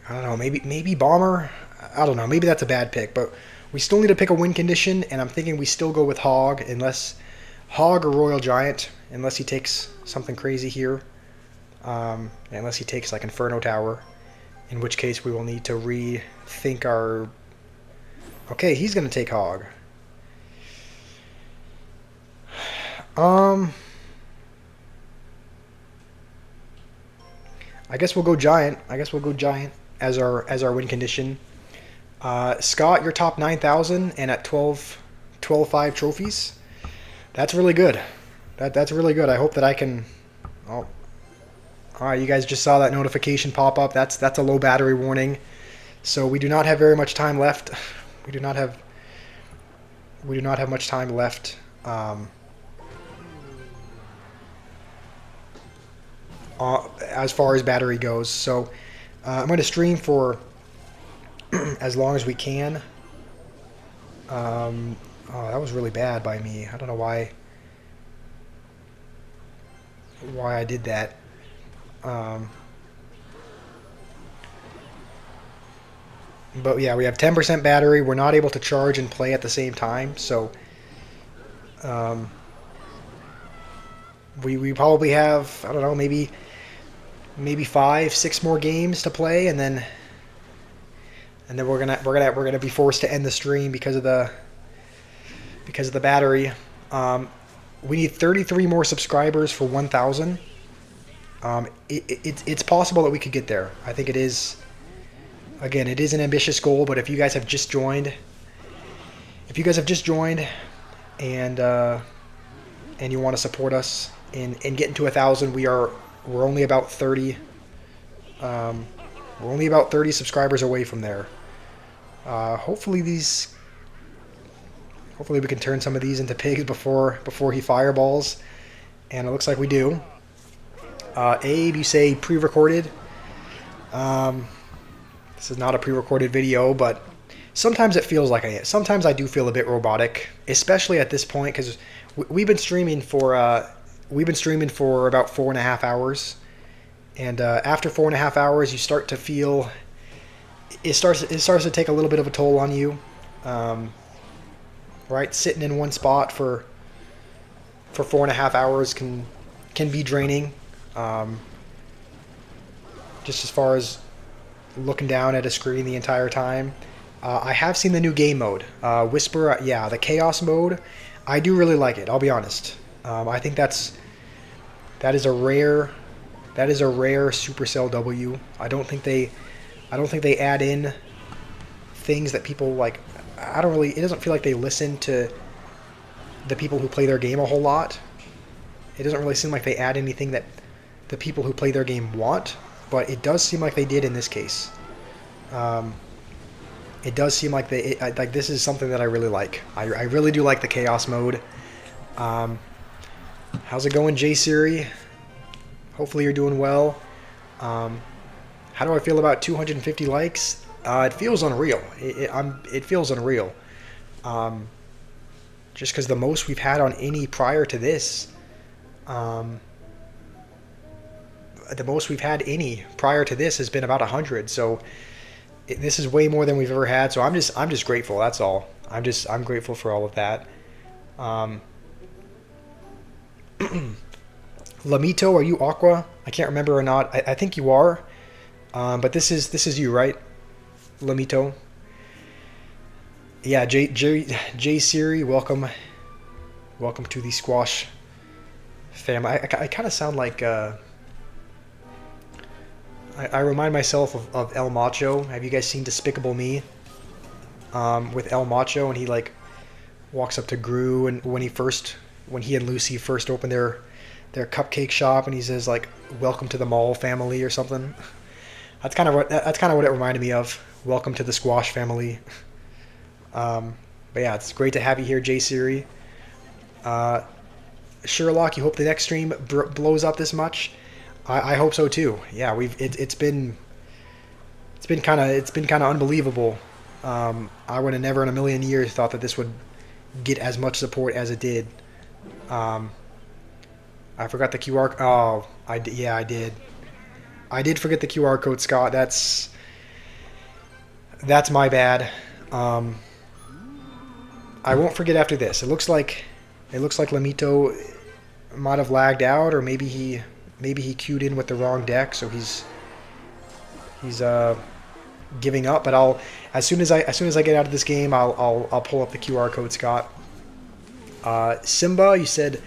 I don't know, maybe Bomber? I don't know, maybe that's a bad pick, but we still need to pick a win condition, and I'm thinking we still go with Hog, unless Hog or Royal Giant, unless he takes something crazy here. Unless he takes like Inferno Tower, in which case we will need to rethink our... Okay, he's going to take Hog. I guess we'll go Giant. As our win condition. Scott, you're top 9,000 and at 12.5 trophies. That's really good. That's really good. I hope that I can. Oh, all right. You guys just saw that notification pop up. That's a low battery warning. So we do not have very much time left. We do not have. We do not have much time left. As far as battery goes, so I'm going to stream for as long as we can. Oh, that was really bad by me. I don't know why I did that. But yeah, we have 10% battery. We're not able to charge and play at the same time, so we probably have, I don't know, maybe 5, 6 more games to play, and then we're gonna be forced to end the stream because of the battery. We need 33 more subscribers for 1,000. It's possible that we could get there. I think it is. Again, it is an ambitious goal, but if you guys have just joined, and you want to support us in getting to 1,000, we're only about 30. We're only about 30 subscribers away from there. Hopefully we can turn some of these into pigs before he fireballs, and it looks like we do. Abe, you say pre-recorded. This is not a pre-recorded video, but sometimes it feels like I am. Sometimes I do feel a bit robotic, especially at this point, because we've been streaming for about 4.5 hours, and after 4.5 hours, you start to feel it starts to take a little bit of a toll on you. Right, sitting in one spot for 4.5 hours can be draining. Just as far as looking down at a screen the entire time. I have seen the new game mode, Whisper. Yeah, the Chaos mode. I do really like it. I'll be honest. I think that is a rare Supercell W. I don't think they add in things that people like. It doesn't feel like they listen to the people who play their game a whole lot. It doesn't really seem like they add anything that the people who play their game want, but it does seem like they did in this case. It does seem like this is something that I really like. I really do like the Chaos mode. How's it going, J Siri? Hopefully you're doing well. How do I feel about 250 likes? It feels unreal. It feels unreal. Just because the most we've had on any prior to this, has been about 100. So this is way more than we've ever had. So I'm just grateful. That's all. I'm grateful for all of that. Lamito, are you Aqua? I can't remember or not. I think you are. But this is you, right? Lamito. Yeah, J Siri, welcome to the Squash family. I kind of sound like I remind myself of El Macho. Have you guys seen Despicable Me? With El Macho, and he like walks up to Gru, and when he and Lucy first open their cupcake shop, and he says like, "Welcome to the Mall family" or something. That's kind of what it reminded me of. Welcome to the Squash family. But yeah, it's great to have you here, J Siri. Sherlock, you hope the next stream blows up this much. I hope so too. Yeah, it's been kind of unbelievable. I would have never in a million years thought that this would get as much support as it did. I forgot the QR. Oh, I did. I did forget the QR code, Scott. That's my bad. I won't forget after this. It looks like Lamito might have lagged out, or maybe he queued in with the wrong deck, so he's giving up. But as soon as I get out of this game, I'll pull up the QR code, Scott. Simba, you said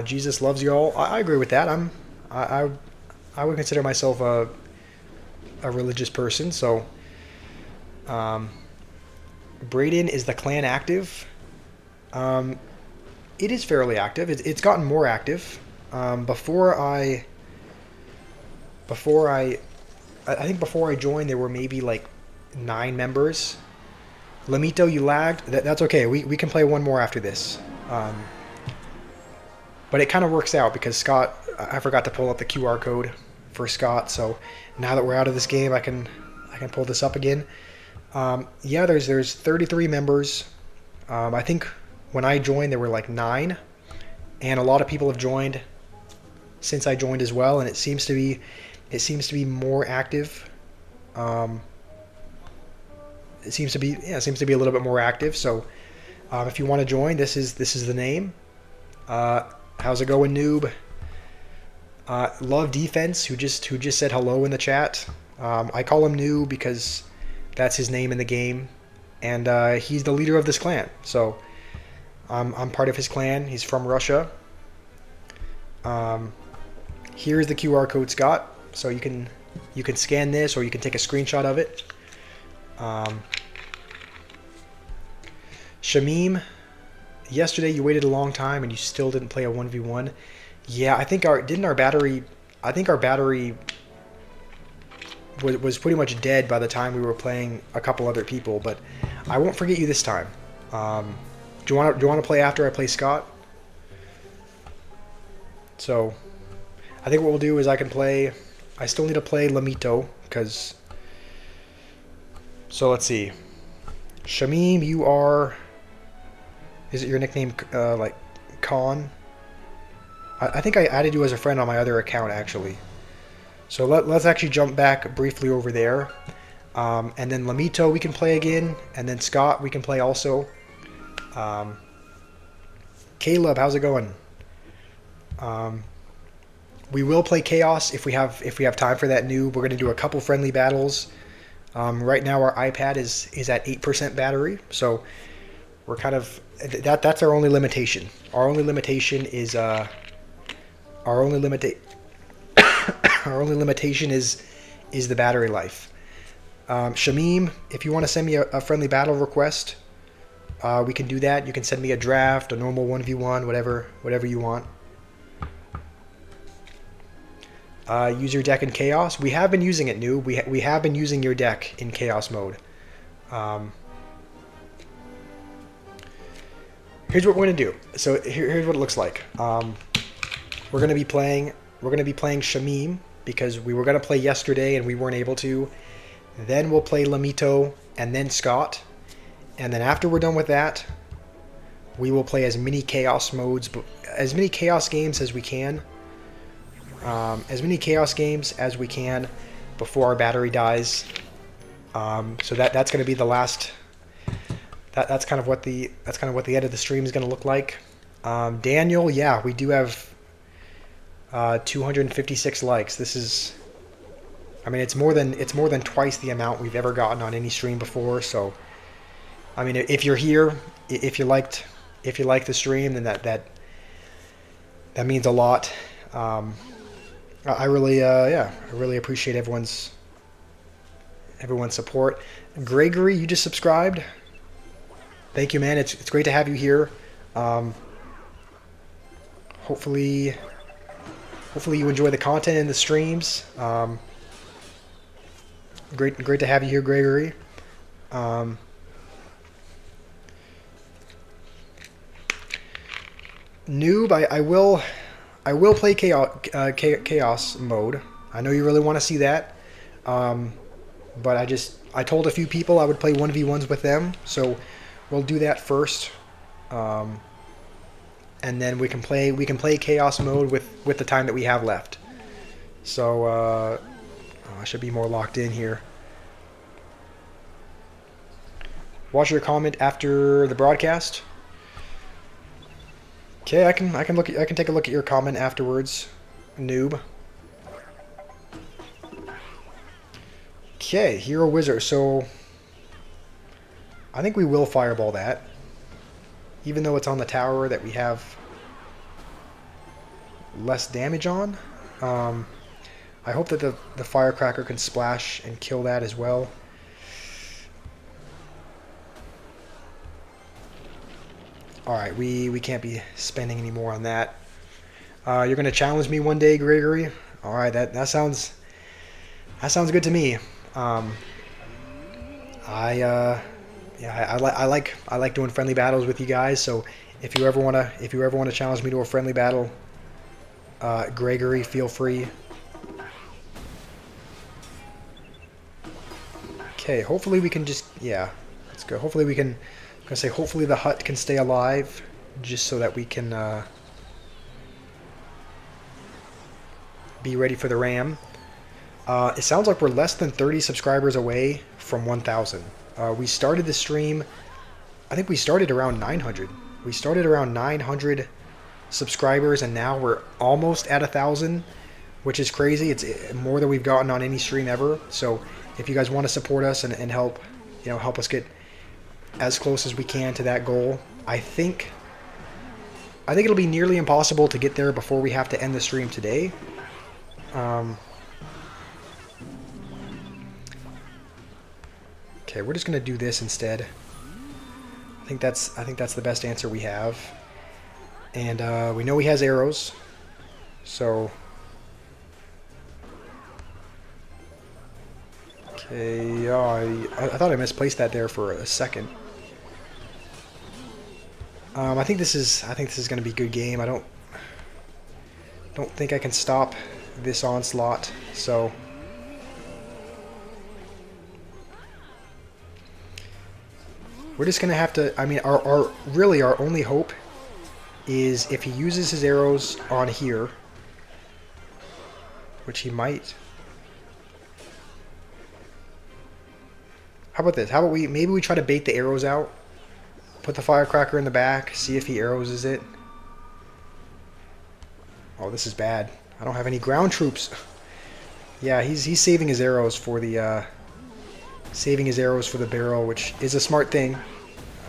Jesus loves you all. I agree with that. I would consider myself a religious person, so. Braden, is the clan active? It is fairly active. It's gotten more active. Before I think before I joined, there were maybe like 9 members. Lamito, you lagged. That's okay. We can play one more after this. But it kind of works out because Scott, I forgot to pull up the QR code for Scott. So now that we're out of this game, I can pull this up again. Yeah, there's 33 members. I think when I joined, there were like 9, and a lot of people have joined since I joined as well, and it seems to be more active. It seems to be a little bit more active. So if you want to join, this is the name. How's it going, noob? Love Defense, who just said hello in the chat. I call him Noob because that's his name in the game, and he's the leader of this clan. So I'm part of his clan. He's from Russia. Here's the QR code, Scott. So you can scan this, or you can take a screenshot of it. Shamim, yesterday you waited a long time and you still didn't play a 1v1. Yeah, I think our battery was pretty much dead by the time we were playing a couple other people, but I won't forget you this time. Do you want to play after I play Scott? So I think what we'll do is I still need to play Lamito because. So let's see. Shamim, you are. Is it your nickname like Khan? I think I added you as a friend on my other account actually. So let's actually jump back briefly over there. And then Lamito we can play again, and then Scott we can play also. Caleb, how's it going? We will play Chaos if we have time for that. New, we're gonna do a couple friendly battles. Right now our iPad is at 8% battery, so we're kind of that's our only limitation. Our only limitation is our only limitation is the battery life. Shamim, if you want to send me a friendly battle request, we can do that. You can send me a draft, a normal 1v1, whatever you want. Use your deck in Chaos. We have been using it, New. We have been using your deck in Chaos mode. Here's what we're gonna do. So here's what it looks like. We're gonna be playing Shamim because we were gonna play yesterday and we weren't able to. Then we'll play Lamito and then Scott, and then after we're done with that, we will play as many Chaos modes, as many Chaos games as we can. As many Chaos games as we can before our battery dies. So that's going to be the last. That's kind of what the end of the stream is going to look like. Daniel, yeah, we do have 256 likes. This is, I mean, it's more than twice the amount we've ever gotten on any stream before. So, I mean, if you're here, if you liked the stream, then that means a lot. I really appreciate everyone's support. Gregory, you just subscribed. Thank you, man. It's great to have you here. Hopefully you enjoy the content in the streams. Great to have you here, Gregory. Noob, I will play chaos mode. I know you really want to see that, but I told a few people I would play 1v1s with them, so we'll do that first, and then we can play chaos mode with the time that we have left. So I should be more locked in here. Watch your comment after the broadcast. Okay, I can take a look at your comment afterwards, noob. Okay, Hero Wizard. So I think we will fireball that, even though it's on the tower that we have less damage on. I hope that the firecracker can splash and kill that as well. All right, we can't be spending any more on that. You're gonna challenge me one day, Gregory. All right, that sounds good to me. Um, I like doing friendly battles with you guys. So if you ever wanna challenge me to a friendly battle, Gregory, feel free. Okay, hopefully we can just let's go. Hopefully we can. I'm gonna say hopefully the hut can stay alive, just so that we can be ready for the ram. It sounds like we're less than 30 subscribers away from 1,000. We started the stream, I think we started around 900. We started around 900 subscribers, and now we're almost at 1,000, which is crazy. It's more than we've gotten on any stream ever. So if you guys want to support us and help, help us get as close as we can to that goal, I think it'll be nearly impossible to get there before we have to end the stream today. Okay, we're just gonna do this instead. I think that's the best answer we have. And we know he has arrows, so okay. I thought I misplaced that there for a second. I think this is gonna be a good game. I don't think I can stop this onslaught, so we're just gonna have to. I mean, our only hope is if he uses his arrows on here, which he might. How about this? How about maybe we try to bait the arrows out, put the firecracker in the back, see if he arrows it. Oh, this is bad. I don't have any ground troops. Yeah, he's saving his arrows for the barrel, which is a smart thing.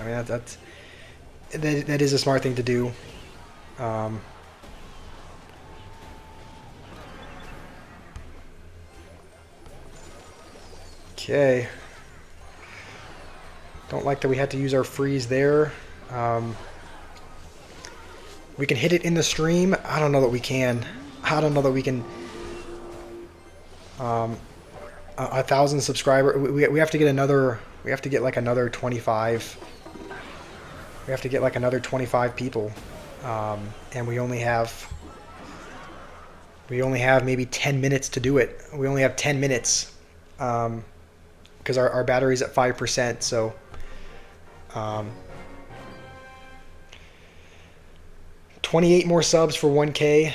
I mean, that is a smart thing to do. Okay. Don't like that we had to use our freeze there. We can hit it in the stream. I don't know that we can. I don't know that we can. 1,000 subscriber. We have to get another. We have to get like another 25. We have to get like another 25 people, and we only have maybe 10 minutes to do it. We only have 10 minutes because our battery's at 5%. So. 28 more subs for 1K.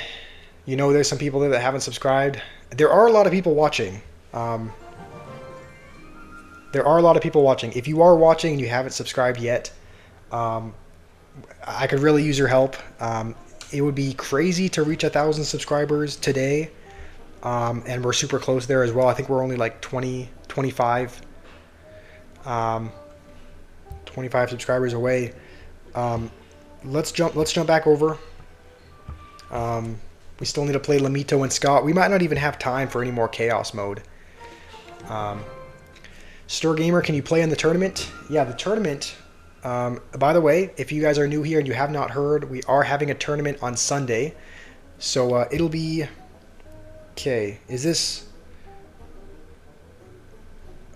You know, there's some people there that haven't subscribed. There are a lot of people watching. There are a lot of people watching. If you are watching and you haven't subscribed yet, I could really use your help. It would be crazy to reach 1,000 subscribers today, and we're super close there as well. I think we're only like 25 subscribers away. Let's jump back over. We still need to play Lamito and Scott. We might not even have time for any more chaos mode. Stir Gamer, can you play in the tournament? Yeah, the tournament. By the way, if you guys are new here and you have not heard, we are having a tournament on Sunday. So it'll be. Okay, is this?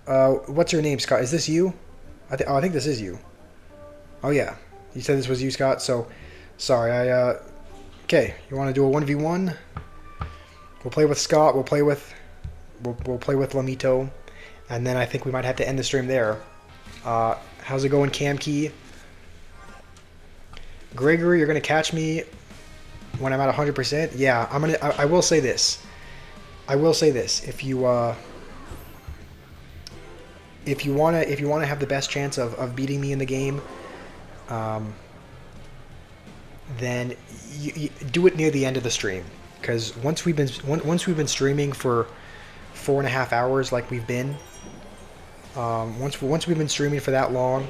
What's your name, Scott? Is this you? I think this is you. Oh yeah, you said this was you, Scott. So, sorry. Okay, you want to do a 1v1? We'll play with Scott. We'll play with Lamito, and then I think we might have to end the stream there. How's it going, Cam Key? Gregory, you're gonna catch me when I'm at 100%. Yeah, I'm gonna. I will say this. I will say this. If you wanna have the best chance of beating me in the game, then you do it near the end of the stream, because once we've been streaming for 4.5 hours like we've been, once we've been streaming for that long,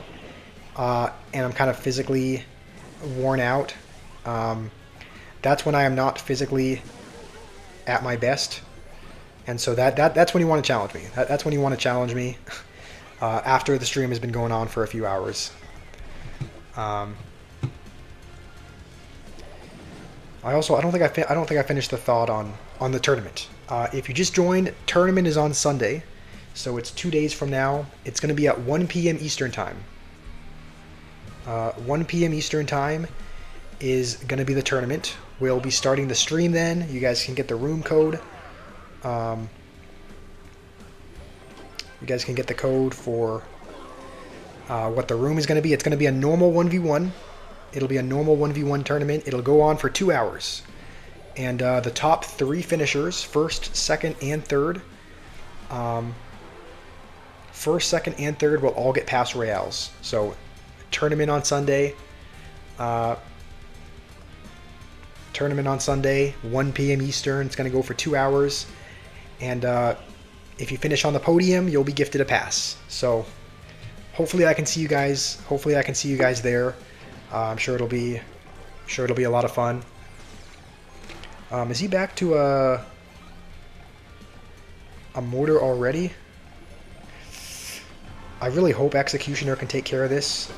and I'm kind of physically worn out, that's when I am not physically at my best, and so that's when you want to challenge me. That's when you want to challenge me. After the stream has been going on for a few hours. I don't think I don't think I finished the thought on the tournament. If you just joined, tournament is on Sunday, so it's 2 days from now. It's going to be at 1 p.m. Eastern time. 1 p.m. Eastern time is going to be the tournament. We'll be starting the stream then. You guys can get the room code. You guys can get the code for what the room is going to be. It's going to be a normal 1v1. It'll be a normal 1v1 tournament. It'll go on for 2 hours. And the top 3 finishers, first, second, and third, first, second, and third will all get pass royales. So, tournament on Sunday. Tournament on Sunday, 1 p.m. Eastern. It's going to go for 2 hours. And if you finish on the podium, you'll be gifted a pass. So, hopefully I can see you guys. Hopefully I can see you guys there. I'm sure it'll be a lot of fun. Is he back to a mortar already? I really hope Executioner can take care of this.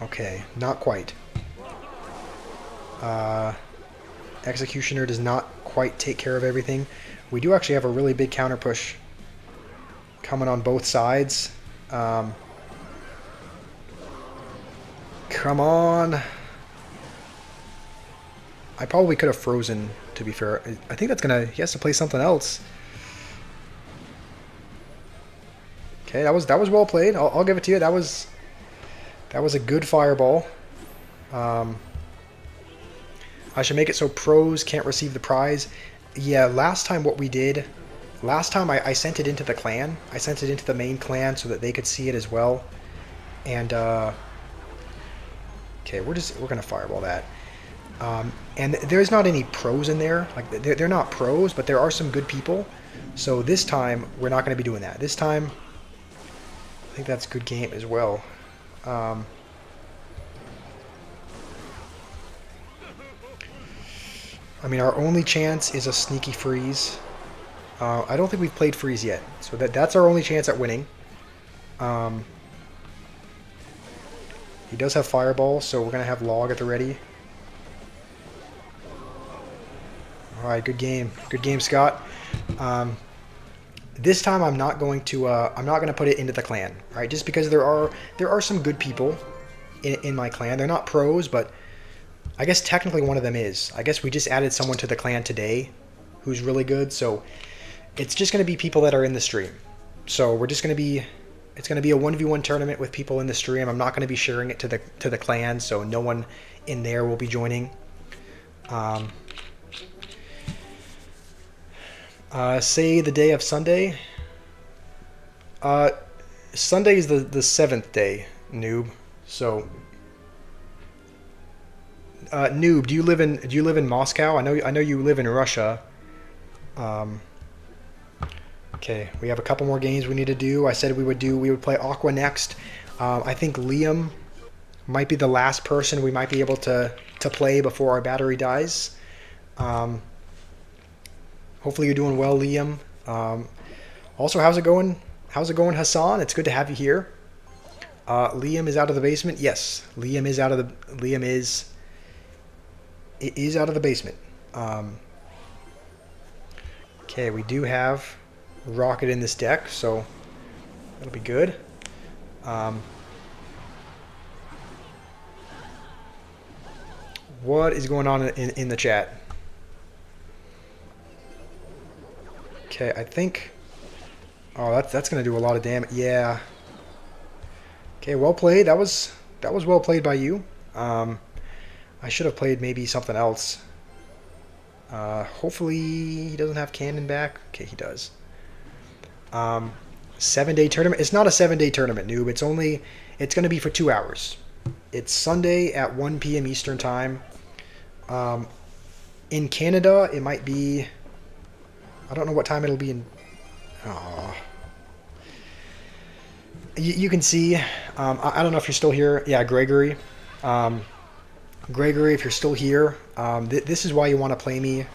Okay, not quite. Executioner does not quite take care of everything. We do actually have a really big counter push coming on both sides. Come on. I probably could have frozen, to be fair. I think that's gonna... He has to play something else. Okay, that was well played. I'll give it to you. That was a good fireball. I should make it so pros can't receive the prize. Yeah, last time what we did... Last time I sent it into the clan. I sent it into the main clan so that they could see it as well. And, okay, we're gonna fireball that. And there's not any pros in there. Like, they're not pros, but there are some good people. So this time, we're not gonna be doing that. This time, I think that's good game as well. I mean, our only chance is a sneaky freeze. I don't think we've played freeze yet, so that's our only chance at winning. He does have fireball, so we're gonna have log at the ready. All right, good game, Scott. This time I'm not going to put it into the clan, right? Just because there are some good people in my clan. They're not pros, but I guess technically one of them is. I guess we just added someone to the clan today who's really good, so it's just going to be people that are in the stream. So we're just going to be, it's going to be a 1v1 tournament with people in the stream. I'm not going to be sharing it to the clan, so no one in there will be joining. Say the day of Sunday. Sunday is the 7th day, noob. So, noob, do you live in Moscow? I know you live in Russia. Okay, we have a couple more games we need to do. I said we would play Aqua next. I think Liam might be the last person we might be able to play before our battery dies. Hopefully you're doing well, Liam. Also, how's it going? How's it going, Hassan? It's good to have you here. Liam is out of the basement. Yes, Liam is out of the out of the basement. Okay, we do have Rocket in this deck, so that'll be good. What is going on in the chat? Okay, I think... Oh, that's going to do a lot of damage. Yeah. Okay, well played. That was well played by you. I should have played maybe something else. Hopefully he doesn't have cannon back. Okay, he does. 7-day tournament. It's not a 7-day tournament, noob. It's going to be for 2 hours. It's Sunday at 1 p.m. Eastern time. In Canada, it might be... I don't know what time it'll be in... Oh. You can see... I don't know if you're still here. Yeah, Gregory. Gregory, if you're still here, this is why you want to play me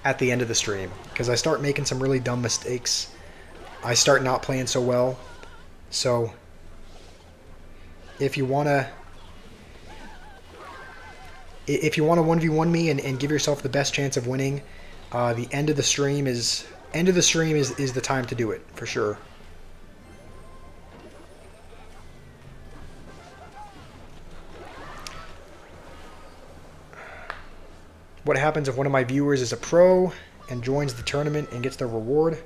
at the end of the stream. Because I start making some really dumb mistakes. I start not playing so well. So, if you want to if you want to 1v1 me and give yourself the best chance of winning, the end of the stream is the time to do it for sure. What happens if one of my viewers is a pro and joins the tournament and gets their reward?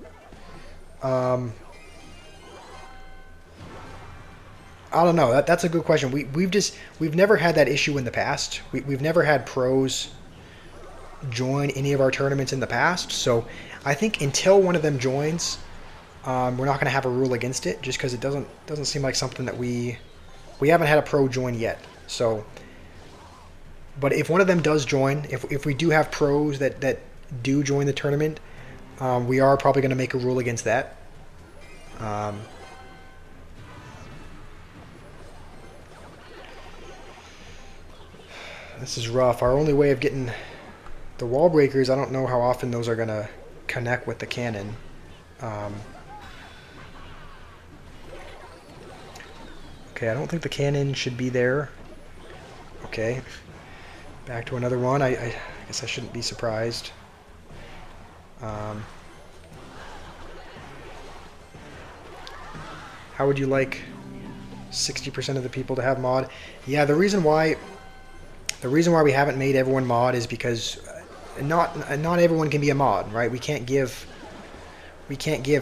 I don't know. That's a good question. We've never had that issue in the past. We've never had pros join any of our tournaments in the past. So I think until one of them joins, we're not going to have a rule against it, just because it doesn't seem like something that we haven't had a pro join yet. So, but if one of them does join, if we do have pros that do join the tournament, we are probably going to make a rule against that. This is rough. Our only way of getting the wall breakers, I don't know how often those are going to connect with the cannon. Okay, I don't think the cannon should be there. Okay. Back to another one. I guess I shouldn't be surprised. How would you like 60% of the people to have mod? Yeah, the reason why we haven't made everyone mod is because not everyone can be a mod, right? We can't give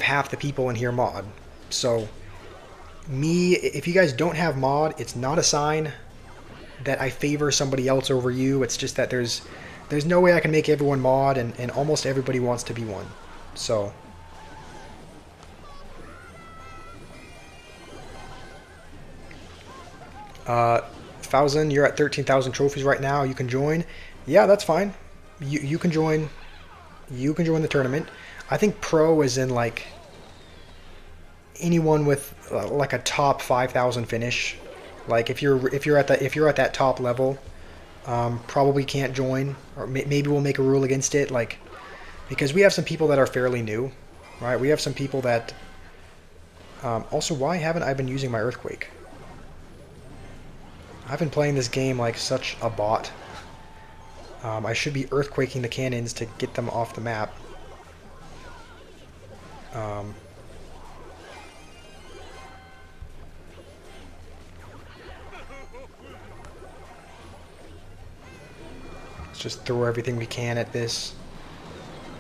half the people in here mod. So if you guys don't have mod, it's not a sign that I favor somebody else over you. It's just that there's no way I can make everyone mod, and almost everybody wants to be one. So Thousand, you're at 13,000 trophies right now. You can join. Yeah, that's fine. You can join. You can join the tournament. I think pro is in like anyone with like a top 5,000 finish. Like if you're at that top level, probably can't join, or maybe we'll make a rule against it. Like, because we have some people that are fairly new, right? We have some people that. Also, why haven't I been using my earthquake? I've been playing this game like such a bot. I should be earthquaking the cannons to get them off the map. Let's just throw everything we can at this.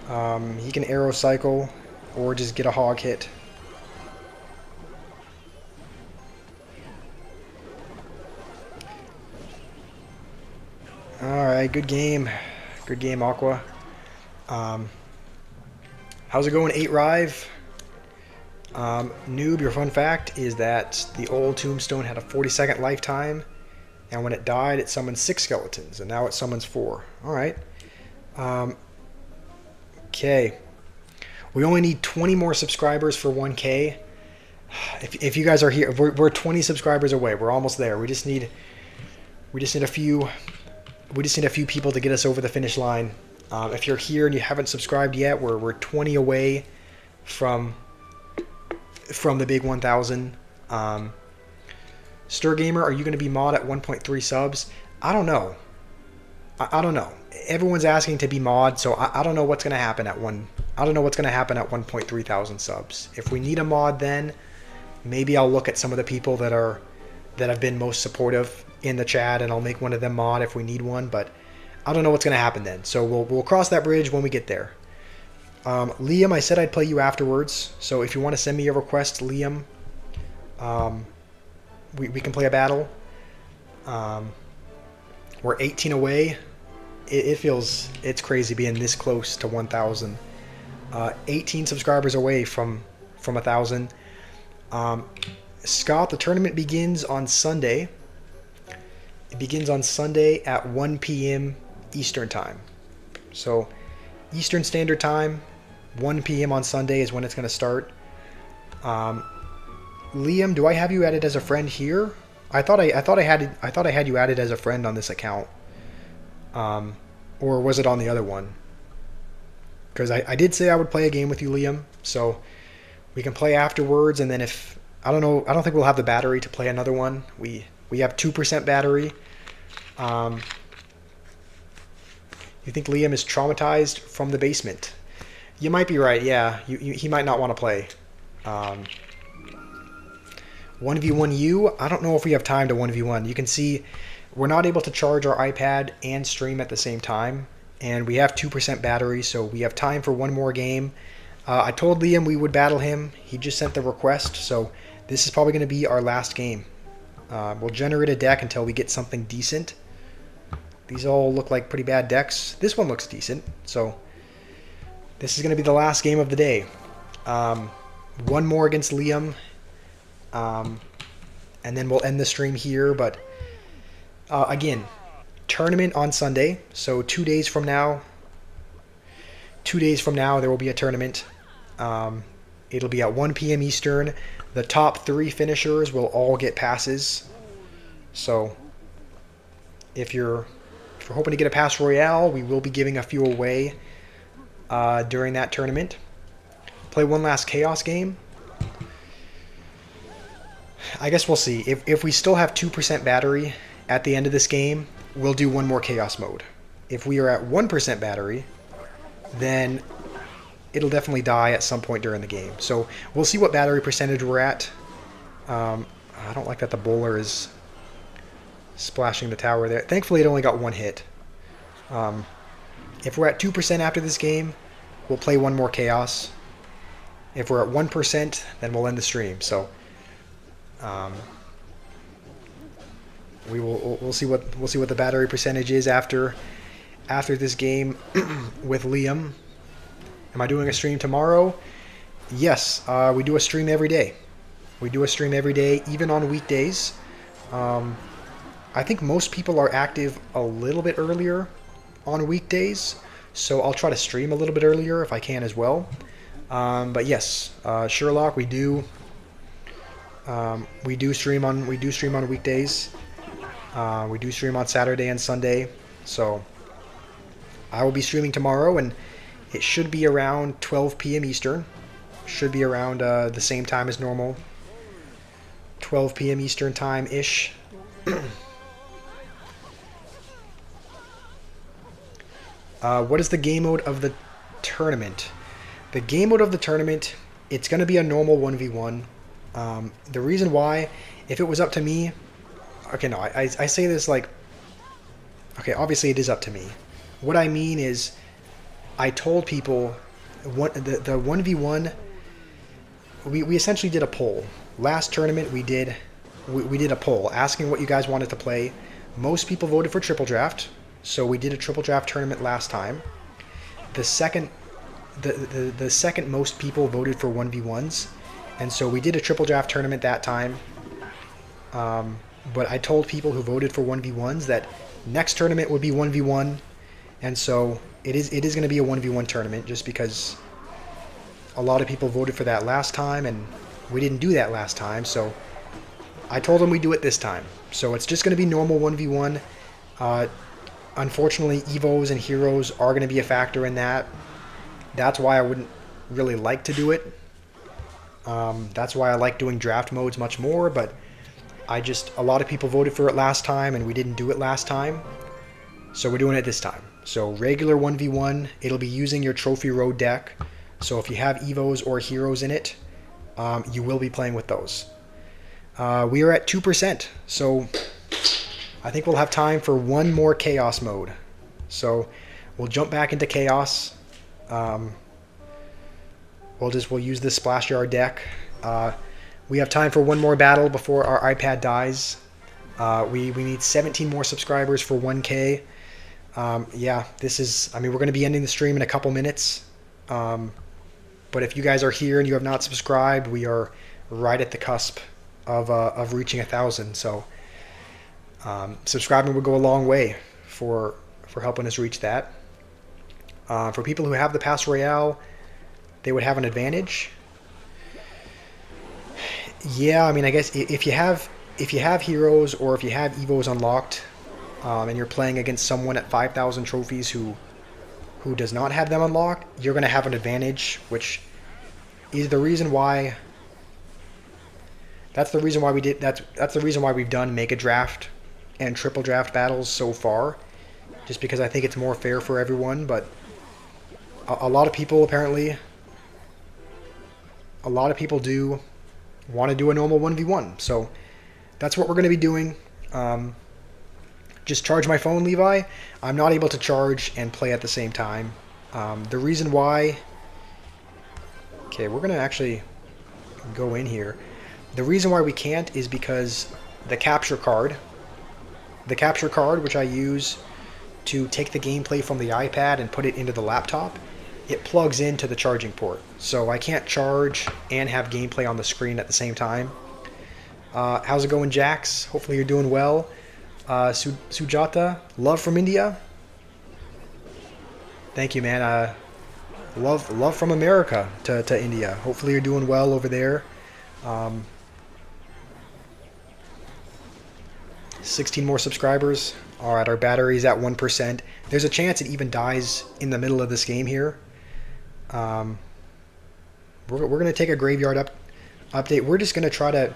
He can arrow cycle or just get a hog hit. Alright, good game. Good game, Aqua. How's it going, 8Rive? Noob, your fun fact is that the old tombstone had a 40-second lifetime, and when it died, it summoned 6 skeletons, and now it summons 4. Alright. Okay. We only need 20 more subscribers for 1K. If you guys are here, we're 20 subscribers away. We're almost there. We just need a few people to get us over the finish line. If you're here and you haven't subscribed yet, we're 20 away from the big 1,000. Stir Gamer, are you going to be mod at 1.3 subs? I don't know. I don't know. Everyone's asking to be mod, so I don't know what's going to happen at 1.3 thousand subs. If we need a mod, then maybe I'll look at some of the people that have been most supportive in the chat, and I'll make one of them mod if we need one, but I don't know what's going to happen then. So we'll cross that bridge when we get there. Liam, I said I'd play you afterwards, so if you want to send me a request, Liam, we can play a battle. We're 18 away. It's crazy being this close to 1,000. 18 subscribers away from 1,000. Scott, the tournament begins on Sunday. It begins on Sunday at 1 p.m. Eastern Time. So, Eastern Standard Time, 1 p.m. on Sunday is when it's going to start. Liam, do I have you added as a friend here? I thought I had you added as a friend on this account. Or was it on the other one? Because I did say I would play a game with you, Liam. So we can play afterwards, and then if I don't know, I don't think we'll have the battery to play another one. We have 2% battery. You think Liam is traumatized from the basement? You might be right. Yeah, he might not want to play. 1v1 you. I don't know if we have time to 1v1. You can see we're not able to charge our iPad and stream at the same time, and we have 2% battery, so we have time for one more game. I told Liam we would battle him. He just sent the request, so this is probably going to be our last game. We'll generate a deck until we get something decent. These all look like pretty bad decks. This one looks decent, so this is going to be the last game of the day. One more against Liam, and then we'll end the stream here. But again, tournament on Sunday, so 2 days from now. 2 days from now, there will be a tournament. It'll be at 1 p.m. Eastern. The top 3 finishers will all get passes. So if you're hoping to get a Pass Royale, we will be giving a few away during that tournament. Play one last Chaos game. I guess we'll see. If we still have 2% battery at the end of this game, we'll do one more Chaos mode. If we are at 1% battery, then it'll definitely die at some point during the game. So we'll see what battery percentage we're at. I don't like that the bowler is splashing the tower there. Thankfully, it only got one hit. If we're at 2% after this game, we'll play one more Chaos. If we're at 1%, then we'll end the stream. So we'll see what the battery percentage is after this game with Liam. Am I doing a stream tomorrow? Yes, we do a stream every day. We do a stream every day, even on weekdays. I think most people are active a little bit earlier on weekdays, so I'll try to stream a little bit earlier if I can as well. But yes, Sherlock, we do stream on weekdays. We do stream on Saturday and Sunday, so I will be streaming tomorrow, and it should be around 12 p.m. Eastern. Should be around the same time as normal. 12 p.m. Eastern time-ish. What is the game mode of the tournament? The game mode of the tournament, it's going to be a normal 1v1. The reason why, if it was up to me... Okay, no, I say this like... Okay, obviously it is up to me. What I mean is, I told people, the 1v1, we essentially did a poll. Last tournament we did a poll asking what you guys wanted to play. Most people voted for Triple Draft, so we did a Triple Draft tournament last time. The second most people voted for 1v1s, and so we did a Triple Draft tournament that time. But I told people who voted for 1v1s that next tournament would be 1v1, and so it is going to be a 1v1 tournament just because a lot of people voted for that last time, and we didn't do that last time, so I told them we'd do it this time. So it's just going to be normal 1v1. Unfortunately, Evos and Heroes are going to be a factor in that. That's why I wouldn't really like to do it. That's why I like doing draft modes much more, but a lot of people voted for it last time, and we didn't do it last time, so we're doing it this time. So regular 1v1, it'll be using your Trophy Road deck. So if you have Evos or Heroes in it, you will be playing with those. We are at 2%, so I think we'll have time for one more Chaos mode. So we'll jump back into Chaos. We'll use this Splash Yard deck. We have time for one more battle before our iPad dies. We need 17 more subscribers for 1K. Yeah, we're going to be ending the stream in a couple minutes. But if you guys are here and you have not subscribed, we are right at the cusp of reaching 1,000. So subscribing would go a long way for helping us reach that. For people who have the Pass Royale, they would have an advantage. Yeah, I mean, I guess if you have Heroes or if you have Evos unlocked, and you're playing against someone at 5,000 trophies who does not have them unlocked, you're going to have an advantage, which is the reason why. That's the reason why we've done Mega Draft and Triple Draft battles so far, just because I think it's more fair for everyone. But a lot of people apparently, a lot of people do want to do a normal 1v1. So that's what we're going to be doing. Just charge my phone, Levi. I'm not able to charge and play at the same time. The reason why... Okay, we're going to actually go in here. The reason why we can't is because the capture card, which I use to take the gameplay from the iPad and put it into the laptop, it plugs into the charging port. So I can't charge and have gameplay on the screen at the same time. How's it going, Jax? Hopefully you're doing well. Sujata, love from India. Thank you, man. Love from America to India. Hopefully you're doing well over there. 16 more subscribers. All right, our battery's at 1%. There's a chance it even dies in the middle of this game here. We're gonna take a graveyard update. We're gonna try to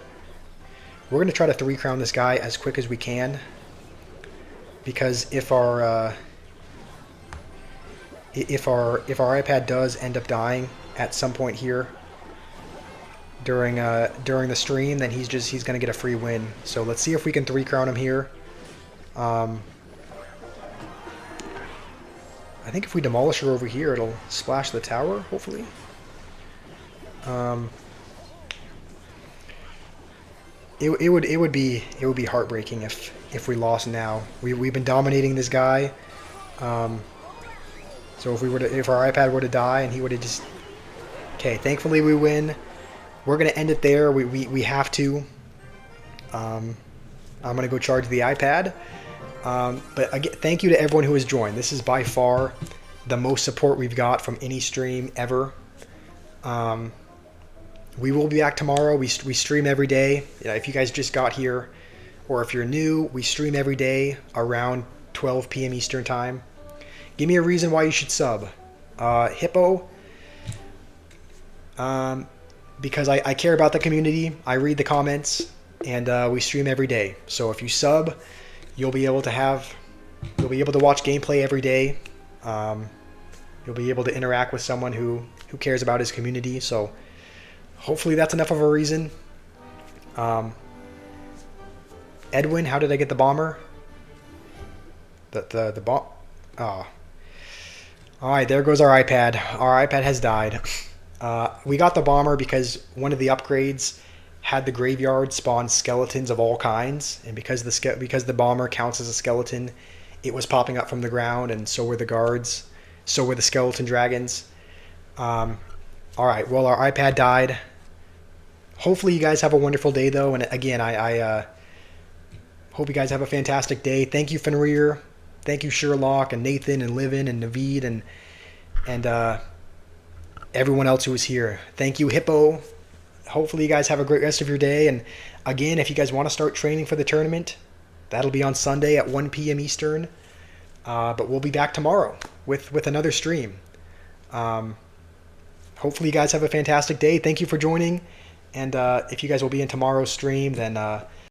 3-crown this guy as quick as we can, because if our iPad does end up dying at some point here during the stream, then he's gonna get a free win. So let's see if we can 3-crown him here. I think if we demolish her over here, it'll splash the tower, hopefully. It would be heartbreaking if we lost now. We've been dominating this guy. So if our iPad were to die and he would have just... Okay, thankfully we win. We're gonna end it there. We have to. I'm gonna go charge the iPad. But again, thank you to everyone who has joined. This is by far the most support we've got from any stream ever. We will be back tomorrow. We stream every day. If you guys just got here, or if you're new, we stream every day around 12 p.m. Eastern time. Give me a reason why you should sub. Hippo, because I care about the community. I read the comments, and we stream every day. So if you sub, you'll be able to watch gameplay every day. You'll be able to interact with someone who cares about his community. So hopefully that's enough of a reason. Edwin, how did I get the bomber? The bomb. Oh. All right, there goes our iPad. Our iPad has died. We got the bomber because one of the upgrades had the graveyard spawn skeletons of all kinds, and because the bomber counts as a skeleton, it was popping up from the ground, and so were the guards, so were the skeleton dragons. All right, well, our iPad died. Hopefully you guys have a wonderful day, though, and again, I hope you guys have a fantastic day. Thank you, Fenrir. Thank you, Sherlock, and Nathan, and Livin, and Naveed, and everyone else who was here. Thank you, Hippo. Hopefully you guys have a great rest of your day. And again, if you guys want to start training for the tournament, that'll be on Sunday at 1 p.m. Eastern. But we'll be back tomorrow with another stream. Hopefully you guys have a fantastic day. Thank you for joining. And if you guys will be in tomorrow's stream, then